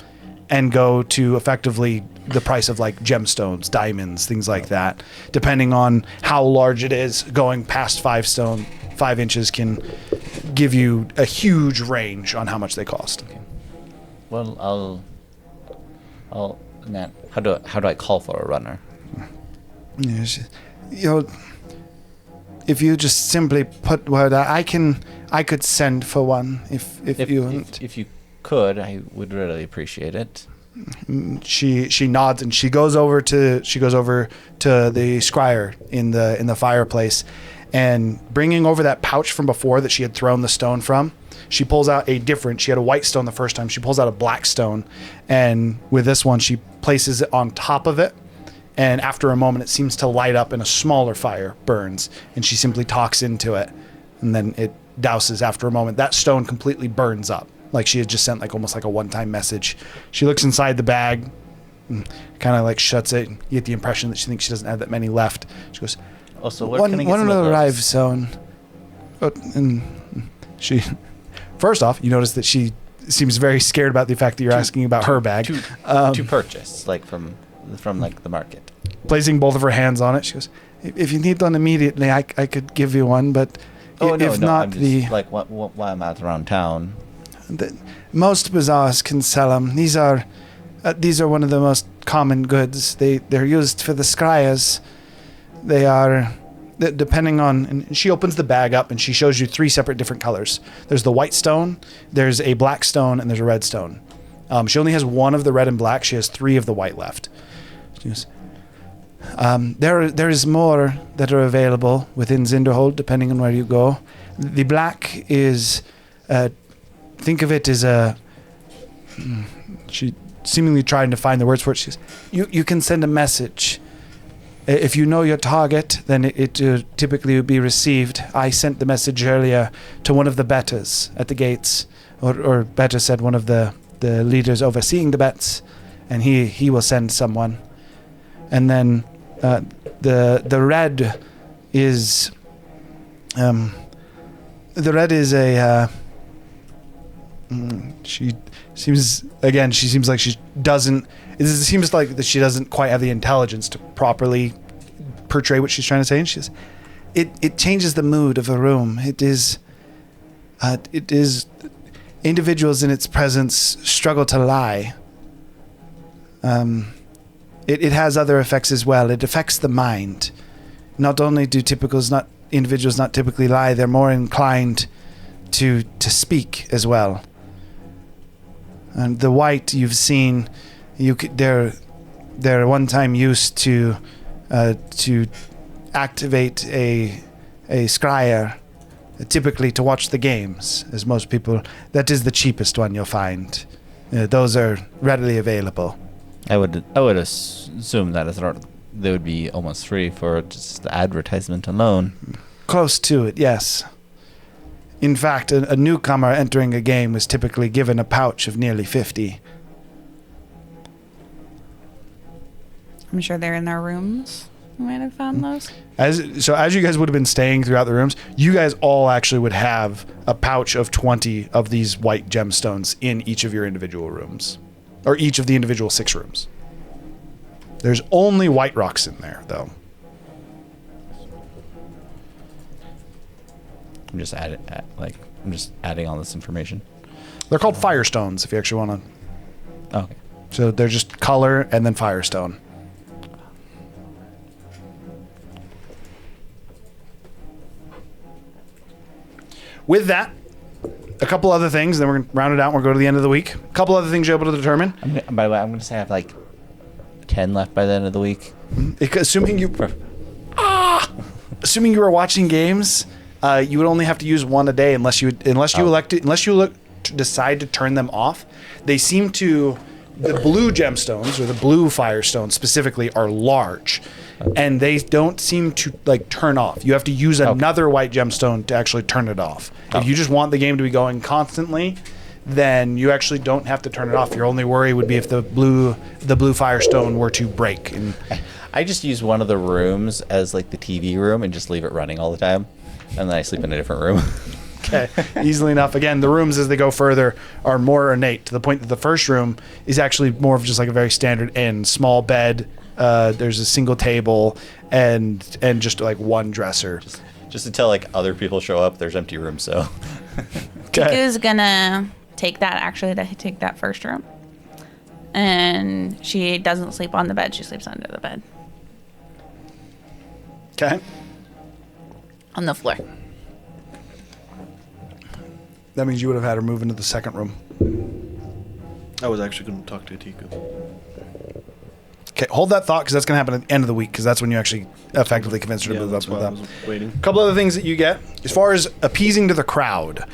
and go to effectively the price of like gemstones, diamonds, things like that. Depending on how large it is, going past 5 inches can give you a huge range on how much they cost. Okay. Well, man, how do I call for a runner? Yes, if you just simply put word out, I could send for one if you could, I would really appreciate it. She nods and she goes over to the scryer in the fireplace, and bringing over that pouch from before that she had thrown the stone from, she pulls out she had a white stone the first time, she pulls out a black stone, and with this one she places it on top of it, and after a moment it seems to light up and a smaller fire burns, and she simply talks into it, and then it douses after a moment. That stone completely burns up. Like she had just sent like almost like a one-time message. She looks inside the bag, kind of like shuts it. You get the impression that she thinks she doesn't have that many left. She goes, "Also, where can I get some of will those?" arrive soon. And she, first off, you notice that she seems very scared about the fact that you're asking about her bag. To purchase, like from like the market. Placing both of her hands on it, she goes, "If you need one immediately, I could give you one, but if not, I'm just, like while I'm out around town." Most bazaars can sell them. These are one of the most common goods. They're used for the scryers. They are, depending on. And she opens the bag up and she shows you 3 separate different colors. There's the white stone, there's a black stone, and there's a red stone. She only has 1 of the red and black. She has 3 of the white left. She goes, there is more that are available within Zinderhold, depending on where you go. The black is. Think of it as she seemingly trying to find the words for it. She says, you can send a message. If you know your target, then it typically would be received. I sent the message earlier to one of the betters at the gates, or better said, one of the leaders overseeing the bets, and he will send someone. And then the red is a she seems like she doesn't. It seems like that she doesn't quite have the intelligence to properly portray what she's trying to say. And she says, "It changes the mood of a room. It is individuals in its presence struggle to lie. It has other effects as well. It affects the mind. Not only do individuals not typically lie, they're more inclined to speak as well. And the white you've seen, they're one time used to activate a scryer, typically to watch the games, as most people. That is the cheapest one you'll find. Those are readily available. I would assume that they would be almost free for just the advertisement alone. Close to it, yes. In fact, a newcomer entering a game was typically given a pouch of nearly 50. I'm sure they're in their rooms. You might have found those. As you guys would have been staying throughout the rooms, you guys all actually would have a pouch of 20 of these white gemstones in each of your individual rooms. Or each of the individual 6 rooms. There's only white rocks in there, though. I'm just adding all this information. They're called firestones, if you actually want to. Okay. So they're just color and then firestone. With that, a couple other things, then we're going to round it out and we'll go to the end of the week. A couple other things you're able to determine. By the way, I'm going to say I have like 10 left by the end of the week. Assuming you were watching games, you would only have to use 1 a day unless you decide to turn them off. They seem to the blue gemstones or the blue firestones specifically are large, and they don't seem to like turn off. You have to use another white gemstone to actually turn it off. If you just want the game to be going constantly, then you actually don't have to turn it off. Your only worry would be if the blue firestone were to break. And I just use one of the rooms as like the TV room and just leave it running all the time, and then I sleep in a different room. okay, easily enough. Again, the rooms as they go further are more ornate to the point that the first room is actually more of just like a very standard inn, small bed. There's a single table and just like one dresser. Just until like other people show up, there's empty rooms. So Tiku's gonna take that first room, and she doesn't sleep on the bed. She sleeps under the bed Okay. on the floor. That means you would have had her move into the second room. I was actually going to talk to Tiku. Okay, hold that thought because that's going to happen at the end of the week because that's when you actually effectively convince her to move up that's with why I them. was waiting. A couple other things that you get as far as appeasing to the crowd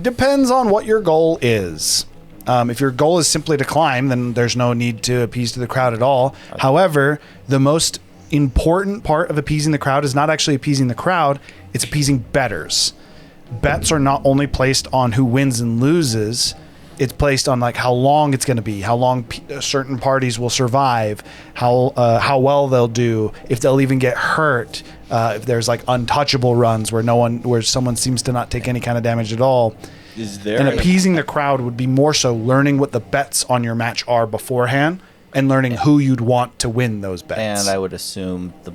depends on what your goal is. If your goal is simply to climb, then there's no need to appease to the crowd at all. However, the most important part of appeasing the crowd is not actually appeasing the crowd, it's appeasing bettors. Bets are not only placed on who wins and loses, it's placed on like how long it's going to be, how long certain parties will survive, how well they'll do, if they'll even get hurt, if there's like untouchable runs where someone seems to not take any kind of damage at all. Is there And appeasing the crowd would be more so learning what the bets on your match are beforehand and learning who you'd want to win those bets. and I would assume the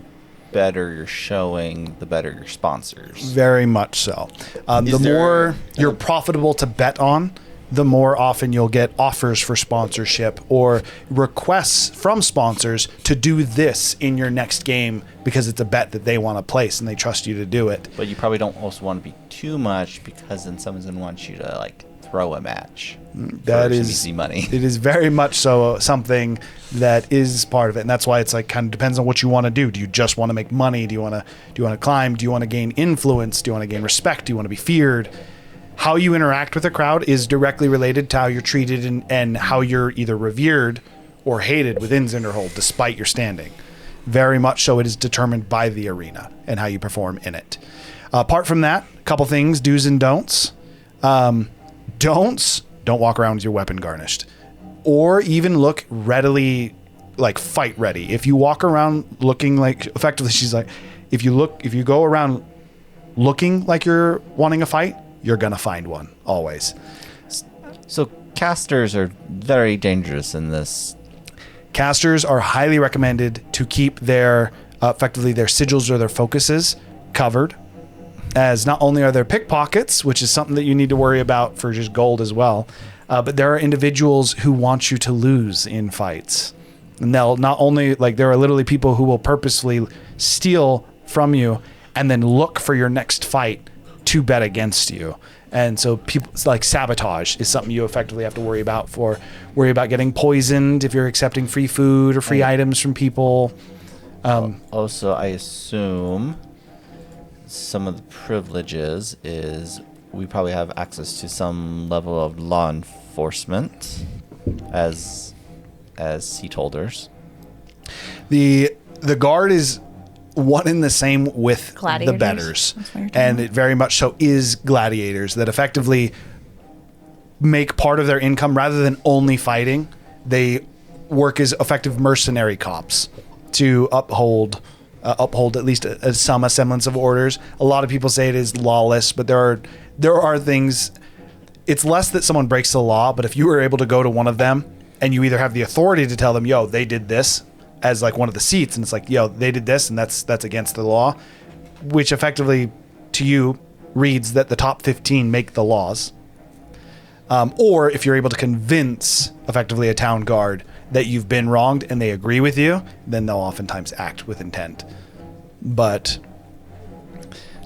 better you're showing, the better your sponsors. Very much so. The more you're profitable to bet on, the more often you'll get offers for sponsorship or requests from sponsors to do this in your next game because it's a bet that they want to place and they trust you to do it. But you probably don't also want to be too much because then someone's going to want you to like throw a match. That for some is easy money. It is very much so something that is part of it, and that's why it's like kind of depends on what you want to do. Do you just want to make money? Do you want to climb? Do you want to gain influence? Do you want to gain respect? Do you want to be feared? How you interact with the crowd is directly related to how you're treated and how you're either revered or hated within Zinderhold, despite your standing. Very much so, it is determined by the arena and how you perform in it. Apart from that, a couple things, do's and don'ts. Don'ts, don't walk around with your weapon garnished. Or even look readily, like fight ready. If you walk around looking like, effectively she's like, if you go around looking like you're wanting a fight, you're going to find one, always. So casters are very dangerous in this. Casters are highly recommended to keep their, effectively their sigils or their focuses covered, as not only are there pickpockets, which is something that you need to worry about for just gold as well, but there are individuals who want you to lose in fights. And they'll not only, like, there are literally people who will purposefully steal from you and then look for your next fight to bet against you. And so people like sabotage is something you effectively have to worry about getting poisoned if you're accepting free food or free items from people. Also, I assume some of the privileges is we probably have access to some level of law enforcement as seat holders. The guard is one in the same with Gladiators? the bettors, That's what you're talking and about. it very much so is gladiators that effectively make part of their income rather than only fighting. They work as effective mercenary cops to uphold at least some semblance of orders. A lot of people say it is lawless, but there are things. It's less that someone breaks the law, but if you were able to go to one of them and you either have the authority to tell them, yo, they did this, as like one of the seats, and it's like, yo, they did this and that's against the law, which effectively to you reads that the top 15 make the laws. Or if you're able to convince effectively a town guard that you've been wronged and they agree with you, then they'll oftentimes act with intent. But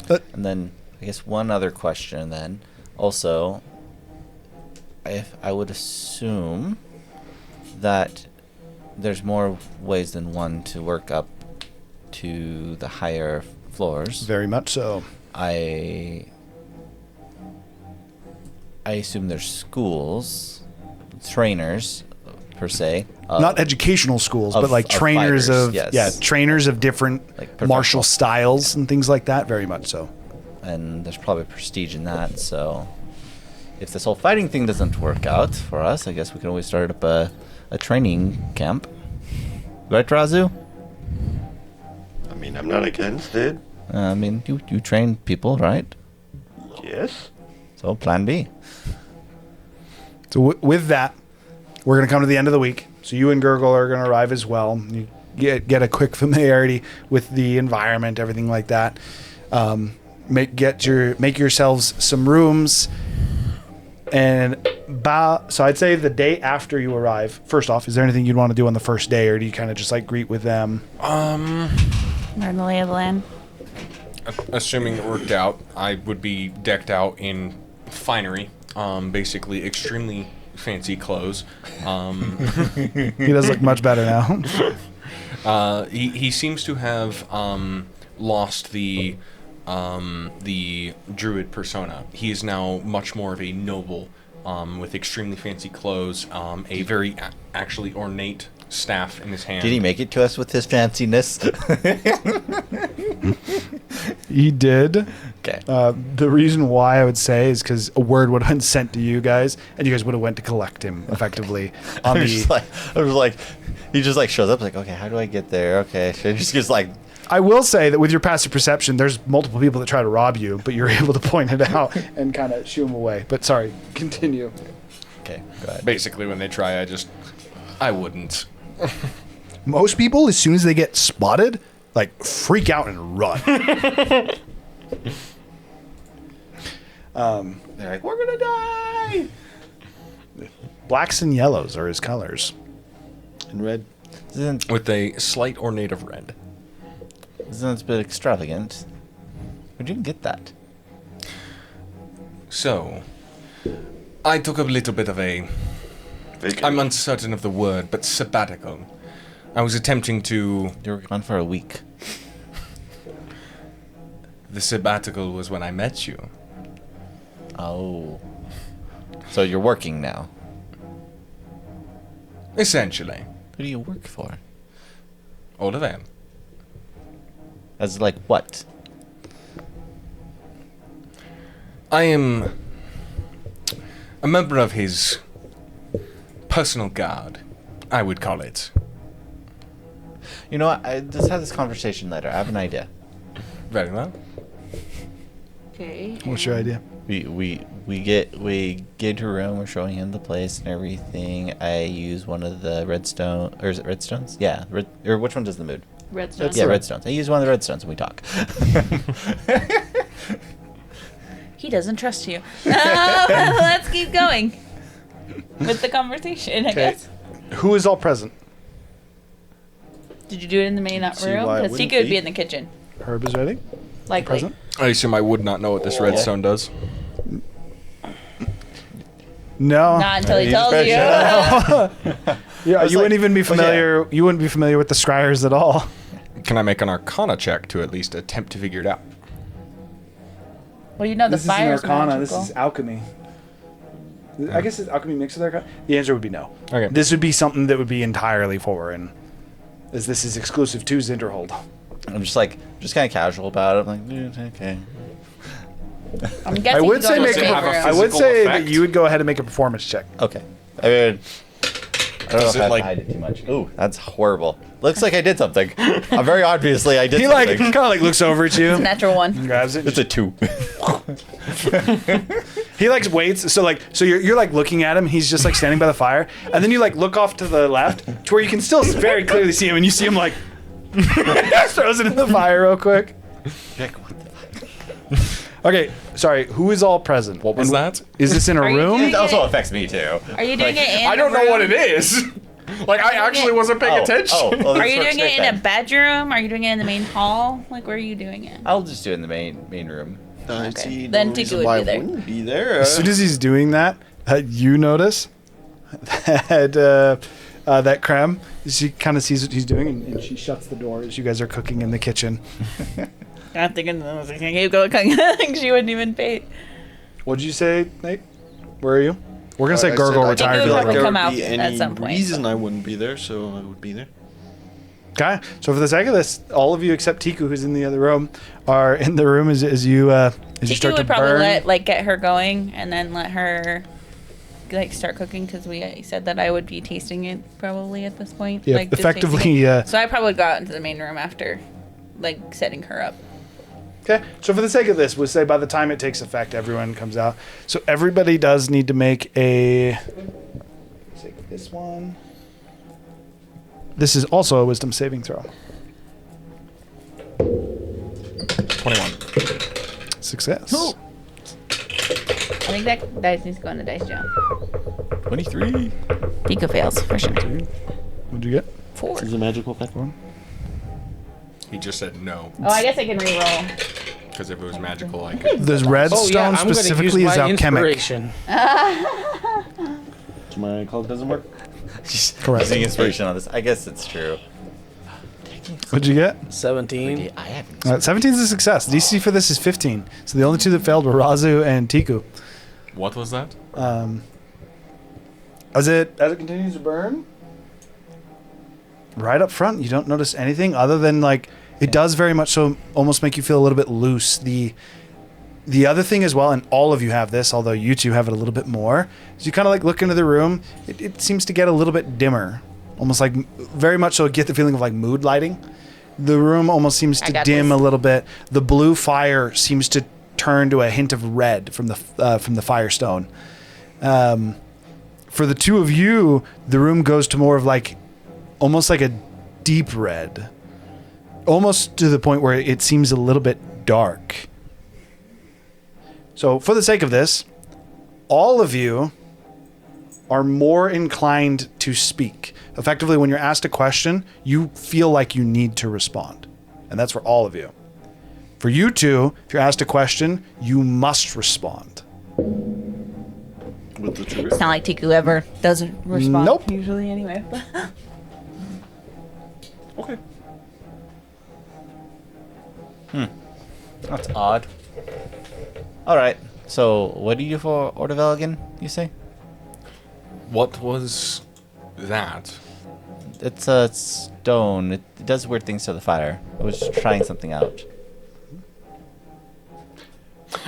And then I guess one other question then. Also, if I would assume that there's more ways than one to work up to the higher floors. very much so. I assume there's schools, trainers per se. Not educational schools, of- but like of trainers fighters, of yes. trainers of different Like martial professional. styles and things like that. Very much so. And there's probably prestige in that. So if this whole fighting thing doesn't work out for us, I guess we can always start up a training camp. Right, Razu? I mean, I'm not against it. I mean, you train people, right? Yes. So plan B. So with that, we're going to come to the end of the week. So you and Gurgle are going to arrive as well. You get a quick familiarity with the environment, everything like that. Make yourselves some rooms. And so I'd say the day after you arrive, first off, is there anything you'd want to do on the first day, or do you kind of just like greet with them? Learn the lay of the land. Assuming it worked out, I would be decked out in finery, basically extremely fancy clothes. He does look much better now. He seems to have lost the druid persona. He is now much more of a noble, with extremely fancy clothes, a very actually ornate staff in his hand. Did he make it to us with his fanciness? He did. Okay. The reason why I would say is because a word would have been sent to you guys, and you guys would have went to collect him effectively. On I was the, like, he just like shows up like, okay, how do I get there? Okay, so he just like, I will say that with your passive perception, there's multiple people that try to rob you, but you're able to point it out and kind of shoo them away. But sorry, continue. okay, go ahead. Basically, when they try, I wouldn't. Most people, as soon as they get spotted, like freak out and run. They're like, we're gonna die. Blacks and yellows are his colors. In red. Isn't With a slight ornate of red. it a bit extravagant? Where'd you get that? So, I took a little bit of a... I'm uncertain of the word, but sabbatical. I was attempting to... You were gone for a week. The sabbatical was when I met you. Oh. So you're working now. Essentially. Who do you work for? All of them. As like what? I am a member of his personal guard, I would call it. You know what? Let's have this conversation later. I have an idea. Very well. Okay. What's your idea? We get to a room. We're showing him the place and everything. I use one of the redstone, or is it redstones? Yeah, or which one does the mood? Redstone. Yeah, redstones. I use one of the redstones and we talk. He doesn't trust you. Let's keep going with the conversation, I guess. Who is all present? Did you do it in the main room? See why it Because wouldn't Tika would be. be in the kitchen. Herb is ready. Likely. Present. I assume I would not know what this redstone does. No. Not until he He's tells very you. Yeah, was you like- wouldn't even be familiar. You wouldn't be familiar with the scryers at all. Can I make an Arcana check to at least attempt to figure it out? Well, you know the fire's magical. This is alchemy. I guess is alchemy mixed with arcana? The answer would be no. Okay. This would be something that would be entirely foreign, as this is exclusive to Zinderhold. I'm just kind of casual about it. I'm like, dude, okay. I'm guessing I would you say go make to Does it the have a room. I would physical say effect? that you would go ahead and make a performance check. Okay. I mean, I don't know Does if it, I like- hide it too much. Ooh, that's horrible. Looks like I did something. Very obviously I did He something. kind of looks over at you, Natural one. grabs it. It's a 2. He waits. So you're looking at him. He's just standing by the fire, and then you look off to the left to where you can still very clearly see him, and you see him throws it in the fire real quick. Okay, sorry. Who is all present? What was And that? Is this in a Are you room? doing It also affects me too. Are you doing it in I don't a know room? what it is. I actually wasn't paying attention. Well, Are you this doing works it great in a then. bedroom? Are you doing it in the main hall? Where are you doing it? I'll just do it in the main room. I Okay. see Then no Tika reason would why be there. it wouldn't be there. As soon as he's doing that, you notice that Krem, she kind of sees what he's doing, and she shuts the door as you guys are cooking in the kitchen. I'm thinking, I was like, I keep going. She wouldn't even pay. What'd you say, Nate? Where are you? We're gonna say I Gurgle said I retired. don't feel like Probably there come would out be at any some point, reason I wouldn't be there, so I would be there. Okay, so for the sake of this, all of you except Tiku, who's in the other room, are in the room as you Tiku start to would probably burn. get her going and then let her start cooking because we said that I would be tasting it probably at this point. Yeah, just effectively, tasting it. yeah. So I probably got into the main room after setting her up. Okay, so for the sake of this, we'll say by the time it takes effect, everyone comes out. So everybody does need to make a. Take this one. This is also a wisdom saving throw. 21. Success. I think that dice needs to go in the dice jail. 23. Tiku fails for sure. What'd you get? 4. Is it magical effect? He just said no. Oh, I guess I can re-roll. Because if it was magical, I could. This redstone I'm gonna specifically use is my alchemic. inspiration. So my cloak doesn't work? Correct. Using inspiration on this. I guess it's true. What'd you get? 17. I haven't. 17 is a success. DC for this is 15. So the only two that failed were Razu and Tiku. What was that? As it continues to burn, right up front, you don't notice anything other than it does very much so almost make you feel a little bit loose. The other thing as well, and all of you have this, although you two have it a little bit more, is you kind of look into the room. It seems to get a little bit dimmer, almost very much so get the feeling of mood lighting. The room almost seems to dim a little bit. The blue fire seems to turn to a hint of red from the firestone. For the two of you, the room goes to more of almost like a deep red, almost to the point where it seems a little bit dark. So for the sake of this, all of you are more inclined to speak. Effectively, when you're asked a question, you feel like you need to respond. And that's for all of you. For you two, if you're asked a question, you must respond. With the truth? It's not like Tiku ever doesn't respond. Nope. Usually, anyway. Okay. That's odd. All right. So, what do you do for Ordevel again? You say? What was that? It's a stone. It does weird things to the fire. I was just trying something out.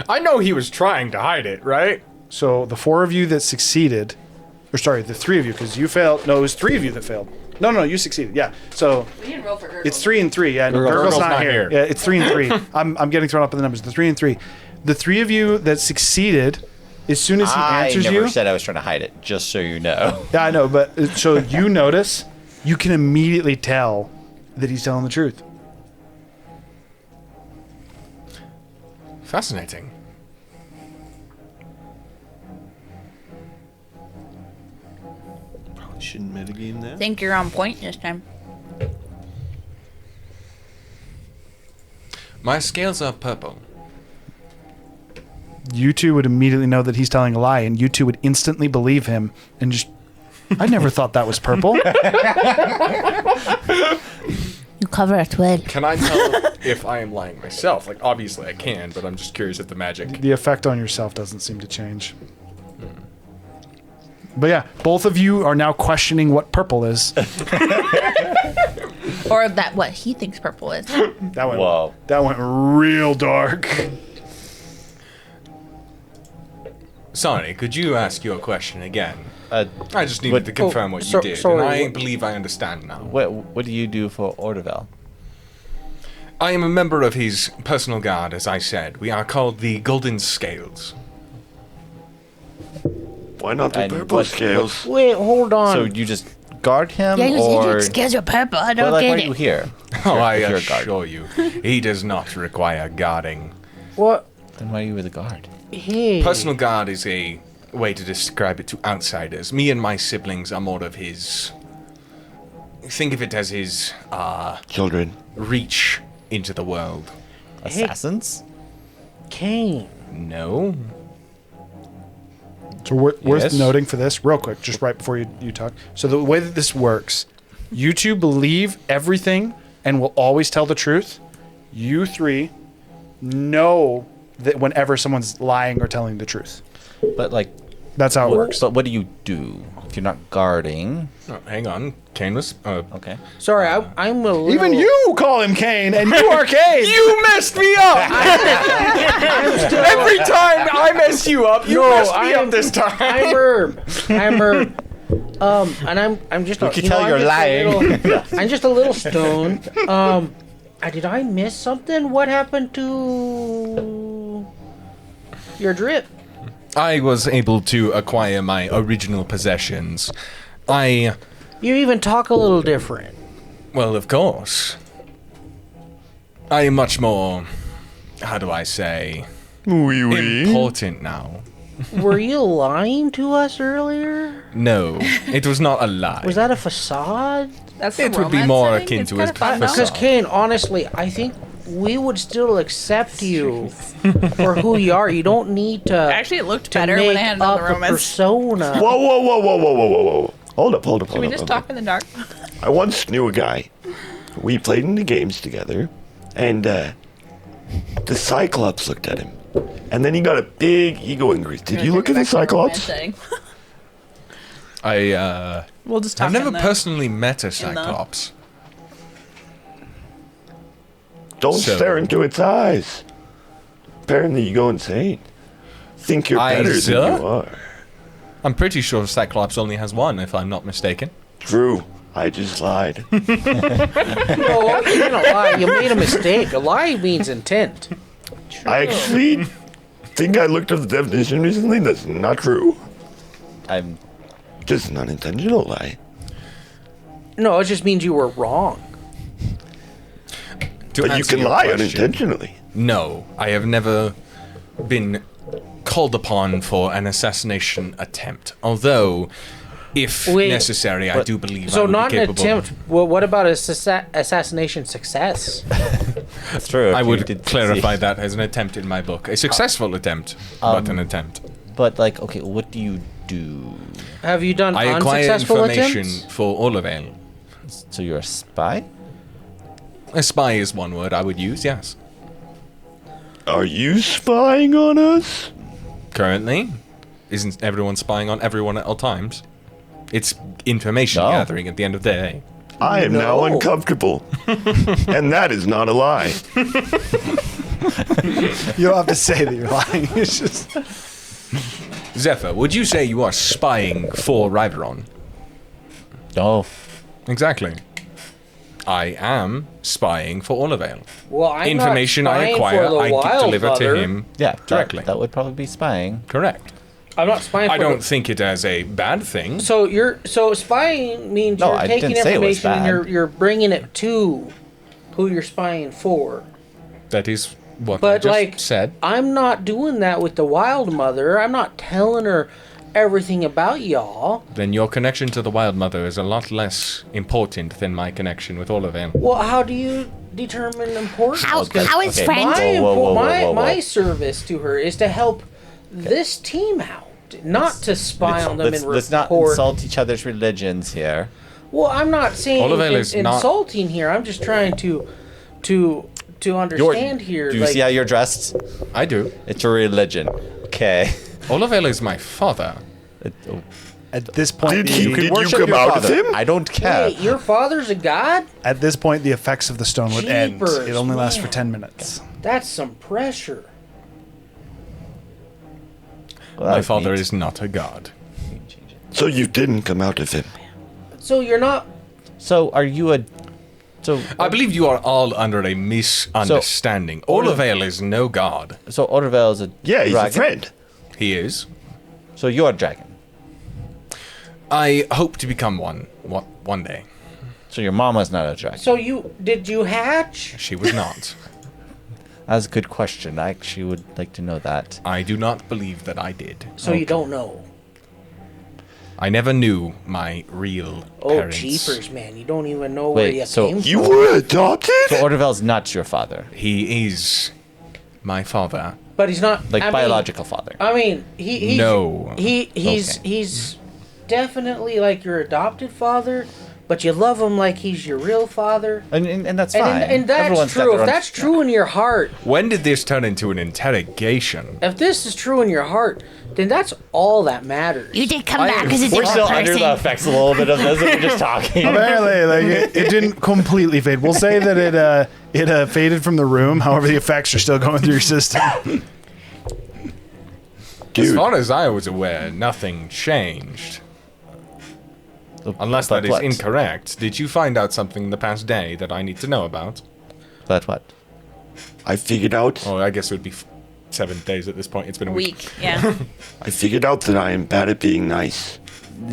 I know he was trying to hide it, right? So the four of you that succeeded, or sorry, the three of you, because you failed. No, it was three of you that failed. No, you succeeded. Yeah. So We didn't roll for Gurgle. it's 3 and 3. Yeah, no, Gurgle's Gurgle's not not here. here. Yeah, it's 3 and 3. I'm getting thrown up in the numbers. The 3 and 3. The three of you that succeeded, as soon as he I answers never you. said I was trying to hide it, just so you know. Yeah, I know, but so you notice, you can immediately tell that he's telling the truth. Fascinating. Probably shouldn't metagame that. I think you're on point this time. My scales are purple. You two would immediately know that he's telling a lie, and you two would instantly believe him and just. I never thought that was purple. You cover it well. Can I tell if I am lying myself? Obviously I can, but I'm just curious if the magic... The effect on yourself doesn't seem to change. But yeah, both of you are now questioning what purple is. Or that what he thinks purple is. That went, Whoa. That went real dark. Sorry, could you ask your question again? Uh, I just needed to confirm what you did, sorry, and I what- believe I understand now. what do you do for Ordevel? I am a member of his personal guard, as I said. We are called the Golden Scales. Why not the And purple what- scales? Wait, hold on. So you just guard him, Yeah, you or said scales are purple. I but, don't why get are you it. here? Oh, I if you're a guard. assure you, he does not require guarding. what? Then why are you with the guard? Hey. Personal guard is a way to describe it to outsiders. Me and my siblings are more of his... Think of it as his, Children. reach into the world. Assassins? Kane. No? So worth Yes. noting for this, real quick, just right before you talk. So the way that this works, you two believe everything and will always tell the truth. You three know that whenever someone's lying or telling the truth. But That's how it works. But what do you do if you're not guarding? Oh, hang on. Kane was... Okay. Sorry, I'm a little... Even you call him Kane, and you are Kane. You messed me up! Every time I mess you up, you messed me up this time. I'm Herb. And I'm just. We can tell you're lying. I'm just a little stoned. Did I miss something? What happened to your drip? I was able to acquire my original possessions. You even talk a little different. Well, of course. I am much more, how do I say, important now. Were you lying to us earlier? No, it was not a lie. Was that a facade? That's It would be more akin to a Because facade. Kane, honestly, I think we would still accept you for who you are. You don't need to. Actually, it looked to better make when I had up another a romance. persona. Whoa. Hold up. Can we just talk in the dark? I once knew a guy. We played in the games together, and the Cyclops looked at him. And then he got a big ego increase. Did you look at the Cyclops? We'll just talk I've never in the- personally met a Cyclops. Don't So- stare into its eyes. Apparently you go insane. Think you're better than sir? you are. I'm pretty sure Cyclops only has one, if I'm not mistaken. True. I just lied. No, you didn't lie. You made a mistake. A lie means intent. I actually think I looked up the definition recently. That's not true. I'm Just an unintentional lie. No, it just means you were wrong. To But you answer can your lie question, unintentionally. No, I have never been called upon for an assassination attempt. Although, if Wait, necessary, I do believe I So would not be an capable. attempt. Well, what about assassination success? That's true. I if you would did clarify succeed. that as an attempt in my book. A successful attempt, but an attempt. But like, okay, what do you do? Have you done I acquire unsuccessful information attempts? for Olivail. So you're a spy? A spy is one word I would use, yes. Are you spying on us? Currently, isn't everyone spying on everyone at all times? It's information No. gathering at the end of the day. I am now No. uncomfortable. And that is not a lie. You don't have to say that you're lying. It's just Zephyr, would you say you are spying for Riveron? No. Exactly. I am spying for Olivail. Well, I'm Information not I spying acquire, for the I wild deliver mother. to him Yeah, directly. That would probably be spying. Correct. I'm not spying. I for don't the- think it as a bad thing. So spying means No, you're I taking didn't say it was information and bad. you're bringing it to who you're spying for. That is what I But just like said. I'm not doing that with the wild mother. I'm not telling her everything about y'all. Then your connection to the Wild Mother is a lot less important than my connection with Olivail. Well, how do you determine importance? How is okay. friend? My service to her is to help this team out, not to spy on them and Let's not report. insult each other's religions here. Well, I'm not saying Olivail is not- insulting here. I'm just trying to understand here. Do you like, see how you're dressed? I do. It's a religion. Okay. Olivail is my father. at this point. Did you Worship come your out father. of him? I don't care. Wait, your father's a god? At this point, the effects of the stone would end. Jeepers, It only lasts for man. 10 minutes. That's some pressure. Well, My that's father neat. is not a god. So you didn't come out of him. So you're not. So are you a? So I believe you are all under a misunderstanding. Olivail is no god. so Orvel is a Yeah, he's dragon? a friend. He is. So you're a dragon. I hope to become one day. So your mama's not a dragon. So did you hatch? She was not. That's a good question. I actually would like to know that. I do not believe that I did. So you don't know. I never knew my real Oh, parents. jeepers, man! You don't even know where Wait, you so came You from. were adopted? So Orvel's not your father, He is my father. But he's not like I mean- biological father. I mean, he's No. he's Okay. he's definitely like your adopted father, but you love him like he's your real father. And that's fine. And that's Everyone's got true. their If own- that's true in your heart, When did this turn into an interrogation? if this is true in your heart, then that's all that matters. You did come back as a We're different still person. under the effects a little bit of this. We're just talking. Apparently, like it didn't completely fade. We'll say that it faded from the room. However, the effects are still going through your system. As Dude, far as I was aware, nothing changed. Unless that is what? incorrect. Did you find out something in the past day that I need to know about? But what? I figured out. Oh, I guess it would be 7 days at this point. It's been a week. Yeah. I figured out that I am bad at being nice,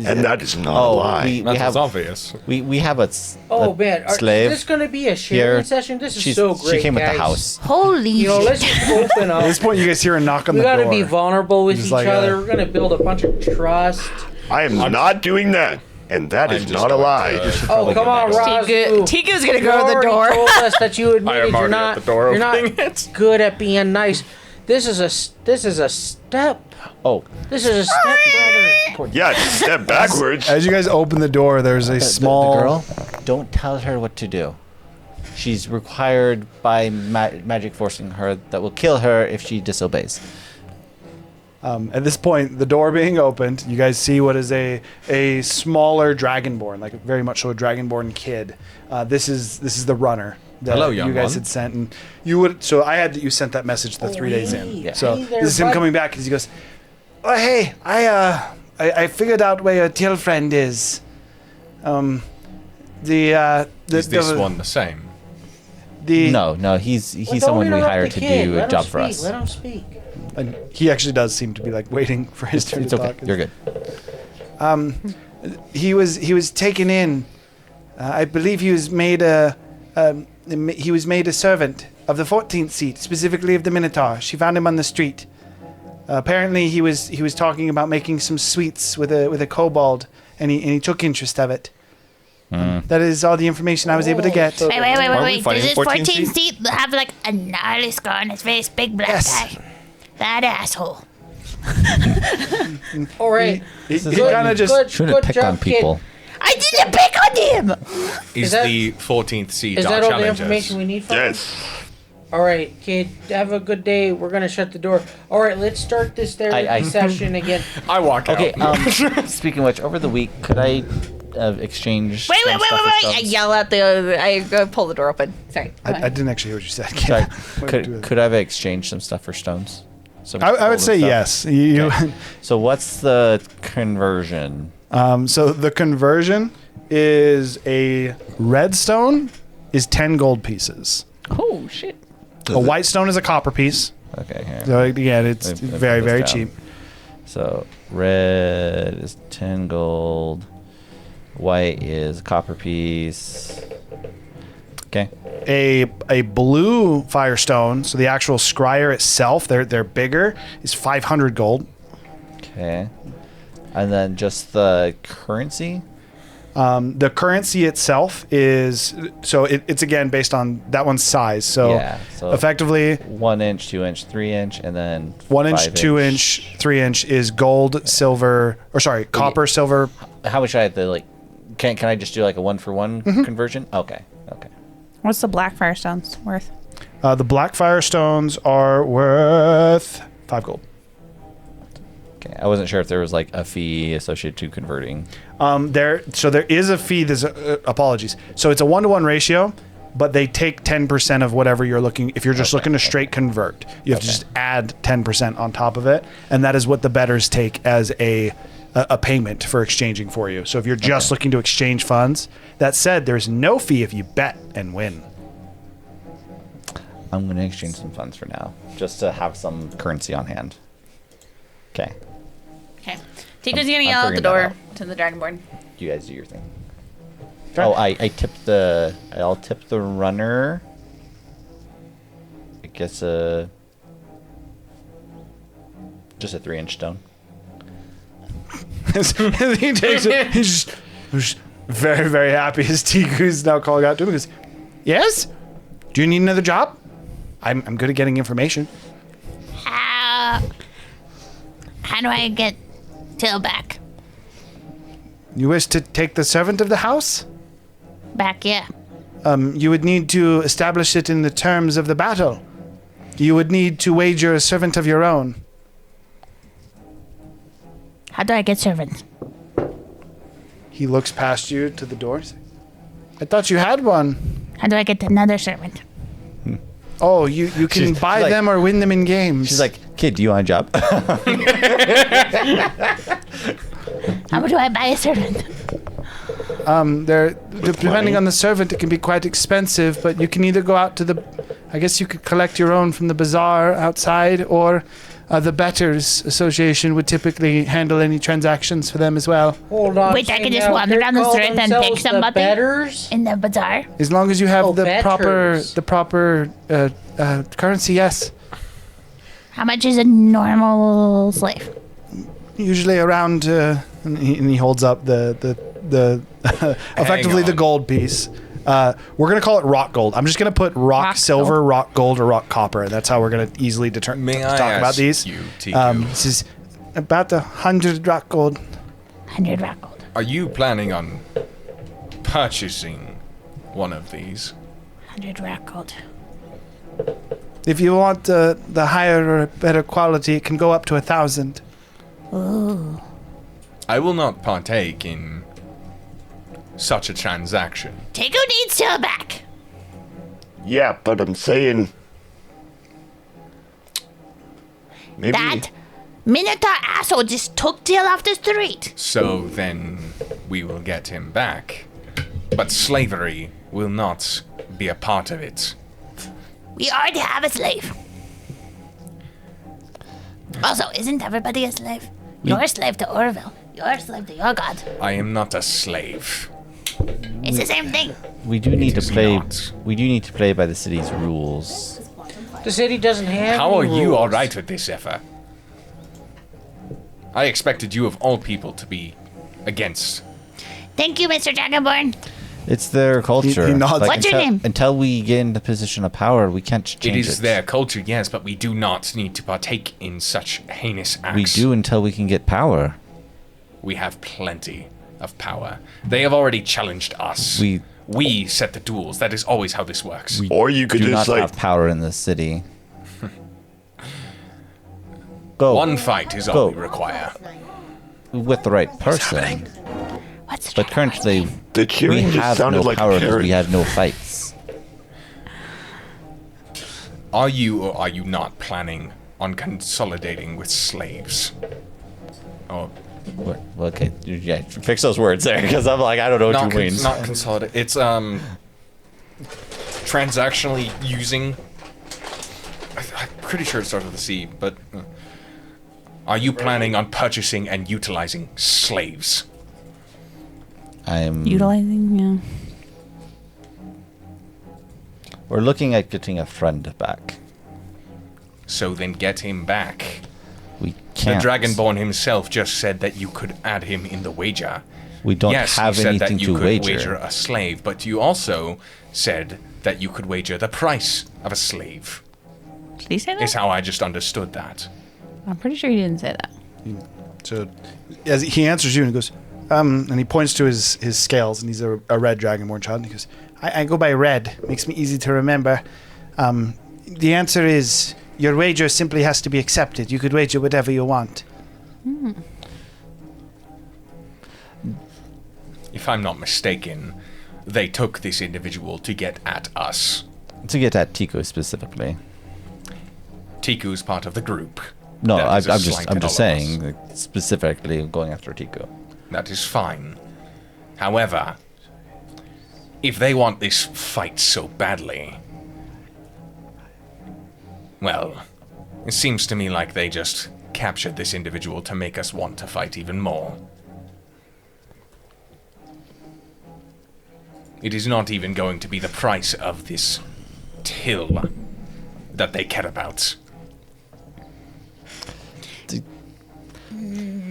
and that is not a Oh, lie. we That have was obvious. we have a Man, slave. is this going to be a sharing here. session? This is She's- so great, She came with guys. the house. Holy You know, let's just open At this up. point, you guys hear a knock on We the got door. to be vulnerable with It's each like other. We're going to build a bunch of trust. I am not doing that, and that is I'm just not a going lie. to- Oh, come on, Roz. Tiku's gonna You go to the already door. told us that you I admitted am you're already not, at the door you're not opening it. good at being nice. This is a step. Oh, This is a step, brother. Yeah, step backwards. As you guys open the door, there's a small the girl. Don't tell her what to do. She's required by magic forcing her that will kill her if she disobeys. At this point, the door being opened, you guys see what is a smaller dragonborn, like very much so a dragonborn kid. This is the runner that Hello, you young guys one. had sent, and you would. So I had that you sent that message the 3 days in. Yeah. So Hey there, this is him bud. coming back as he goes, "Oh hey, I figured out where your tail friend is. The Is this one the same? the No, he's Well, don't someone we interrupt hired the to kid. do Let a him job for speak. us. Let him speak. And he actually does seem to be like waiting for his turn It's to okay. talk. You're good. He was taken in. I believe he was made a servant of the 14th seat, specifically of the Minotaur. She found him on the street. Apparently, he was talking about making some sweets with a kobold, and he took interest of it. That is all the information I was able to get. so- Wait. Are we fighting Does this 14 14 seat? seat have like a gnarly scar on his face? Big black Yes. guy. That asshole. All right. He Good, kind of just good, Shouldn't good pick job, on people. I didn't pick on him! Is that- the 14th seat Kid. Is our that all the challengers? information we need from him? Yes. All right, kid. Have a good day. We're gonna shut the door. All right, let's start this therapy I- session again. I walk Okay. out. Speaking of which, over the week, could I exchange? Wait, some stuff with I Stubbs? yell at the. I go pull the door open. Sorry. Go I ahead. didn't actually hear what you said. Sorry. What do you- Could I have exchanged some stuff for stones? Some I would golden say stuff? yes. You, So what's the conversion? so the conversion is a red stone is 10 gold pieces. Oh shit. A white stone is a copper piece. Okay, here. So again, it's I've very, put this very down. cheap. So red is 10 gold. White is copper piece. Okay. A blue firestone, so the actual scryer itself, they're bigger, is 500 gold. Okay. And then just the currency. The currency itself is so it's again based on that one's size. So, Yeah, so- effectively, 1 inch, 2 inch, 3 inch, and then 1 inch, 5 2 inch, 3 inch is gold, silver, or sorry, copper, silver. How much I have to like? Can I just do like a 1-for-1 Mm-hmm. conversion? Okay. Okay. What's the black firestones worth? The black firestones are worth 5 gold. Okay. I wasn't sure if there was like a fee associated to converting. There is a fee. There's apologies. So it's a 1-to-1 ratio, but they take 10% of whatever you're looking. If you're just looking to straight convert, you have to just add 10% on top of it, and that is what the bettors take as a payment for exchanging for you. So if you're just looking to exchange funds, that said, there's no fee if you bet and win. I'm going to exchange some funds for now, just to have some currency on hand. Okay. Okay. Tiku's gonna I'm yell out the figuring that door out. to the dragonborn. You guys do your thing. Oh, I tipped the. I'll tip the runner. I guess just a 3-inch stone. As he takes it, he's just very, very happy. His Tiku's now calling out to him. He goes, "Yes? Do you need another job? I'm good at getting information." How do I get Till back? You wish to take the servant of the house? Back, yeah. You would need to establish it in the terms of the battle. You would need to wager a servant of your own. How do I get servants? He looks past you to the door. I thought you had one. How do I get another servant? Oh, you can She's buy like- them or win them in games. She's like, kid, do you want a job? How do I buy a servant? Depending on the servant, it can be quite expensive, but you can either go out to I guess you could collect your own from the bazaar outside, or the Betters Association would typically handle any transactions for them as well. Hold on. Wait, I can say just now, wander they're down the called street and pick themselves the somebody? Betters? In the bazaar? As long as you have the Betters. proper currency, yes. How much is a normal slave? Usually around, and he holds up the effectively the gold piece. We're gonna call it rock gold. I'm just gonna put rock silver, gold. rock gold, or rock copper. That's how we're gonna easily May I talk about ask these. you, Tiku, This is about 100 rock gold. 100 rock gold. are you planning on purchasing one of these? 100 rock gold. If you want the higher or better quality, it can go up to 1,000. Ooh. I will not partake in such a transaction. Tiku needs to back. Yeah, but I'm saying. Maybe. That Minotaur asshole just took Jill off the street. So then we will get him back. But slavery will not be a part of it. We already have a slave. Also, isn't everybody a slave? You're a slave to Orville. You're a slave to your god. I am not a slave. It's the same thing. We do need to is play. not. We do need to play by the city's rules. The city doesn't have How are any you rules. alright with this, Effa? I expected you of all people to be against. Thank you, Mr. Dragonborn. It's their culture. he nods. What's your name? Until we get into position of power, we can't change It it. is their culture, yes, but we do not need to partake in such heinous acts. We do until we can get power. We have plenty of power. They have already challenged us. We set the duels. That is always how this works. We Or you could do just not like. have power in this city. Go One fight is all Go. we require. with the right person. What's the But Dragonborn's currently, name? The we cheering just have sounded no like power a because parrot. we have no fights. Are you or are you not planning on consolidating with slaves? Oh, Well, okay, yeah, fix those words there, because I'm like, I don't know what you mean. not consolidate. It's transactionally using. I'm pretty sure it starts with a C, but are you planning on purchasing and utilizing slaves? I'm. Utilizing, yeah. We're looking at getting a friend back. So then get him back. We can't. The Dragonborn himself just said that you could add him in the wager. We don't Yes, have you said anything that you to could wager. a slave, but you also said that you could wager the price of a slave. Did he say that? Is how I just understood that. I'm pretty sure he didn't say that. So, as he answers you and he goes, and he points to his scales, and he's a red dragonborn child, and he goes, I go by red. Makes me easy to remember. The answer is your wager simply has to be accepted. You could wager whatever you want. If I'm not mistaken, they took this individual to get at us. To get at Tico specifically. Tiku's part of the group. No, That is a I'm slight just at all of saying, us. like, specifically going after Tico. That is fine. However, if they want this fight so badly, well, it seems to me like they just captured this individual to make us want to fight even more. It is not even going to be the price of this till that they care about.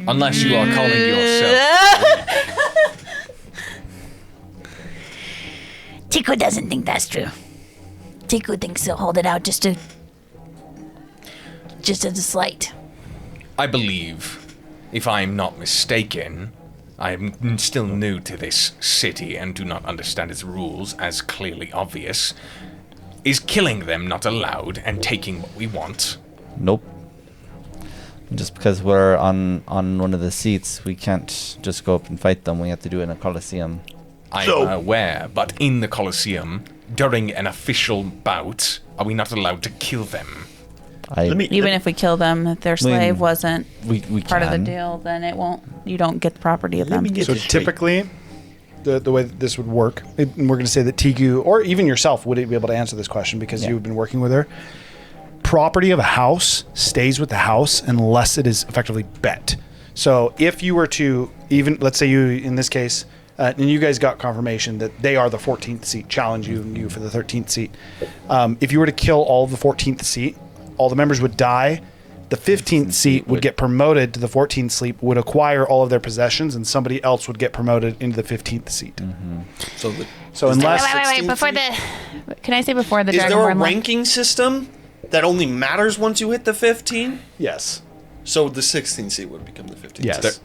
Unless you are calling yourself. Tiku doesn't think that's true. Tiku thinks he'll hold it out just as a slight. I believe, if I'm not mistaken, I am still new to this city and do not understand its rules as clearly obvious. Is killing them not allowed and taking what we want? Nope. Just because we're on one of the seats, we can't just go up and fight them. We have to do it in a coliseum. I'm aware, but in the Colosseum, during an official bout, are we not allowed to kill them? Even if we kill them, if their slave wasn't we part of the can. deal, then it won't. You don't get the property of them. So typically, the way that this would work, and we're going to say that Tigu, or even yourself, wouldn't be able to answer this question because you've been working with her. Property of a house stays with the house unless it is effectively bet. So if you were to even, let's say you, in this case, and you guys got confirmation that they are the 14th seat, challenge you for the 13th seat. If you were to kill all of the 14th seat, all the members would die. The 15th seat would get promoted to the 14th seat, would acquire all of their possessions, and somebody else would get promoted into the 15th seat. So unless... Wait, before the... Can I say before the Is there a Dragonborn ranking system that only matters once you hit the 15? Yes. So the 16th seat would become the 15th. Yes.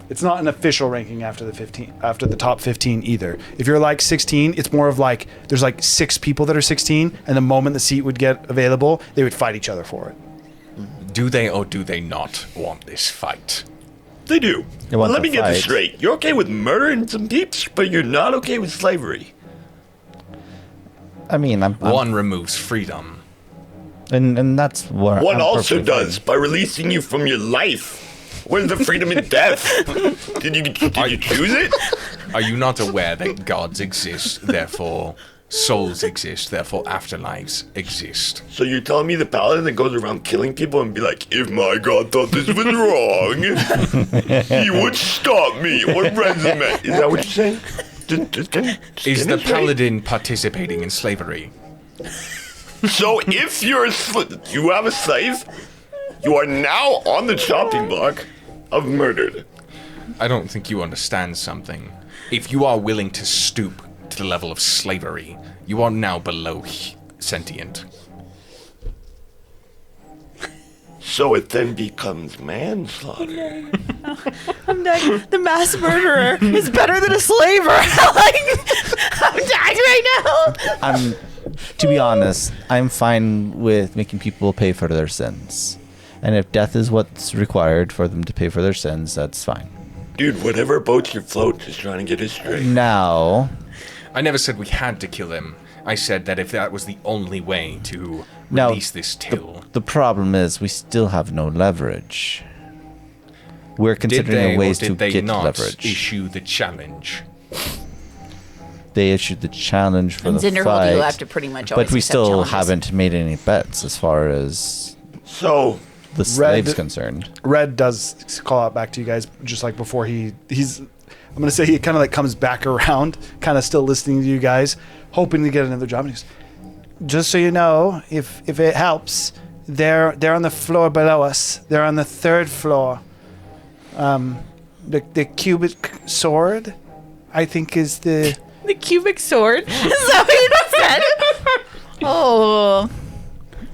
It's not an official ranking after the top 15 either. If you're like 16, it's more of like there's like 6 people that are 16, and the moment the seat would get available, they would fight each other for it. Do they or do they not want this fight? They do. They want Let the me get this fight. straight. You're okay with murdering some peeps, but you're not okay with slavery. I mean, I'm One removes freedom. and that's what One I'm also perfectly does fine. by releasing you from your life. Where's the freedom in death? Did you choose it? Are you not aware that gods exist, therefore souls exist, therefore afterlives exist? So you're telling me the paladin that goes around killing people and be like, if my god thought this was wrong, he would stop me or resume. Is that what you're saying? Is the paladin participating in slavery? So if you're you have a slave, you are now on the chopping block of murdered. I don't think you understand something. If you are willing to stoop to the level of slavery, you are now below sentient. So it then becomes manslaughter. I'm dying. The mass murderer is better than a slaver. I'm dying right now. To be honest, I'm fine with making people pay for their sins. And if death is what's required for them to pay for their sins, that's fine. Dude, whatever boat you float, just trying to get it straight. Now, I never said we had to kill him. I said that if that was the only way to Now, release this till. the problem is we still have no leverage. We're Did considering they ways or to did they get not leverage. issue the challenge? They issued the challenge for And the Zinderhold, fight, you have to pretty much always but we accept still challenges. haven't made any bets as far as So the slave's concerned. Red does call out back to you guys just like before he's I'm gonna say he kind of like comes back around, kind of still listening to you guys, hoping to get another job. And he goes, just so you know, if it helps, they're on the floor below us. They're on the 3rd floor. The cubic sword, I think, is the cubic sword. Is that what you just said? Oh,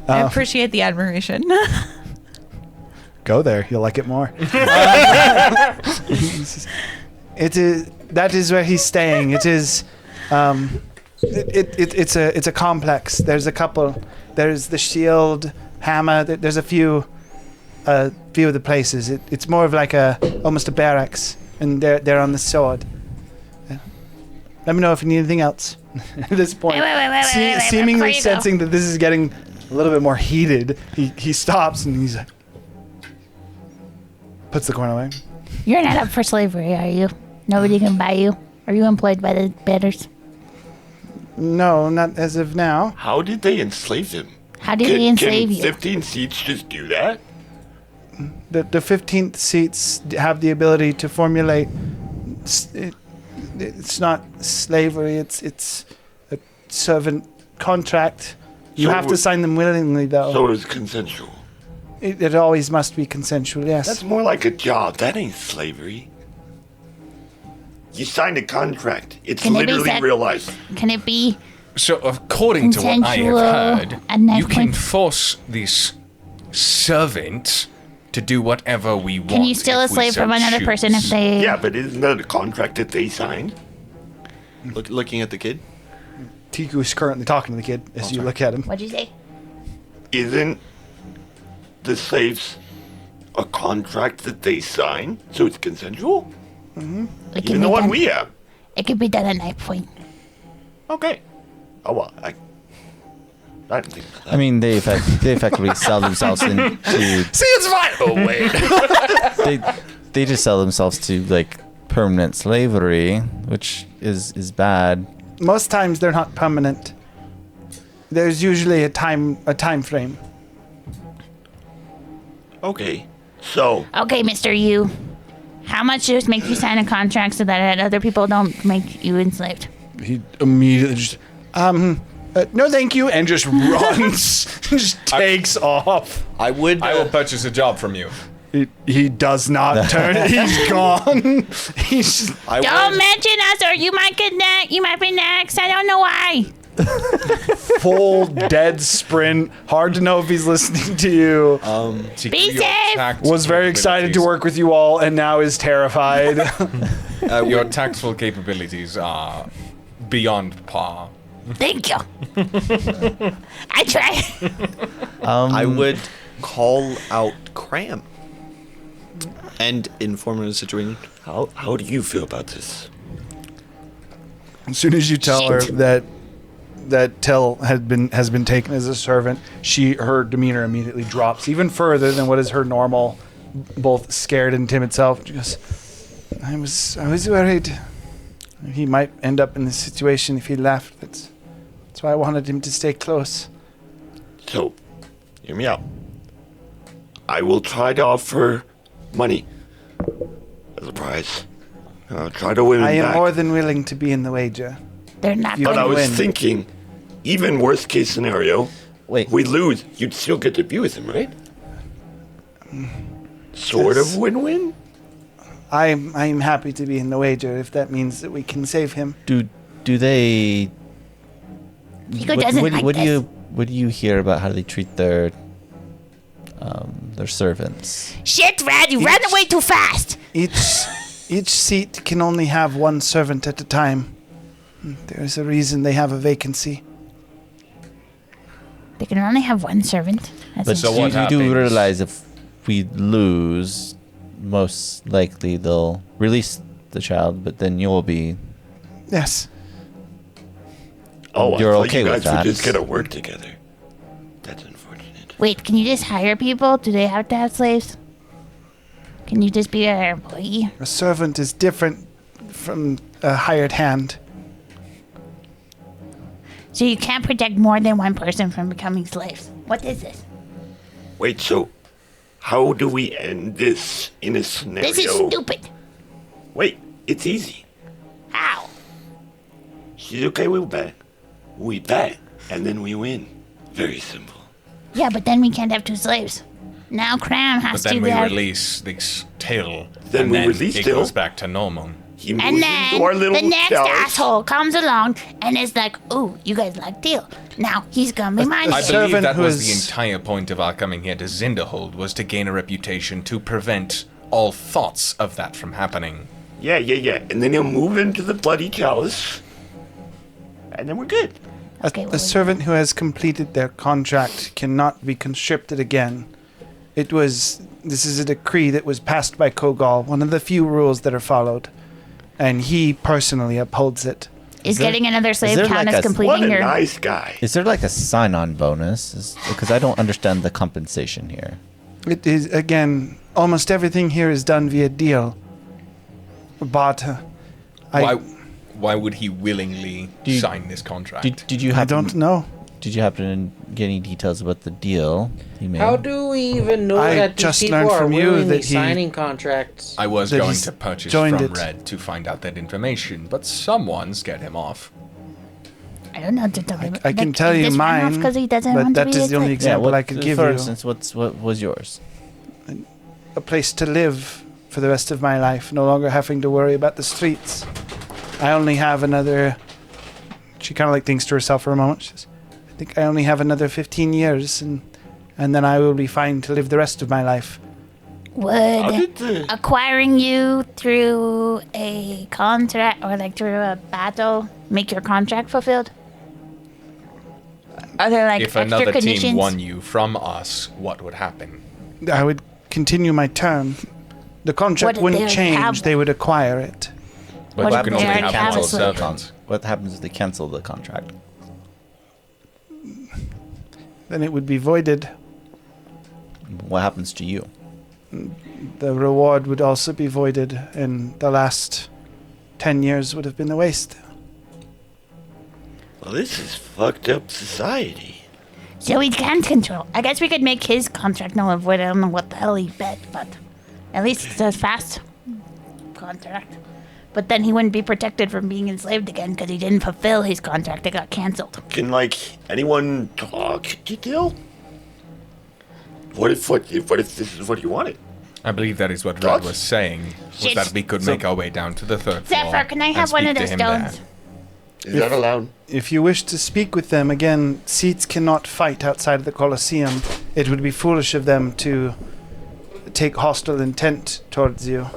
I appreciate the admiration. Go there, you'll like it more. It is that is where he's staying. It is it's a complex. There's a couple. There's the shield, hammer. There's a few of the places. It's more of like almost a barracks, and they're on the sword. Let me know if you need anything else. At this point, Wait, seemingly before you go. sensing that this is getting a little bit more heated, he stops and he's like, puts the coin away. You're not up for slavery, are you? Nobody can buy you. Are you employed by the betters? No, not as of now. how did they enslave him? How did we enslave Can you? 15 seats just do that? The 15th seats have the ability to formulate. It's not slavery. It's a servant contract. You So have to sign them willingly, though. So it was consensual. It always must be consensual. Yes. That's more like a job. That ain't slavery. You signed a contract. It's Can it be literally said- real life. Can it be? So, according to what I have Consensual heard, at knife you can point. force this servant to do whatever we want. Can you steal a if we slave so from another choose. person if they... Yeah, but isn't that a contract that they signed? Looking at the kid. Tiku is currently talking to the kid as you look at him. What'd you say? Isn't the slaves a contract that they sign, so it's consensual? It Even can the be one done. we have. It can be done at night point. Okay. Oh well, I didn't think about that. I mean, they effectively sell themselves into. See, it's fine. Oh wait. They just sell themselves to like permanent slavery, which is bad. Most times they're not permanent. There's usually a time frame. Okay, so Okay, Mr. Yu. How much does make you sign a contract so that other people don't make you enslaved? He immediately just, no thank you, and just runs, just takes off. I would. I will purchase a job from you. He does not turn it. He's gone. He's Don't mention us or you might be next. I don't know why. full dead sprint. Hard to know if he's listening to you. Be safe. Was very excited to work with you all, and now is terrified. Your tactful capabilities are beyond par. Thank you. I try. I would call out Cram and inform him of the situation. how do you feel about this? As soon as you tell her that Till has been taken as a servant, her demeanor immediately drops even further than what is her normal, both scared and timid self. She goes, I was worried he might end up in this situation if he left. That's why I wanted him to stay close. So, hear me out. I will try to offer money as a prize. I'll try to win him I am back. more than willing to be in the wager. They're not You But I going was win. thinking, even worst case scenario, Wait. we lose, you'd still get to be with him, right? Sort Yes. of win-win? I'm happy to be in the wager if that means that we can save him. Do they? Tico doesn't like what do this. what do you hear about how they treat their servants? Shit, Rad, you ran away too fast. Each seat can only have one servant at a time. There's a reason they have a vacancy. They can only have one servant. That's But So you, what you do happens? realize if we lose, most likely they'll release the child, but then you'll be. Yes. Oh, You're I thought okay you with guys that. were just gonna work together. That's unfortunate. Wait, can you just hire people? Do they have to have slaves? Can you just be an employee? A servant is different from a hired hand. So you can't protect more than one person from becoming slaves. What is this? Wait, so how do we end this in a scenario? This is stupid. Wait, it's easy. How? She's okay, we bet. We bet, and then we win. Very simple. Yeah, but then we can't have two slaves. Now Cram But has then to we have... release this Till, Then and we then release it Till. goes back to normal. He moves And into then our little the next challenge. asshole comes along and is like, "Ooh, you guys like Deal. Now he's gonna be mine." I A believe servant that who was is- the entire point of our coming here to Zinderhold, was to gain a reputation to prevent all thoughts of that from happening. Yeah. And then he'll move into the bloody chalice. And then we're good. Okay, A well, servant who has completed their contract cannot be conscripted again. This is a decree that was passed by Kogal, one of the few rules that are followed. And he personally upholds it. is getting another slave there count like as a- What completing a your... nice guy. Is there like a sign-on bonus? Because I don't understand the compensation here. It is, again, almost everything here is done via deal. But Why would he willingly Do you- sign this contract? Did you I happen? don't know. Did you happen to get any details about the deal he made? How do we even know I that these just people learned are from you willingly that he- signing contracts? I was that going he's to purchase joined from it. Red to find out that information, but someone scared him off. I don't know. I can tell you mine, because he doesn't but want to that be is the only a slave. example I could give for you. instance, what was yours? A place to live for the rest of my life, no longer having to worry about the streets. I only have another... She kind of like thinks to herself for a moment. She says, I think I only have another 15 years, and then I will be fine to live the rest of my life. Would the acquiring you through a contract or like through a battle make your contract fulfilled? Are there like If extra another conditions? team won you from us, what would happen? I would continue my term. The contract What wouldn't they change. have- They would acquire it. What What happens if if they they already cancel have the a contract? What happens if they cancel the contract? Then it would be voided. What happens to you? The reward would also be voided, and the last 10 years would have been a waste. Well, this is fucked up society. So we can't control. I guess we could make his contract null and void. I don't know what the hell he bet, but at least it's a fast contract. But then he wouldn't be protected from being enslaved again because he didn't fulfill his contract. It got canceled. Can, like, anyone talk, Detail? What if this is what you wanted? I believe that is what Red What? was saying, was Shit. that we could make our way down to the third floor. Zephyr, can I and have one of speak the to him there. stones? Is that allowed? If you wish to speak with them, again, seats cannot fight outside of the Colosseum. It would be foolish of them to take hostile intent towards you.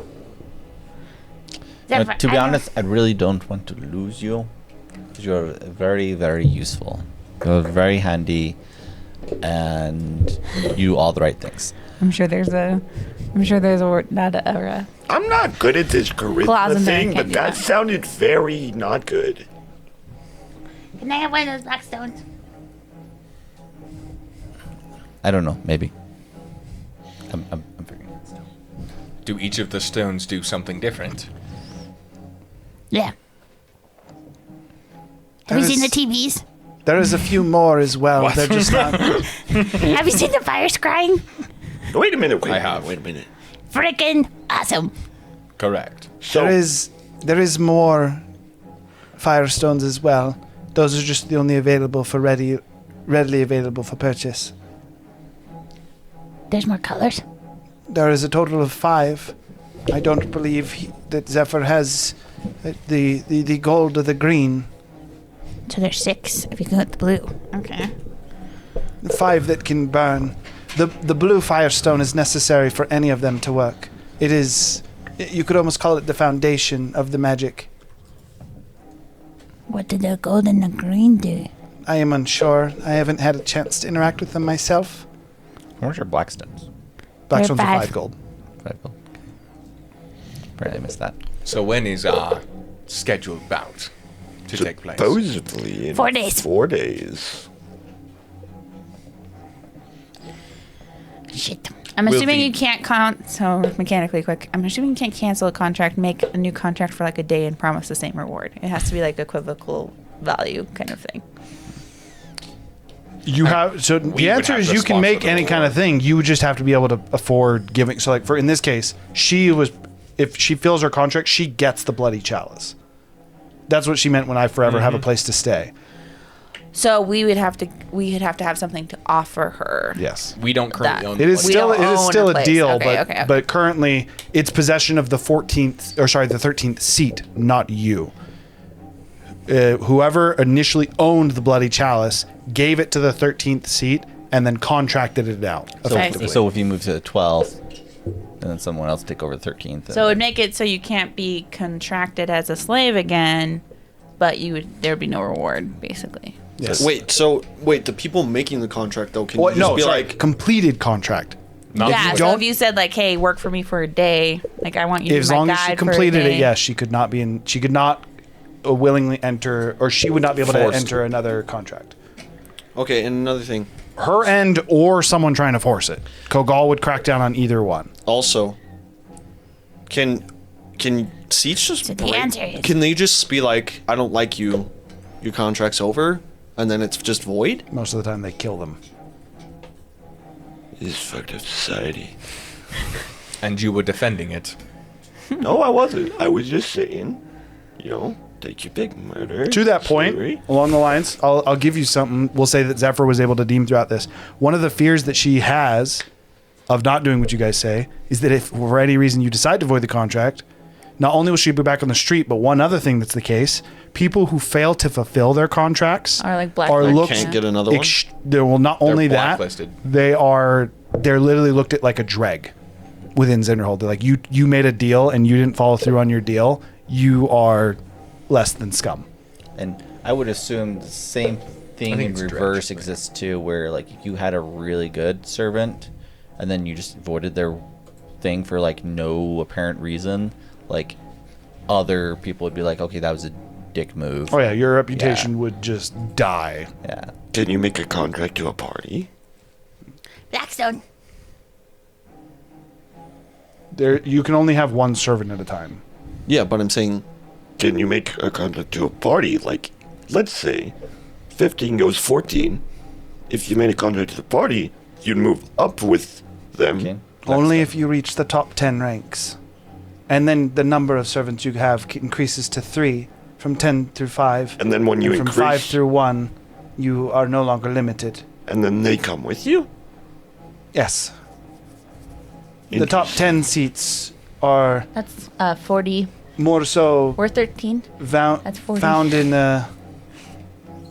Zephyr, To be I don't- honest, I really don't want to lose you. Because you're very, very useful. You're very handy. And you do all the right things. I'm sure there's a word, not a I'm not good at this Claws charisma in there, thing, can't but do that that. sounded very not good. Can I have one of those black stones? I don't know, maybe. I'm figuring it out. Do each of the stones do something different? Yeah. Have you There seen the is- TVs? There is a few more as well. They're just not. Have you seen the fire scrying? Wait a minute, I have. wait a minute. Freaking awesome. Correct. So, There is more firestones as well. Those are just the only available for readily available for purchase. There's more colors. There is a total of 5. I don't believe that Zephyr has the gold or the green. So there's 6 if you go with the blue. Okay. 5 that can burn. The blue firestone is necessary for any of them to work. It is. You could almost call it the foundation of the magic. What did the gold and the green do? I am unsure. I haven't had a chance to interact with them myself. Where's your blackstones? Blackstones are 5. 5 gold. 5 gold. Apparently I missed that. So when is our scheduled bout to take place? supposedly in 4 days. 4 days. Shit. I'm Will assuming the- you can't so mechanically quick. I'm assuming you can't cancel a contract, make a new contract for like a day and promise the same reward. It has to be like equivocal value kind of thing. You have so we the would answer have is the you can sponsor make the any kind of reward. thing. You would just have to be able to afford giving. So like for in this case, if she fills her contract, she gets the bloody chalice. That's what she meant when I forever have a place to stay. So we'd have to have something to offer her. Yes. We don't currently That- own It is We still don't it is own still a a place. deal, Okay, but okay. but currently it's possession of the 13th seat, not you. Whoever initially owned the bloody chalice gave it to the 13th seat and then contracted it out. effectively. So if you move to the 12th, and then someone else take over the 13th. So it would make it so you can't be contracted as a slave again, but there'd be no reward basically. Yes. Wait, the people making the contract though can Well, just no, be sorry, like, completed contract. Not Yeah, you so don't- if you said like, "Hey, work for me for a day," like I want you to As be my long guide as she for a completed it, day. yes, she could not be in. She could not willingly enter, or she would not be able Forced. to enter another contract. okay, and another thing, Her end or someone trying to force it. Kogal would crack down on either one. also, can seats just So the break? answer is- Can they just be like, I don't like you, your contract's over, and then it's just void? Most of the time, they kill them. This fucked up society. And you were defending it. No, I wasn't. I was just saying, take your pick, murder. To that point, slavery. along the lines, I'll give you something. We'll say that Zephyr was able to deem throughout this. One of the fears that she has of not doing what you guys say is that if for any reason you decide to void the contract, not only will she be back on the street, but one other thing that's the case: people who fail to fulfill their contracts Are like are blacklisted. looked. Can't get another one? They will not only that blacklisted. they're literally looked at like a dreg. within Zinderhold. Like you made a deal and you didn't follow through on your deal. You are less than scum. And I would assume the same thing in reverse exists too, where like you had a really good servant, and then you just voided their thing for like no apparent reason. Like other people would be like, okay, that was a dick move. Oh yeah, your reputation would just die. Yeah. Can you make a contract to a party? Blackstone. There, you can only have one servant at a time. Yeah, but I'm saying, Can you make a contract to a party? Like, let's say 15 goes 14. If you made a contract to the party, you'd move up with them. Okay. Only if you reach the top 10 ranks. And then the number of servants you have increases to 3, from 10 through 5. And then when you and from increase, 5 through 1, you are no longer limited. and then they come with you? Yes. The top 10 seats are That's 40. more so We're 13. That's 40. found in,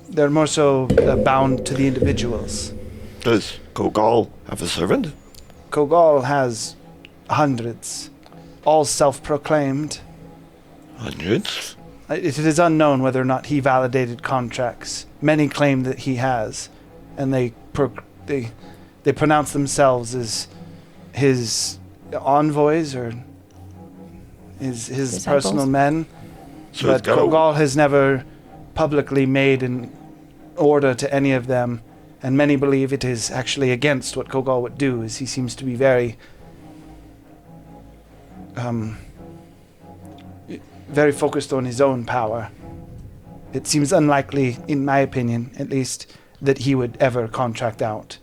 they're more so bound to the individuals. Does Kogal have a servant? Kogal has hundreds, all self-proclaimed. Hundreds? It is unknown whether or not he validated contracts. Many claim that he has, and they pronounce themselves as his envoys or his Disciples? personal men. So But it's got a- Kogal has never publicly made an order to any of them, and many believe it is actually against what Kogal would do, as he seems to be very very focused on his own power. It seems unlikely, in my opinion, at least, that he would ever contract out.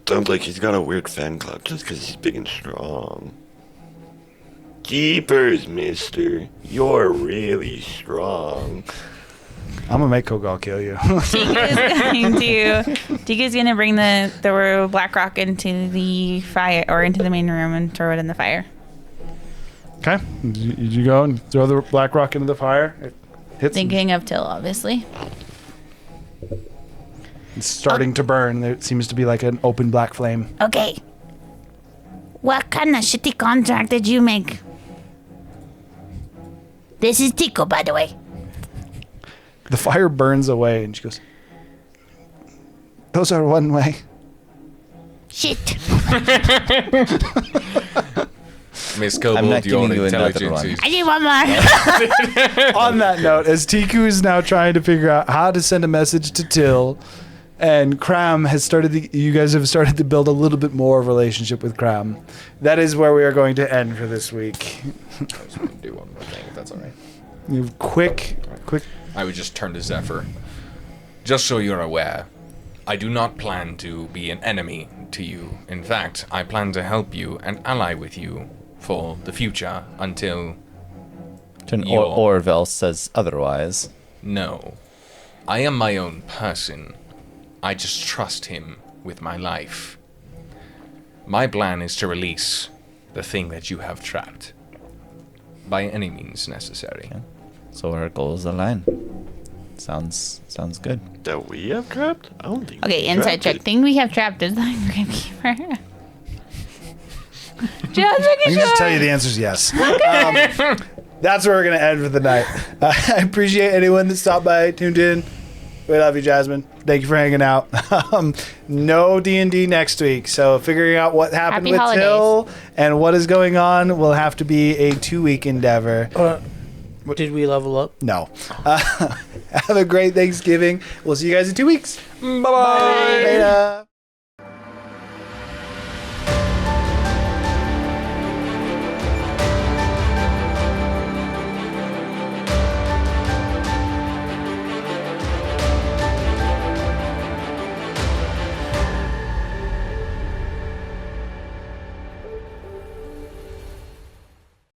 Sounds like he's got a weird fan club just because he's big and strong. Keepers, mister. You're really strong. I'm gonna make Kogal kill you. Tika's gonna bring the black rock into the fire, or into the main room, and throw it in the fire. Okay, you go and throw the black rock into the fire. It hits. Thinking of Till, obviously. It's starting to burn. There seems to be like an open black flame. Okay. What kind of shitty contract did you make? This is Tico, by the way. The fire burns away, and she goes, "Those are one way." Shit. Miss I'm Kobold, not your giving you another intelligence one. is... I need one more. On that note, as Tiku is now trying to figure out how to send a message to Till, and Cram has you guys have started to build a little bit more of a relationship with Cram. That is where we are going to end for this week. I was going to do one more thing, if that's all right. You quick. I would just turn to Zephyr. Just so you're aware, I do not plan to be an enemy to you. In fact, I plan to help you and ally with you for the future until... Orvel says otherwise. No. I am my own person. I just trust him with my life. My plan is to release the thing that you have trapped. By any means necessary. Okay. So our goals align. Sounds good. That we have trapped? I don't think. Okay, we inside trapped check. it. Thing we have trapped is the Gravekeeper. Just I making can just sure. tell you the answer is yes. That's where we're going to end for the night. I appreciate anyone that stopped by, tuned in. We love you, Jasmine. Thank you for hanging out. No D&D next week, so figuring out what happened Happy with holidays. Till and what is going on will have to be a 2-week endeavor. Did we level up? No. Have a great Thanksgiving. We'll see you guys in 2 weeks. Bye-bye! Later.